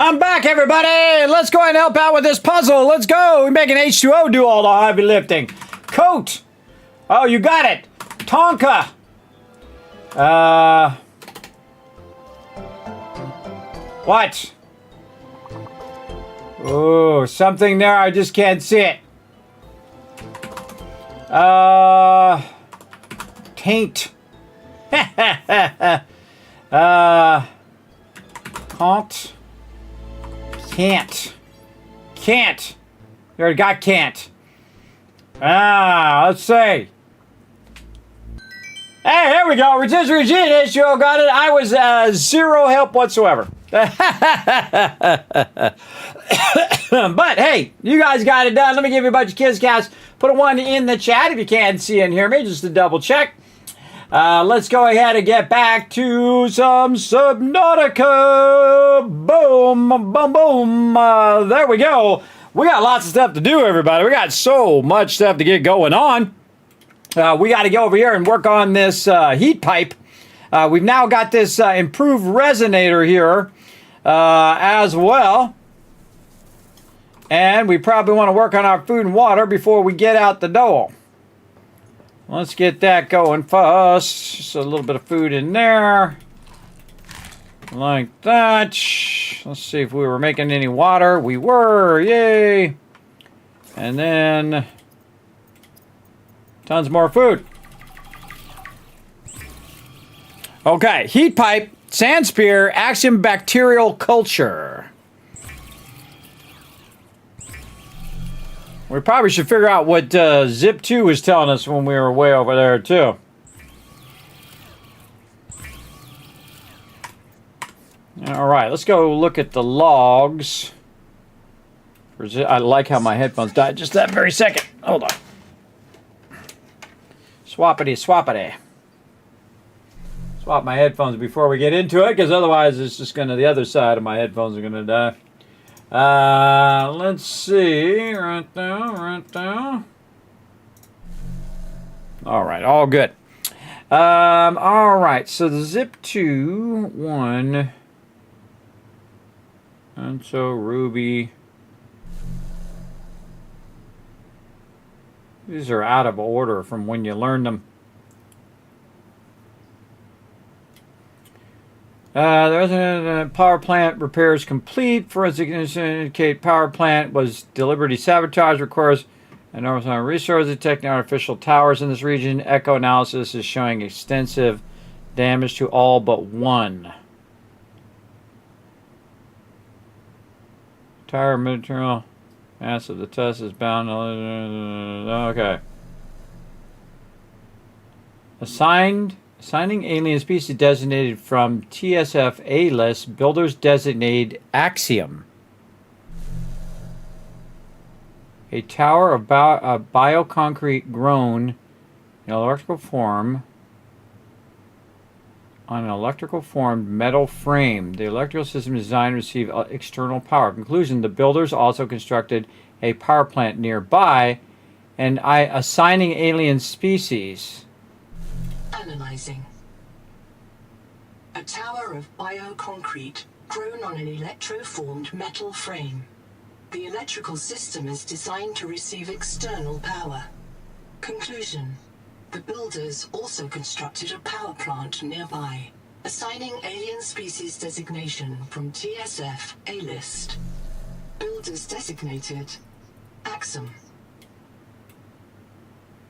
I'm back, everybody! Let's go ahead and help out with this puzzle. Let's go! We make an H2O do all the heavy lifting. Coat! Oh, you got it! Tonka! What? Oh, something there, I just can't see it. Taint. Can't. Can't. You already got can't. Let's see. Hey, there we go. Rotisserie Regime H2O got it. I was zero help whatsoever. But hey, you guys got it done. Let me give you a bunch of kiss cats. Put a 1 in the chat if you can see and hear me, just to double check. Let's go ahead and get back to some Subnautica. Boom, boom, boom. There we go. We got lots of stuff to do, everybody. We got so much stuff to get going on. We got to go over here and work on this heat pipe. We've now got this improved resonator here as well. And we probably want to work on our food and water before we get out the door. Let's get that going first. Just a little bit of food in there. Like that. Let's see if we were making any water. We were. Yay. And then tons more food. Okay. Heat pipe, sand spear, axiom bacterial culture. We probably should figure out what Zip 2 was telling us when we were way over there, too. All right, let's go look at the logs. I like how my headphones died just that very second. Hold on. Swappity, swappity. Swap my headphones before we get into it, because otherwise it's just going to, the other side of my headphones are going to die. Let's see. Right there. All right, all good. All right, so the zip to 1. And so Ruby. These are out of order from when you learned them. There's a power plant repairs complete. Forensic indicate power plant was deliberately sabotaged. Requires enormous amount of resources detecting artificial towers in this region. Echo analysis is showing extensive damage to all but one. Tower material mass of the test is bound. Okay. Assigning alien species designated from TSF A list. Builders designate Axiom. A tower of bioconcrete grown in electrical form on an electrical formed metal frame. The electrical system is designed to receive external power. Conclusion, the builders also constructed a power plant nearby and assigning alien species. Analyzing. A tower of bioconcrete grown on an electroformed metal frame. The electrical system is designed to receive external power. Conclusion. The builders also constructed a power plant nearby, assigning alien species designation from TSF A-list. Builders designated Axum.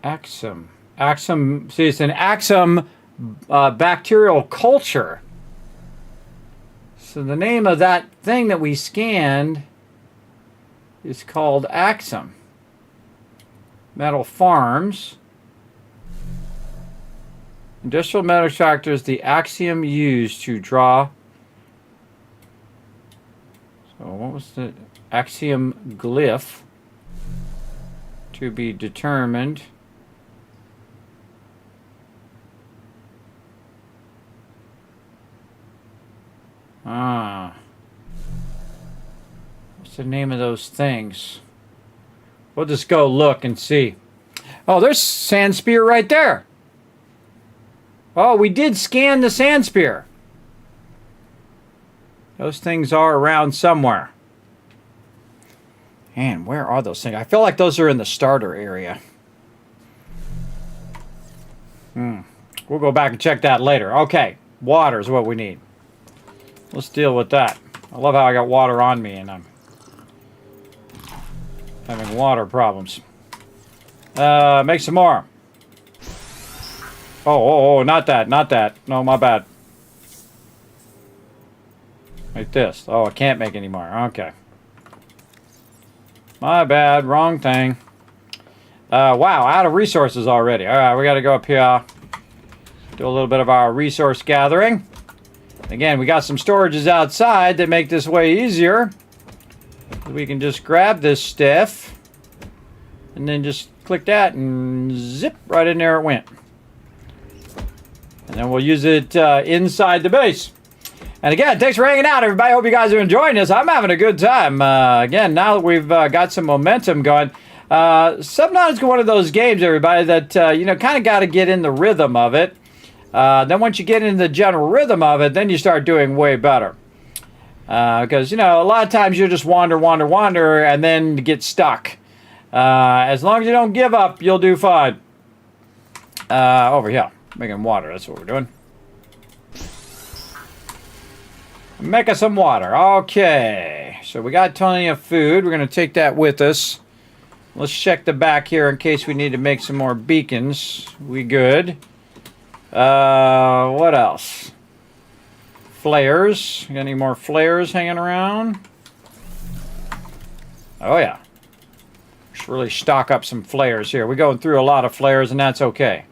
Axum. Axum. See, it's an Axum bacterial culture. So the name of that thing that we scanned is called Axum. Metal farms. Industrial metal extractors, the axiom used to draw. So what was the axiom glyph to be determined? What's the name of those things? We'll just go look and see. Oh, there's sand spear right there. Oh, we did scan the sand spear. Those things are around somewhere. And where are those things? I feel like those are in the starter area. We'll go back and check that later. Okay, water is what we need. Let's deal with that. I love how I got water on me and I'm having water problems. Make some more. Oh, not that, not that. No, my bad. Like this. Oh, I can't make any more. Okay. My bad, wrong thing. Wow, out of resources already. Alright, we gotta go up here. Do a little bit of our resource gathering. Again, we got some storages outside that make this way easier. We can just grab this stuff. And then just click that and zip, right in there it went. And then we'll use it inside the base. And again, thanks for hanging out, everybody. Hope you guys are enjoying this. I'm having a good time. Again, now that we've got some momentum going. Subnautica is one of those games, everybody, that, you know, kind of got to get in the rhythm of it. Then once you get into the general rhythm of it, then you start doing way better. Because, you know, a lot of times you just wander, and then get stuck. As long as you don't give up, you'll do fine. Over here. Making water, that's what we're doing. Making some water. Okay. So we got plenty of food. We're going to take that with us. Let's check the back here in case we need to make some more beacons. We good. What else? Flares. Got any more flares hanging around? Oh, yeah. Let's really stock up some flares here. We're going through a lot of flares, and that's okay.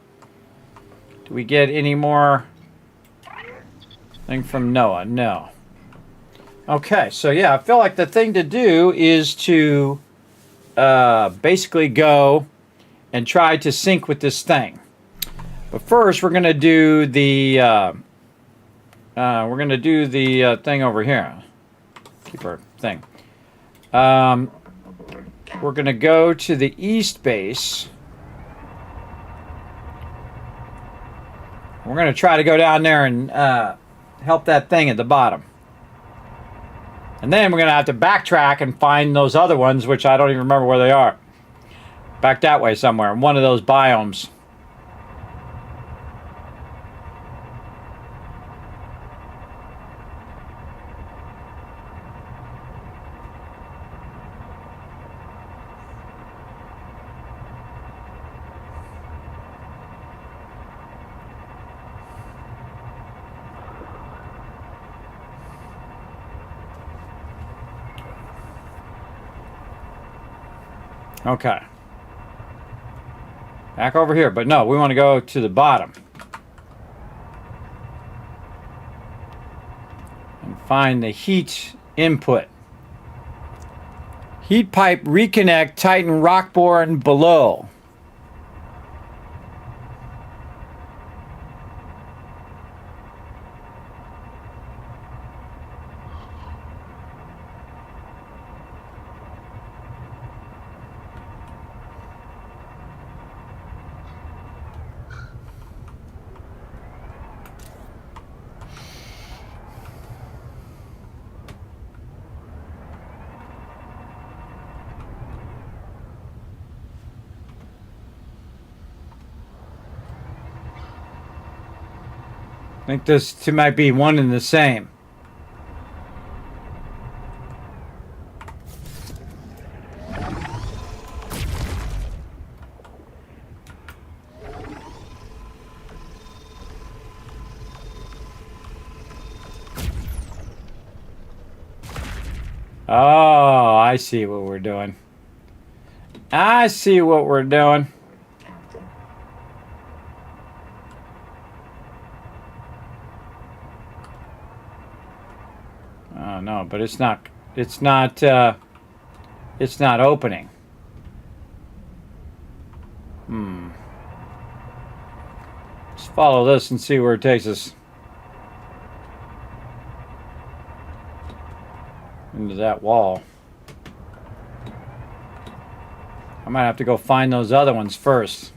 Do we get any more thing from Noah? No. Okay, so yeah, I feel like the thing to do is to basically go and try to sync with this thing. But first, we're gonna do the thing over here. Keep our thing. We're gonna go to the east base. We're gonna try to go down there and help that thing at the bottom. And then we're going to have to backtrack and find those other ones, which I don't even remember where they are. Back that way somewhere, in one of those biomes. Okay. Back over here. But no, we want to go to the bottom. And find the heat input. Heat pipe reconnect Titan rockborne below. I think this two might be one and the same. Oh, I see what we're doing. I see what we're doing. Oh no, but it's not opening. Let's follow this and see where it takes us. Into that wall. I might have to go find those other ones first.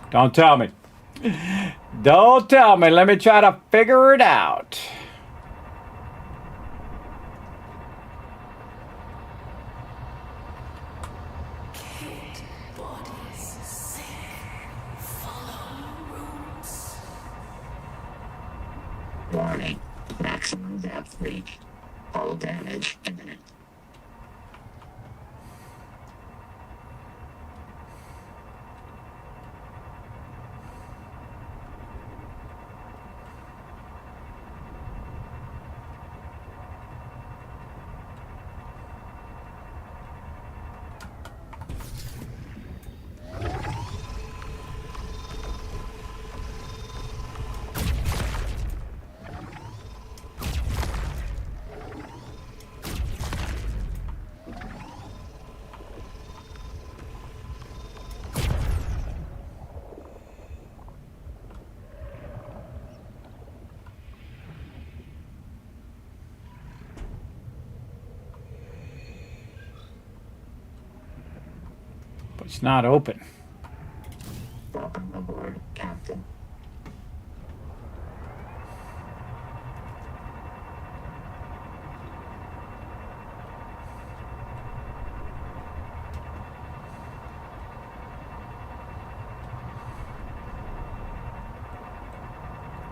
Don't tell me. Don't tell me. Let me try to figure it out. Warning. Maximum depth reached. Hull damage imminent. It's not open. Welcome aboard, Captain.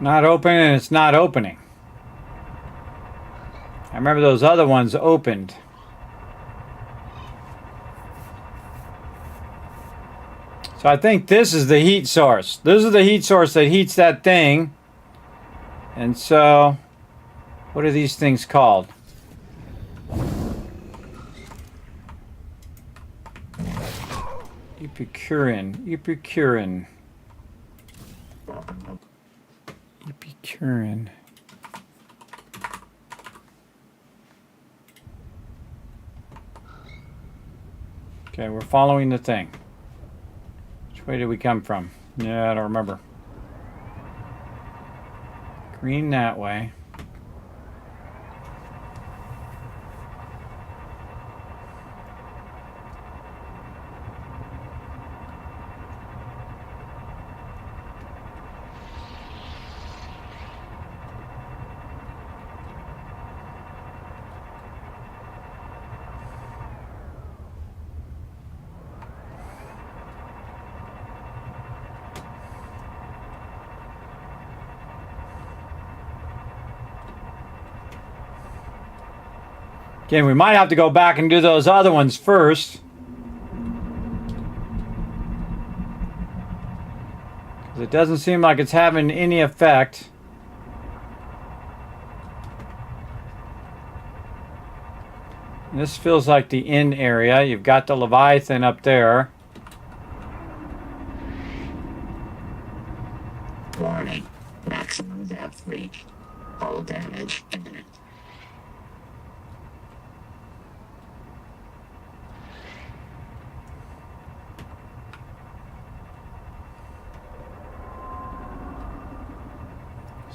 Not open, and it's not opening. I remember those other ones opened. So I think this is the heat source. This is the heat source that heats that thing. And so, what are these things called? Epicurean. Epicurean. Epicurean. Okay, we're following the thing. Which way did we come from? Yeah, I don't remember. Green that way. Again, we might have to go back and do those other ones first. Because it doesn't seem like it's having any effect. And this feels like the in area. You've got the Leviathan up there. Warning. Maximum depth reached. All damage imminent.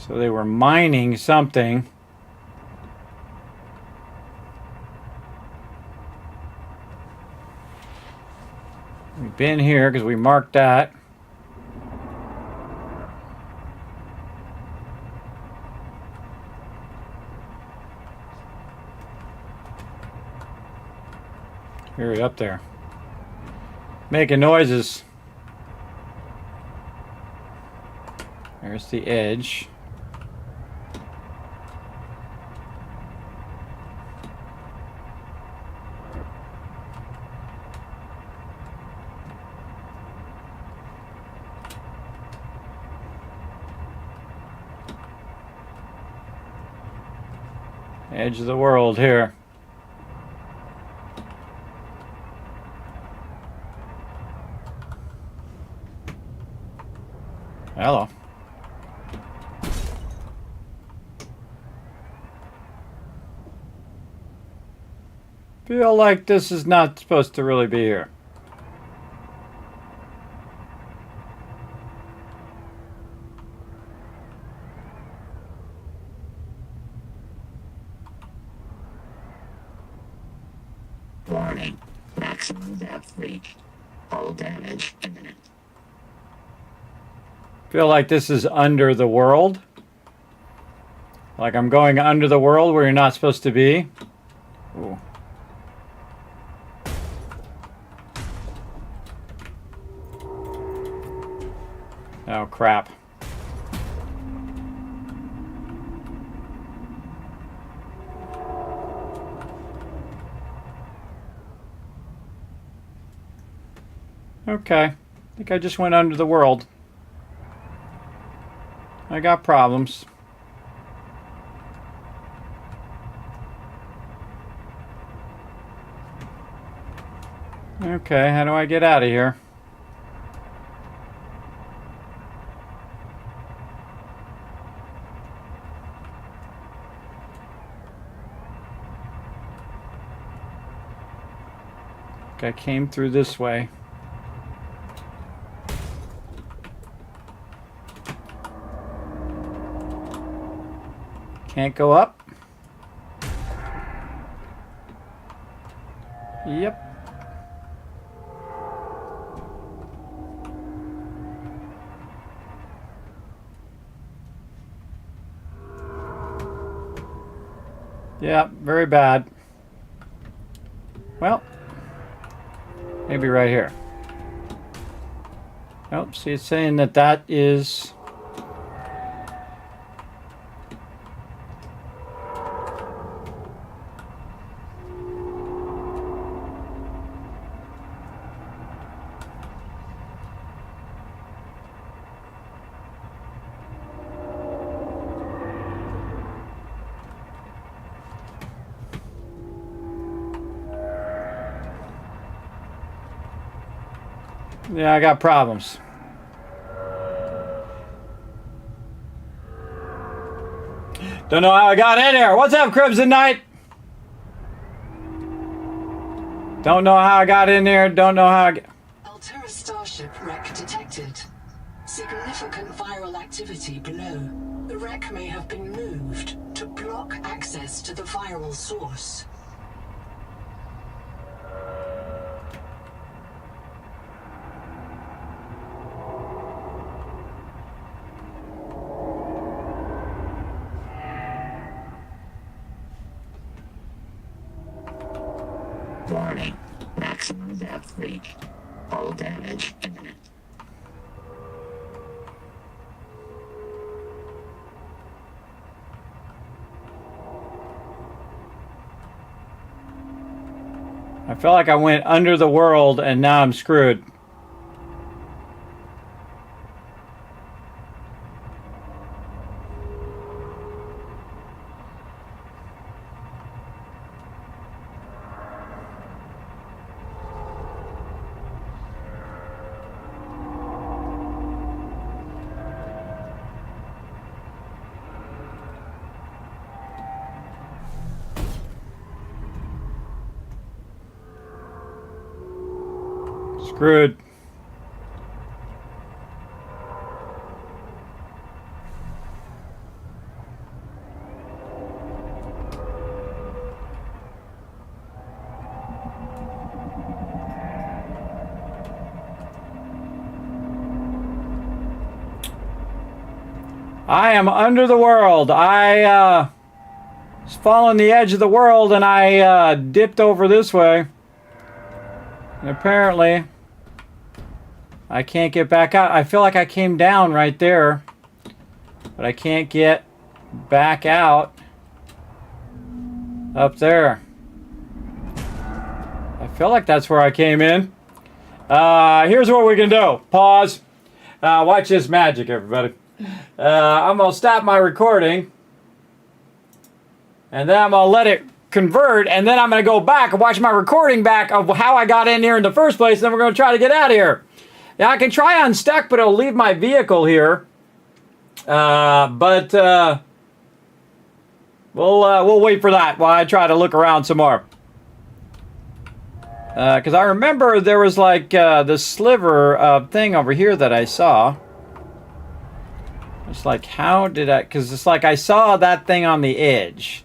So they were mining something. We've been here because we marked that. Hear it up there. Making noises. There's the edge. Edge of the world here. Hello. Feel like this is not supposed to really be here. Warning. Maximum depth reached. All damage imminent. Feel like this is under the world. Like I'm going under the world where you're not supposed to be. Ooh. Oh, crap. Okay. I think I just went under the world. I got problems. Okay, how do I get out of here? I came through this way. Can't go up. Yep. Yeah, very bad. Well, maybe right here. Nope, see, it's saying that that is... Yeah, I got problems. Don't know how I got in here. What's up, Crimson Knight? Don't know how I got in here. Don't know how I got... Altera starship wreck detected. Significant viral activity below. The wreck may have been moved to block access to the viral source. Warning. Maximum depth reached. All damage imminent. I feel like I went under the world and now I'm screwed. Screwed. I am under the world. I was following the edge of the world and I dipped over this way. And apparently I can't get back out. I feel like I came down right there, but I can't get back out up there. I feel like that's where I came in. Here's what we can do. Pause. Watch this magic, everybody. I'm going to stop my recording, and then I'm going to let it convert, and then I'm going to go back and watch my recording back of how I got in here in the first place, and then we're going to try to get out of here. Now, I can try unstuck, but it'll leave my vehicle here. We'll wait for that while I try to look around some more. Because I remember there was like this sliver of thing over here that I saw. It's like, how did I... Because it's like I saw that thing on the edge.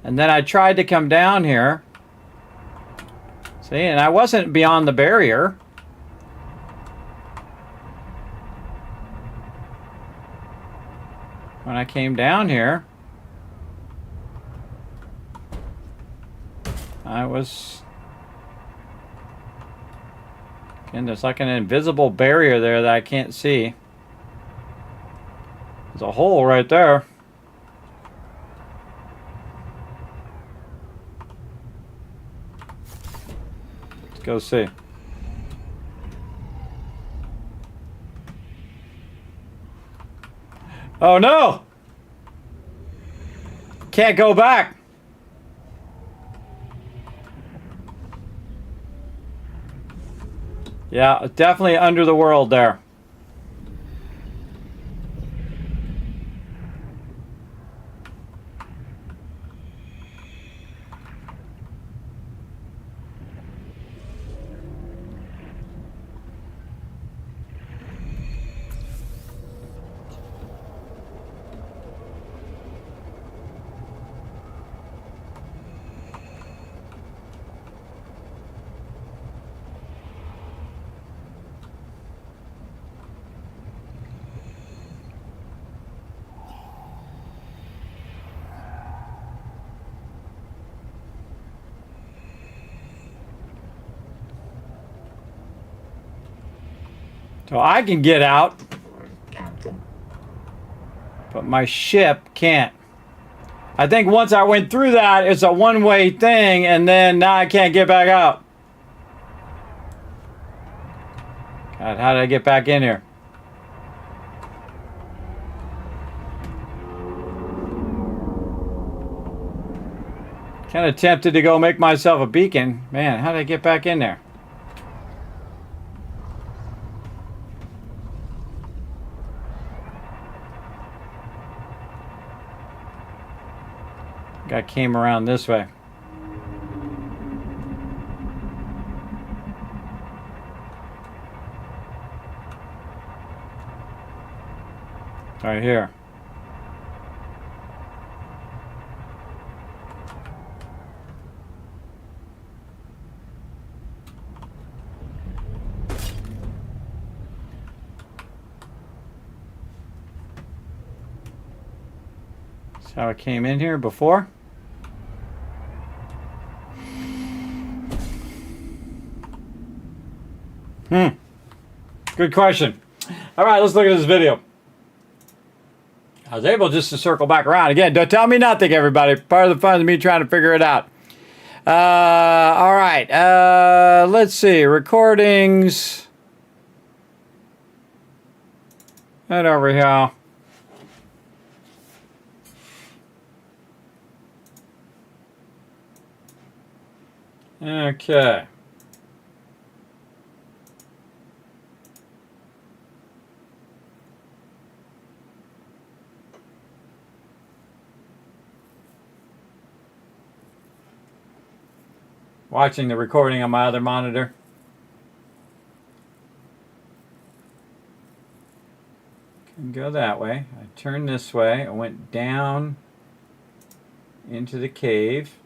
And then I tried to come down here. See, and I wasn't beyond the barrier. When I came down here, I was... Again, there's like an invisible barrier there that I can't see. There's a hole right there. Let's go see. Oh no! Can't go back. Yeah, definitely under the world there. So I can get out, but my ship can't. I think once I went through that, it's a one-way thing, and then now I can't get back out. God, how did I get back in here? Kind of tempted to go make myself a beacon. Man, how did I get back in there? Guy came around this way. Right here. That's how it came in here before. Good question. All right, let's look at this video. I was able just to circle back around. Again, don't tell me nothing, everybody. Part of the fun is me trying to figure it out. All right. Let's see. Recordings. Right over here. Okay. Watching the recording on my other monitor. Can go that way. I turned this way. I went down into the cave.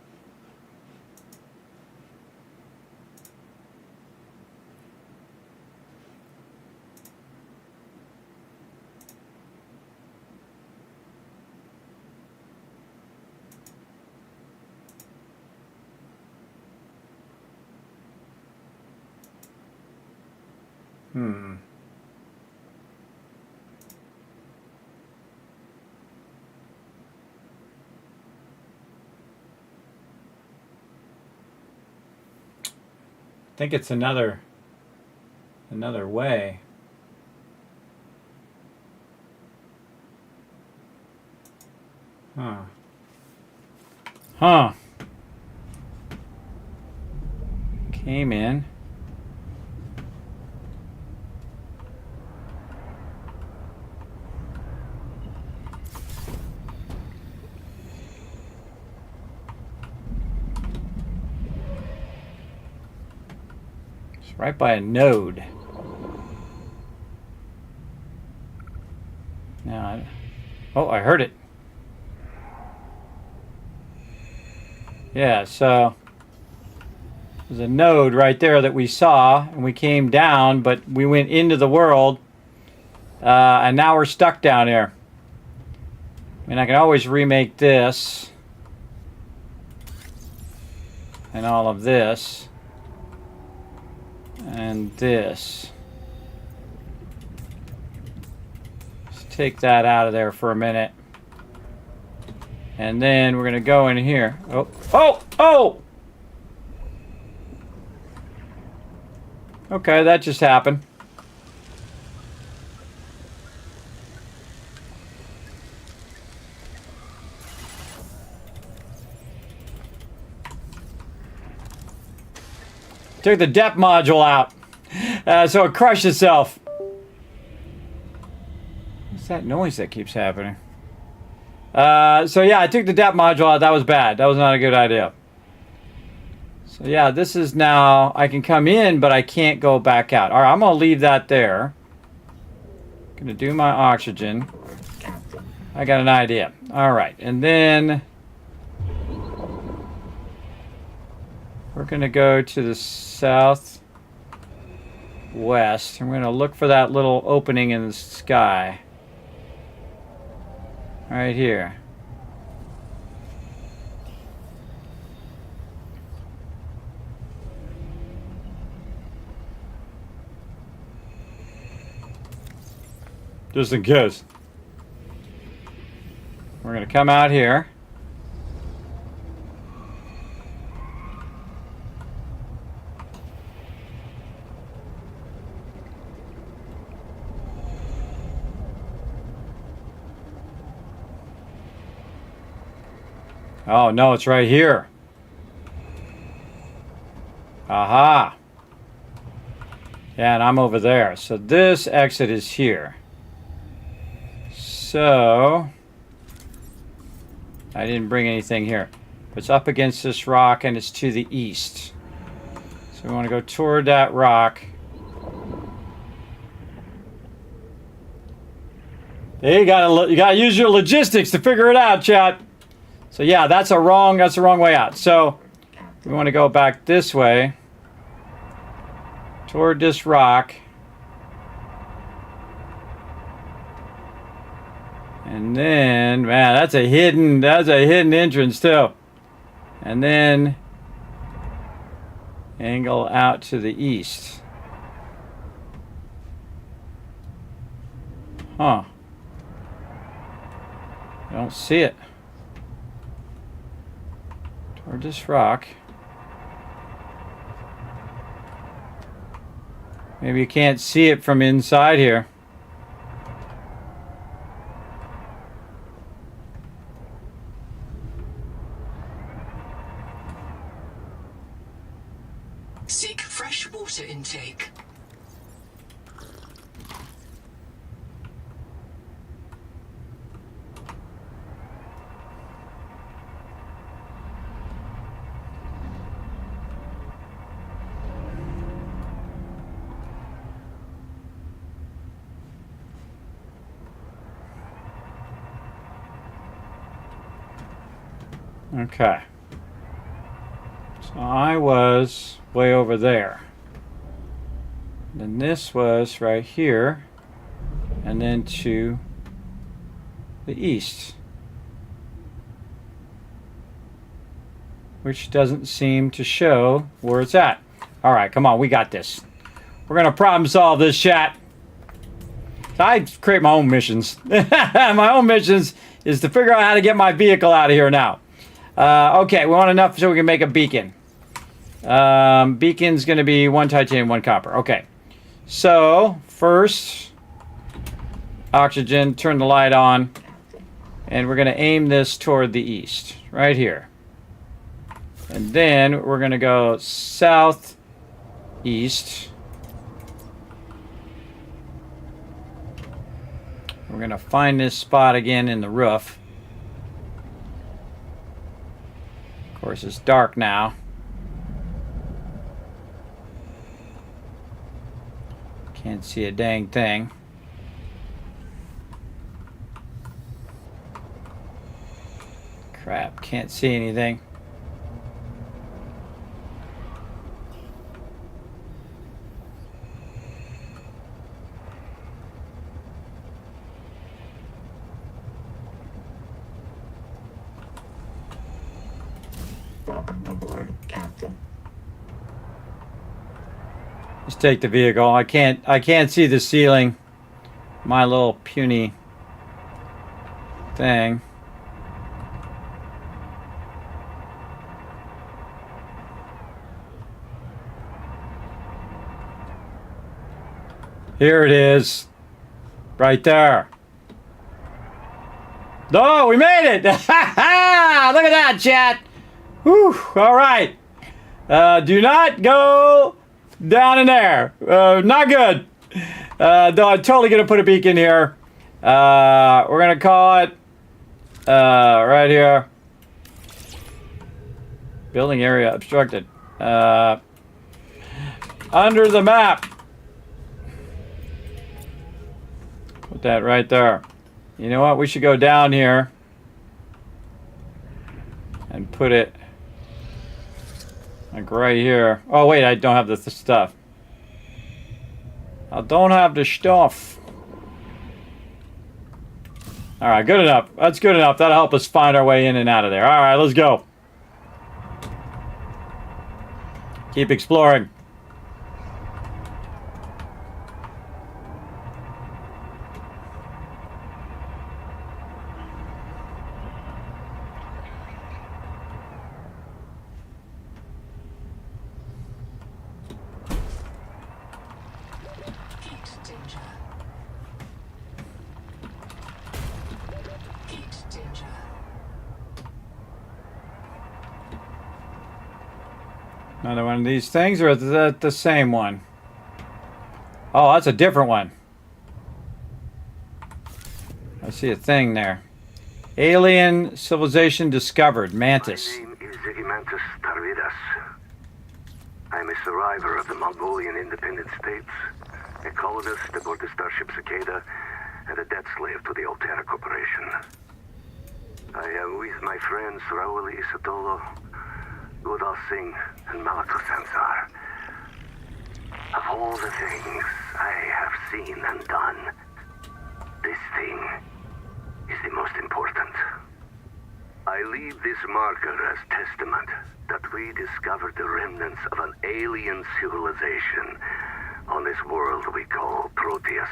I think it's another way. Huh. Came in. Right by a node. Now, oh, I heard it. Yeah, so there's a node right there that we saw, and we came down, but we went into the world, and now we're stuck down here. I mean, I can always remake this and all of this. And this. Let's take that out of there for a minute. And then we're going to go in here. Oh, oh, oh! Okay, that just happened. Took the depth module out, so it crushed itself. What's that noise that keeps happening? So yeah, I took the depth module out. That was bad. That was not a good idea. So yeah, this is now, I can come in, but I can't go back out. All right, I'm going to leave that there. Going to do my oxygen. I got an idea. All right, and then we're going to go to the southwest. I'm going to look for that little opening in the sky. Right here. Just in case. We're going to come out here. Oh, no, it's right here. Aha. Yeah, and I'm over there. So this exit is here. So I didn't bring anything here. It's up against this rock and it's to the east. So we want to go toward that rock. Hey, you gotta use your logistics to figure it out, chat. So yeah, that's the wrong way out. So we want to go back this way toward this rock. And then, man, that's a hidden entrance too. And then angle out to the east. Huh. I don't see it. Toward this rock. Maybe you can't see it from inside here. Seek fresh water intake. Okay. So I was way over there. Then this was right here. And then to the east. Which doesn't seem to show where it's at. Alright, come on, we got this. We're going to problem solve this, chat. I create my own missions. My own missions is to figure out how to get my vehicle out of here now. Okay, we want enough so we can make a beacon. Beacon's going to be 1 titanium, 1 copper. Okay. So, first, oxygen, turn the light on. And we're going to aim this toward the east. Right here. And then we're going to go southeast. We're going to find this spot again in the roof. Of course, it's dark now. Can't see a dang thing. Crap, can't see anything. Welcome aboard, Captain. Let's take the vehicle. I can't see the ceiling. My little puny thing. Here it is. Right there. Oh, we made it! Look at that, chat! Whew, all right. Do not go down in there. Not good. Though I'm totally going to put a beacon here. We're going to call it right here. Building area obstructed. Under the map. Put that right there. You know what? We should go down here and put it like right here. Oh wait, I don't have the stuff. I don't have the stuff. Alright, good enough. That's good enough. That'll help us find our way in and out of there. Alright, let's go. Keep exploring. Another one of these things, or is that the same one? Oh, that's a different one. I see a thing there. Alien civilization discovered. Mantis. My name is Mantis Tarvidas. I'm a survivor of the Mongolian independent states, a colonist aboard the starship Cicada, and a debt slave to the Altera Corporation. I am with my friends Raul Isatolo, Udal Singh, and Malato Sansar. Of all the things I have seen and done, this thing is the most important. I leave this marker as testament that we discovered the remnants of an alien civilization on this world we call Proteus.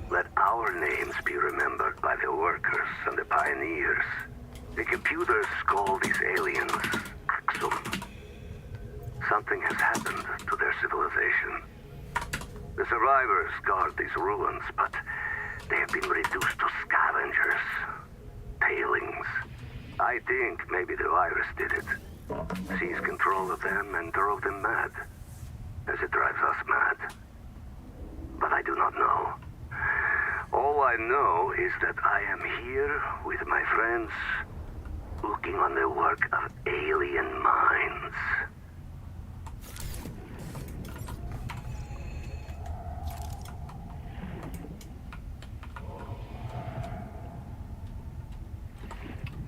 Let our names be remembered by the workers and the pioneers. The computers call these aliens Axum. Something has happened to their civilization. The survivors guard these ruins, but they have been reduced to scavengers. Tailings. I think maybe the virus did it. Seized control of them and drove them mad. As it drives us mad. But I do not know. All I know is that I am here with my friends, looking on the work of alien minds.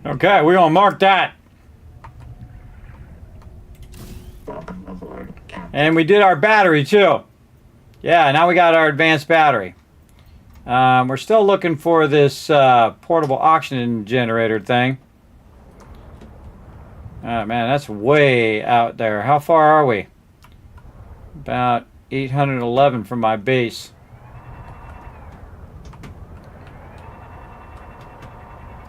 Okay, we're gonna mark that. Welcome aboard, Captain. And we did our battery too. Yeah, now we got our advanced battery. We're still looking for this portable oxygen generator thing. Oh man, that's way out there. How far are we? About 811 from my base.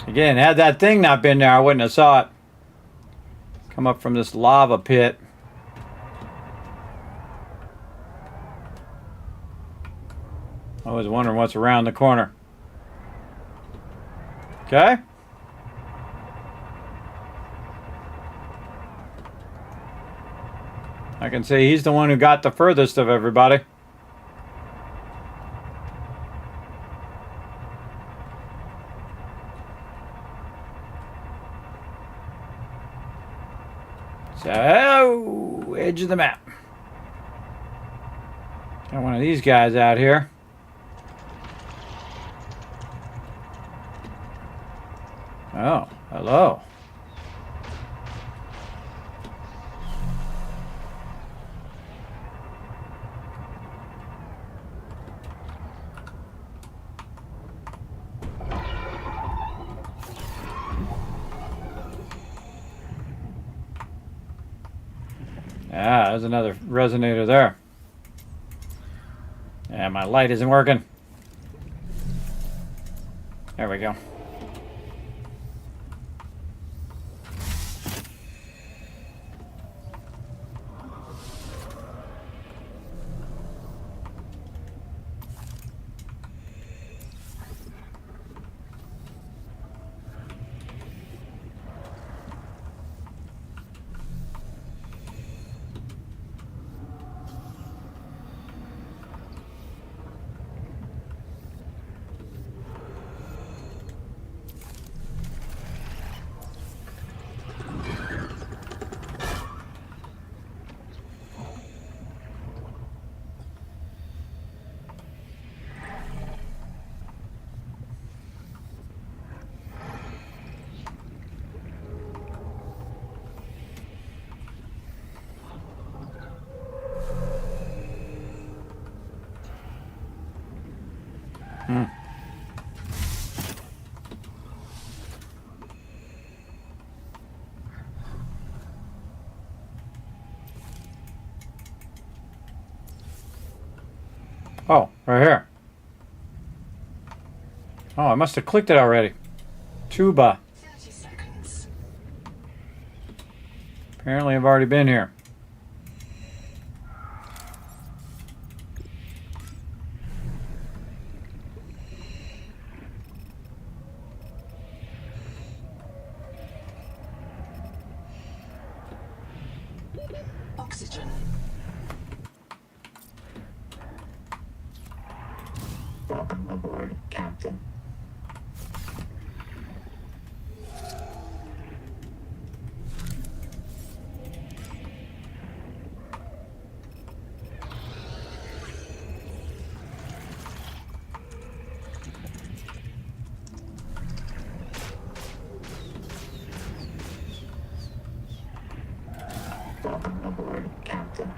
Again, had that thing not been there, I wouldn't have saw it. Come up from this lava pit. I was wondering what's around the corner. Okay. I can see he's the one who got the furthest of everybody. So, edge of the map. Got one of these guys out here. Oh, hello. Ah, there's another resonator there. Yeah, my light isn't working. There we go. Oh, right here. Oh, I must have clicked it already. Tuba. 30 seconds. Apparently I've already been here. Oxygen. Welcome aboard, Captain. Welcome aboard, Captain.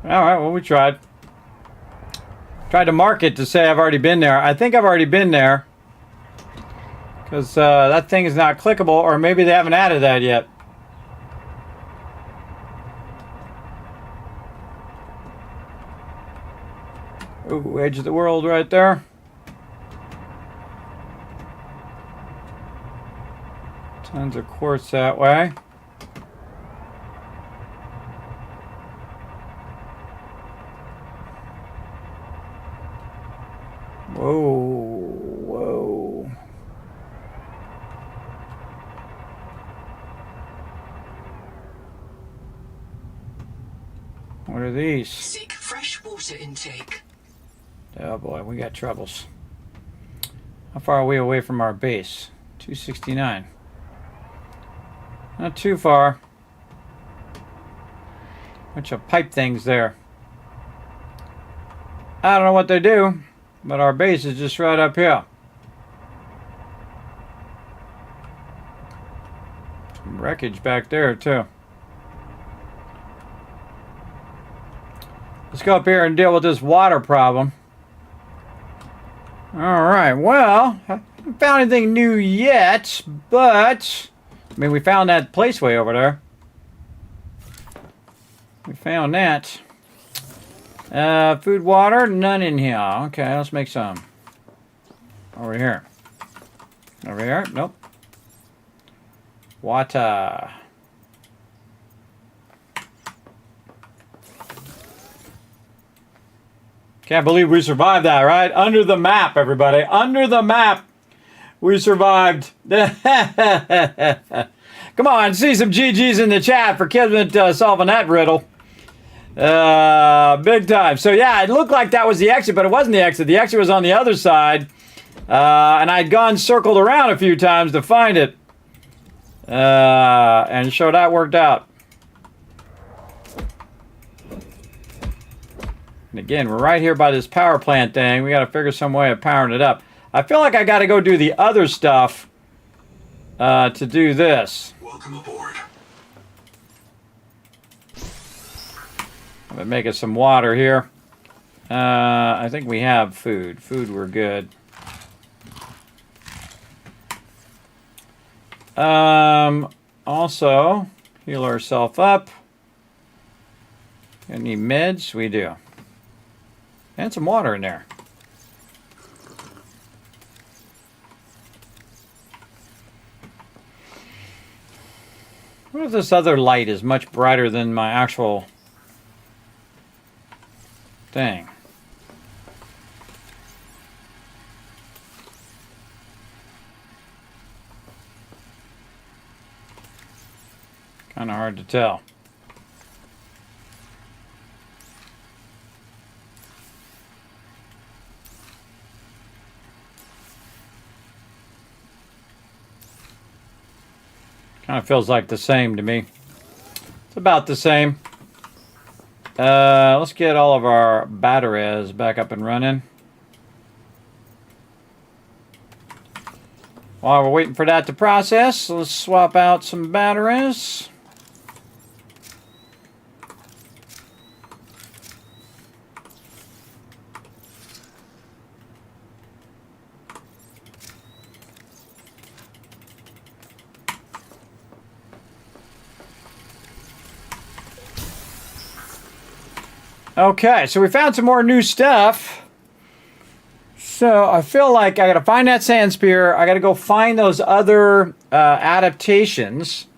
All right, well, we tried. Tried to mark it to say I've already been there. I think I've already been there. Because that thing is not clickable, or maybe they haven't added that yet. Ooh, edge of the world right there. Tons of quartz that way. Whoa, whoa. What are these? Seek fresh water intake. Oh boy, we got troubles. How far are we away from our base? 269. Not too far. Bunch of pipe things there. I don't know what they do, but our base is just right up here. Some wreckage back there too. Let's go up here and deal with this water problem. Alright, well, I haven't found anything new yet, but I mean, we found that place way over there. We found that. Food, water, none in here. Okay, let's make some. Over here. Over here? Nope. Water. Can't believe we survived that, right? Under the map, everybody. Under the map. We survived. Come on, see some GGs in the chat for Kismet solving that riddle. Big time. So yeah, it looked like that was the exit, but it wasn't the exit. The exit was on the other side. And I'd gone circled around a few times to find it. And so that worked out. And again, we're right here by this power plant thing. We got to figure some way of powering it up. I feel like I got to go do the other stuff to do this. Welcome aboard. I'm gonna make us some water here. I think we have food. Food, we're good. Also, heal ourselves up. Any meds? We do. And some water in there. What if this other light is much brighter than my actual thing? Kind of hard to tell. Kind of feels like the same to me. It's about the same. Let's get all of our batteries back up and running. While we're waiting for that to process, let's swap out some batteries. Okay, so we found some more new stuff. So I feel like I gotta find that sand spear. I gotta go find those other adaptations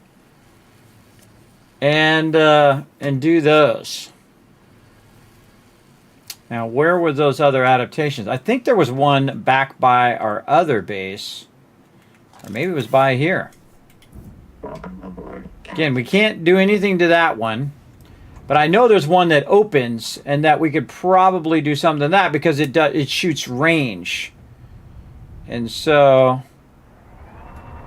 and do those. Now, where were those other adaptations? I think there was one back by our other base, or maybe it was by here. Welcome aboard, Captain. Again, we can't do anything to that one. But I know there's one that opens, and that we could probably do something to that because it shoots range. And so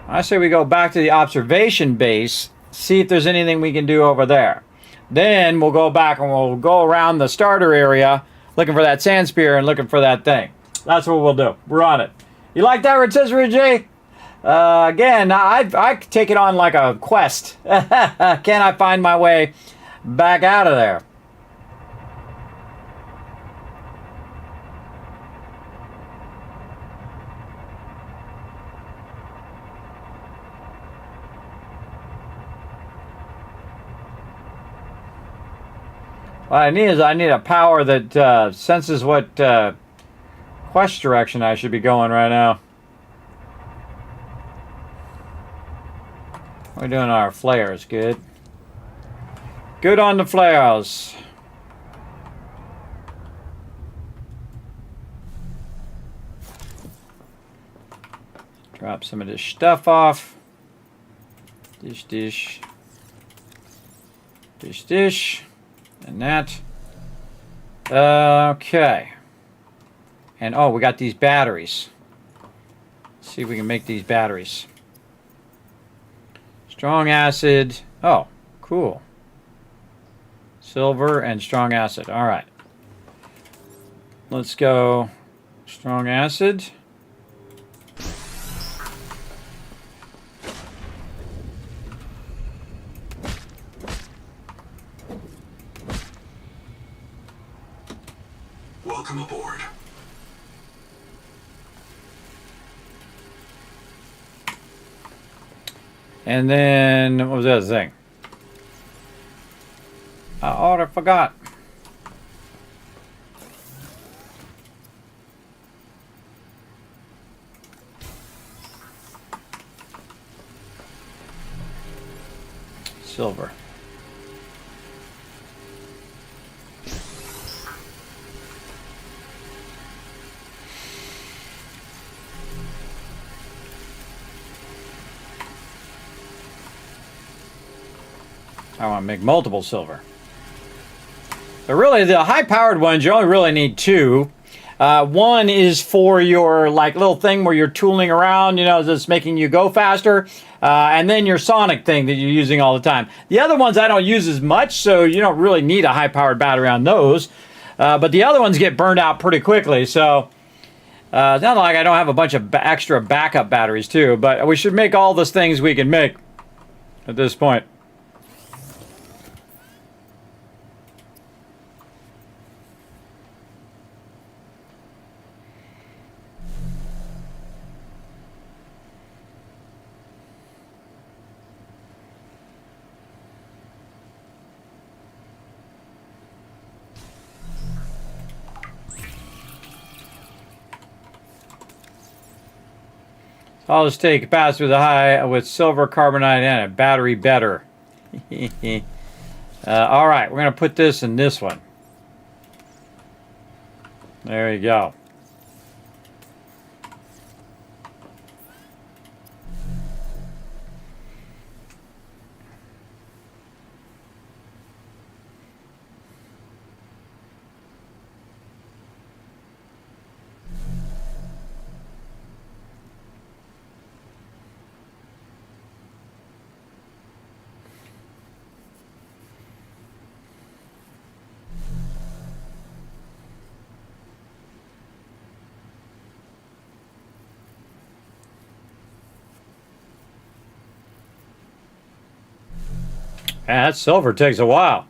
I say we go back to the observation base, see if there's anything we can do over there. Then we'll go back and we'll go around the starter area looking for that sand spear and looking for that thing. That's what we'll do. We're on it. You like that, Rotisserie J? Again, I take it on like a quest. Can I find my way back out of there? What I need is I need a power that senses what quest direction I should be going right now. We're doing our flares, good. Good on the flares. Drop some of this stuff off. Dish, dish. Dish, dish. And that. Okay. And oh, we got these batteries. Let's see if we can make these batteries. Strong acid. Oh, cool. Silver and strong acid. All right. Let's go strong acid. Welcome aboard. And then, what was the other thing? Oh, I forgot. Silver. I want to make multiple silver. But really, the high-powered ones, you only really need two. One is for your like little thing where you're tooling around, you know, that's making you go faster. And then your sonic thing that you're using all the time. The other ones I don't use as much, so you don't really need a high-powered battery on those. But the other ones get burned out pretty quickly, so it's not like I don't have a bunch of extra backup batteries too. But we should make all those things we can make at this point. I'll just take capacitor with a high with silver carbonate in it. Battery better. All right, we're gonna put this in this one. There you go. Yeah, that silver takes a while.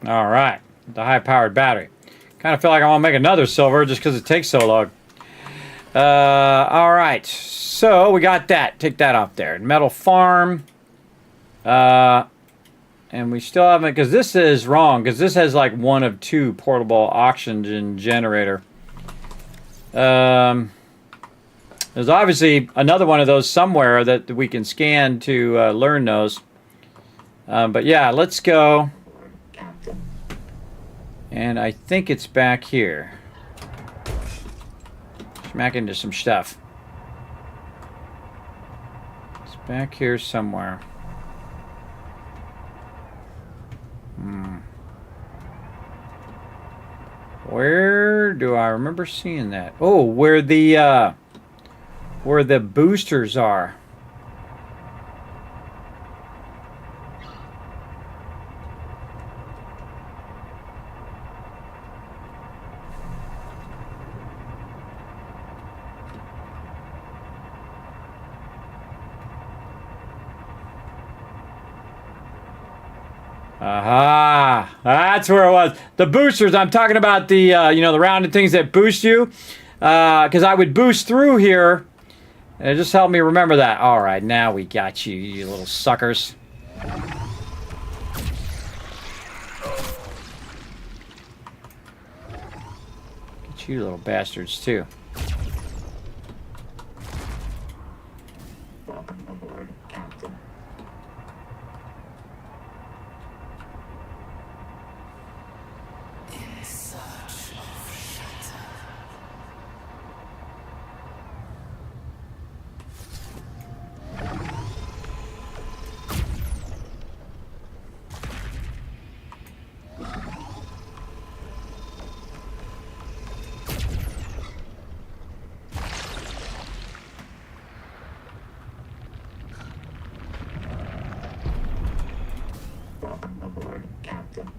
All right, the high-powered battery. Kind of feel like I want to make another silver just because it takes so long. All right, so we got that. Take that off there. Metal farm. And we still haven't, because this is wrong, because this has like one of two portable oxygen generator. There's obviously another one of those somewhere that we can scan to learn those. But yeah, let's go. And I think it's back here. Smack into some stuff. It's back here somewhere. Where do I remember seeing that? Oh, where the boosters are. Aha! That's where it was. The boosters. I'm talking about the the rounded things that boost you. Because I would boost through here. And it just helped me remember that. All right, now we got you, you little suckers. Get you little bastards too. Welcome aboard, Captain. Welcome aboard, Captain.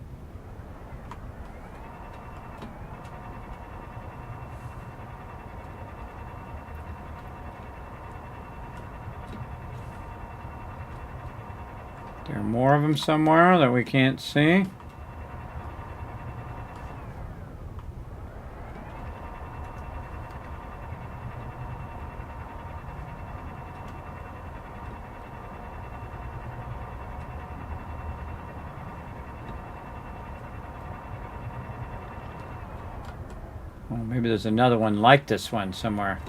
There are more of them somewhere that we can't see. Oh, maybe there's another one like this one somewhere.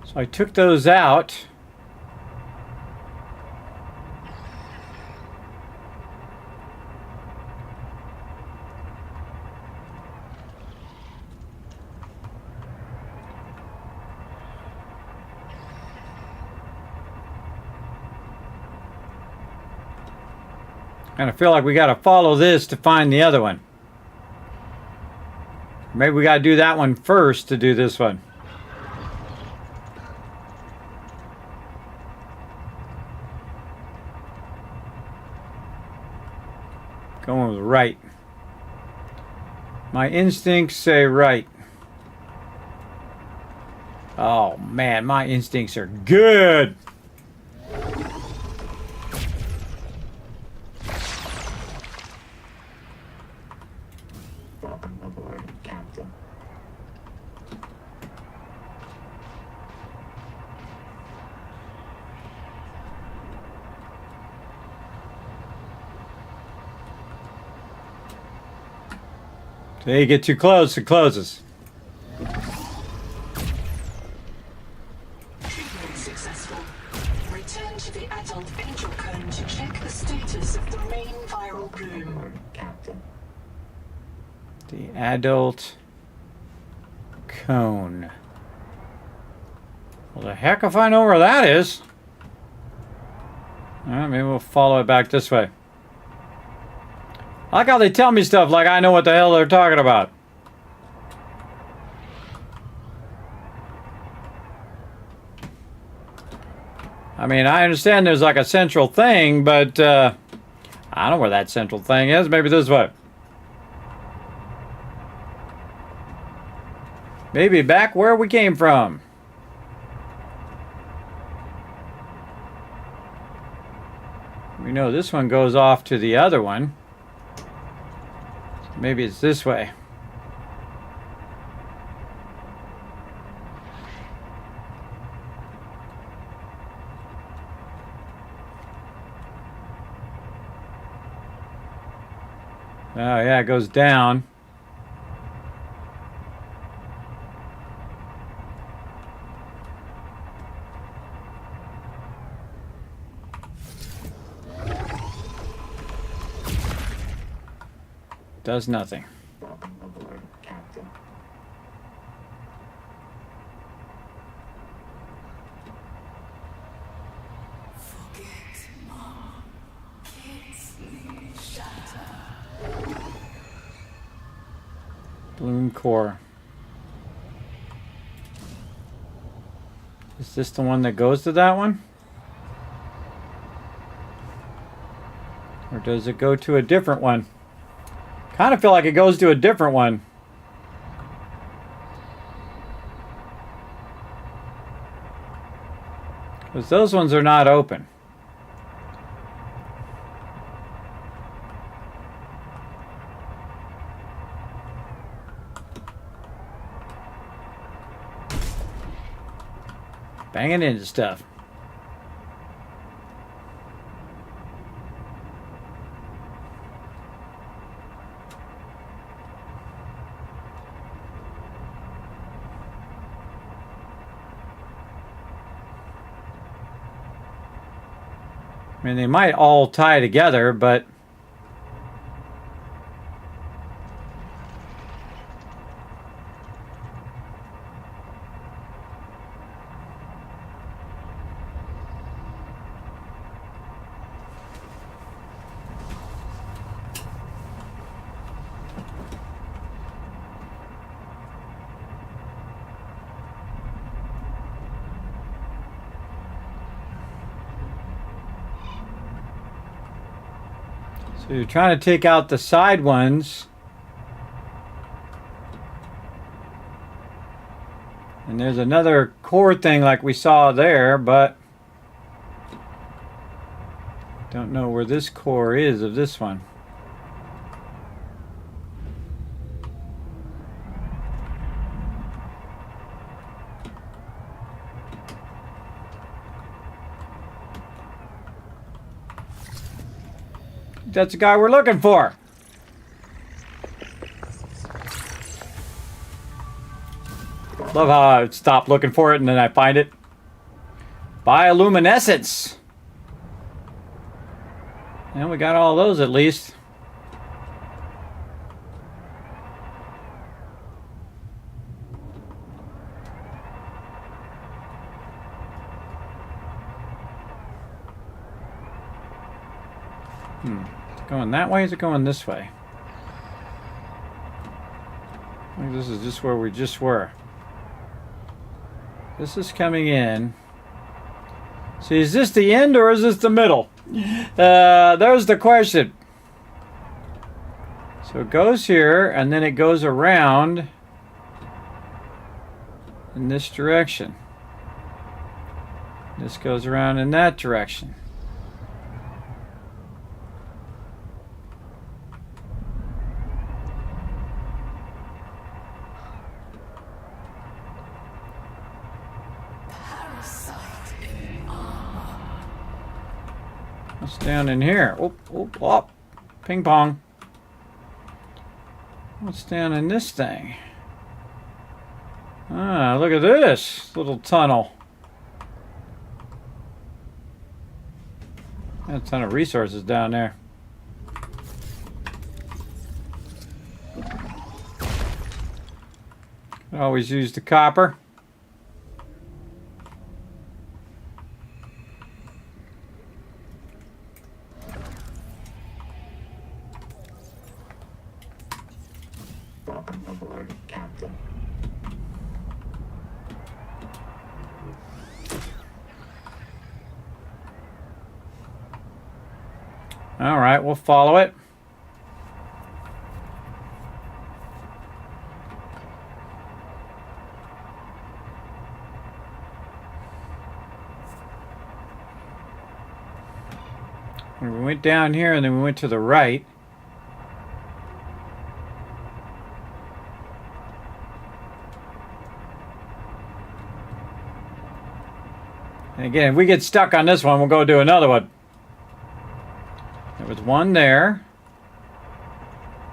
So I took those out. Kind of feel like we got to follow this to find the other one. Maybe we got to do that one first to do this one. Going with right. My instincts say right. Oh man, my instincts are good. Welcome aboard, Captain. So you get too close, it closes. Treatment successful. Return to the adult angel cone to check the status of the main viral bloom. Aboard, Captain. The adult cone. Well, the heck if I know where that is. All right, maybe we'll follow it back this way. I like how they tell me stuff like I know what the hell they're talking about. I mean, I understand there's like a central thing, but I don't know where that central thing is. Maybe this way. Maybe back where we came from. We know this one goes off to the other one. Maybe it's this way. Oh yeah, it goes down. Does nothing. Welcome aboard, Captain. Bloom core. Is this the one that goes to that one? Or does it go to a different one? Kind of feel like it goes to a different one. Because those ones are not open. Banging into stuff. I mean, they might all tie together, but so you're trying to take out the side ones. And there's another core thing like we saw there, but don't know where this core is of this one. That's the guy we're looking for. Love how I stop looking for it and then I find it. Bioluminescence. And we got all those at least. Is it going that way? Is it going this way? I think this is just where we just were. This is coming in. See, is this the end or is this the middle? There's the question. So it goes here and then it goes around in this direction. This goes around in that direction. What's down in here? Oh, oh, oh. Ping pong. What's down in this thing? Ah, look at this little tunnel. Got a ton of resources down there. Always use the copper. Welcome aboard, Captain. All right, we'll follow it. We went down here and then we went to the right. And again, if we get stuck on this one, we'll go do another one. There was one there.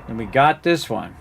And we got this one.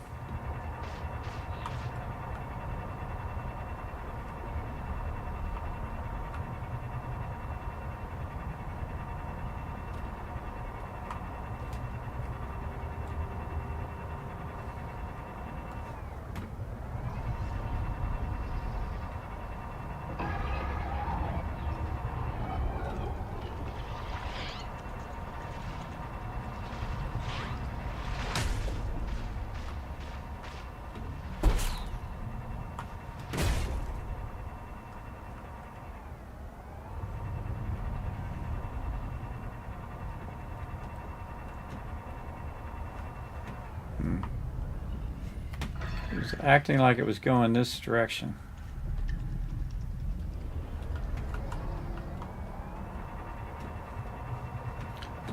It's acting like it was going this direction.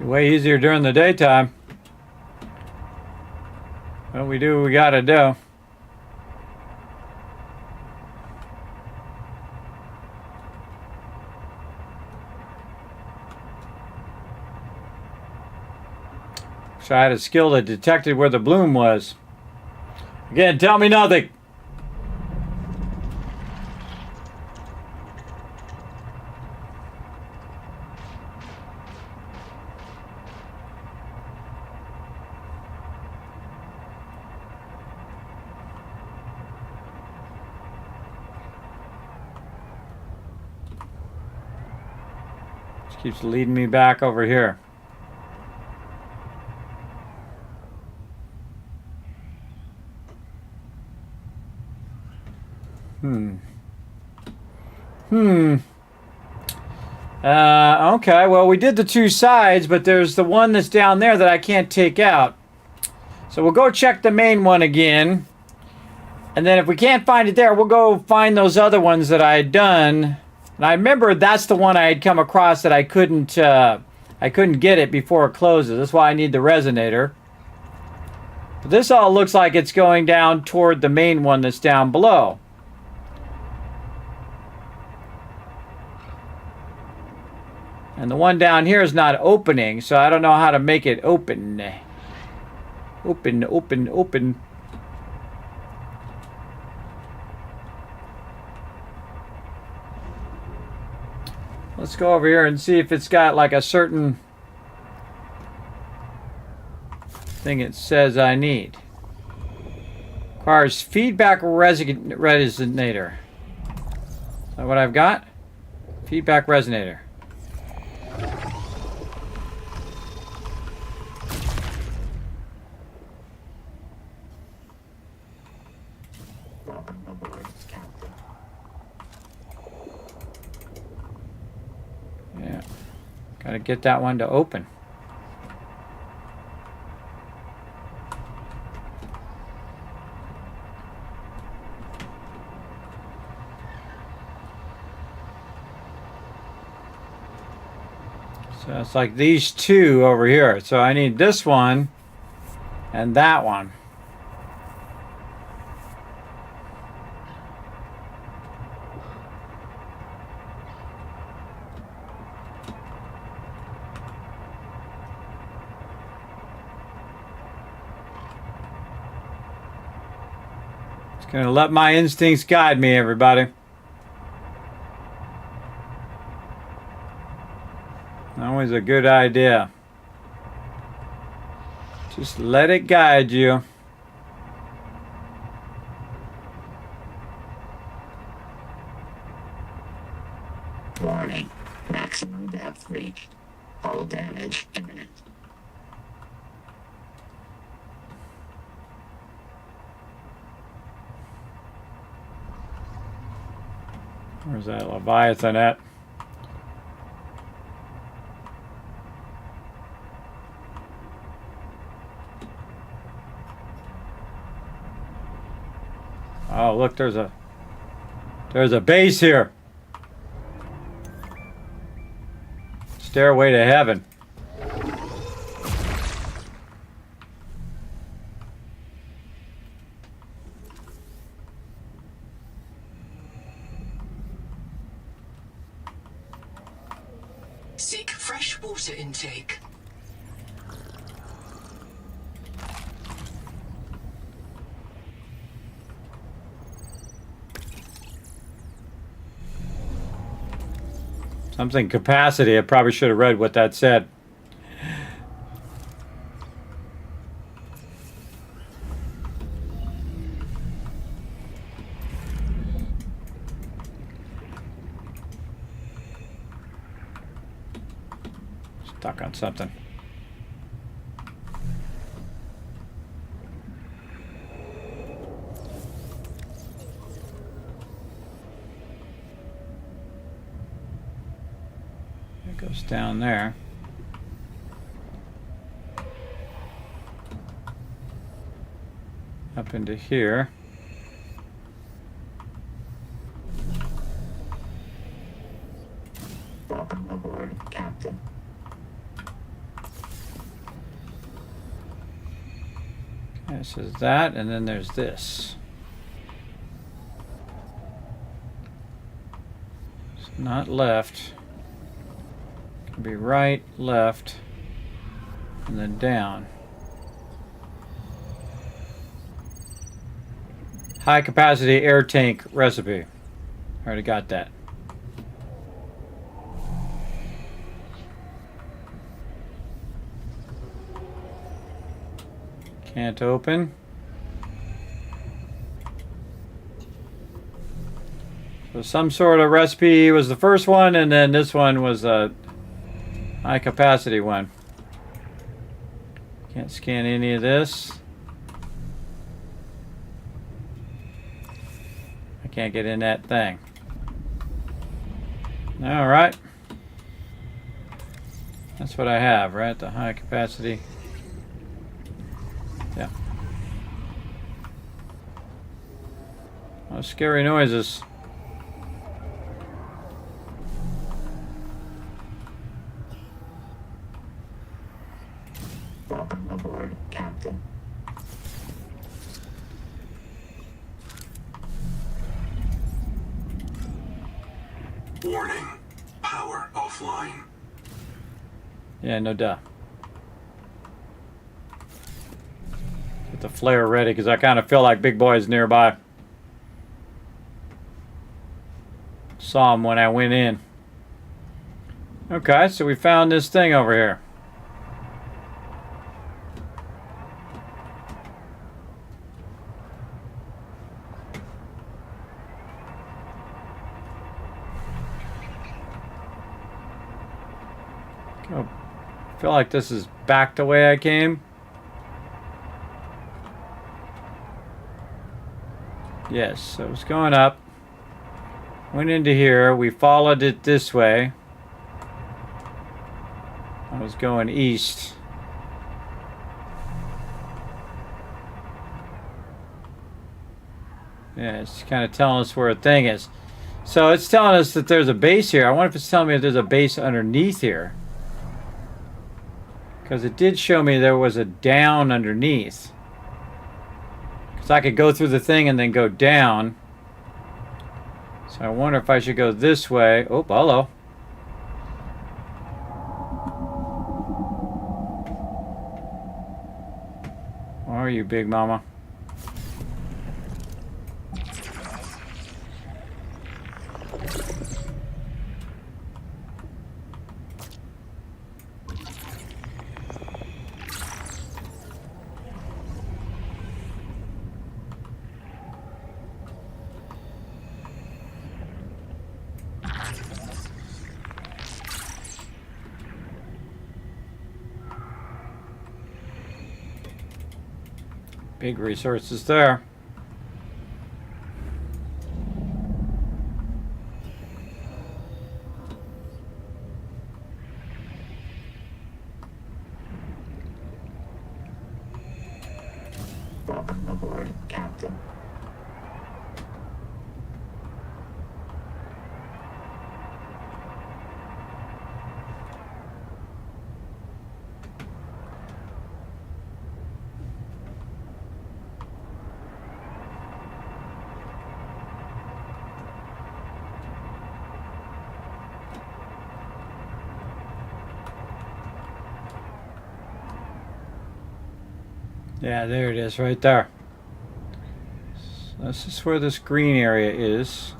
Way easier during the daytime. Well, we do what we gotta do. So I had a skill that detected where the bloom was. Again, tell me nothing. Just keeps leading me back over here. Okay, well, we did the two sides, but there's the one that's down there that I can't take out. So we'll go check the main one again. And then if we can't find it there, we'll go find those other ones that I had done. And I remember that's the one I had come across that I couldn't get it before it closes. That's why I need the resonator. But this all looks like it's going down toward the main one that's down below. And the one down here is not opening, so I don't know how to make it open. Open, open, open. Let's go over here and see if it's got like a certain thing it says I need. Requires feedback resonator. Is that what I've got? Feedback resonator. Yeah. Gotta get that one to open. So it's like these two over here. So I need this one and that one. Just gonna let my instincts guide me, everybody. Always a good idea. Just let it guide you. Warning. Maximum depth reached. Hull damage imminent. Where's that Leviathan at? Oh, look, there's a base here. Stairway to heaven. Seek fresh water intake. Something capacity. I probably should have read what that said. Stuck on something. It goes down there. Up into here. aboard, Captain. This is that, and then there's this. It's not left. It can be right, left, and then down. High capacity air tank recipe. Already got that. Can't open. So some sort of recipe was the first one, and then this one was a high capacity one. Can't scan any of this. I can't get in that thing. All right. That's what I have, right? The high capacity. Yeah. Oh, scary noises. Welcome aboard, Captain. Warning. Power offline. Yeah, no duh. Get the flare ready because I kind of feel like Big Boy's nearby. Saw him when I went in. Okay, so we found this thing over here. Oh, I feel like this is back the way I came. Yes, so it's going up. Went into here. We followed it this way. I was going east. Yeah, it's kind of telling us where a thing is. So it's telling us that there's a base here. I wonder if it's telling me if there's a base underneath here. Because it did show me there was a down underneath. Because I could go through the thing and then go down. So I wonder if I should go this way. Oh, hello. Where are you, Big Mama? Big resources there. Welcome aboard, Captain. Yeah, there it is, right there. So this is where this green area is.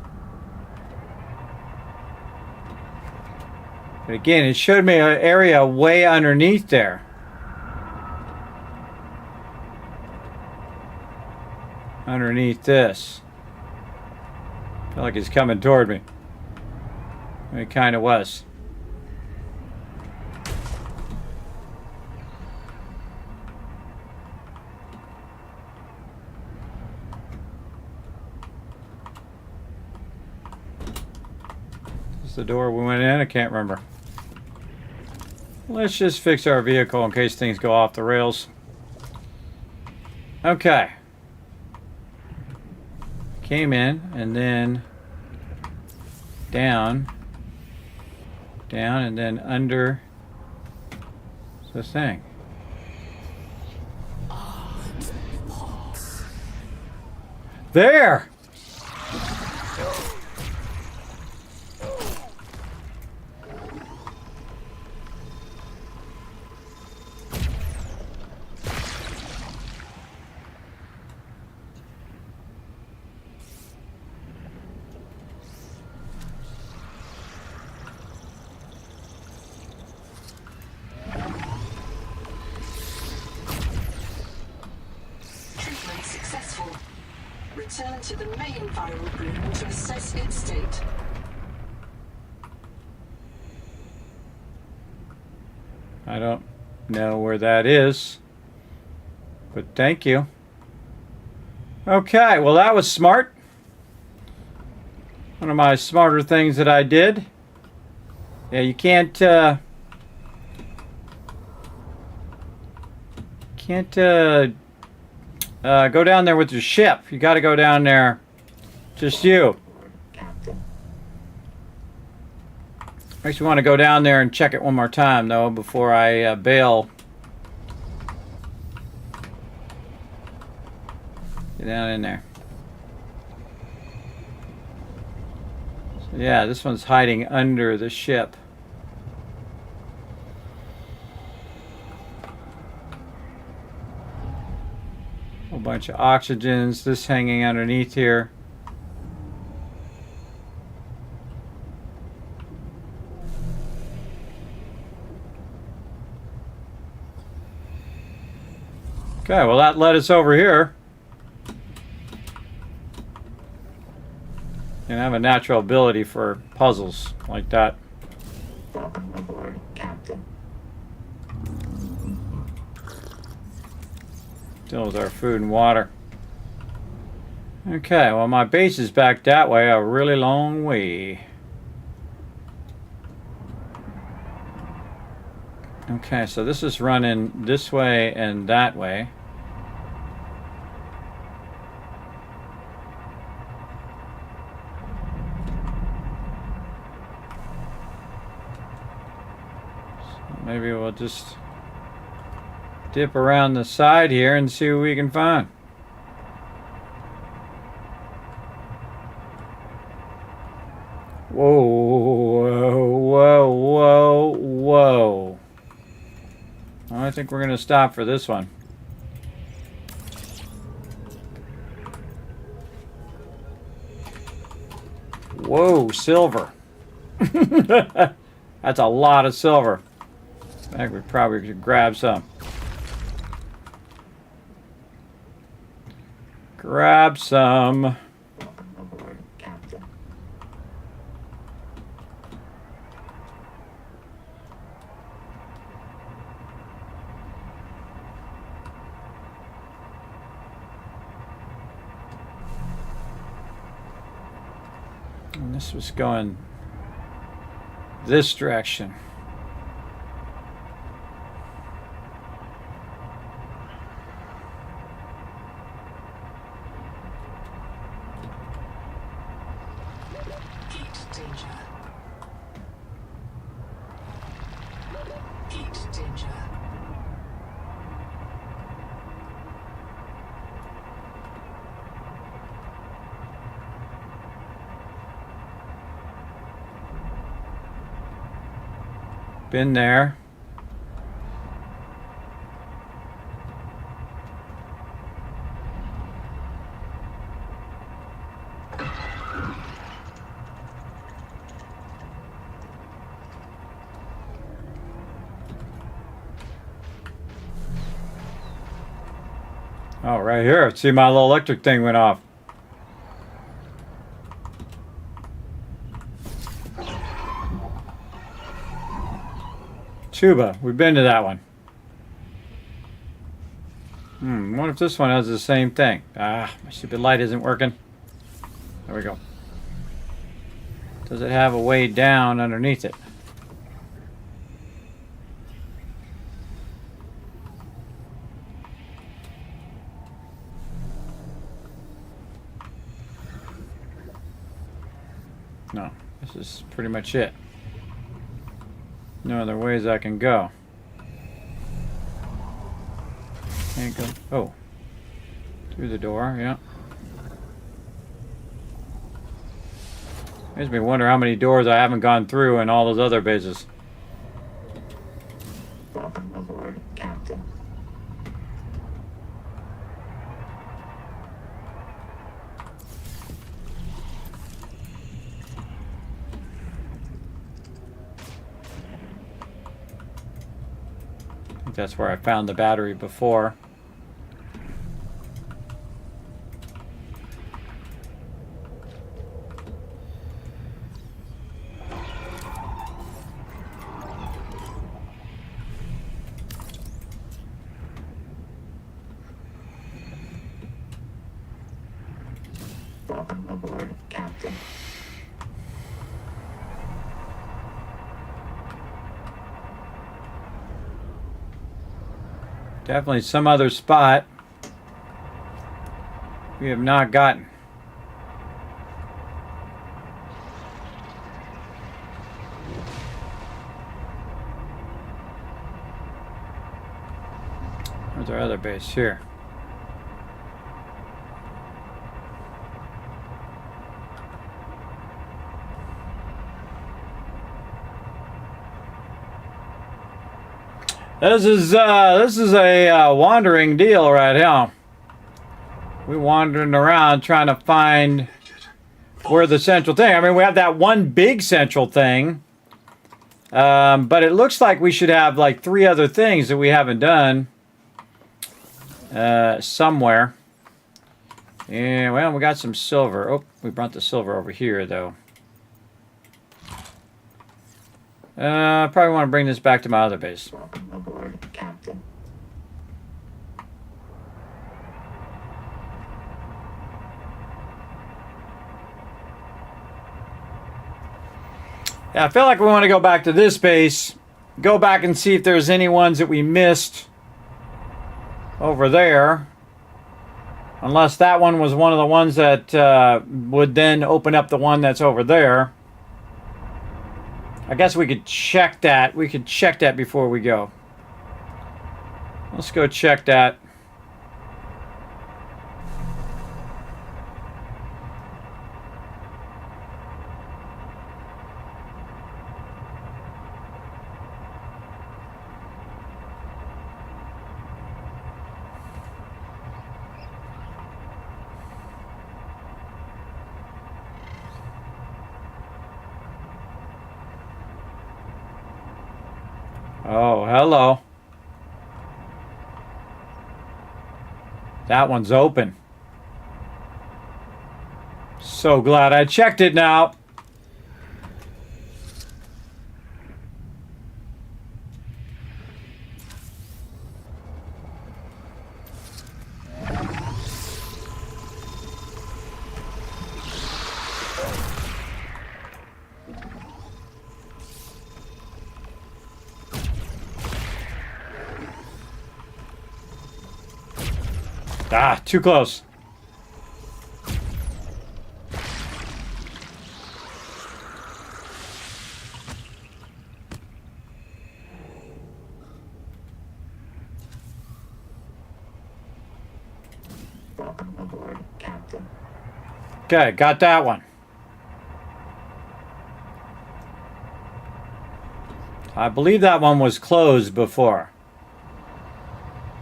But again, it showed me an area way underneath there. Underneath this. I feel like it's coming toward me. It kind of was. The door we went in? I can't remember. Let's just fix our vehicle in case things go off the rails. Okay. Came in and then down Down and then under the thing. There! Treatment successful. Return to the main viral room to assess its state. I don't know where that is, but thank you. Okay, well that was smart. One of my smarter things that I did. Yeah, you can't go down there with your ship. You got to go down there, just you. Makes me want to go down there and check it one more time, though, before I bail. Get down in there. So, yeah, this one's hiding under the ship. Whole bunch of oxygens. This hanging underneath here. Okay, well that led us over here. And I have a natural ability for puzzles like that. Welcome aboard, Captain. Deal with our food and water. Okay, well my base is back that way a really long way. Okay, so this is running this way and that way. So maybe we'll just dip around the side here and see what we can find. Whoa, whoa, whoa, whoa, whoa. I think we're going to stop for this one. Whoa, silver. That's a lot of silver. I think we probably could grab some. Grab some. Welcome aboard, Captain. And this was going this direction. Heat danger. Heat danger. Been there. Oh, right here. See, my little electric thing went off. Tuba. We've been to that one. I wonder if this one has the same thing. Ah, my stupid light isn't working. There we go. Does it have a way down underneath it? No, this is pretty much it. No other ways I can go. Can't go. Oh. Through the door, yeah. Makes me wonder how many doors I haven't gone through in all those other bases. Welcome aboard, Captain. I think that's where I found the battery before. Welcome aboard, Captain. Definitely some other spot we have not gotten. Where's our other base? Here. This is a wandering deal right here. We're wandering around trying to find where the central thing. I mean, we have that one big central thing, but it looks like we should have like 3 other things that we haven't done somewhere. And well, we got some silver. Oh, we brought the silver over here though. I probably want to bring this back to my other base. Welcome aboard, Captain. Yeah, I feel like we want to go back to this base, go back and see if there's any ones that we missed over there. Unless that one was one of the ones that would then open up the one that's over there. I guess we could check that. We could check that before we go. Let's go check that. Oh, hello. That one's open. So glad I checked it now. Ah, too close. Welcome aboard, Captain. Okay, got that one. I believe that one was closed before.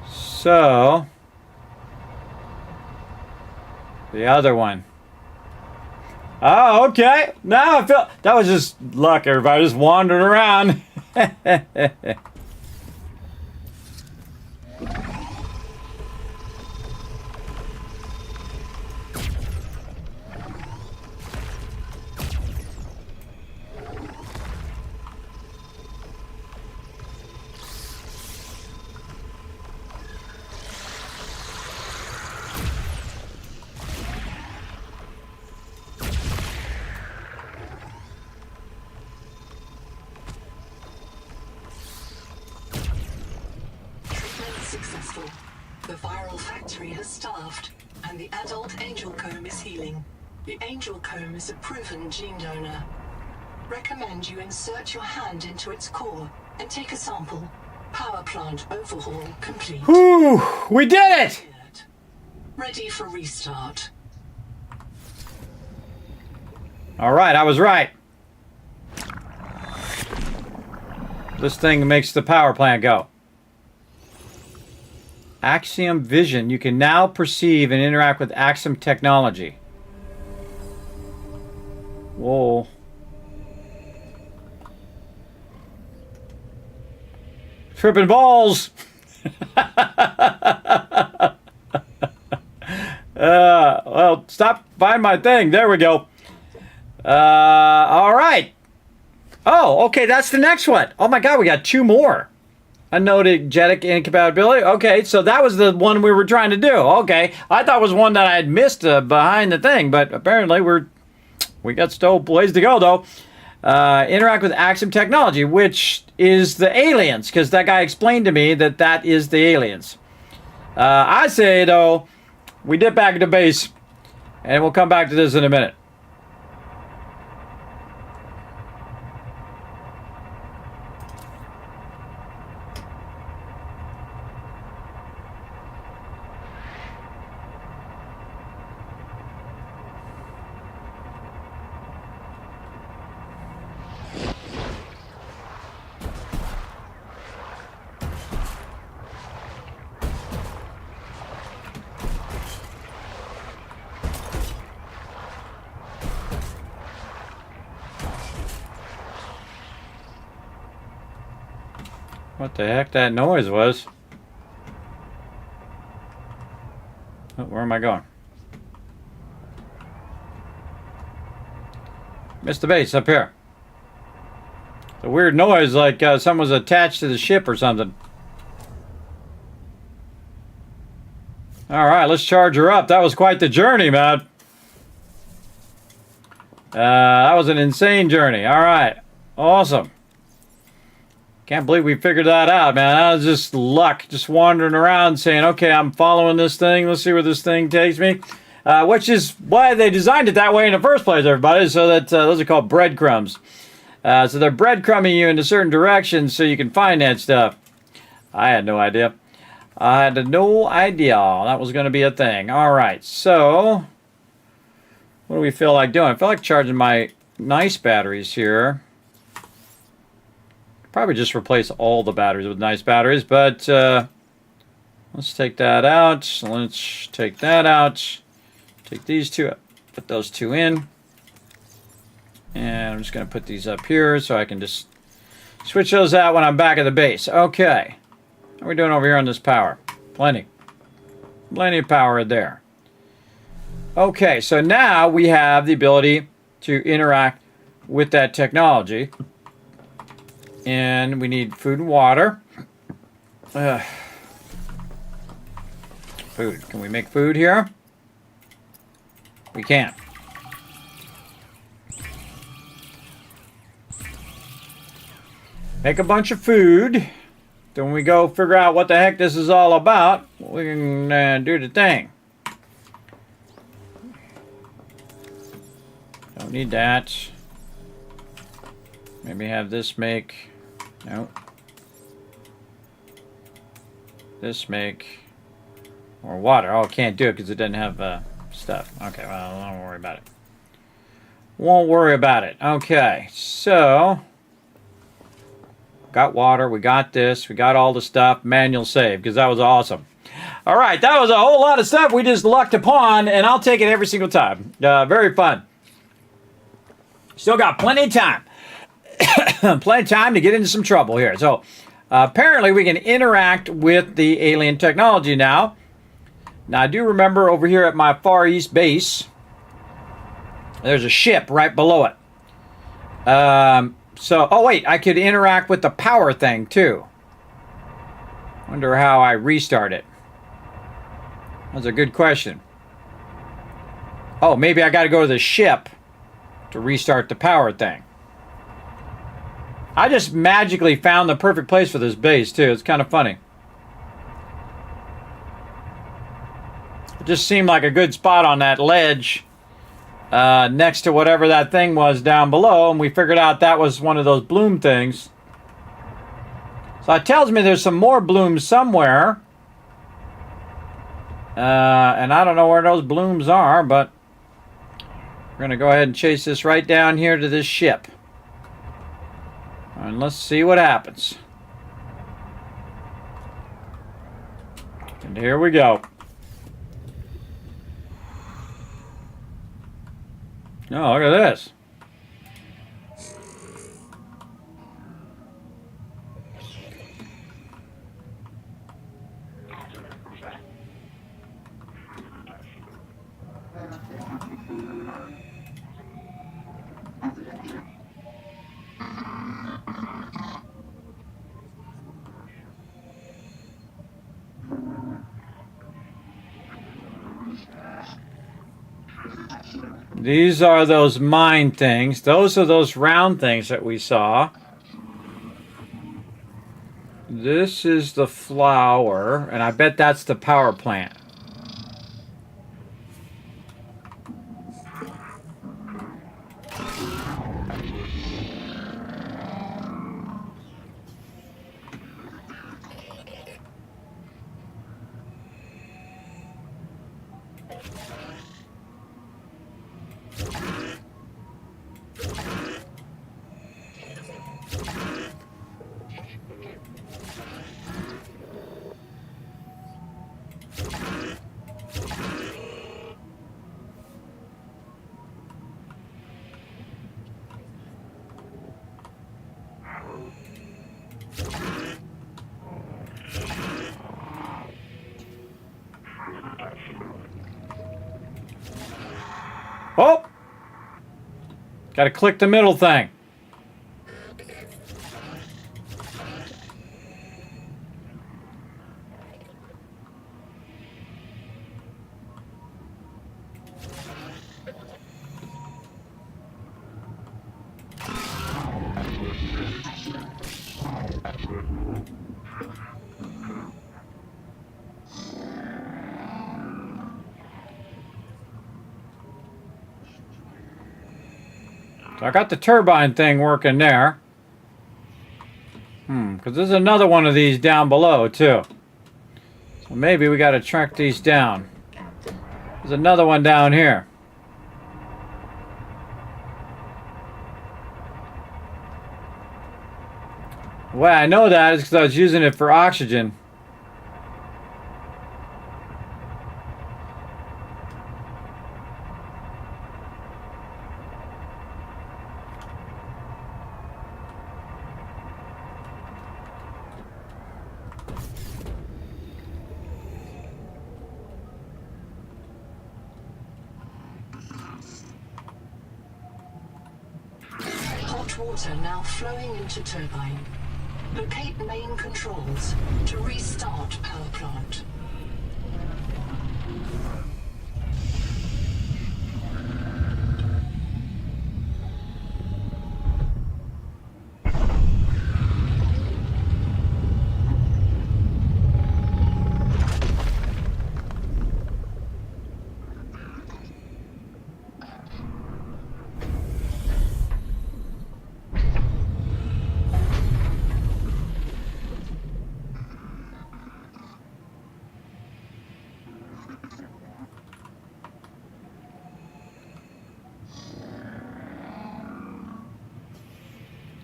So the other one. Oh, okay. Now I feel that was just luck, everybody. Just wandering around. Successful. The viral factory has starved, and the adult angel comb is healing. The angel comb is a proven gene donor. Recommend you insert your hand into its core and take a sample. Power plant overhaul complete. Whew, we did it! Ready for restart. All right, I was right. This thing makes the power plant go. Axiom Vision. You can now perceive and interact with Axiom technology. Whoa. Tripping balls! Well, stop find my thing. There we go. All right. Oh, okay, that's the next one. Oh my God, we got 2 more. Unknown-genetic incompatibility. Okay, so that was the one we were trying to do. Okay, I thought it was one that I had missed behind the thing, but apparently we got still ways to go though. Interact with Axiom technology, which is the aliens, because that guy explained to me that that is the aliens. I say though, we dip back into base, and we'll come back to this in a minute. What the heck that noise was? Oh, where am I going? Missed the base up here. It's a weird noise like someone was attached to the ship or something. Alright, let's charge her up. That was quite the journey, man. That was an insane journey. Alright. Awesome. Can't believe we figured that out, man. That was just luck. Just wandering around saying, okay, I'm following this thing. Let's see where this thing takes me. Which is why they designed it that way in the first place, everybody. So that those are called breadcrumbs. So they're breadcrumbing you into certain directions so you can find that stuff. I had no idea. I had no idea that was going to be a thing. All right, so what do we feel like doing? I feel like charging my nice batteries here. Probably just replace all the batteries with nice batteries, but let's take that out. Let's take that out. Take these two, put those 2 in. And I'm just going to put these up here so I can just switch those out when I'm back at the base. Okay. How are we doing over here on this power? Plenty. Plenty of power there. Okay, so now we have the ability to interact with that technology. And we need food and water. Food. Can we make food here? We can. Make a bunch of food. Then when we go figure out what the heck this is all about, we can do the thing. Don't need that. Maybe have this make... Nope. This make... Or water. Oh, can't do it because it doesn't have stuff. Okay, well, don't worry about it. Won't worry about it. Okay, so... Got water, we got this, we got all the stuff. Manual save, because that was awesome. Alright, that was a whole lot of stuff we just lucked upon, and I'll take it every single time. Very fun. Still got plenty of time. Plenty of time to get into some trouble here. So, apparently we can interact with the alien technology now. Now, I do remember over here at my Far East base, there's a ship right below it. So, oh wait, I could interact with the power thing too. Wonder how I restart it. That's a good question. Oh, maybe I got to go to the ship to restart the power thing. I just magically found the perfect place for this base too. It's kind of funny. It just seemed like a good spot on that ledge next to whatever that thing was down below, and we figured out that was one of those bloom things. So it tells me there's some more blooms somewhere. And I don't know where those blooms are, but we're going to go ahead and chase this right down here to this ship. And let's see what happens. And here we go. Oh, look at this. These are those mine things. Those are those round things that we saw. This is the flower, and I bet that's the power plant. Oh! Gotta click the middle thing. So I got the turbine thing working there. Because there's another one of these down below, too. So maybe we got to track these down. There's another one down here. The way I know that is because I was using it for oxygen. Water now flowing into turbine. Locate main controls to restart power plant.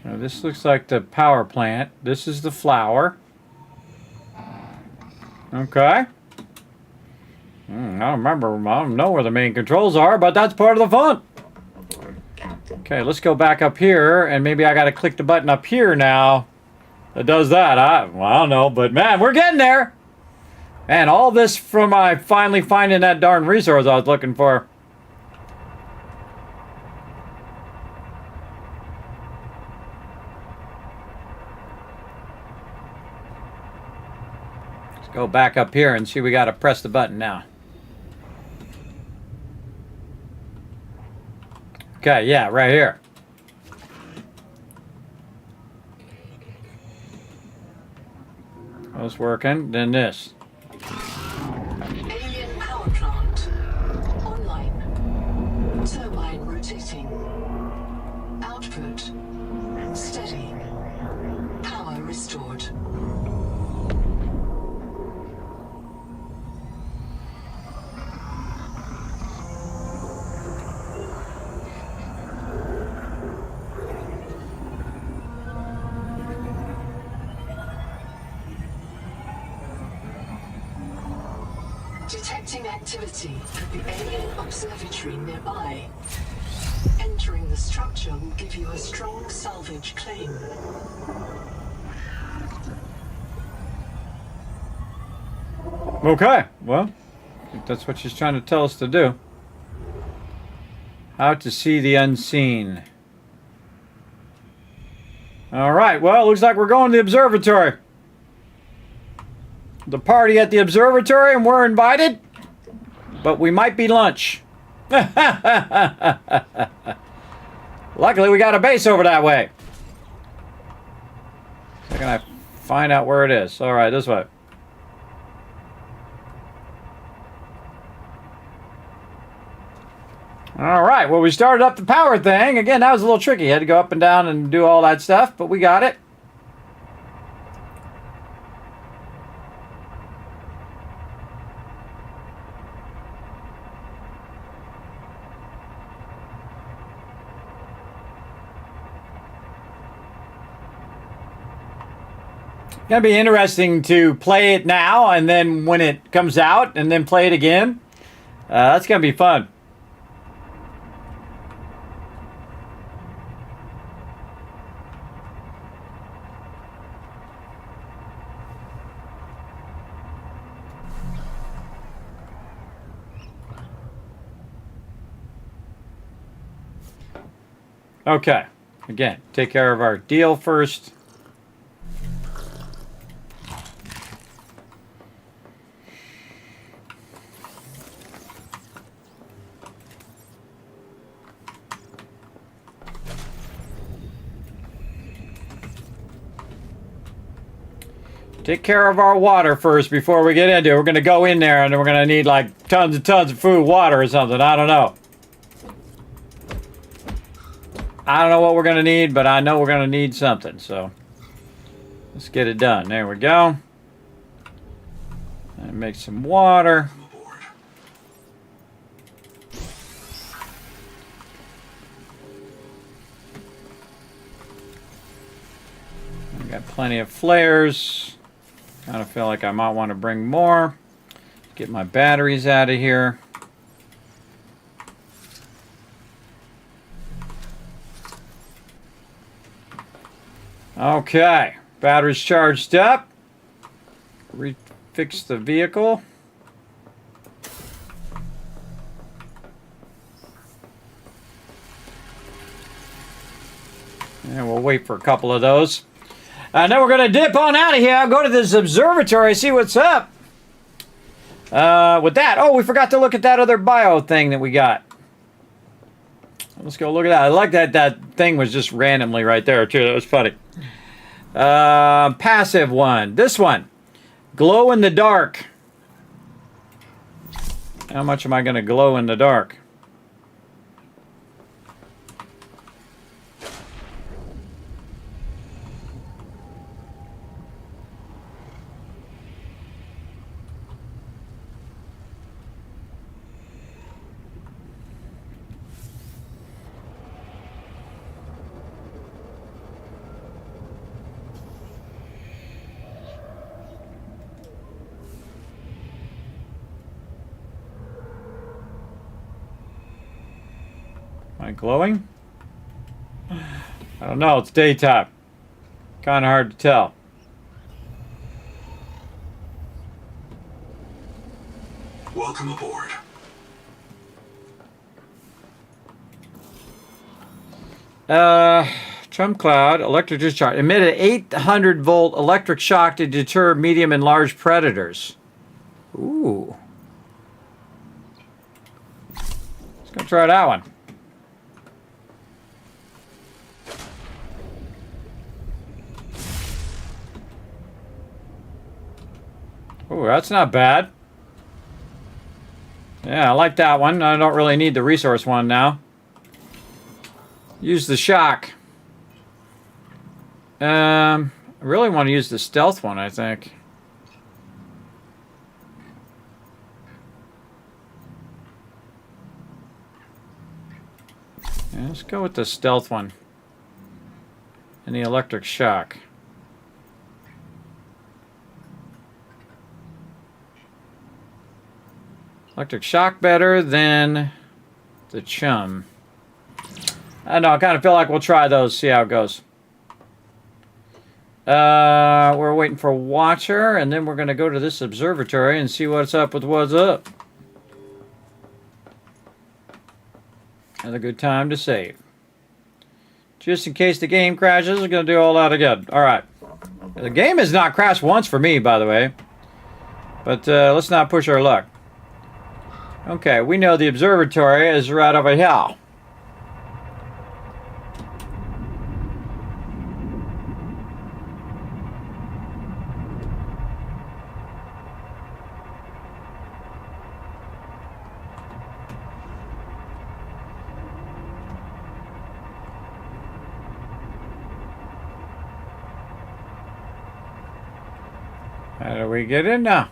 Now this looks like the power plant. This is the flower. Okay. I don't remember. I don't know where the main controls are, but that's part of the fun. Okay, let's go back up here, and maybe I got to click the button up here now that does that. I don't know, but man, we're getting there. And all this from finally finding that darn resource I was looking for. Let's go back up here and see we got to press the button now. Okay, yeah, right here. That's working. Then this. Alien power plant online. Turbine output. Steady. Power restored. Detecting activity at the alien observatory nearby. Entering the structure will give you a strong salvage claim. Okay, well, I think that's what she's trying to tell us to do. How to see the unseen. All right, well, it looks like we're going to the observatory. The party at the observatory, and we're invited, but we might be lunch. Luckily, we got a base over that way. So can I find out where it is? All right, this way. All right, well, we started up the power thing. Again, that was a little tricky. Had to go up and down and do all that stuff, but we got it. Gonna be interesting to play it now and then when it comes out and then play it again. That's gonna be fun. Okay, again, take care of our deal first. Take care of our water first before we get into it. We're going to go in there and we're going to need like tons and tons of food, water or something. I don't know. I don't know what we're going to need, but I know we're going to need something. So let's get it done. There we go. And make some water. I got plenty of flares. Kind of feel like I might want to bring more. Get my batteries out of here. Okay, batteries charged up. Refix the vehicle. And we'll wait for a couple of those. And then we're going to dip on out of here. I'll go to this observatory, see what's up. With that, oh, we forgot to look at that other bio thing that we got. Let's go look at that. I like that that thing was just randomly right there, too. That was funny. Passive one. This one. Glow in the dark. How much am I going to glow in the dark? Am I glowing? I don't know. It's daytime. Kind of hard to tell. Welcome aboard. Trump cloud, electric discharge. Emitted 800 volt electric shock to deter medium and large predators. Ooh. Let's go try that one. Ooh, that's not bad. Yeah, I like that one. I don't really need the resource one now. Use the shock. I really want to use the stealth one, I think. Yeah, let's go with the stealth one. And the electric shock. Electric shock better than the chum. I don't know, I kind of feel like we'll try those, see how it goes. We're waiting for Watcher, and then we're going to go to this observatory and see what's up with what's up. Another good time to save. Just in case the game crashes, we're going to do all that again. Alright. The game has not crashed once for me, by the way. But let's not push our luck. Okay, we know the observatory is right over here. How do we get in now?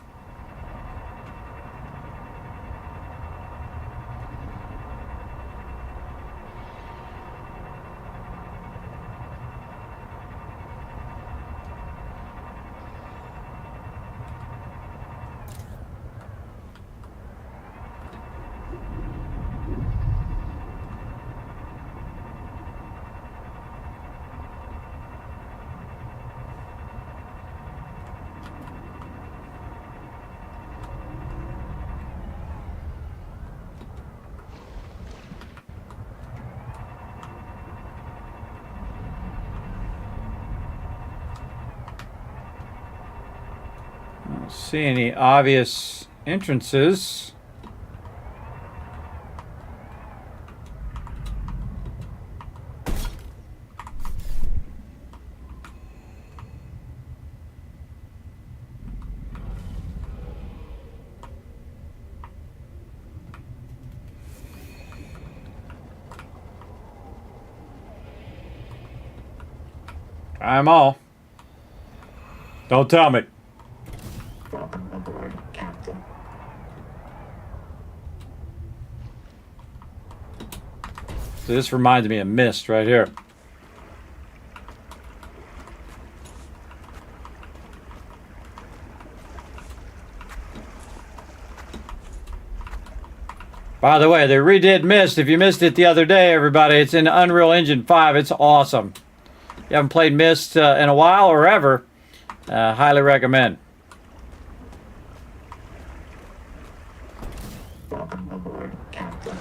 I don't see any obvious entrances. I'm all. Don't tell me. Welcome aboard, Captain. So this reminds me of Mist right here. By the way, they redid Mist. If you missed it the other day, everybody, it's in Unreal Engine 5. It's awesome. If you haven't played Mist in a while or ever, highly recommend. Welcome aboard, Captain.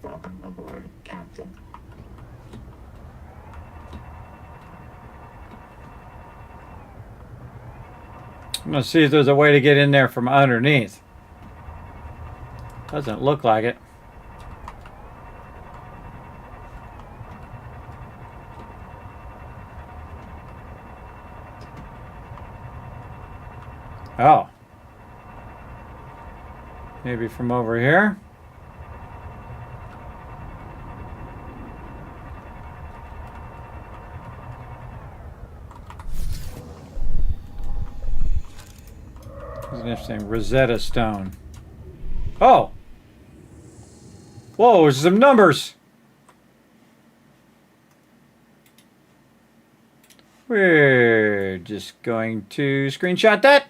Welcome aboard, Captain. I'm going to see if there's a way to get in there from underneath. Doesn't look like it. Oh. Maybe from over here? There's an interesting Rosetta Stone. Oh. Whoa, there's some numbers. We're just going to screenshot that.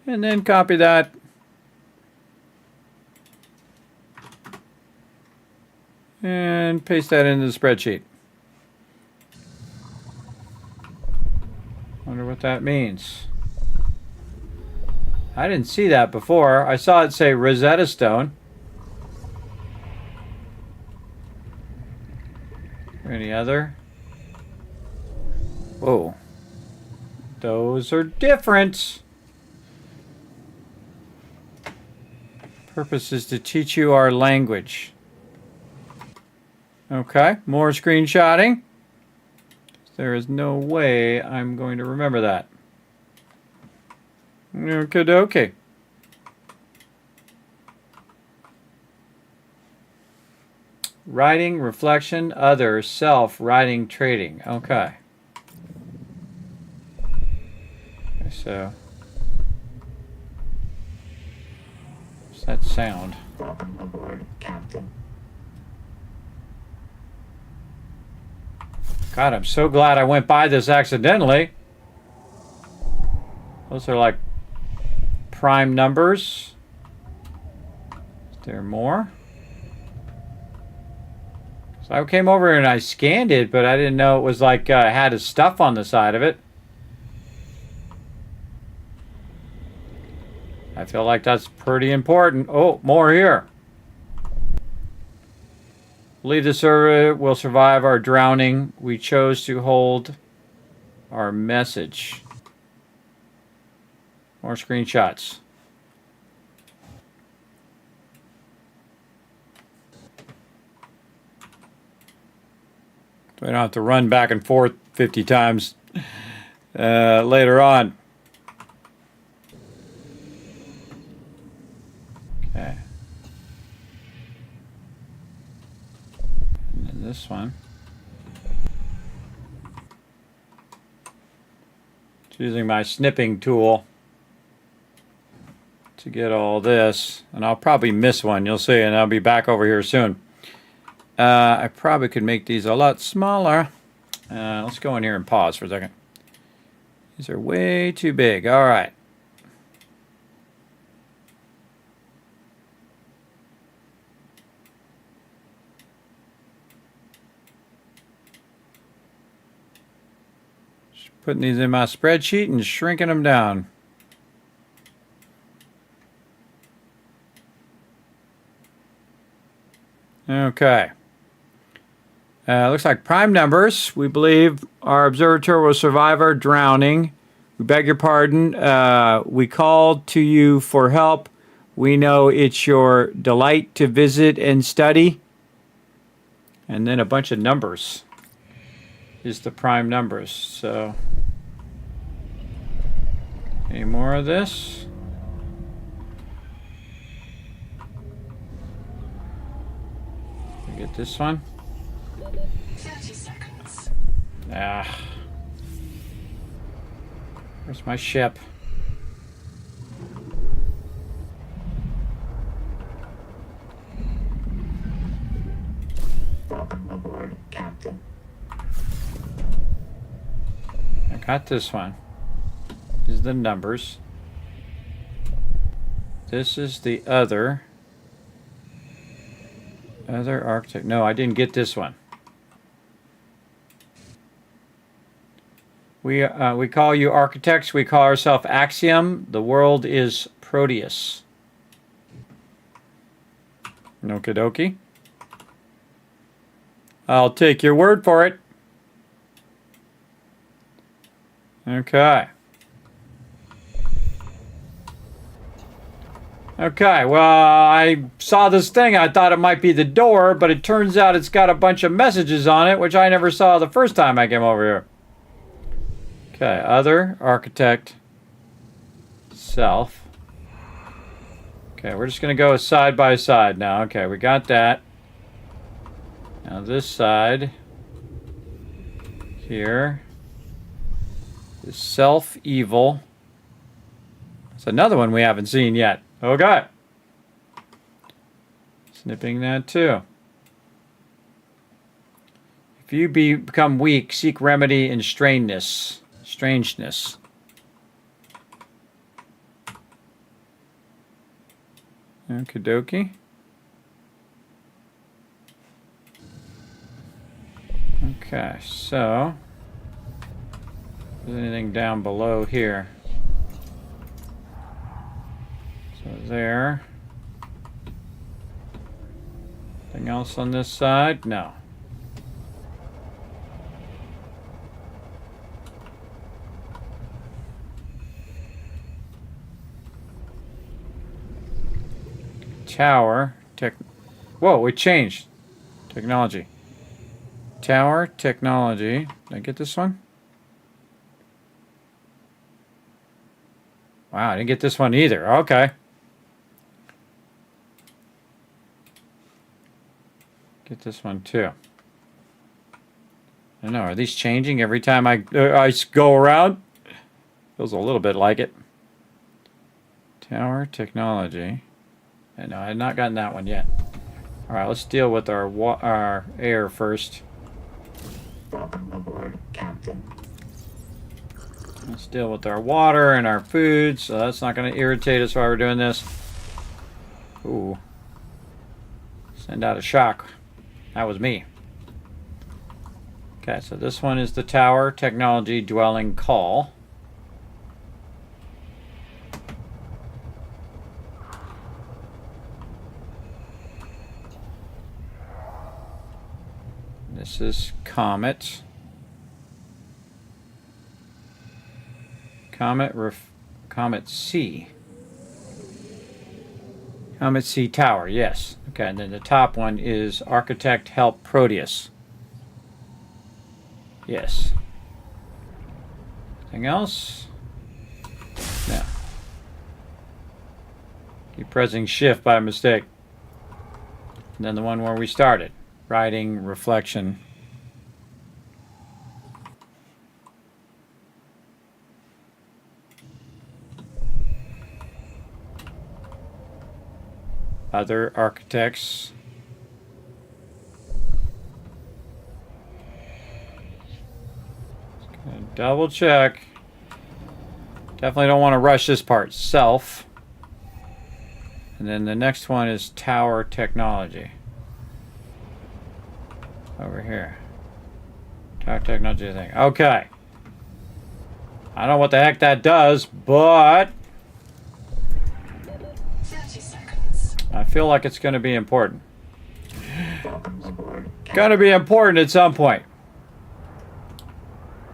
And then copy that. And paste that into the spreadsheet. Wonder what that means. I didn't see that before. I saw it say Rosetta Stone. Any other? Whoa. Those are different. Purpose is to teach you our language. Okay, more screenshotting. There is no way I'm going to remember that. Okie dokie. Writing, reflection, other, self, writing, trading. Okay. So, what's that sound? Welcome aboard, Captain. God, I'm so glad I went by this accidentally. Those are like prime numbers. Is there more? So I came over and I scanned it, but I didn't know it was like had his stuff on the side of it. I feel like that's pretty important. Oh, more here. Leave the server, will survive our drowning. We chose to hold our message. More screenshots. So I don't have to run back and forth 50 times later on. Okay. And then this one. Just using my snipping tool to get all this. And I'll probably miss one, you'll see, and I'll be back over here soon. I probably could make these a lot smaller. Let's go in here and pause for a second. These are way too big. All right. Just putting these in my spreadsheet and shrinking them down. Okay. Looks like prime numbers. We believe our observatory will survive our drowning. We beg your pardon. We called to you for help. We know it's your delight to visit and study. And then a bunch of numbers is the prime numbers. So, any more of this? Get this one. 30 seconds. Ah. Where's my ship? Welcome aboard, Captain. I got this one. These are the numbers. This is the other. Other architect. No, I didn't get this one. We call you architects. We call ourselves Axiom. The world is Proteus. Okie dokie. I'll take your word for it. Okay. Okay, well, I saw this thing. I thought it might be the door, but it turns out it's got a bunch of messages on it, which I never saw the first time I came over here. Okay, other, architect, self. Okay, we're just going to go side by side now. Okay, we got that. Now this side here is self-evil. It's another one we haven't seen yet. Okay. Snipping that too. If you become weak, seek remedy in strangeness. Strangeness. Okie dokie. Okay, so is there anything down below here? So there. Anything else on this side? No. Tower. Whoa, it changed. Technology. Tower, technology. Did I get this one? Wow, I didn't get this one either. Okay. Get this one too. I don't know. Are these changing every time I go around? Feels a little bit like it. Tower, technology. No, I have not gotten that one yet. All right, let's deal with our air first. Welcome aboard, Captain. Let's deal with our water and our food, so that's not going to irritate us while we're doing this. Ooh. Send out a shock. That was me. Okay, so this one is the tower technology dwelling call. This is Comet. Comet C. Comet C Tower, yes. Okay, and then the top one is Architect Help Proteus. Yes. Anything else? No. Keep pressing shift by mistake. And then the one where we started. Riding reflection. Other architects. Double check. Definitely don't want to rush this part. Self. And then the next one is tower technology. Over here. Tower technology thing. Okay. I don't know what the heck that does, but 30 seconds. I feel like it's going to be important. Welcome aboard, Going to be important at some point.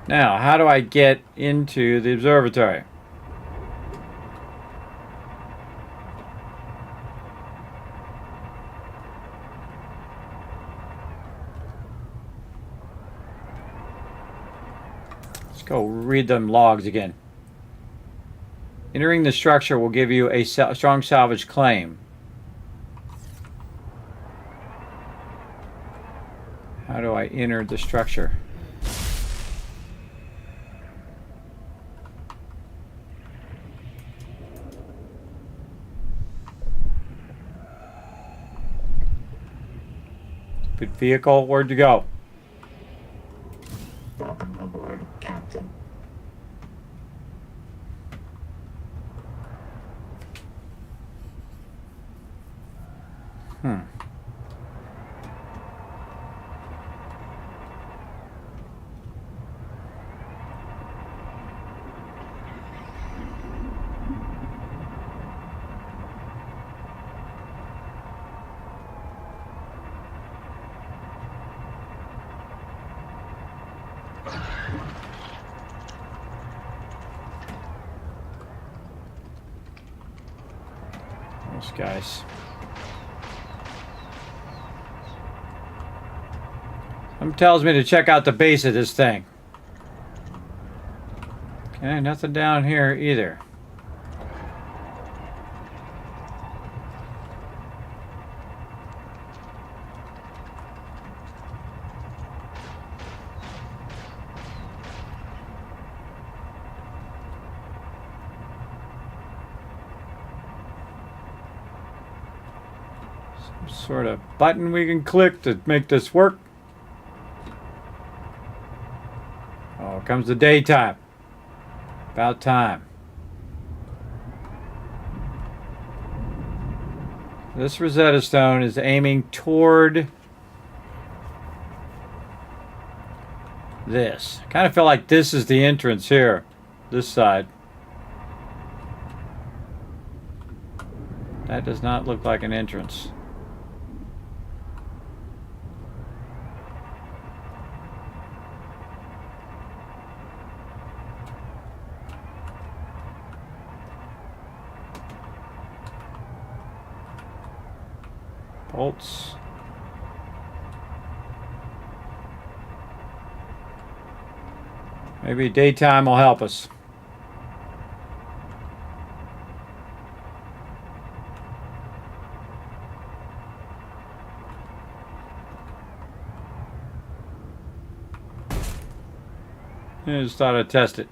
Now, how do I get into the observatory? Let's go read them logs again. Entering the structure will give you a strong salvage claim. How do I enter the structure? Good vehicle, where'd you go? Welcome aboard, Captain. Those guys. Something tells me to check out the base of this thing. Okay, nothing down here either. sort of button we can click to make this work. Oh, comes the daytime. About time. This Rosetta Stone is aiming toward this. Kind of feel like this is the entrance here. This side. That does not look like an entrance. Bolts. Maybe daytime will help us. I just thought I'd test it.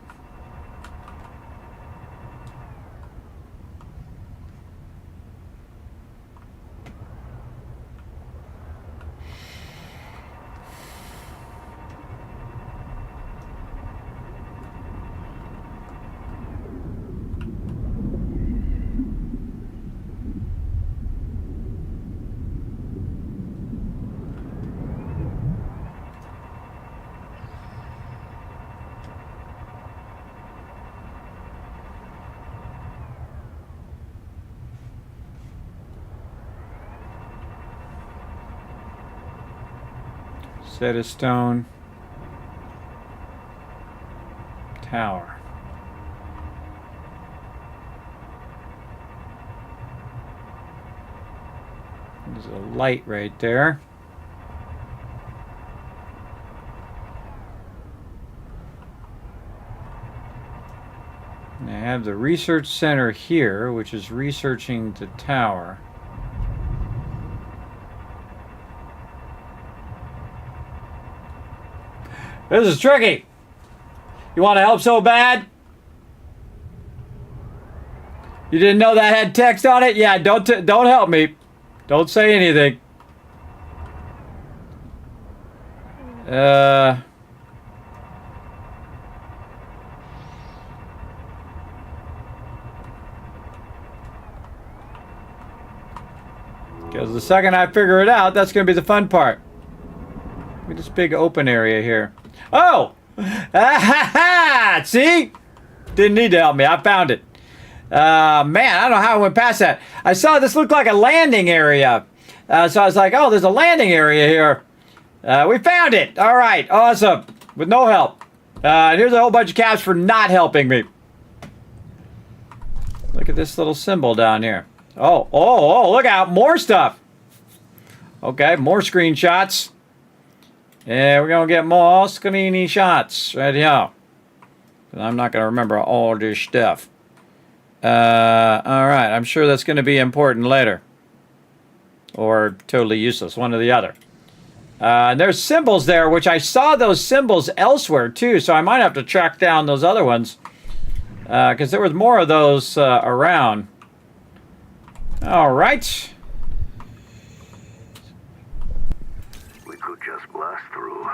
Set of stone. Tower. There's a light right there. And I have the research center here, which is researching the tower. This is tricky. You want to help so bad? You didn't know that had text on it? Yeah, don't help me. Don't say anything. Because the second I figure it out, that's going to be the fun part. Look at this big open area here. Oh! See? Didn't need to help me. I found it. Man, I don't know how I went past that. I saw this looked like a landing area. So I was like, oh, there's a landing area here. We found it. All right. Awesome. With no help. Here's a whole bunch of caps for not helping me. Look at this little symbol down here. Oh, look out. More stuff. Okay, more screenshots. Yeah, we're going to get more screeny shots right here. I'm not going to remember all this stuff. Alright, I'm sure that's going to be important later. Or totally useless, one or the other. And there's symbols there, which I saw those symbols elsewhere too, so I might have to track down those other ones. Because there was more of those around. Alright. Just blast through.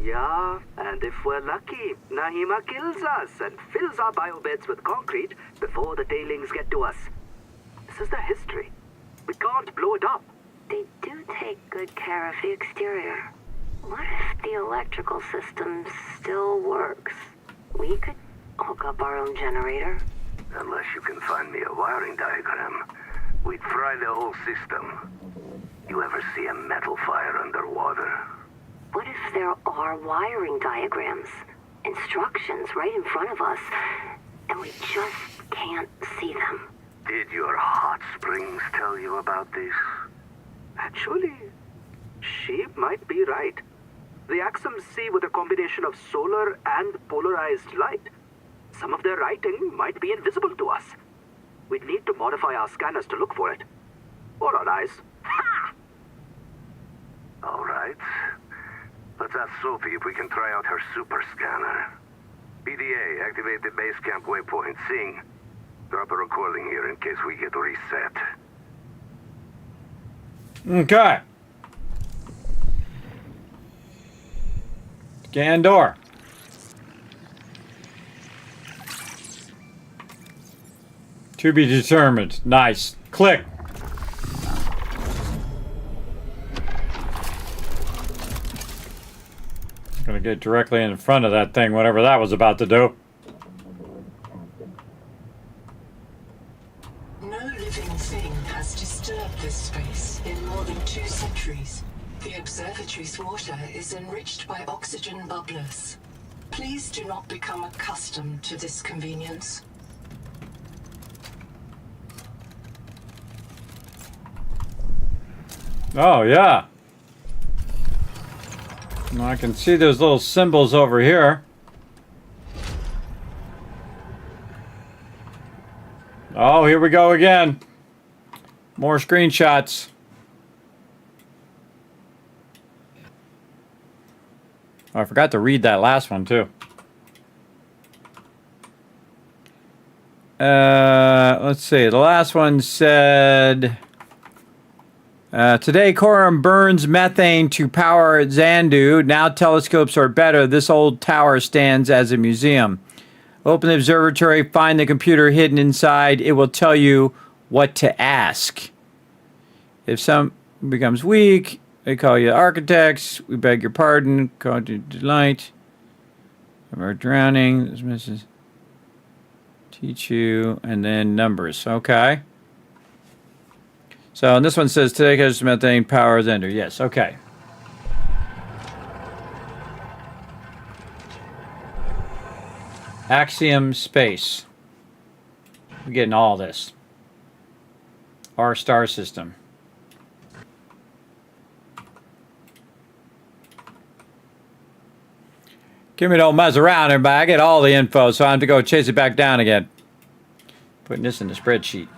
Yeah, and if we're lucky, Nahima kills us and fills our biobeds with concrete before the tailings get to us. This is their history. We can't blow it up. They do take good care of the exterior. What if the electrical system still works? We could hook up our own generator. Unless you can find me a wiring diagram, we'd fry the whole system. You ever see a metal fire underwater? What if there are wiring diagrams, instructions right in front of us, and we just can't see them? Did your hot springs tell you about this? Actually, she might be right. The Axums see with a combination of solar and polarized light. Some of their writing might be invisible to us. We'd need to modify our scanners to look for it. Or our eyes. Ha! All right. Let's ask Sophie if we can try out her super scanner. PDA, activate the base camp waypoint. Sing. Drop a recording here in case we get reset. Okay. Scan door. To be determined. Nice. Click. I'm gonna get directly in front of that thing, whatever that was about to do. No living thing has disturbed this space in more than 2 centuries. The observatory's water is enriched by oxygen bubblers. Please do not become accustomed to this convenience. Oh, yeah. Well, I can see those little symbols over here. Oh, here we go again. More screenshots. Oh, I forgot to read that last one, too. Let's see. The last one said... today, Coram burns methane to power Xanadu. Now telescopes are better. This old tower stands as a museum. Open the observatory, find the computer hidden inside. It will tell you what to ask. If some becomes weak, they call you architects. We beg your pardon. Call to delight. We're drowning. This misses. Teach you. And then numbers. Okay. So, and this one says, today, because methane powers ender. Yes, okay. Axiom space. We're getting all this. Our star system. Give me don't mess around, everybody. I get all the info, so I have to go chase it back down again. Putting this in the spreadsheet.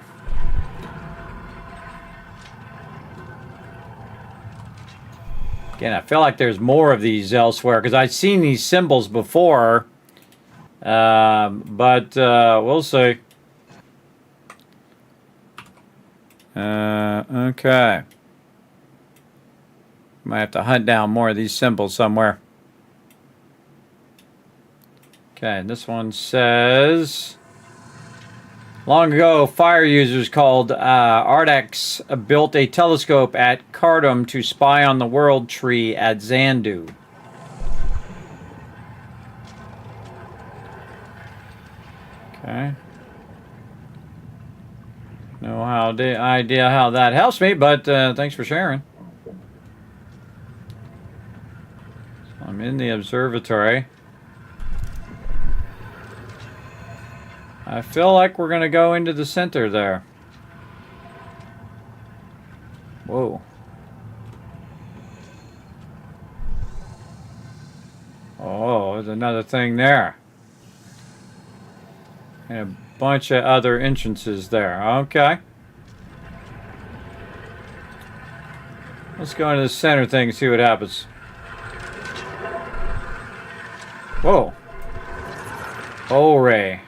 Again, I feel like there's more of these elsewhere because I've seen these symbols before, but we'll see. Okay. Might have to hunt down more of these symbols somewhere. Okay, this one says... Long ago, fire users called Ardex built a telescope at Cardum to spy on the world tree at Xanadu. Okay. No idea how that helps me, but thanks for sharing. So I'm in the observatory. I feel like we're going to go into the center there. Whoa. Oh, there's another thing there. And a bunch of other entrances there. Okay. Let's go into the center thing and see what happens. Whoa. O-ray.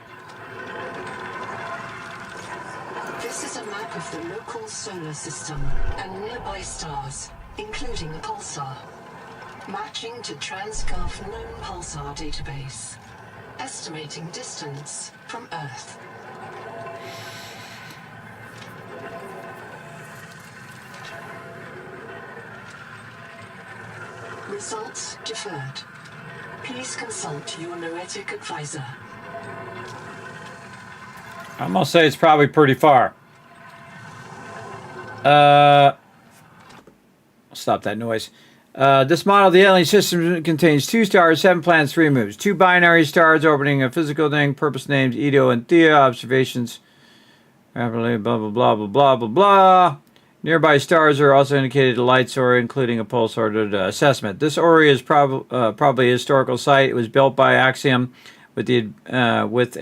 Solar system and nearby stars, including a pulsar. Matching to TransGov known pulsar database. Estimating distance from Earth. Results deferred. Please consult your noetic advisor. I'm gonna say it's probably pretty far. Stop that noise. This model of the alien system contains 2 stars, 7 planets, 3 moons. 2 binary stars orbiting a physical thing. Purpose names Ito and Thea. Observations. Rapidly, blah, blah, blah, blah, blah, blah, blah. Nearby stars are also indicated lights or including a pulsar assessment. This Ori is probably a historical site. It was built by Axiom with an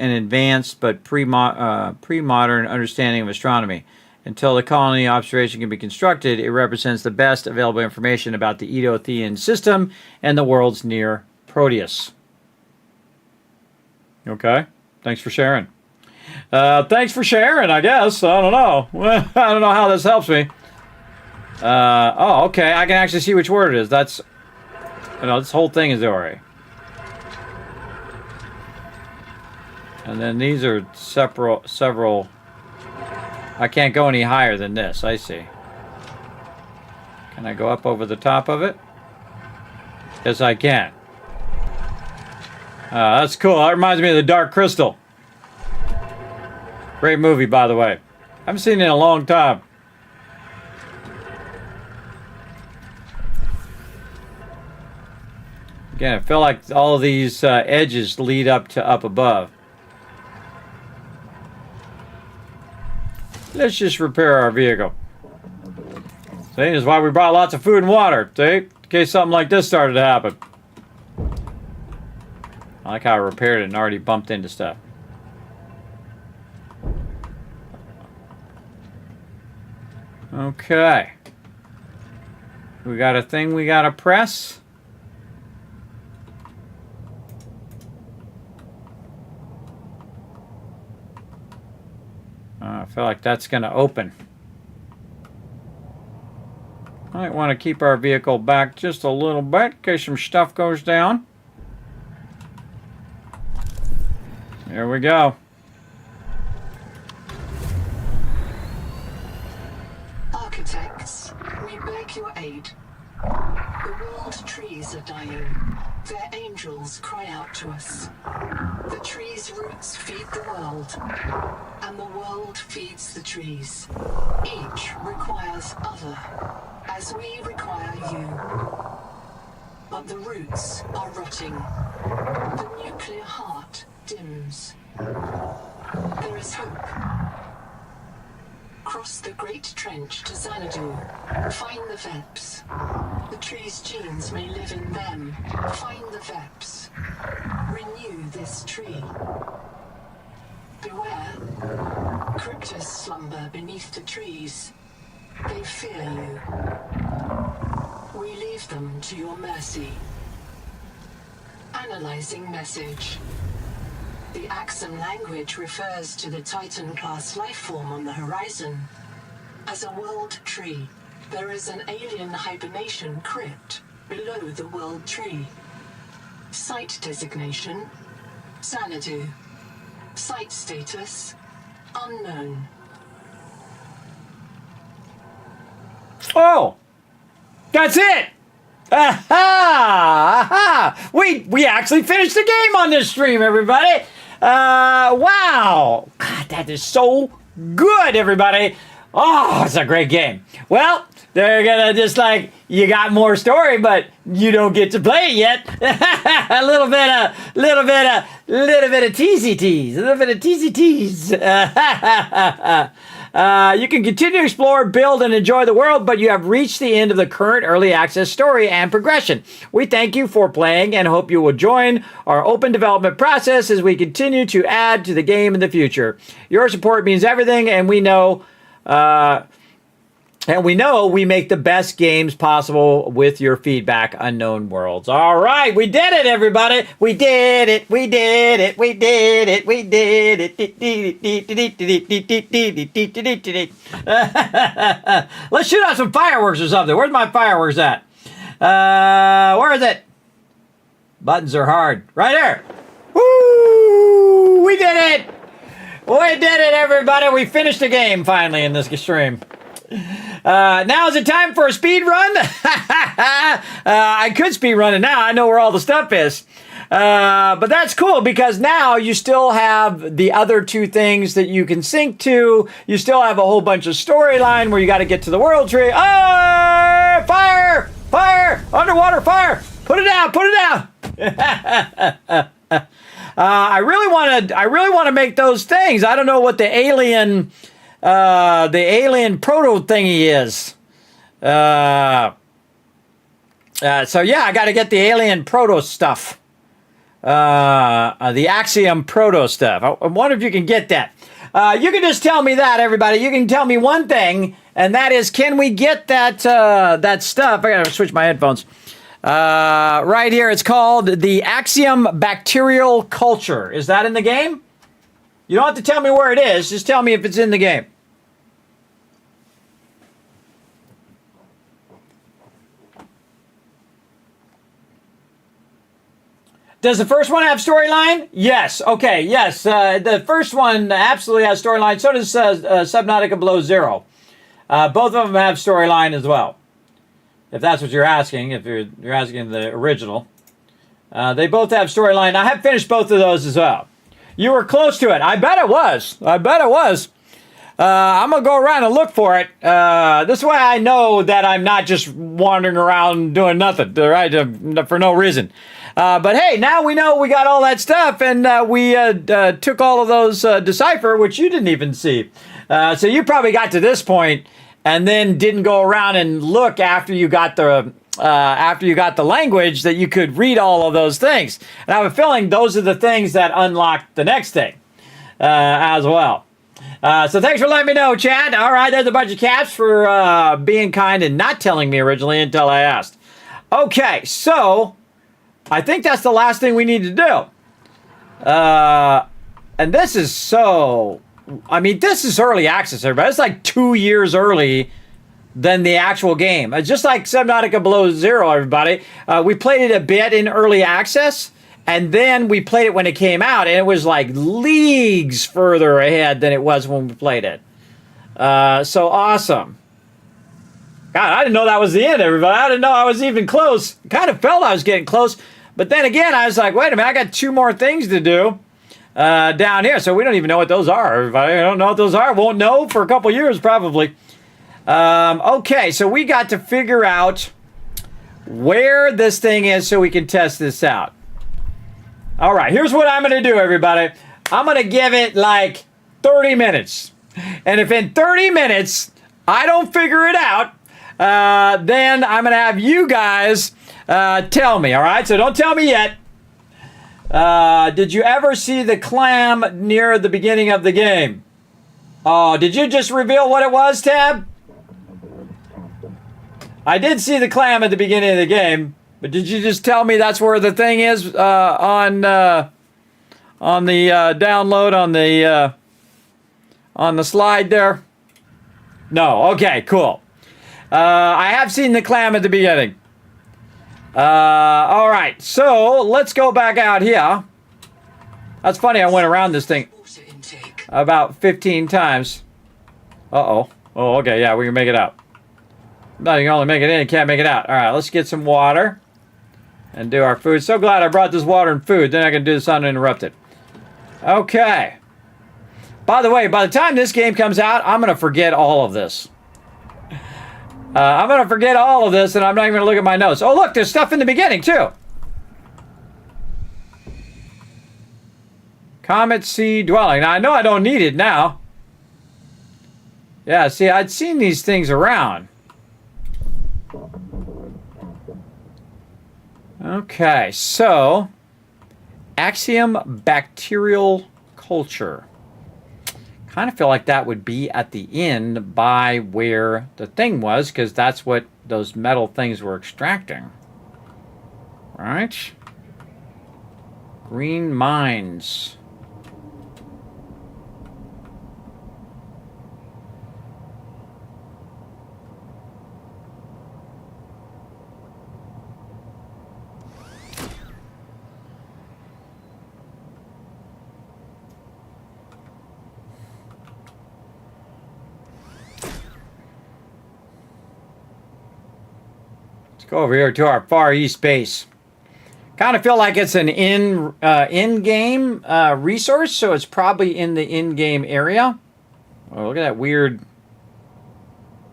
advanced but pre-modern understanding of astronomy. Until the colony observation can be constructed, it represents the best available information about the Edo-Thean system and the world's near Proteus. Okay, thanks for sharing. Thanks for sharing, I guess. I don't know. I don't know how this helps me. Oh, okay. I can actually see which word it is. That's... No, this whole thing is Ori. And then these are several... I can't go any higher than this. I see. Can I go up over the top of it? Yes, I can. That's cool. That reminds me of The Dark Crystal. Great movie, by the way. I haven't seen it in a long time. Again, I feel like all of these edges lead up to up above. Let's just repair our vehicle. See, this is why we brought lots of food and water. See? In case something like this started to happen. I like how I repaired it and already bumped into stuff. Okay. We got a thing we gotta press. I feel like that's going to open. Might want to keep our vehicle back just a little bit in case some stuff goes down. There we go. Architects, we beg your aid. The world trees are dying. Their angels cry out to us. The trees' roots feed the world, and the world feeds the trees. Each requires other, as we require you. But the roots are rotting. The nuclear heart dims. There is hope. Cross the Great Trench to Xanadu. Find the Veps. The tree's genes may live in them. Find the Veps. Renew this tree. Beware. Cryptos slumber beneath the trees. They fear you. We leave them to your mercy. Analyzing message. The Axum language refers to the Titan-class lifeform on the horizon. As a world tree, there is an alien hibernation crypt below the world tree. Site designation, Xanadu. Site status, unknown. Oh! That's it! Aha! Aha! We actually finished the game on this stream, everybody! Wow! God, that is so good, everybody! Oh, it's a great game. Well, they're gonna just like, you got more story, but you don't get to play it yet. a little bit of teasy tease. A little bit of teasy tease. You can continue to explore, build, and enjoy the world, but you have reached the end of the current early access story and progression. We thank you for playing and hope you will join our open development process as we continue to add to the game in the future. Your support means everything, and we know we make the best games possible with your feedback. Unknown Worlds. All right, we did it, everybody. We did it. We did it. We did it. We did it. Let's shoot out some fireworks or something. Where's my fireworks at? Where is it? Buttons are hard. Right there. Woo! We did it. We did it, everybody. We finished the game finally in this stream. Now is the time for a speed run. I could speed run it now. I know where all the stuff is. But that's cool because now you still have the other two things that you can sync to. You still have a whole bunch of storyline where you got to get to the world tree. Oh, fire! Fire! Underwater fire! Put it out! Put it out! I really want to make those things. I don't know what the alien proto thingy is. So yeah, I got to get the alien proto stuff. The Axiom proto stuff. I wonder if you can get that. You can just tell me that, everybody. You can tell me one thing, and that is, can we get that that stuff? I gotta switch my headphones. Right here, it's called the Axiom Bacterial Culture. Is that in the game? You don't have to tell me where it is. Just tell me if it's in the game. Does the first one have storyline? Yes. Okay, yes. The first one absolutely has storyline. So does Subnautica Below Zero. Both of them have storyline as well. If that's what you're asking, if you're asking the original. They both have storyline. I have finished both of those as well. You were close to it. I bet it was. I bet it was. I'm going to go around and look for it. This way I know that I'm not just wandering around doing nothing, right? For no reason. But hey, now we know we got all that stuff, and we took all of those decipher, which you didn't even see. So you probably got to this point and then didn't go around and look after you got the language that you could read all of those things. And I have a feeling those are the things that unlock the next thing as well. So thanks for letting me know, Chad. All right, there's a bunch of caps for being kind and not telling me originally until I asked. Okay, so I think that's the last thing we need to do. And this is so... I mean, this is early access, everybody. It's like 2 years early than the actual game. It's just like Subnautica Below Zero, everybody. We played it a bit in early access, and then we played it when it came out, and it was like leagues further ahead than it was when we played it. So awesome. God, I didn't know that was the end, everybody. I didn't know I was even close. Kind of felt I was getting close, but then again, I was like, wait a minute, I got 2 more things to do. Down here, so we don't even know what those are, everybody. I don't know what those are. Won't know for a couple years, probably. Okay, so we got to figure out where this thing is so we can test this out. All right, here's what I'm going to do, everybody. I'm going to give it like 30 minutes. And if in 30 minutes I don't figure it out, then I'm going to have you guys tell me, all right? So don't tell me yet. Did you ever see the clam near the beginning of the game? Oh, did you just reveal what it was, Tab? I did see the clam at the beginning of the game, but did you just tell me that's where the thing is on the download on the slide there? No. Okay, cool. I have seen the clam at the beginning. All right, so let's go back out here. That's funny, I went around this thing about 15 times. Uh-oh. Oh, okay, yeah, we can make it out. No, you can only make it in, you can't make it out. All right, let's get some water and do our food. So glad I brought this water and food. Then I can do this uninterrupted. Okay. By the way, by the time this game comes out, I'm going to forget all of this. I'm going to forget all of this, and I'm not even going to look at my notes. Oh, look, there's stuff in the beginning, too. Comet Sea Dwelling. Now, I know I don't need it now. Yeah, see, I'd seen these things around. Okay, so... Axiom Bacterial Culture. Kind of feel like that would be at the end by where the thing was, because that's what those metal things were extracting. Right? Green mines. Go over here to our Far East base. Kind of feel like it's an in-game resource, so it's probably in the in-game area. Oh, look at that weird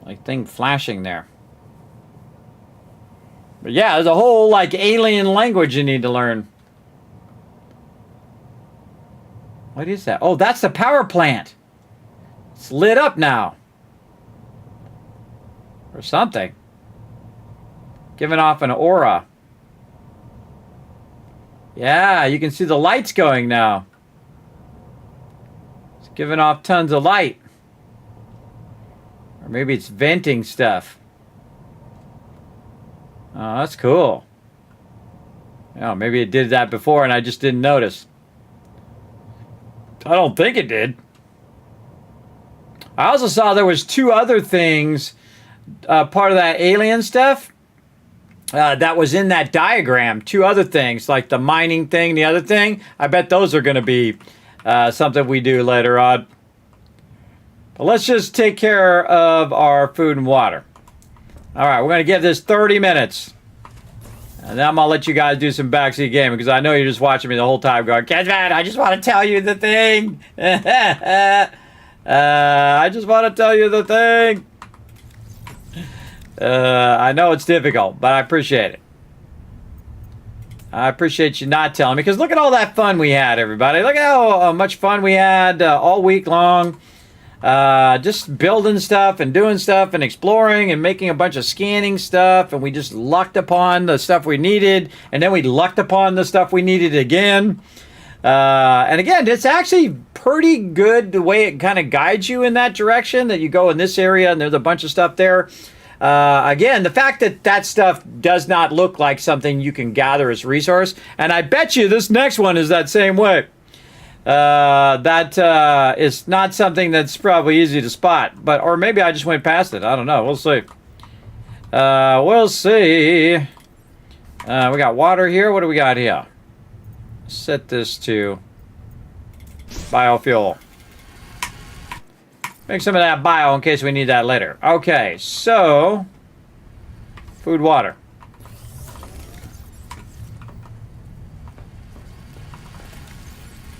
like thing flashing there. But yeah, there's a whole like alien language you need to learn. What is that? Oh, that's the power plant. It's lit up now. Or something. Giving off an aura. Yeah, you can see the lights going now. It's giving off tons of light. Or maybe it's venting stuff. Oh, that's cool. Yeah, maybe it did that before and I just didn't notice. I don't think it did. I also saw there was 2 other things, part of that alien stuff. that was in that diagram. Two other things, like the mining thing, the other thing. I bet those are going to be something we do later on. But let's just take care of our food and water. All right, we're going to give this 30 minutes. And then I'm going to let you guys do some backseat gaming because I know you're just watching me the whole time going, Kismet, I just want to tell you the thing. I just want to tell you the thing. I know it's difficult, but I appreciate it. I appreciate you not telling me because look at all that fun we had, everybody. Look at how much fun we had all week long. Just building stuff and doing stuff and exploring and making a bunch of scanning stuff, and we just lucked upon the stuff we needed, and then we lucked upon the stuff we needed again. And again, it's actually pretty good the way it kind of guides you in that direction, that you go in this area and there's a bunch of stuff there. Again, the fact that that stuff does not look like something you can gather as resource, and I bet you this next one is that same way. That is not something that's probably easy to spot, but or maybe I just went past it. I don't know. We'll see. We'll see. We got water here. What do we got here? Set this to biofuel. Make some of that bio in case we need that later. Okay, so food, water.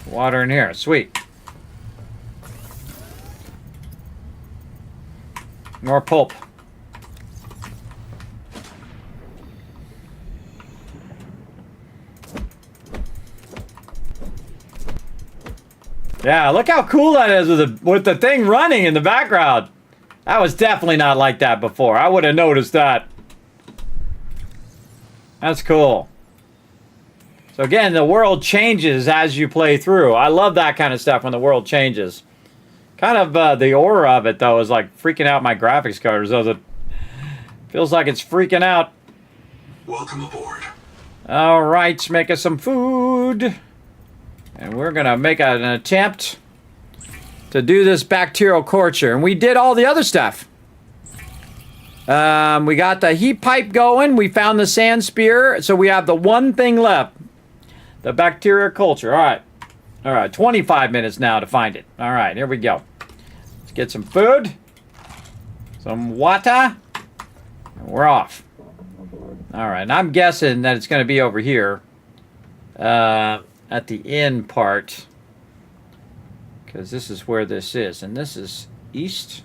Water in here. Sweet. More pulp. Yeah, look how cool that is with the thing running in the background. That was definitely not like that before. I would have noticed that. That's cool. So again, the world changes as you play through. I love that kind of stuff when the world changes. Kind of the aura of it, though, is like freaking out my graphics card. So it feels like it's freaking out. Welcome aboard. All right, make us some food. And we're going to make an attempt to do this bacterial culture. And we did all the other stuff. We got the heat pipe going. We found the sand spear. So we have the one thing left. The bacteria culture. All right. All right. 25 minutes now to find it. All right. Here we go. Let's get some food. Some water. And we're off. All right. And I'm guessing that it's going to be over here. At the end part. Because this is where this is. And this is east.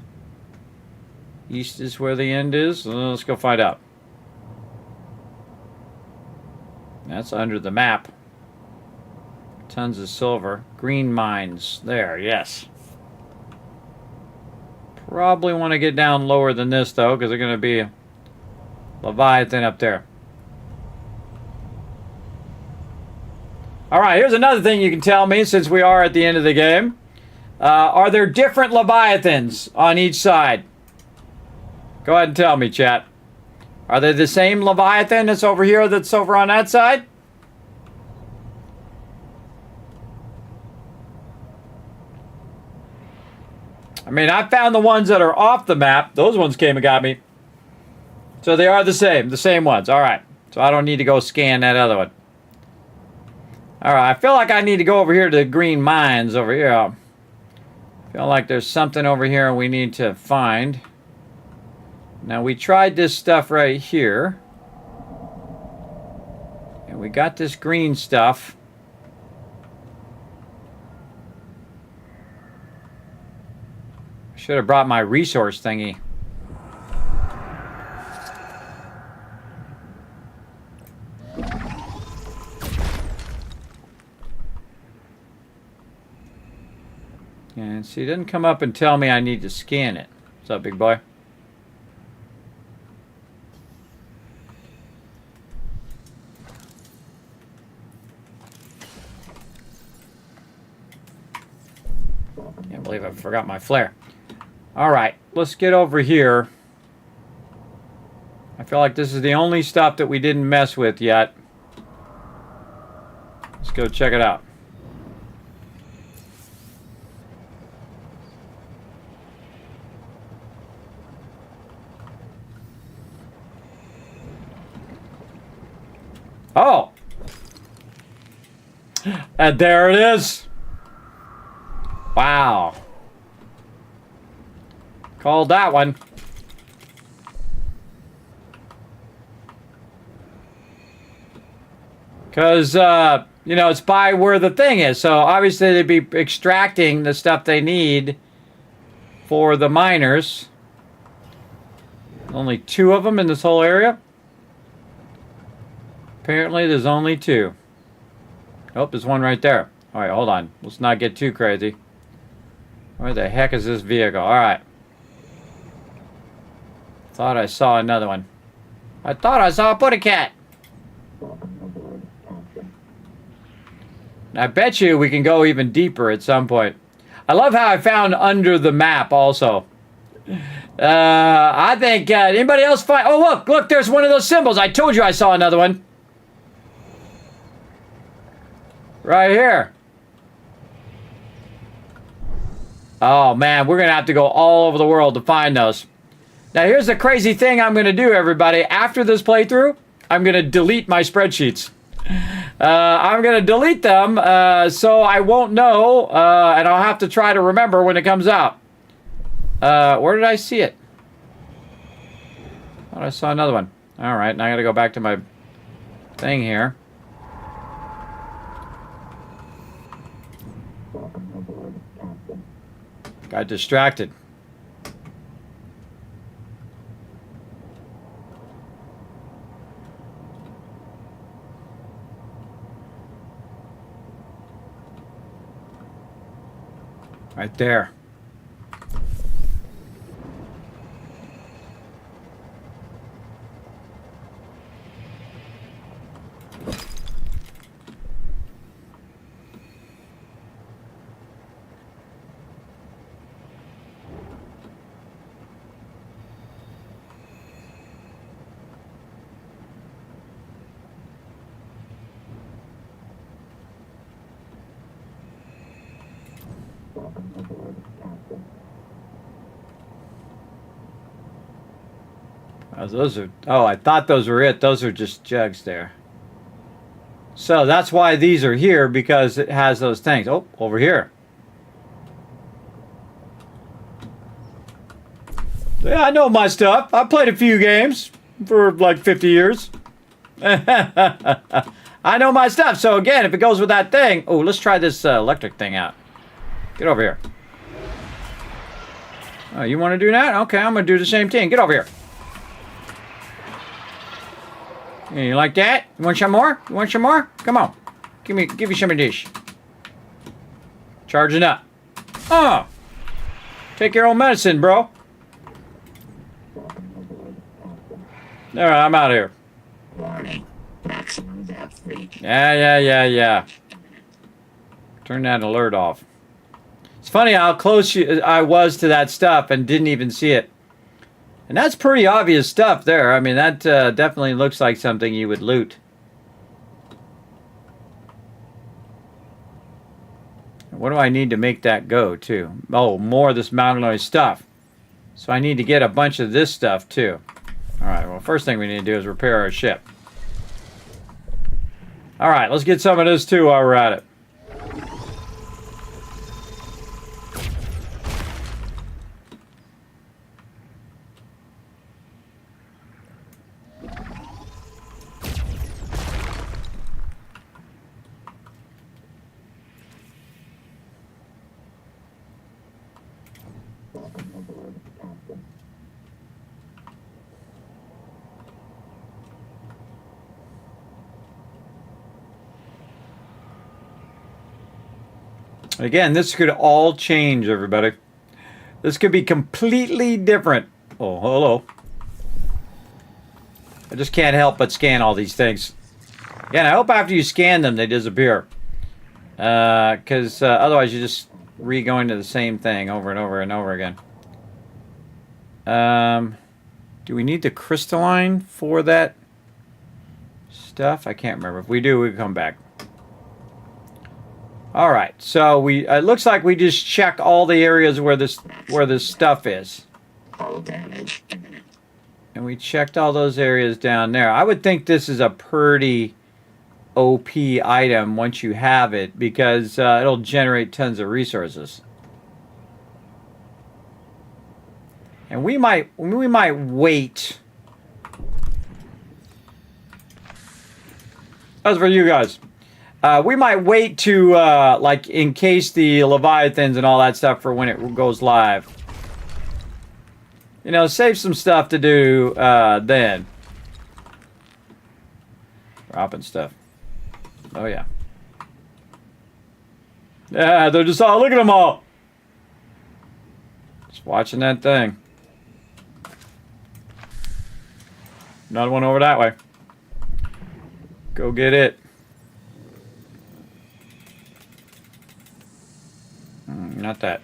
East is where the end is. Let's go find out. That's under the map. Tons of silver. Green mines. There, yes. Probably want to get down lower than this, though, because they're going to be a Leviathan up there. Alright, here's another thing you can tell me, since we are at the end of the game. Are there different Leviathans on each side? Go ahead and tell me, chat. Are they the same Leviathan that's over here that's over on that side? I mean, I found the ones that are off the map. Those ones came and got me. So they are the same ones. All right. So I don't need to go scan that other one. All right. I feel like I need to go over here to the green mines over here. I feel like there's something over here we need to find. Now, we tried this stuff right here. And we got this green stuff. Should have brought my resource thingy. And see, it didn't come up and tell me I need to scan it. What's up, big boy? Can't believe I forgot my flare. All right, let's get over here. I feel like this is the only stuff that we didn't mess with yet. Let's go check it out. Oh! And there it is! Wow. Called that one. Because, you know, it's by where the thing is. So, obviously, they'd be extracting the stuff they need for the miners. Only 2 of them in this whole area. Apparently, there's only 2. Oh, there's one right there. All right, hold on. Let's not get too crazy. Where the heck is this vehicle? All right. Thought I saw another one. I thought I saw a putty cat. I bet you we can go even deeper at some point. I love how I found under the map also. I think, anybody else find... Oh, look, there's one of those symbols. I told you I saw another one. Right here. Oh, man, we're going to have to go all over the world to find those. Now, here's the crazy thing I'm going to do, everybody. After this playthrough, I'm going to delete my spreadsheets. I'm going to delete them so I won't know, and I'll have to try to remember when it comes out. Where did I see it? Thought I saw another one. All right, now I got to go back to my thing here. Got distracted. Right there. Those are... Oh, I thought those were it. Those are just jugs there. So that's why these are here, because it has those things. Oh, over here. Yeah, I know my stuff. I played a few games for like 50 years. I know my stuff. So again, if it goes with that thing... Oh, let's try this electric thing out. Get over here. Oh, you want to do that? Okay, I'm going to do the same thing. Get over here. Yeah, you like that? You want some more? You want some more? Come on. Give me some of this. Charging up. Oh! Take your own medicine, bro. Alright, I'm out of here. Warning. Maximum depth reach. Yeah. Turn that alert off. It's funny how close I was to that stuff and didn't even see it. And that's pretty obvious stuff there. I mean, that definitely looks like something you would loot. What do I need to make that go, too? Oh, more of this mountainoid stuff. So I need to get a bunch of this stuff, too. Alright, well, first thing we need to do is repair our ship. Alright, let's get some of this, too, while we're at it. Again, this could all change, everybody. This could be completely different. Oh, hello. I just can't help but scan all these things. Again, I hope after you scan them, they disappear. Because otherwise you're just re-going to the same thing over and over and over again. Do we need the crystalline for that stuff? I can't remember. If we do, we can come back. All right, so it looks like we just checked all the areas where this stuff is. Hull damage imminent. And we checked all those areas down there. I would think this is a pretty OP item once you have it, because it'll generate tons of resources. And we might wait. That's for you guys. We might wait to like encase the Leviathans and all that stuff for when it goes live. You know, save some stuff to do then. Dropping stuff. Oh yeah. Yeah, they're just all, look at them all. Just watching that thing. Another one over that way. Go get it. Not that.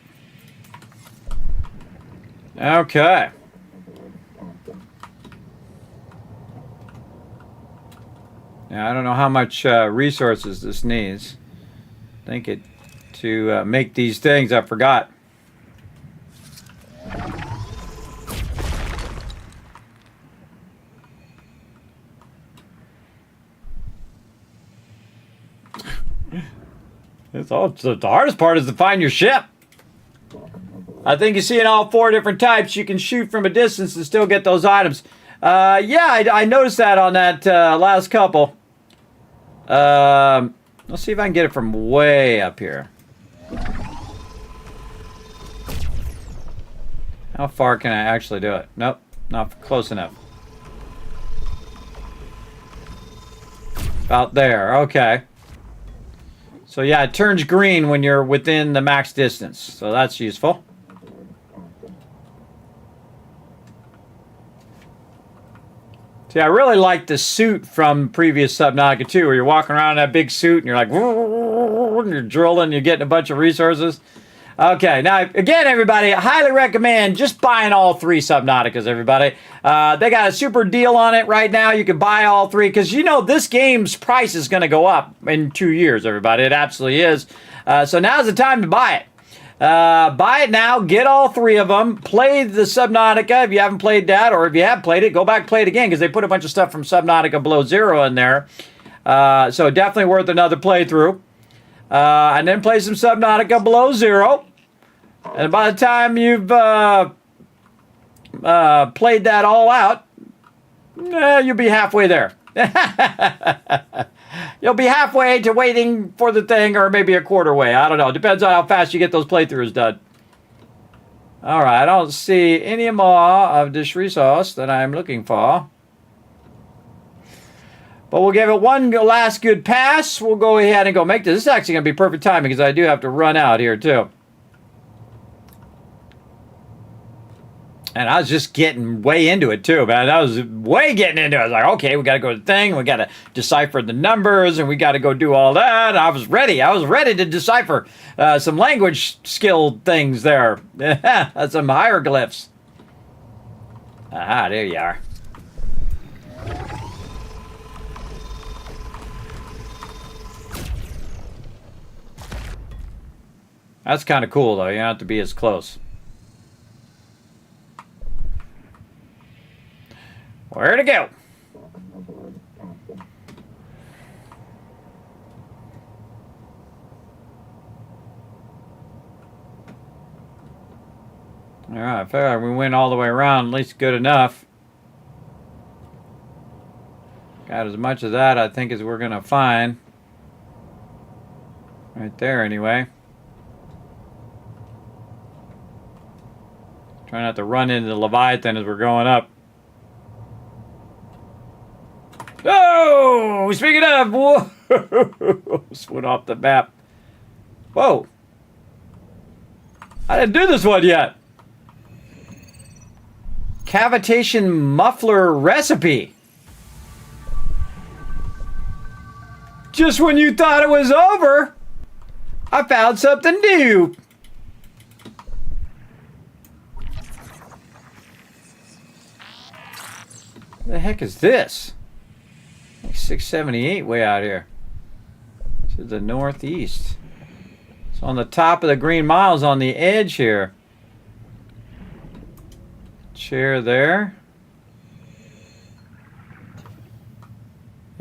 Okay. Now, I don't know how much resources this needs. I think it to make these things, I forgot. The hardest part is to find your ship. I think you see in all 4 different types, you can shoot from a distance and still get those items. Yeah, I noticed that on that last couple. Let's see if I can get it from way up here. How far can I actually do it? Nope, not close enough. About there, okay. So yeah, it turns green when you're within the max distance. So that's useful. See, I really like the suit from previous Subnautica 2, where you're walking around in that big suit and you're like, and you're drilling, you're getting a bunch of resources. Okay, now, again, everybody, I highly recommend just buying all 3 Subnauticas, everybody. They got a super deal on it right now. You can buy all 3, because you know this game's price is going to go up in 2 years, everybody. It absolutely is. So now's the time to buy it. Buy it now, get all 3 of them, play the Subnautica if you haven't played that, or if you have played it, go back and play it again, because they put a bunch of stuff from Subnautica Below Zero in there. So definitely worth another playthrough. And then play some Subnautica Below Zero. And by the time you've played that all out, you'll be halfway there. You'll be halfway to waiting for the thing, or maybe a quarter way. I don't know. Depends on how fast you get those playthroughs done. All right, I don't see any more of this resource that I'm looking for. But we'll give it one last good pass. We'll go ahead and go make this. This is actually going to be perfect timing, because I do have to run out here, too. And I was just getting way into it, too, man. I was way getting into it. I was like, okay, we got to go to the thing. We got to decipher the numbers, and we got to go do all that. I was ready. I was ready to decipher some language skill things there. Some hieroglyphs. Aha, there you are. That's kind of cool, though. You don't have to be as close. Where to go? All right, I feel like we went all the way around, at least good enough. Got as much of that, I think, as we're going to find. Right there, anyway. Try not to run into the Leviathan as we're going up. Oh, speaking of, whoa, just went off the map. Whoa. I didn't do this one yet. Cavitation muffler recipe. Just when you thought it was over, I found something new. What the heck is this? Like 678 way out here. To the northeast. It's on the top of the Green Miles on the edge here. Chair there.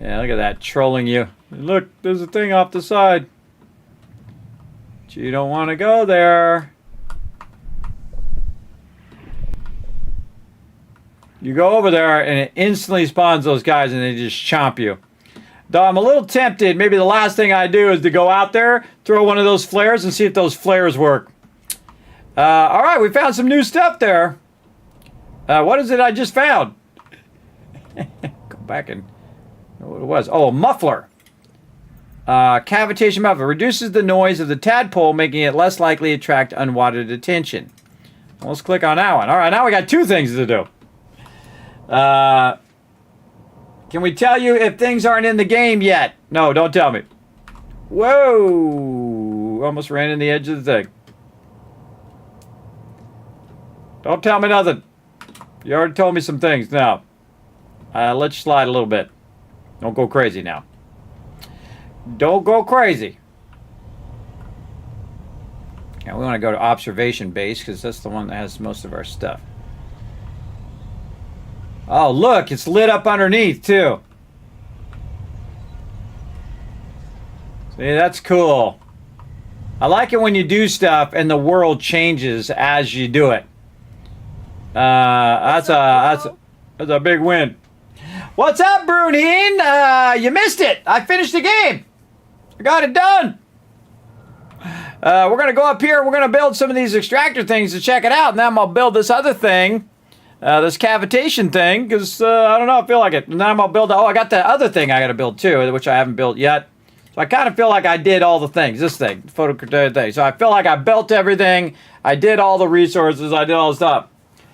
Yeah, look at that, trolling you. Look, there's a thing off the side. But you don't want to go there. You go over there and it instantly spawns those guys and they just chomp you. Though I'm a little tempted, maybe the last thing I do is to go out there, throw one of those flares and see if those flares work. Alright, we found some new stuff there. What is it I just found? Go back and know what it was. Oh, a muffler. Cavitation muffler. Reduces the noise of the tadpole, making it less likely to attract unwanted attention. Well, let's click on that one. Alright, now we got two things to do. Can we tell you if things aren't in the game yet? No, don't tell me. Whoa! Almost ran in the edge of the thing. Don't tell me nothing. You already told me some things. Now, let's slide a little bit. Don't go crazy now. Don't go crazy. Now, we want to go to observation base because that's the one that has most of our stuff. Oh, look, it's lit up underneath, too. See, that's cool. I like it when you do stuff and the world changes as you do it. That's a big win. What's up, Brunheen? You missed it. I finished the game. I got it done. We're going to go up here. We're going to build some of these extractor things to check it out. And then I'm going to build this other thing. This cavitation thing, because I don't know, I feel like it. And then I'm going to build, I got the other thing I got to build too, which I haven't built yet. So I kind of feel like I did all the things, this thing, photocritic thing. So I feel like I built everything, I did all the resources, I did all the stuff.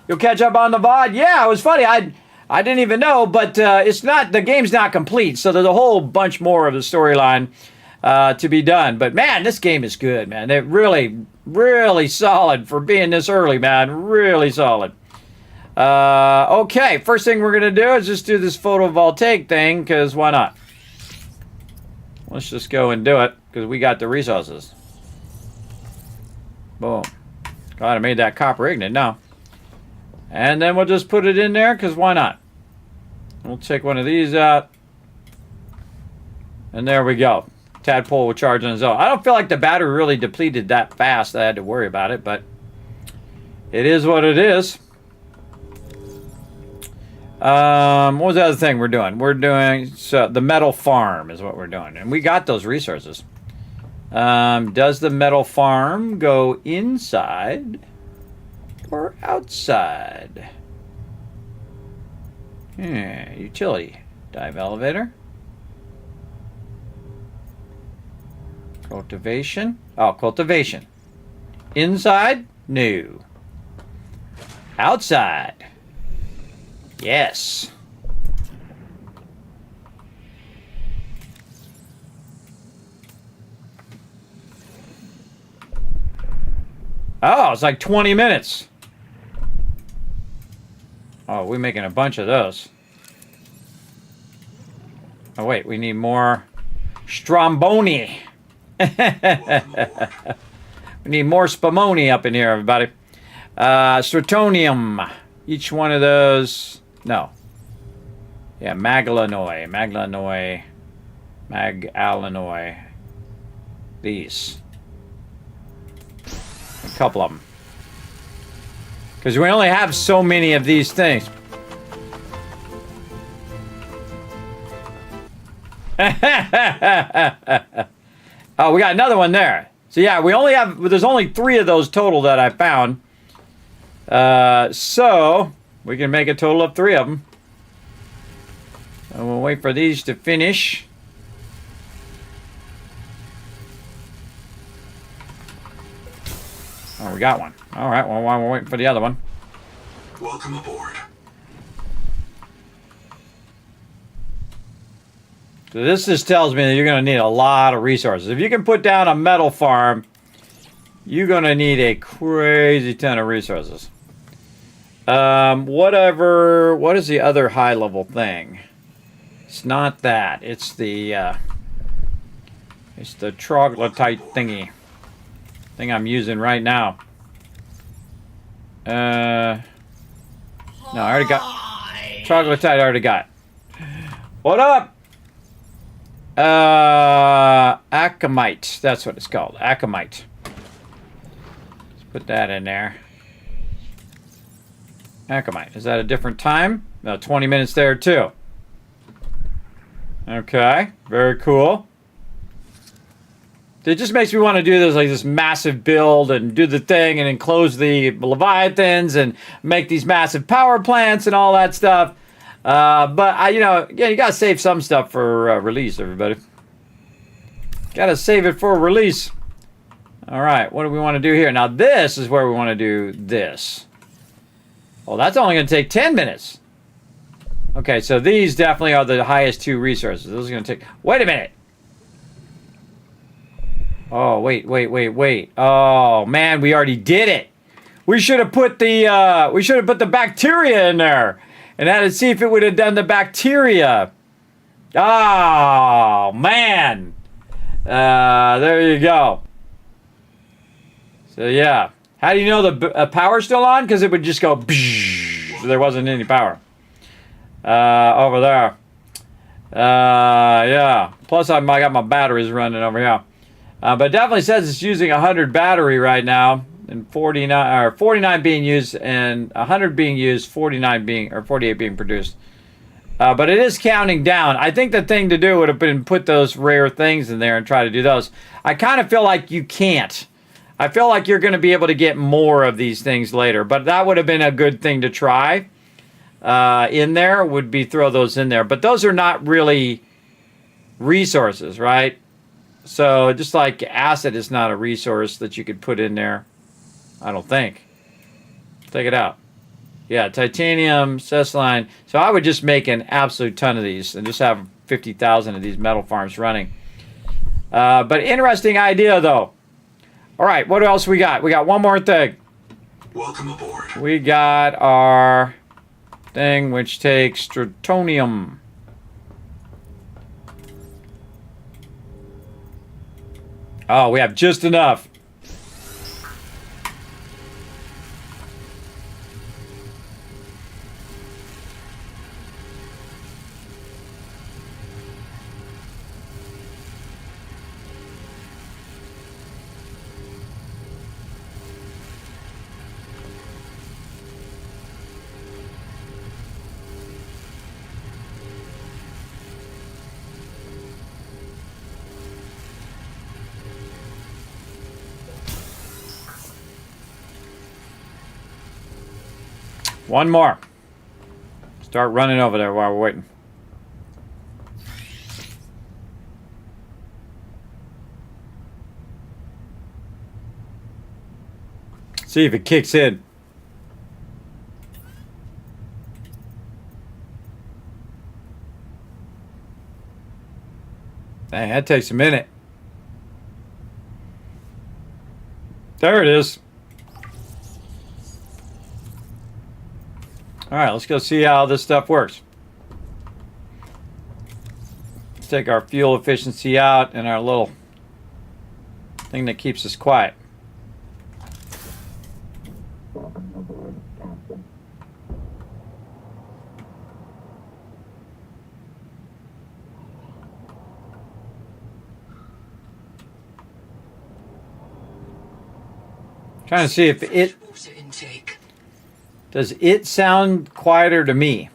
You'll catch up on the VOD? Yeah, it was funny, I didn't even know, but it's not, the game's not complete, so there's a whole bunch more of the storyline to be done. But man, this game is good, man. They're really, really solid for being this early, man. Really solid. Okay, first thing we're going to do is just do this photovoltaic thing, because why not? Let's just go and do it, because we got the resources. Boom. God, I made that copper ignited now. And then we'll just put it in there, because why not? We'll take one of these out. And there we go. Tadpole will charge on its own. I don't feel like the battery really depleted that fast that I had to worry about it, but it is what it is. What was the other thing we're doing? We're doing the metal farm is what we're doing. And we got those resources. Does the metal farm go inside or outside? Utility. Dive elevator. Cultivation. Oh, cultivation. Inside? No. Outside. Yes. Oh, it's like 20 minutes. Oh, we're making a bunch of those. Oh, wait, we need more Stromboni. We need more Spumoni up in here, everybody. Stratonium. Each one of those... No. Yeah, Maglanoi. These. A couple of them. Because we only have so many of these things. Oh, we got another one there. So yeah, we only have... There's only 3 of those total that I found. So... We can make a total of 3 of them. And we'll wait for these to finish. Oh, we got one. All right, well, while we're waiting for the other one. Welcome aboard. So this just tells me that you're going to need a lot of resources. If you can put down a metal farm, you're going to need a crazy ton of resources. What is the other high level thing? It's not that. It's the troglodyte thingy. Thing I'm using right now. No, I already got... Troglodyte I already got. What up? Akamite. That's what it's called. Akamite. Let's put that in there. Akamite. Is that a different time? No, 20 minutes there too. Okay. Very cool. It just makes me want to do this massive build and do the thing and enclose the Leviathans and make these massive power plants and all that stuff. But you gotta save some stuff for release, everybody. Gotta save it for release. All right, what do we want to do here? Now this is where we want to do this. Well, that's only going to take 10 minutes. Okay, so these definitely are the highest 2 resources. Those are going to take... Wait a minute. Oh, wait. Oh, man, we already did it. We should have put the bacteria in there and had to see if it would have done the bacteria. Oh, man. There you go. So, yeah. How do you know the power's still on? Because it would just go... So there wasn't any power. Over there. Yeah. Plus, I got my batteries running over here. But it definitely says it's using 100 battery right now, and 49 being used, and 100 being used, 48 being produced. But it is counting down. I think the thing to do would have been put those rare things in there and try to do those. I kind of feel like you can't. I feel like you're going to be able to get more of these things later, but that would have been a good thing to try. In there would be throw those in there, but those are not really resources, right? So just like acid is not a resource that you could put in there, I don't think. Take it out. Yeah, titanium, cesline. So I would just make an absolute ton of these and just have 50,000 of these metal farms running. But interesting idea, though. All right, what else we got? We got one more thing. Welcome aboard. We got our thing which takes stratonium. Oh, we have just enough. One more. Start running over there while we're waiting. See if it kicks in. Dang, that takes a minute. There it is. All right, let's go see how this stuff works. Let's take our fuel efficiency out and our little thing that keeps us quiet. Trying to see if it... Does it sound quieter to me?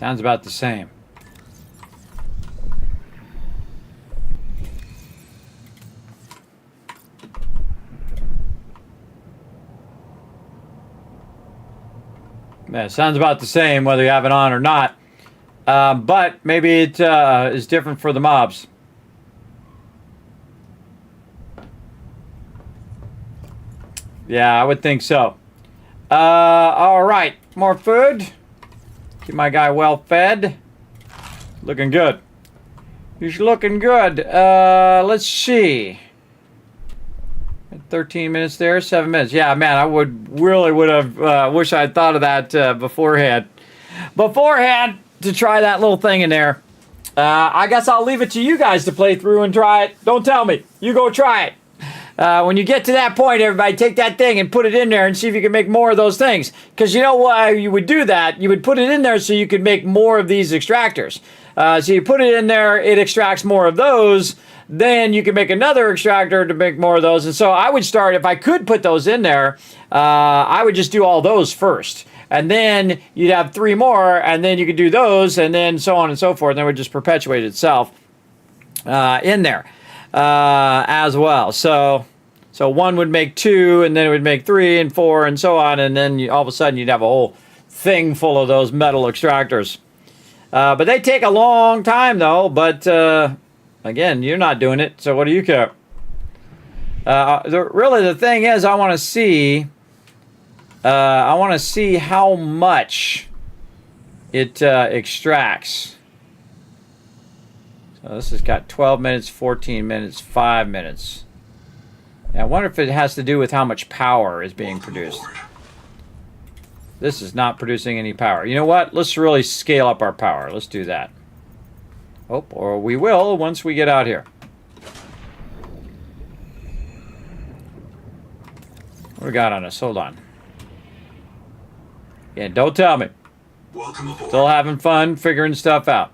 Sounds about the same. Yeah, it sounds about the same whether you have it on or not. But maybe it is different for the mobs. Yeah, I would think so. All right, more food. Keep my guy well fed. Looking good. He's looking good. Let's see. 13 minutes there, 7 minutes. Yeah, man, I would have wish I had thought of that beforehand. to try that little thing in there. I guess I'll leave it to you guys to play through and try it. Don't tell me. You go try it. When you get to that point, everybody, take that thing and put it in there and see if you can make more of those things. Because you know why you would do that? You would put it in there so you could make more of these extractors. So you put it in there, it extracts more of those. Then you can make another extractor to make more of those. And so I would start, if I could put those in there, I would just do all those first. And then you'd have 3 more, and then you could do those, and then so on and so forth. And it would just perpetuate itself in there as well. So 1 would make 2, and then it would make 3 and 4 and so on. And then all of a sudden you'd have a whole thing full of those metal extractors. But they take a long time, though. But again, you're not doing it, so what do you care? Really, the thing is, I want to see how much it extracts. So this has got 12 minutes, 14 minutes, 5 minutes. Yeah, I wonder if it has to do with how much power is being produced. This is not producing any power. You know what? Let's really scale up our power. Let's do that. Oh, or we will once we get out here. What do we got on us? Hold on. Yeah, don't tell me. Welcome aboard. Still having fun figuring stuff out.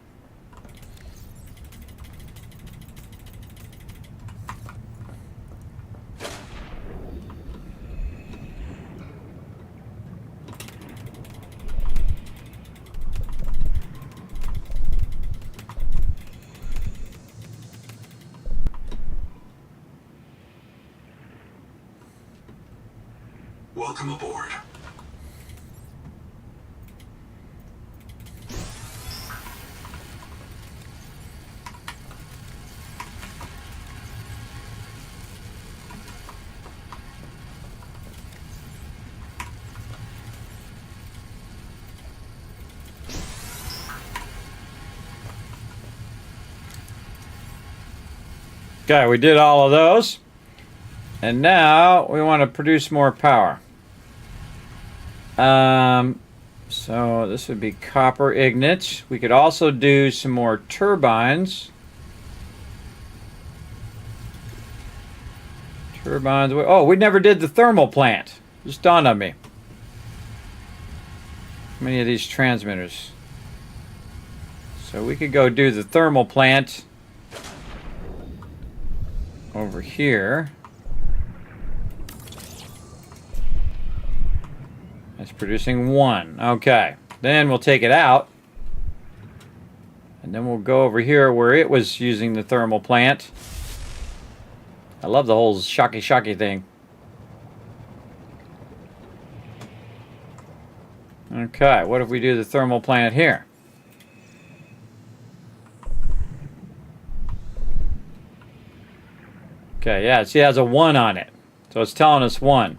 Welcome aboard. Okay, we did all of those. And now we want to produce more power. So this would be copper ignites. We could also do some more turbines. Turbines. Oh, we never did the thermal plant. Just dawned on me. How many of these transmitters? So we could go do the thermal plant over here. It's producing 1. Okay. Then we'll take it out. And then we'll go over here where it was using the thermal plant. I love the whole shocky thing. Okay, what if we do the thermal plant here? Okay, yeah, see it has a 1 on it. So it's telling us 1.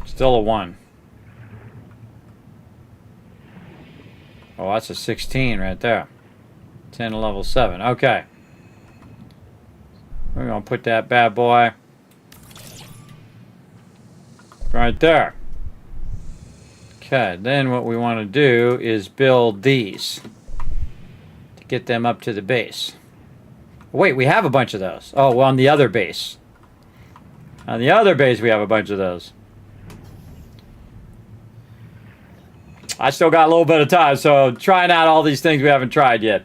Still a 1. Oh, that's a 16 right there. 10 to level 7. Okay. We're going to put that bad boy right there. Okay, then what we want to do is build these to get them up to the base. Wait, we have a bunch of those. Oh, well, on the other base. On the other base, we have a bunch of those. I still got a little bit of time, so trying out all these things we haven't tried yet.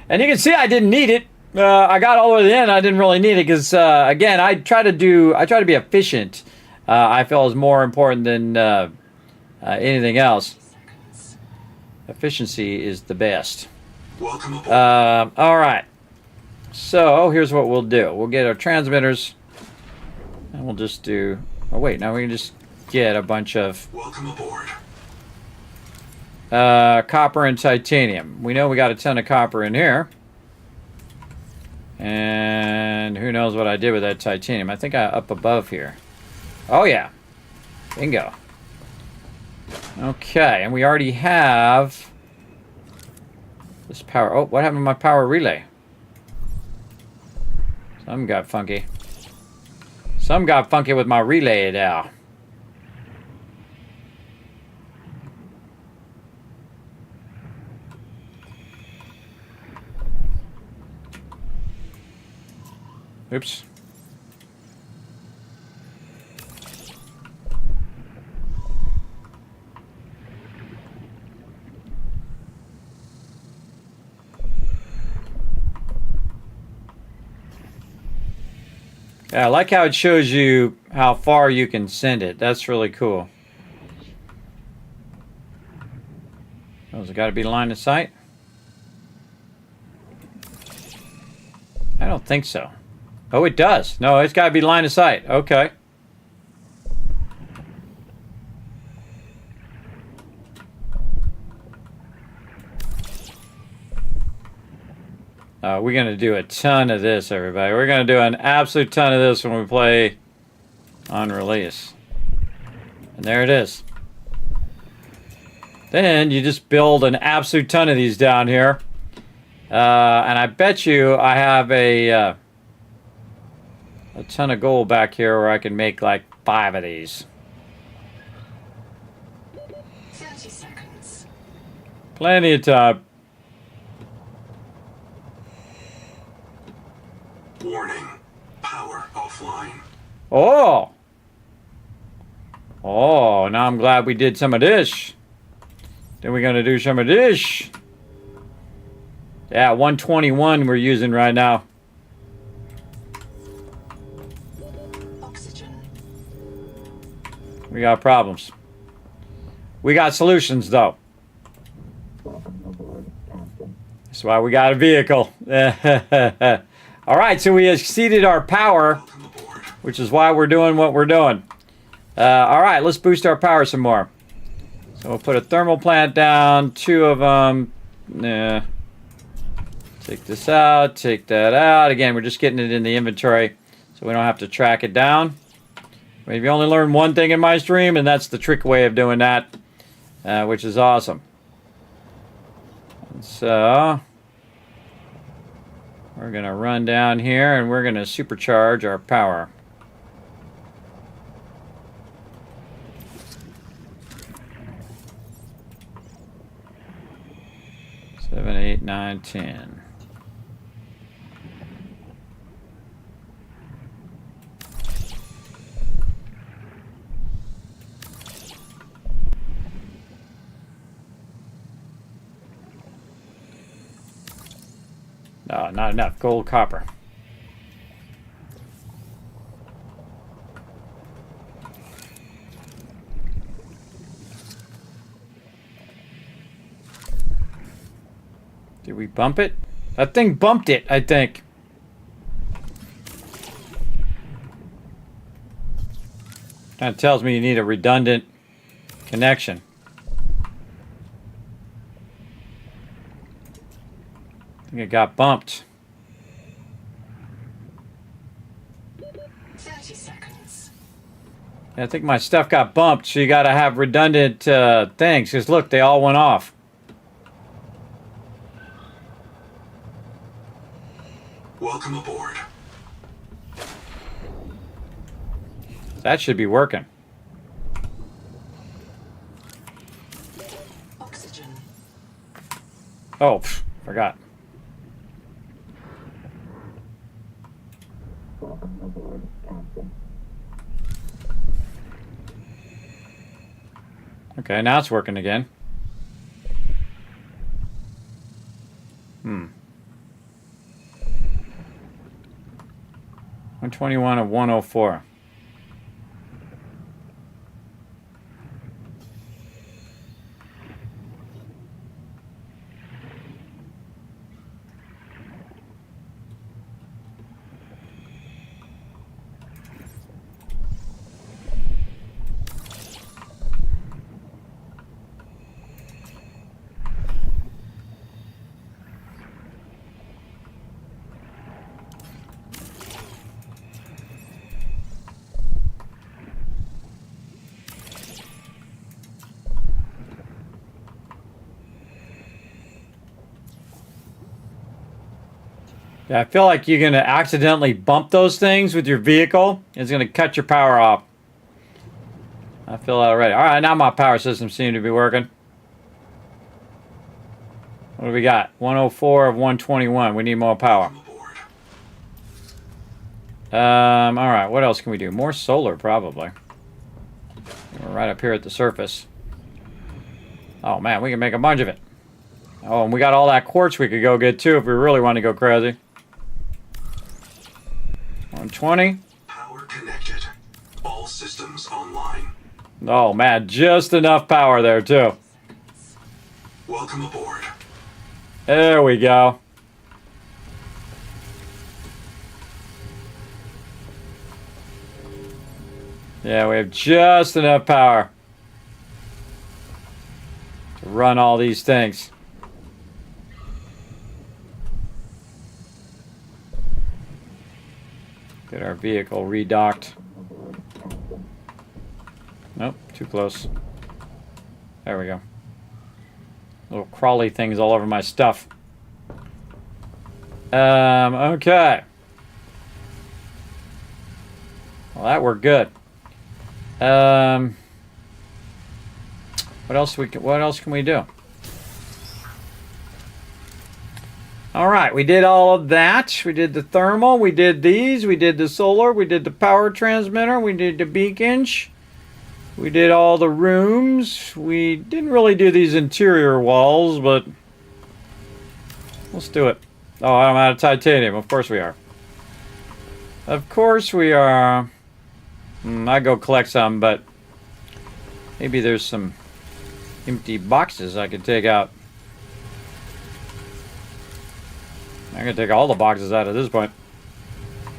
And you can see I didn't need it. I got all the way to the end. I didn't really need it because, again, I try to be efficient. I feel is more important than anything else. Efficiency is the best. Welcome aboard. All right. So here's what we'll do. We'll get our transmitters, and we'll just do. Oh wait, now we can just get a bunch of. Welcome aboard. Copper and titanium. We know we got a ton of copper in here. And who knows what I did with that titanium. I think up above here. Oh yeah. Bingo. Okay, and we already have this power. Oh, what happened to my power relay? Something got funky. Some got funky with my relay now. Oops. Yeah, I like how it shows you how far you can send it. That's really cool. Oh, has it got to be line of sight? I don't think so. Oh, it does. No, it's got to be line of sight. Okay. We're going to do a ton of this, everybody. We're going to do an absolute ton of this when we play on release. And there it is. Then you just build an absolute ton of these down here. And I bet you I have a ton of gold back here where I can make like 5 of these. 30 seconds. Plenty of time. Warning. Power offline. Oh! Oh, now I'm glad we did some of this. Then we're going to do some of this. Yeah, 121 we're using right now. Oxygen. We got problems. We got solutions, though. That's why we got a vehicle. All right, so we exceeded our power, which is why we're doing what we're doing. All right, let's boost our power some more. So we'll put a thermal plant down, 2 of them. Yeah. Take this out, take that out. Again, we're just getting it in the inventory so we don't have to track it down. We've only learned one thing in my stream, and that's the trick way of doing that, which is awesome. And so we're going to run down here, and we're going to supercharge our power. Seven, 8, 9, 10. No, not enough. Gold, copper. Did we bump it? That thing bumped it, I think. That tells me you need a redundant connection. I think it got bumped. 30 seconds. Yeah, I think my stuff got bumped, so you got to have redundant things. Because look, they all went off. Welcome aboard. That should be working. Oxygen. Oh, forgot. Okay, now it's working again. 121 of 104. Yeah, I feel like you're going to accidentally bump those things with your vehicle. It's going to cut your power off. I feel that already. All right, now my power system seems to be working. What do we got? 104 of 121. We need more power. All right, what else can we do? More solar, probably. We're right up here at the surface. Oh, man, we can make a bunch of it. Oh, and we got all that quartz we could go get, too, if we really want to go crazy. 120. Power connected. All systems online. Oh, man, just enough power there, too. Welcome aboard. There we go. Yeah, we have just enough power to run all these things. Get our vehicle redocked. Nope, too close. There we go. Little crawly things all over my stuff. Okay. Well, that worked good. What else can we do? All right, we did all of that. We did the thermal, we did these, we did the solar, we did the power transmitter, we did the beacons. We did all the rooms. We didn't really do these interior walls, but let's do it. Oh, I'm out of titanium. Of course we are. Of course we are. I go collect some, but maybe there's some empty boxes I could take out. I'm gonna take all the boxes out at this point.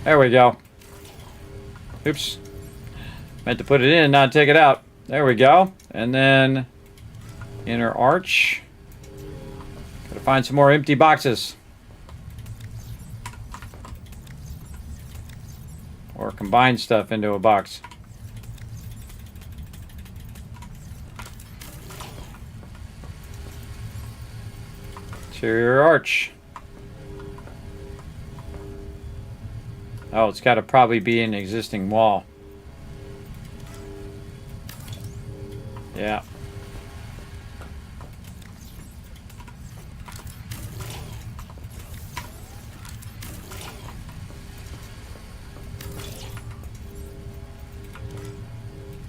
There we go. Oops. Meant to put it in, not take it out. There we go. And then inner arch. Gotta find some more empty boxes. Or combine stuff into a box. Interior arch. Oh, it's got to probably be an existing wall. Yeah.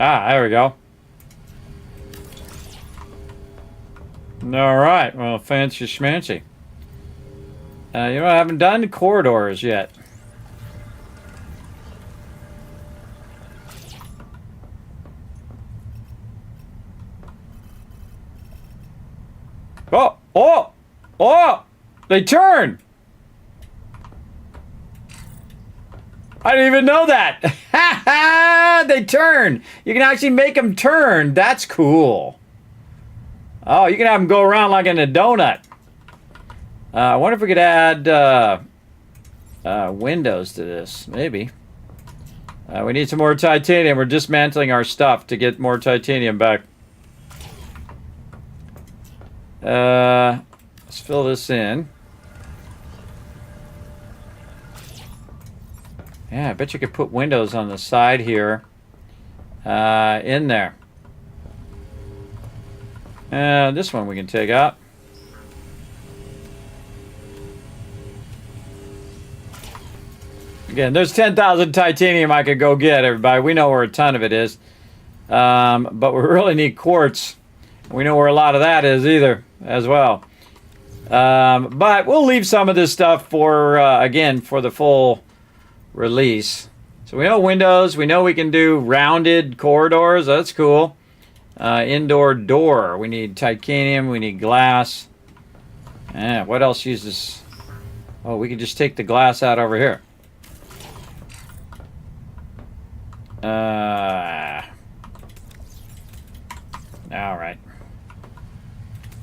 Ah, there we go. All right. Well, fancy schmancy. You know, I haven't done the corridors yet. Oh! Oh! Oh! They turn! I didn't even know that! Ha ha! They turn! You can actually make them turn. That's cool. Oh, you can have them go around like in a donut. I wonder if we could add windows to this. Maybe. We need some more titanium. We're dismantling our stuff to get more titanium back. Let's fill this in. Yeah, I bet you could put windows on the side here. In there. This one we can take out. Again, there's 10,000 titanium I could go get, everybody. We know where a ton of it is. But we really need quartz. We know where a lot of that is either, as well. But we'll leave some of this stuff for, again, for the full release. So we know windows. We know we can do rounded corridors. That's cool. Indoor door. We need titanium. We need glass. What else uses... Oh, we can just take the glass out over here. All right.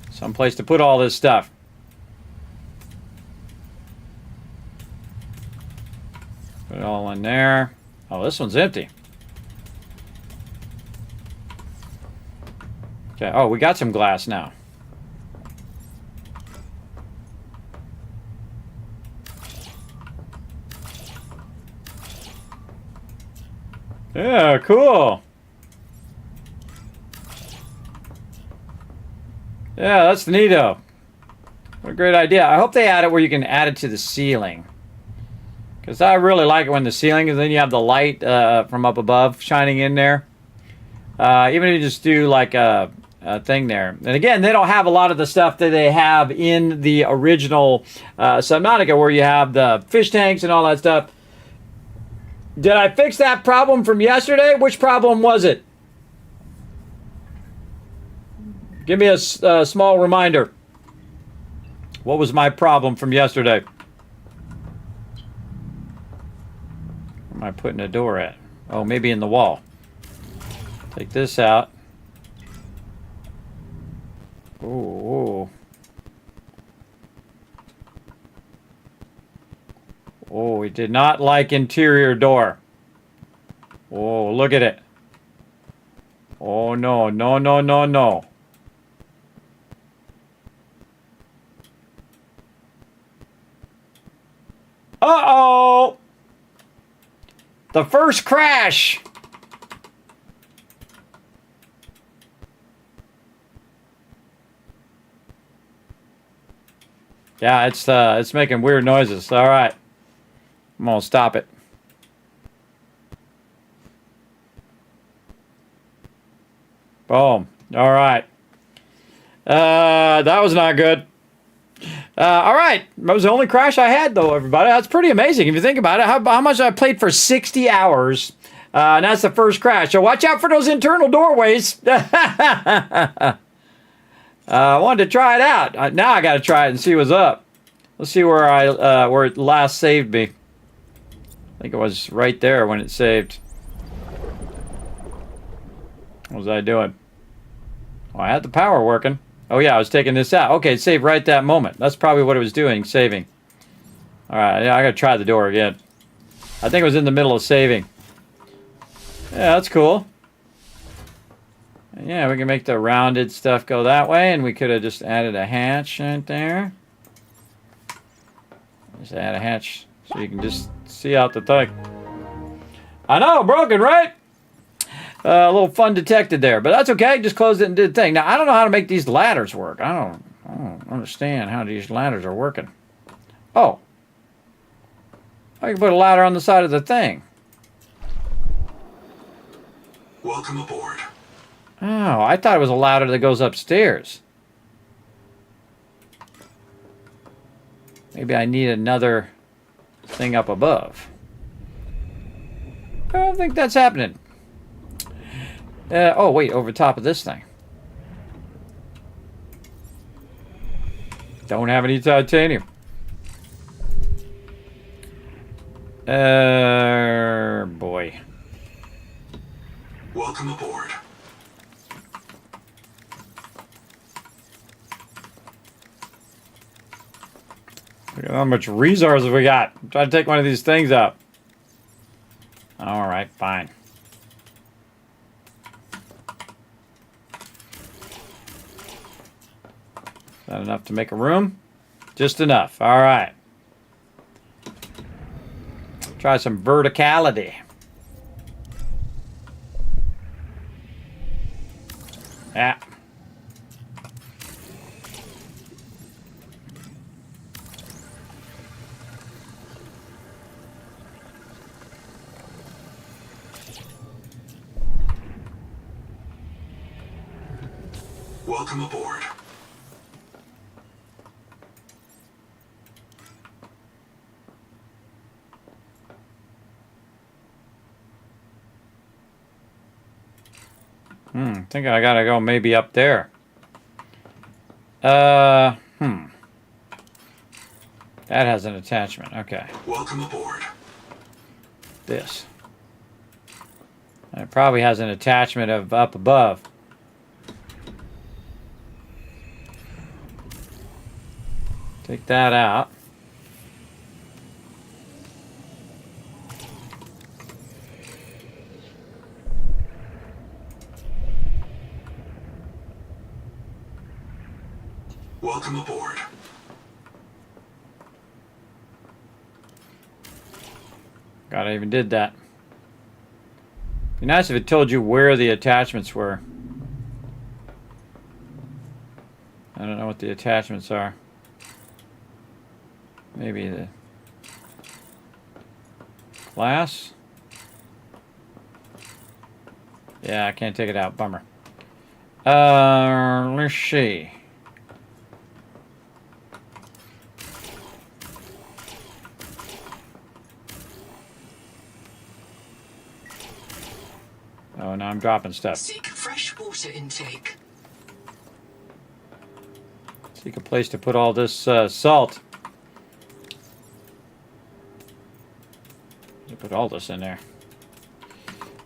Some place to put all this stuff. Put it all in there. Oh, this one's empty. Okay. Oh, we got some glass now. Yeah, cool. Yeah, that's neato. What a great idea. I hope they add it where you can add it to the ceiling. Because I really like it when the ceiling, and then you have the light from up above shining in there. Even if you just do like a thing there. And again, they don't have a lot of the stuff that they have in the original Subnautica, where you have the fish tanks and all that stuff. Did I fix that problem from yesterday? Which problem was it? Give me a small reminder. What was my problem from yesterday? Where am I putting a door at? Oh, maybe in the wall. Take this out. Ooh. Oh, we did not like interior door. Oh, look at it. Oh, no, no, no, no, no. Uh-oh! The first crash! Yeah, it's making weird noises. All right. I'm gonna stop it. Boom. All right. That was not good. All right. That was the only crash I had, though, everybody. That's pretty amazing if you think about it. How much I played for 60 hours, and that's the first crash. So watch out for those internal doorways. I wanted to try it out. Now I got to try it and see what's up. Let's see where where it last saved me. I think it was right there when it saved. What was I doing? Oh, I had the power working. Oh yeah, I was taking this out. Okay, it saved right that moment. That's probably what it was doing, saving. All right, yeah, I gotta try the door again. I think it was in the middle of saving. Yeah, that's cool. Yeah, we can make the rounded stuff go that way, and we could have just added a hatch right there. Just add a hatch so you can just see out the thing. I know, broken, right? A little fun detected there, but that's okay. Just closed it and did the thing. Now, I don't know how to make these ladders work. I don't understand how these ladders are working. Oh. I can put a ladder on the side of the thing. Welcome aboard. Oh, I thought it was a ladder that goes upstairs. Maybe I need another thing up above. I don't think that's happening. Oh, wait, over top of this thing. Don't have any titanium. Boy. Welcome aboard. Look at how much resources we got. I'm trying to take one of these things out. All right, fine. Is that enough to make a room? Just enough. All right. Try some verticality. Yeah. Welcome aboard. I think I gotta go maybe up there. That has an attachment. Okay. Welcome aboard. This. And it probably has an attachment of up above. Take that out. Welcome aboard. God, I even did that. Be nice if it told you where the attachments were. I don't know what the attachments are. Maybe the glass? Yeah, I can't take it out. Bummer. Let's see. Oh, now I'm dropping stuff. Seek fresh water intake. Seek a place to put all this salt. Put all this in there.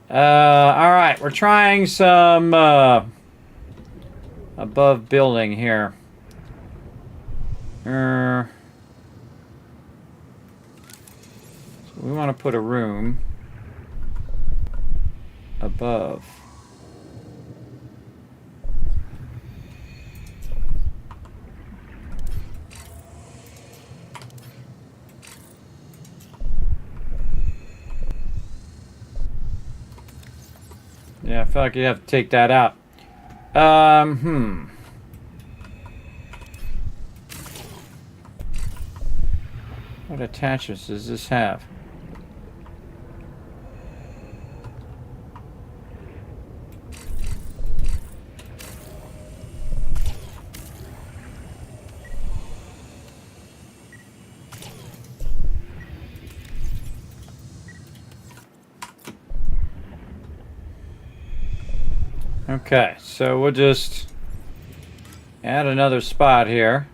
All right, we're trying some above building here. So we want to put a room above. Yeah, I feel like you have to take that out. What attachments does this have? Okay, so we'll just add another spot here.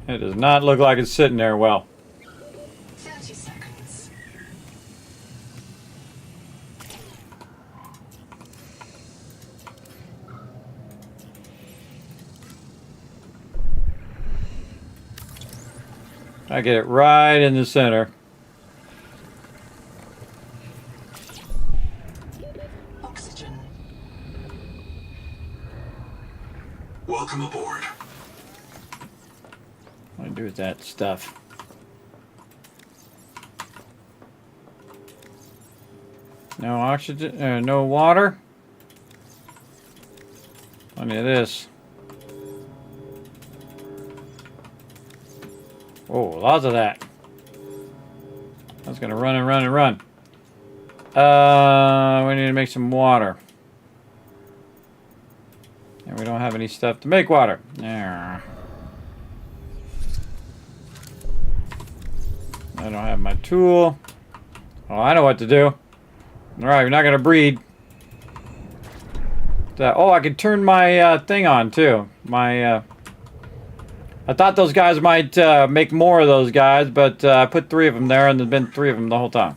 It does not look like it's sitting there well. 30 seconds. I get it right in the center. Oxygen. Welcome aboard. What do I do with that stuff? No oxygen, no water. Plenty of this. Oh, lots of that. That's gonna run and run and run. We need to make some water. And we don't have any stuff to make water. There. I don't have my tool. Oh, I know what to do. Alright, we're not gonna breed. Oh, I could turn my thing on too. My I thought those guys might make more of those guys, but I put 3 of them there, and there's been 3 of them the whole time.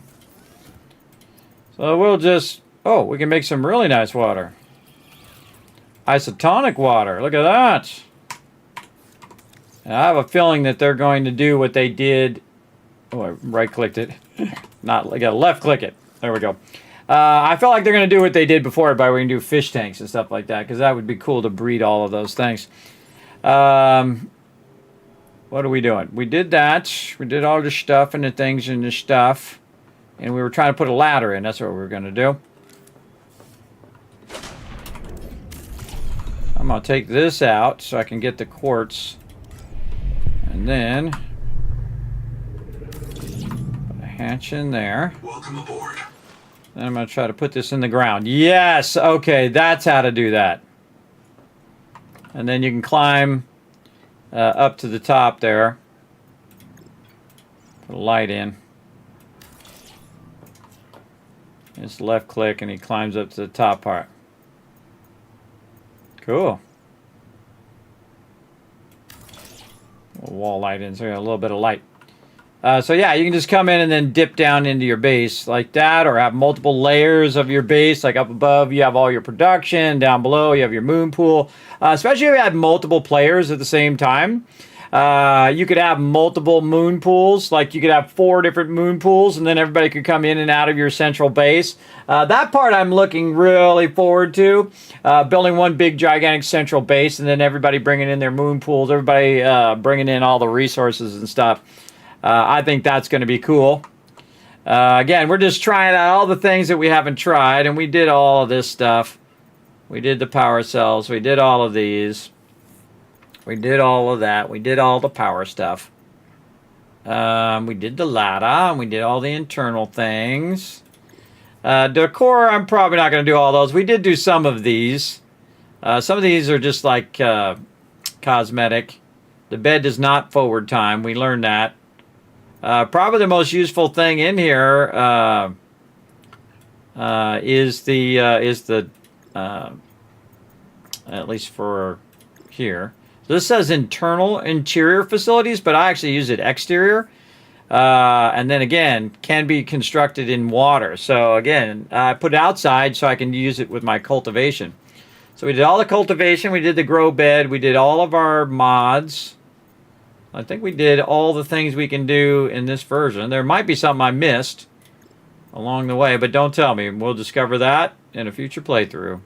So we'll just... Oh, we can make some really nice water. Isotonic water. Look at that. And I have a feeling that they're going to do what they did... Oh, I right-clicked it. Not like I left-click it. There we go. I feel like they're going to do what they did before by we can do fish tanks and stuff like that, because that would be cool to breed all of those things. What are we doing? We did that. We did all the stuff and the things and the stuff. And we were trying to put a ladder in. That's what we were going to do. I'm going to take this out so I can get the quartz. And then... put a hatch in there. Welcome aboard. Then I'm going to try to put this in the ground. Yes! Okay, that's how to do that. And then you can climb... up to the top there. Put a light in. Just left click and he climbs up to the top part. Cool. A wall light in, so you got a little bit of light. So yeah, you can just come in and then dip down into your base like that, or have multiple layers of your base. Like up above, you have all your production. Down below, you have your moon pool. Especially if you have multiple players at the same time. You could have multiple moon pools. Like you could have 4 different moon pools, and then everybody could come in and out of your central base. That part I'm looking really forward to. Building one big gigantic central base, and then everybody bringing in their moon pools. Everybody bringing in all the resources and stuff. I think that's going to be cool. Again, we're just trying out all the things that we haven't tried, and we did all of this stuff. We did the power cells. We did all of these. We did all of that. We did all the power stuff. We did the ladder, and we did all the internal things. Decor, I'm probably not going to do all those. We did do some of these. Some of these are just like cosmetic. The bed does not forward time. We learned that. Probably the most useful thing in here is the at least for here. So this says interior facilities, but I actually use it exterior. And then again, can be constructed in water. So again, I put it outside so I can use it with my cultivation. So we did all the cultivation. We did the grow bed. We did all of our mods. I think we did all the things we can do in this version. There might be something I missed along the way, but don't tell me. We'll discover that in a future playthrough.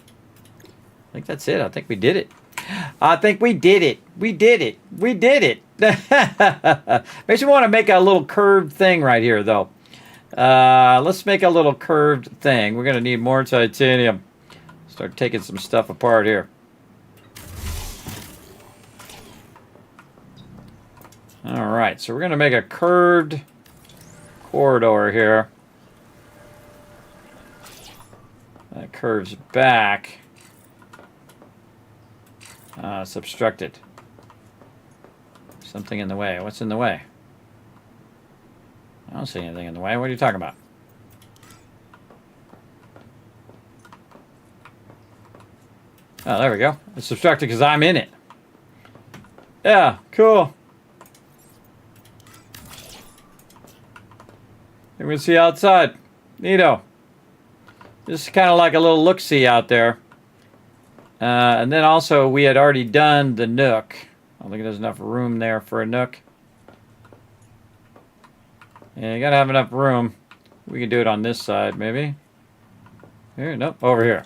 I think that's it. I think we did it. I think we did it. We did it. We did it. Makes me want to make a little curved thing right here, though. Let's make a little curved thing. We're going to need more titanium. Start taking some stuff apart here. All right, so we're going to make a curved corridor here. That curves back. It's obstructed. Something in the way. What's in the way? I don't see anything in the way. What are you talking about? Oh, there we go. It's obstructed because I'm in it. Yeah, cool. We can see outside. Neato. Just kind of like a little look-see out there. And then also, we had already done the nook. I don't think there's enough room there for a nook. Yeah, you gotta have enough room. We can do it on this side, maybe. Here, nope, over here.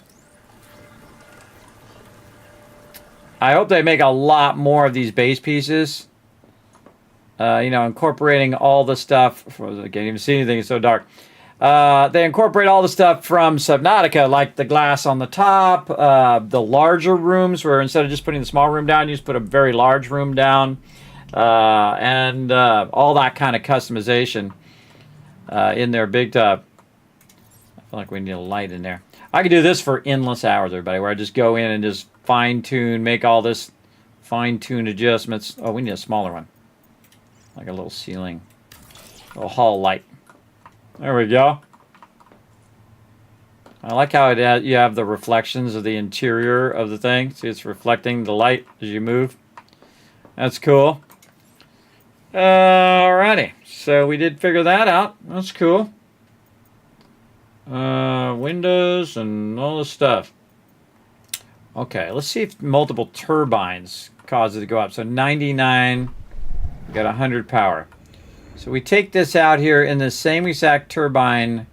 I hope they make a lot more of these base pieces. You know, incorporating all the stuff. I can't even see anything, it's so dark. They incorporate all the stuff from Subnautica, like the glass on the top, the larger rooms, where instead of just putting the small room down, you just put a very large room down, and all that kind of customization in their big tub. I feel like we need a light in there. I could do this for endless hours, everybody, where I just go in and just fine-tune, make all this fine-tune adjustments. Oh, we need a smaller one. Like a little ceiling, a little hall light. There we go. I like how you have the reflections of the interior of the thing. See, it's reflecting the light as you move. That's cool. Alrighty. So we did figure that out. That's cool. Windows and all this stuff. Okay, let's see if multiple turbines cause it to go up. So 99, we got 100 power. So we take this out here in the same exact turbine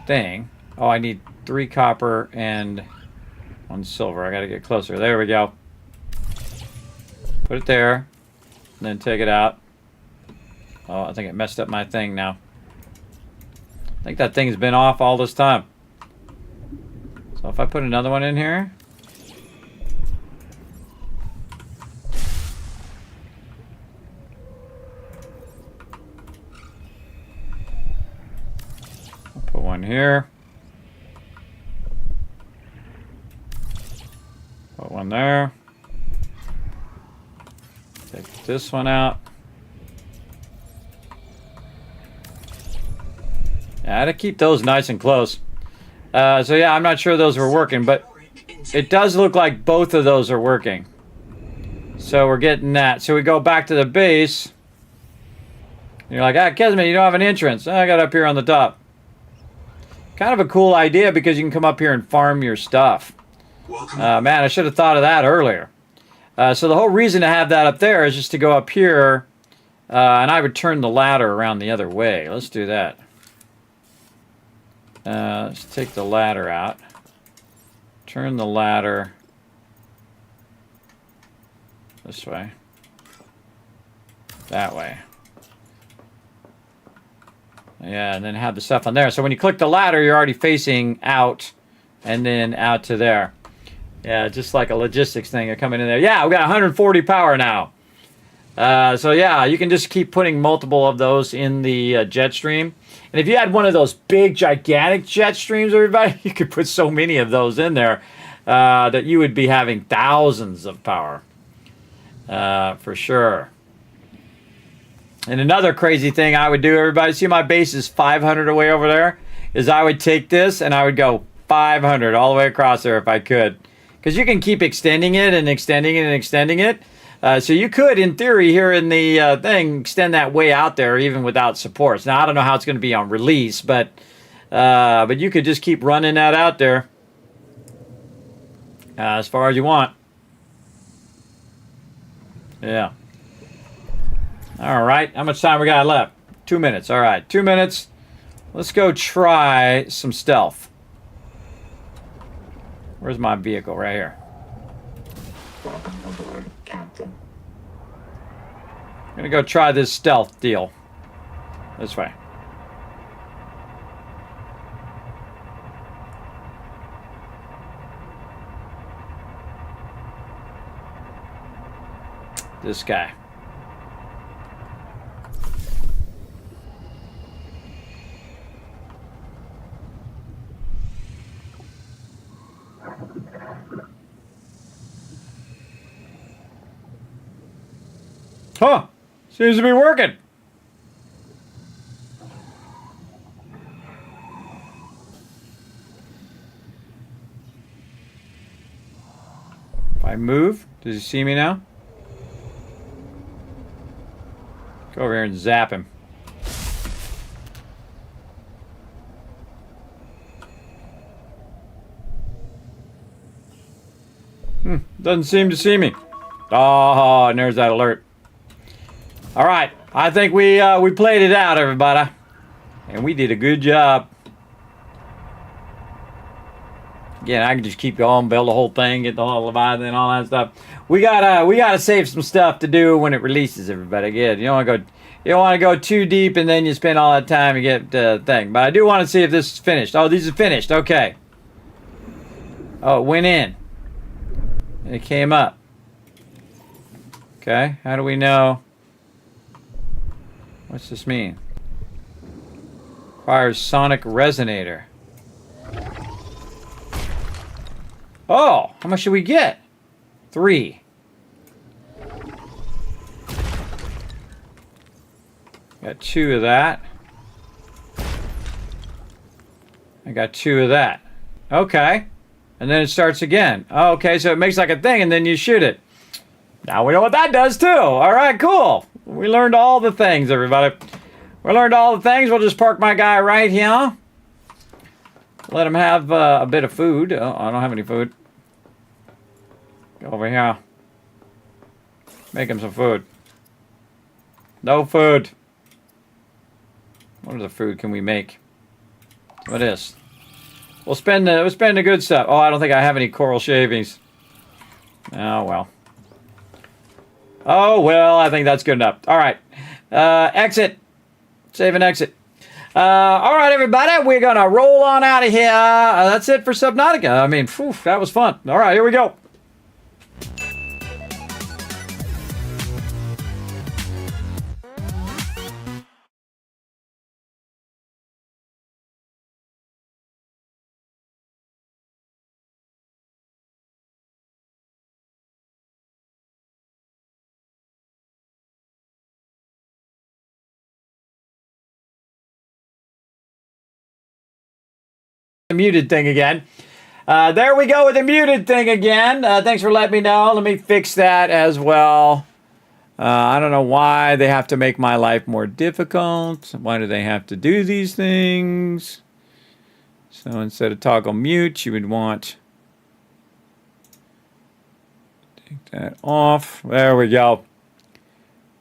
thing. Oh, I need 3 copper and 1 silver. I gotta get closer. There we go. Put it there, and then take it out. Oh, I think it messed up my thing now. I think that thing's been off all this time. So if I put another one in here. Put one here. Put one there. Take this one out. I had to keep those nice and close. So yeah, I'm not sure those were working, but it does look like both of those are working. So we're getting that. So we go back to the base. You're like, Kismet, you don't have an entrance. I got up here on the top. Kind of a cool idea because you can come up here and farm your stuff. Man, I should have thought of that earlier. So the whole reason to have that up there is just to go up here, and I would turn the ladder around the other way. Let's do that. Let's take the ladder out. Turn the ladder this way. That way. Yeah, and then have the stuff on there. So when you click the ladder, you're already facing out and then out to there. Yeah, just like a logistics thing. You're coming in there. Yeah, we got 140 power now. So yeah, you can just keep putting multiple of those in the jet stream. And if you had one of those big, gigantic jet streams, everybody, you could put so many of those in there that you would be having thousands of power. For sure. And another crazy thing I would do, everybody, see my base is 500 away over there, is I would take this and I would go 500 all the way across there if I could. Because you can keep extending it and extending it and extending it. So you could, in theory, here in the thing, extend that way out there even without supports. Now, I don't know how it's going to be on release, but you could just keep running that out there as far as you want. Yeah. All right. How much time we got left? 2 minutes. All right. 2 minutes. Let's go try some stealth. Where's my vehicle? Right here. Welcome aboard, Captain. I'm going to go try this stealth deal. This way. This guy. Huh, seems to be working. If I move, does he see me now? Go over here and zap him. Doesn't seem to see me. Oh, and there's that alert. All right, I think we played it out, everybody, and we did a good job. Again, I can just keep going, build the whole thing, get the whole Leviathan and all that stuff. We gotta save some stuff to do when it releases, everybody. Again, you don't want to go too deep, and then you spend all that time to get the thing. But I do want to see if this is finished. Oh, these are finished. Okay. Oh, it went in. And it came up. Okay. How do we know? What's this mean? Requires sonic resonator. Oh, how much should we get? 3. Got 2 of that. I got 2 of that. Okay. And then it starts again. Okay, so it makes like a thing and then you shoot it. Now we know what that does too. All right, cool. We learned all the things, everybody. We learned all the things. We'll just park my guy right here. Let him have a bit of food. Oh, I don't have any food. Go over here. Make him some food. No food. What other food can we make? What is? We'll spend the good stuff. Oh, I don't think I have any coral shavings. Oh well. Oh well, I think that's good enough. All right. Exit. Save and exit. All right, everybody. We're gonna roll on out of here. That's it for Subnautica. I mean, phew, that was fun. All right, here we go. The muted thing again. There we go with the muted thing again. Thanks for letting me know. Let me fix that as well. I don't know why they have to make my life more difficult. Why do they have to do these things? So instead of toggle mute, you would want Take that off. There we go.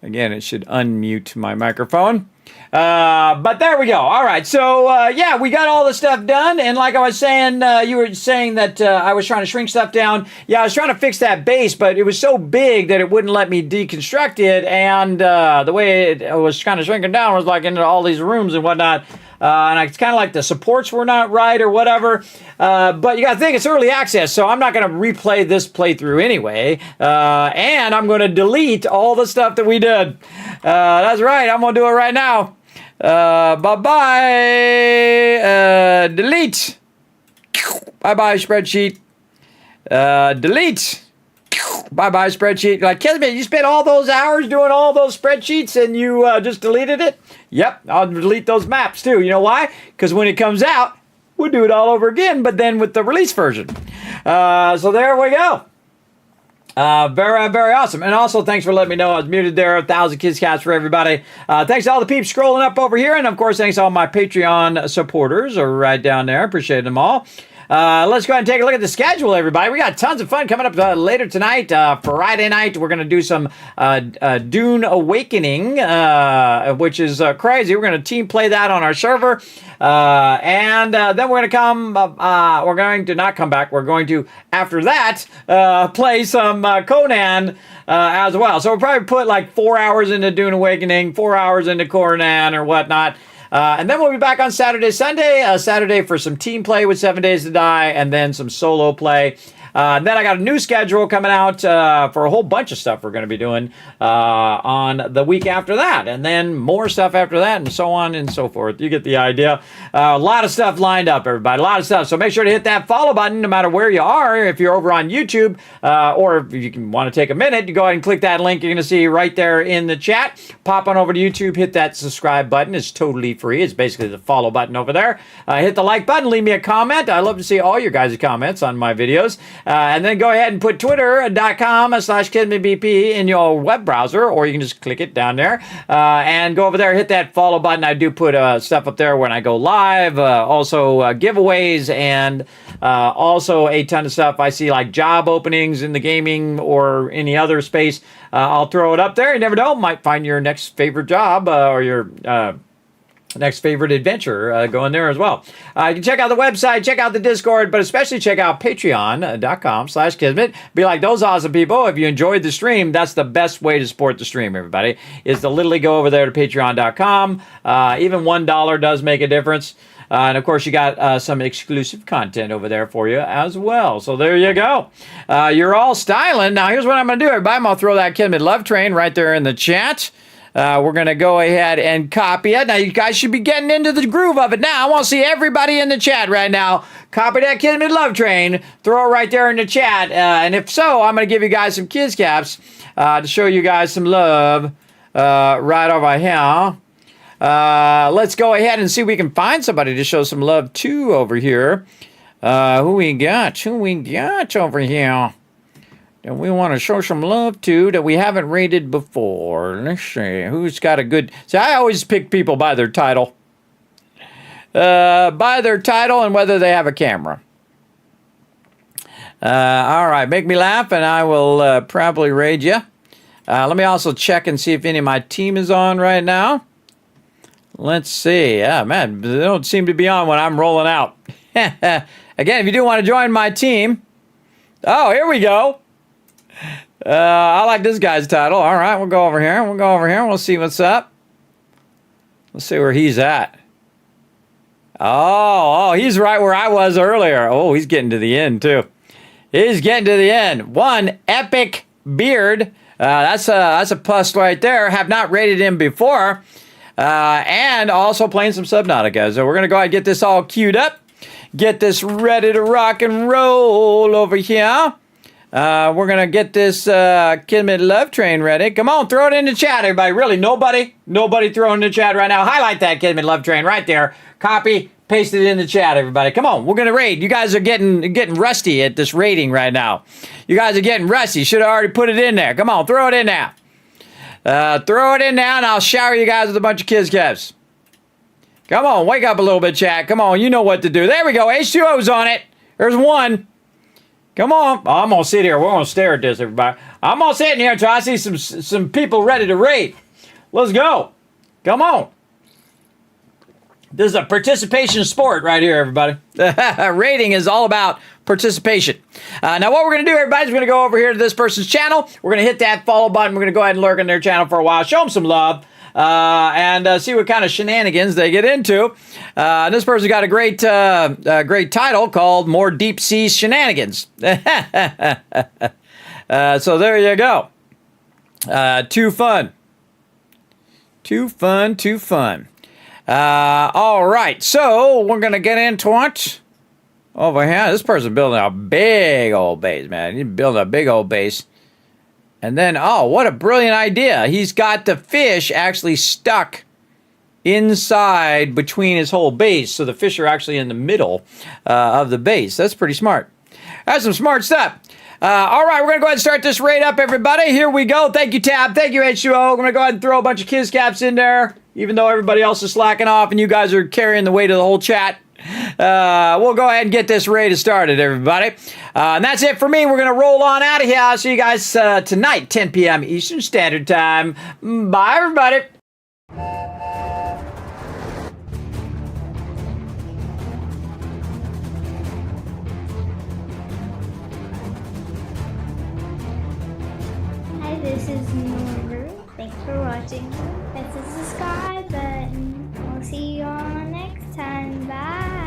Again, it should unmute my microphone. But there we go. All right. So, yeah, we got all the stuff done. And like I was saying, you were saying that I was trying to shrink stuff down. Yeah, I was trying to fix that base, but it was so big that it wouldn't let me deconstruct it. And the way it was kind of shrinking down was like into all these rooms and whatnot. And it's kind of like the supports were not right or whatever. But you got to think it's early access, so I'm not going to replay this playthrough anyway. And I'm going to delete all the stuff that we did. That's right. I'm going to do it right now. Bye-bye. Delete. Bye-bye, spreadsheet. Delete. Bye-bye, spreadsheet. Like, Kismet, you spent all those hours doing all those spreadsheets and you just deleted it? Yep, I'll delete those maps too. You know why? Because when it comes out, we'll do it all over again, but then with the release version. So there we go. Very, very awesome. And also, thanks for letting me know I was muted there. 1,000 Kismets for everybody. Thanks to all the peeps scrolling up over here. And, of course, thanks to all my Patreon supporters are right down there. Appreciate them all. Let's go ahead and take a look at the schedule, everybody. We got tons of fun coming up later tonight. Friday night, we're going to do some Dune Awakening, which is crazy. We're going to team play that on our server. And then we're going to not come back. We're going to, after that, play some Conan as well. So we'll probably put like 4 hours into Dune Awakening, 4 hours into Conan or whatnot. And then we'll be back on Saturday, Sunday. Saturday for some team play with 7 Days to Die, and then some solo play. Then I got a new schedule coming out for a whole bunch of stuff we're going to be doing on the week after that. And then more stuff after that, and so on and so forth. You get the idea. A lot of stuff lined up, everybody. A lot of stuff. So make sure to hit that follow button no matter where you are. If you're over on YouTube, or if you want to take a minute, you go ahead and click that link you're going to see right there in the chat. Pop on over to YouTube, hit that subscribe button. It's totally free. It's basically the follow button over there. Hit the like button. Leave me a comment. I love to see all your guys' comments on my videos. And then go ahead and put twitter.com/KismetBP in your web browser, or you can just click it down there and go over there, hit that follow button. I do put stuff up there when I go live, also giveaways, and also a ton of stuff. I see like job openings in the gaming or any other space. I'll throw it up there. You never know, might find your next favorite job or your next favorite adventure going there as well. You can check out the website, check out the Discord, but especially check out patreon.com/Kismet. Be like those awesome people. If you enjoyed the stream, that's the best way to support the stream, everybody, is to literally go over there to patreon.com. Even $1 does make a difference. And of course, you got some exclusive content over there for you as well. So there you go. You're all styling. Now, here's what I'm going to do, everybody. I'm going to throw that Kismet Love Train right there in the chat. We're going to go ahead and copy it. Now, you guys should be getting into the groove of it now. I want to see everybody in the chat right now. Copy that Kismet Love Train. Throw it right there in the chat. And if so, I'm going to give you guys some Kiz Caps to show you guys some love right over here. Let's go ahead and see if we can find somebody to show some love to over here. Who we got over here that we want to show some love to that we haven't rated before? Let's see. Who's got a good... See, I always pick people by their title. By their title and whether they have a camera. All right. Make me laugh and I will probably raid you. Let me also check and see if any of my team is on right now. Let's see. Yeah, man, they don't seem to be on when I'm rolling out. Again, if you do want to join my team... Oh, here we go. I like this guy's title. All right, we'll go over here. We'll see what's up. Let's see where he's at. Oh, he's right where I was earlier. Oh, he's getting to the end, too. He's getting to the end. One epic beard. That's a plus right there. Have not rated him before. And also playing some Subnautica. So we're going to go ahead and get this all queued up. Get this ready to rock and roll over here. We're going to get this Kismet Love Train ready. Come on, throw it in the chat, everybody. Really, nobody throw in the chat right now. Highlight that Kismet Love Train right there. Copy, paste it in the chat, everybody. Come on, we're going to raid. You guys are getting rusty at this raiding right now. You guys are getting rusty. Should have already put it in there. Come on, throw it in there. Throw it in now, and I'll shower you guys with a bunch of Kiz Caps. Come on, wake up a little bit, chat. Come on, you know what to do. There we go. H2O's on it. There's one. Come on. I'm going to sit here. We're going to stare at this, everybody. I'm going to sit in here until I see some people ready to raid. Let's go. Come on. This is a participation sport right here, everybody. Rating is all about participation. Now, what we're going to do, everybody, is we're going to go over here to this person's channel. We're going to hit that follow button. We're going to go ahead and lurk on their channel for a while. Show them some love. And see what kind of shenanigans they get into. This person's got a great title called More Deep Sea Shenanigans. So there you go. Too fun. Too fun. All right, so we're going to get into it. Over here, this person's building a big old base, man. He's building a big old base. And then, oh, what a brilliant idea. He's got the fish actually stuck inside between his whole base. So the fish are actually in the middle of the base. That's pretty smart. That's some smart stuff. All right, we're going to go ahead and start this raid up, everybody. Here we go. Thank you, Tab. Thank you, H2O. We're going to go ahead and throw a bunch of Kiz Caps in there, even though everybody else is slacking off and you guys are carrying the weight of the whole chat. We'll go ahead and get this raid started, everybody. And that's it for me. We're going to roll on out of here. I'll see you guys tonight, 10 p.m. Eastern Standard Time. Bye, everybody. Hi, this is Norbert. Thanks for watching. Press the subscribe button. We'll see you all next time. Bye.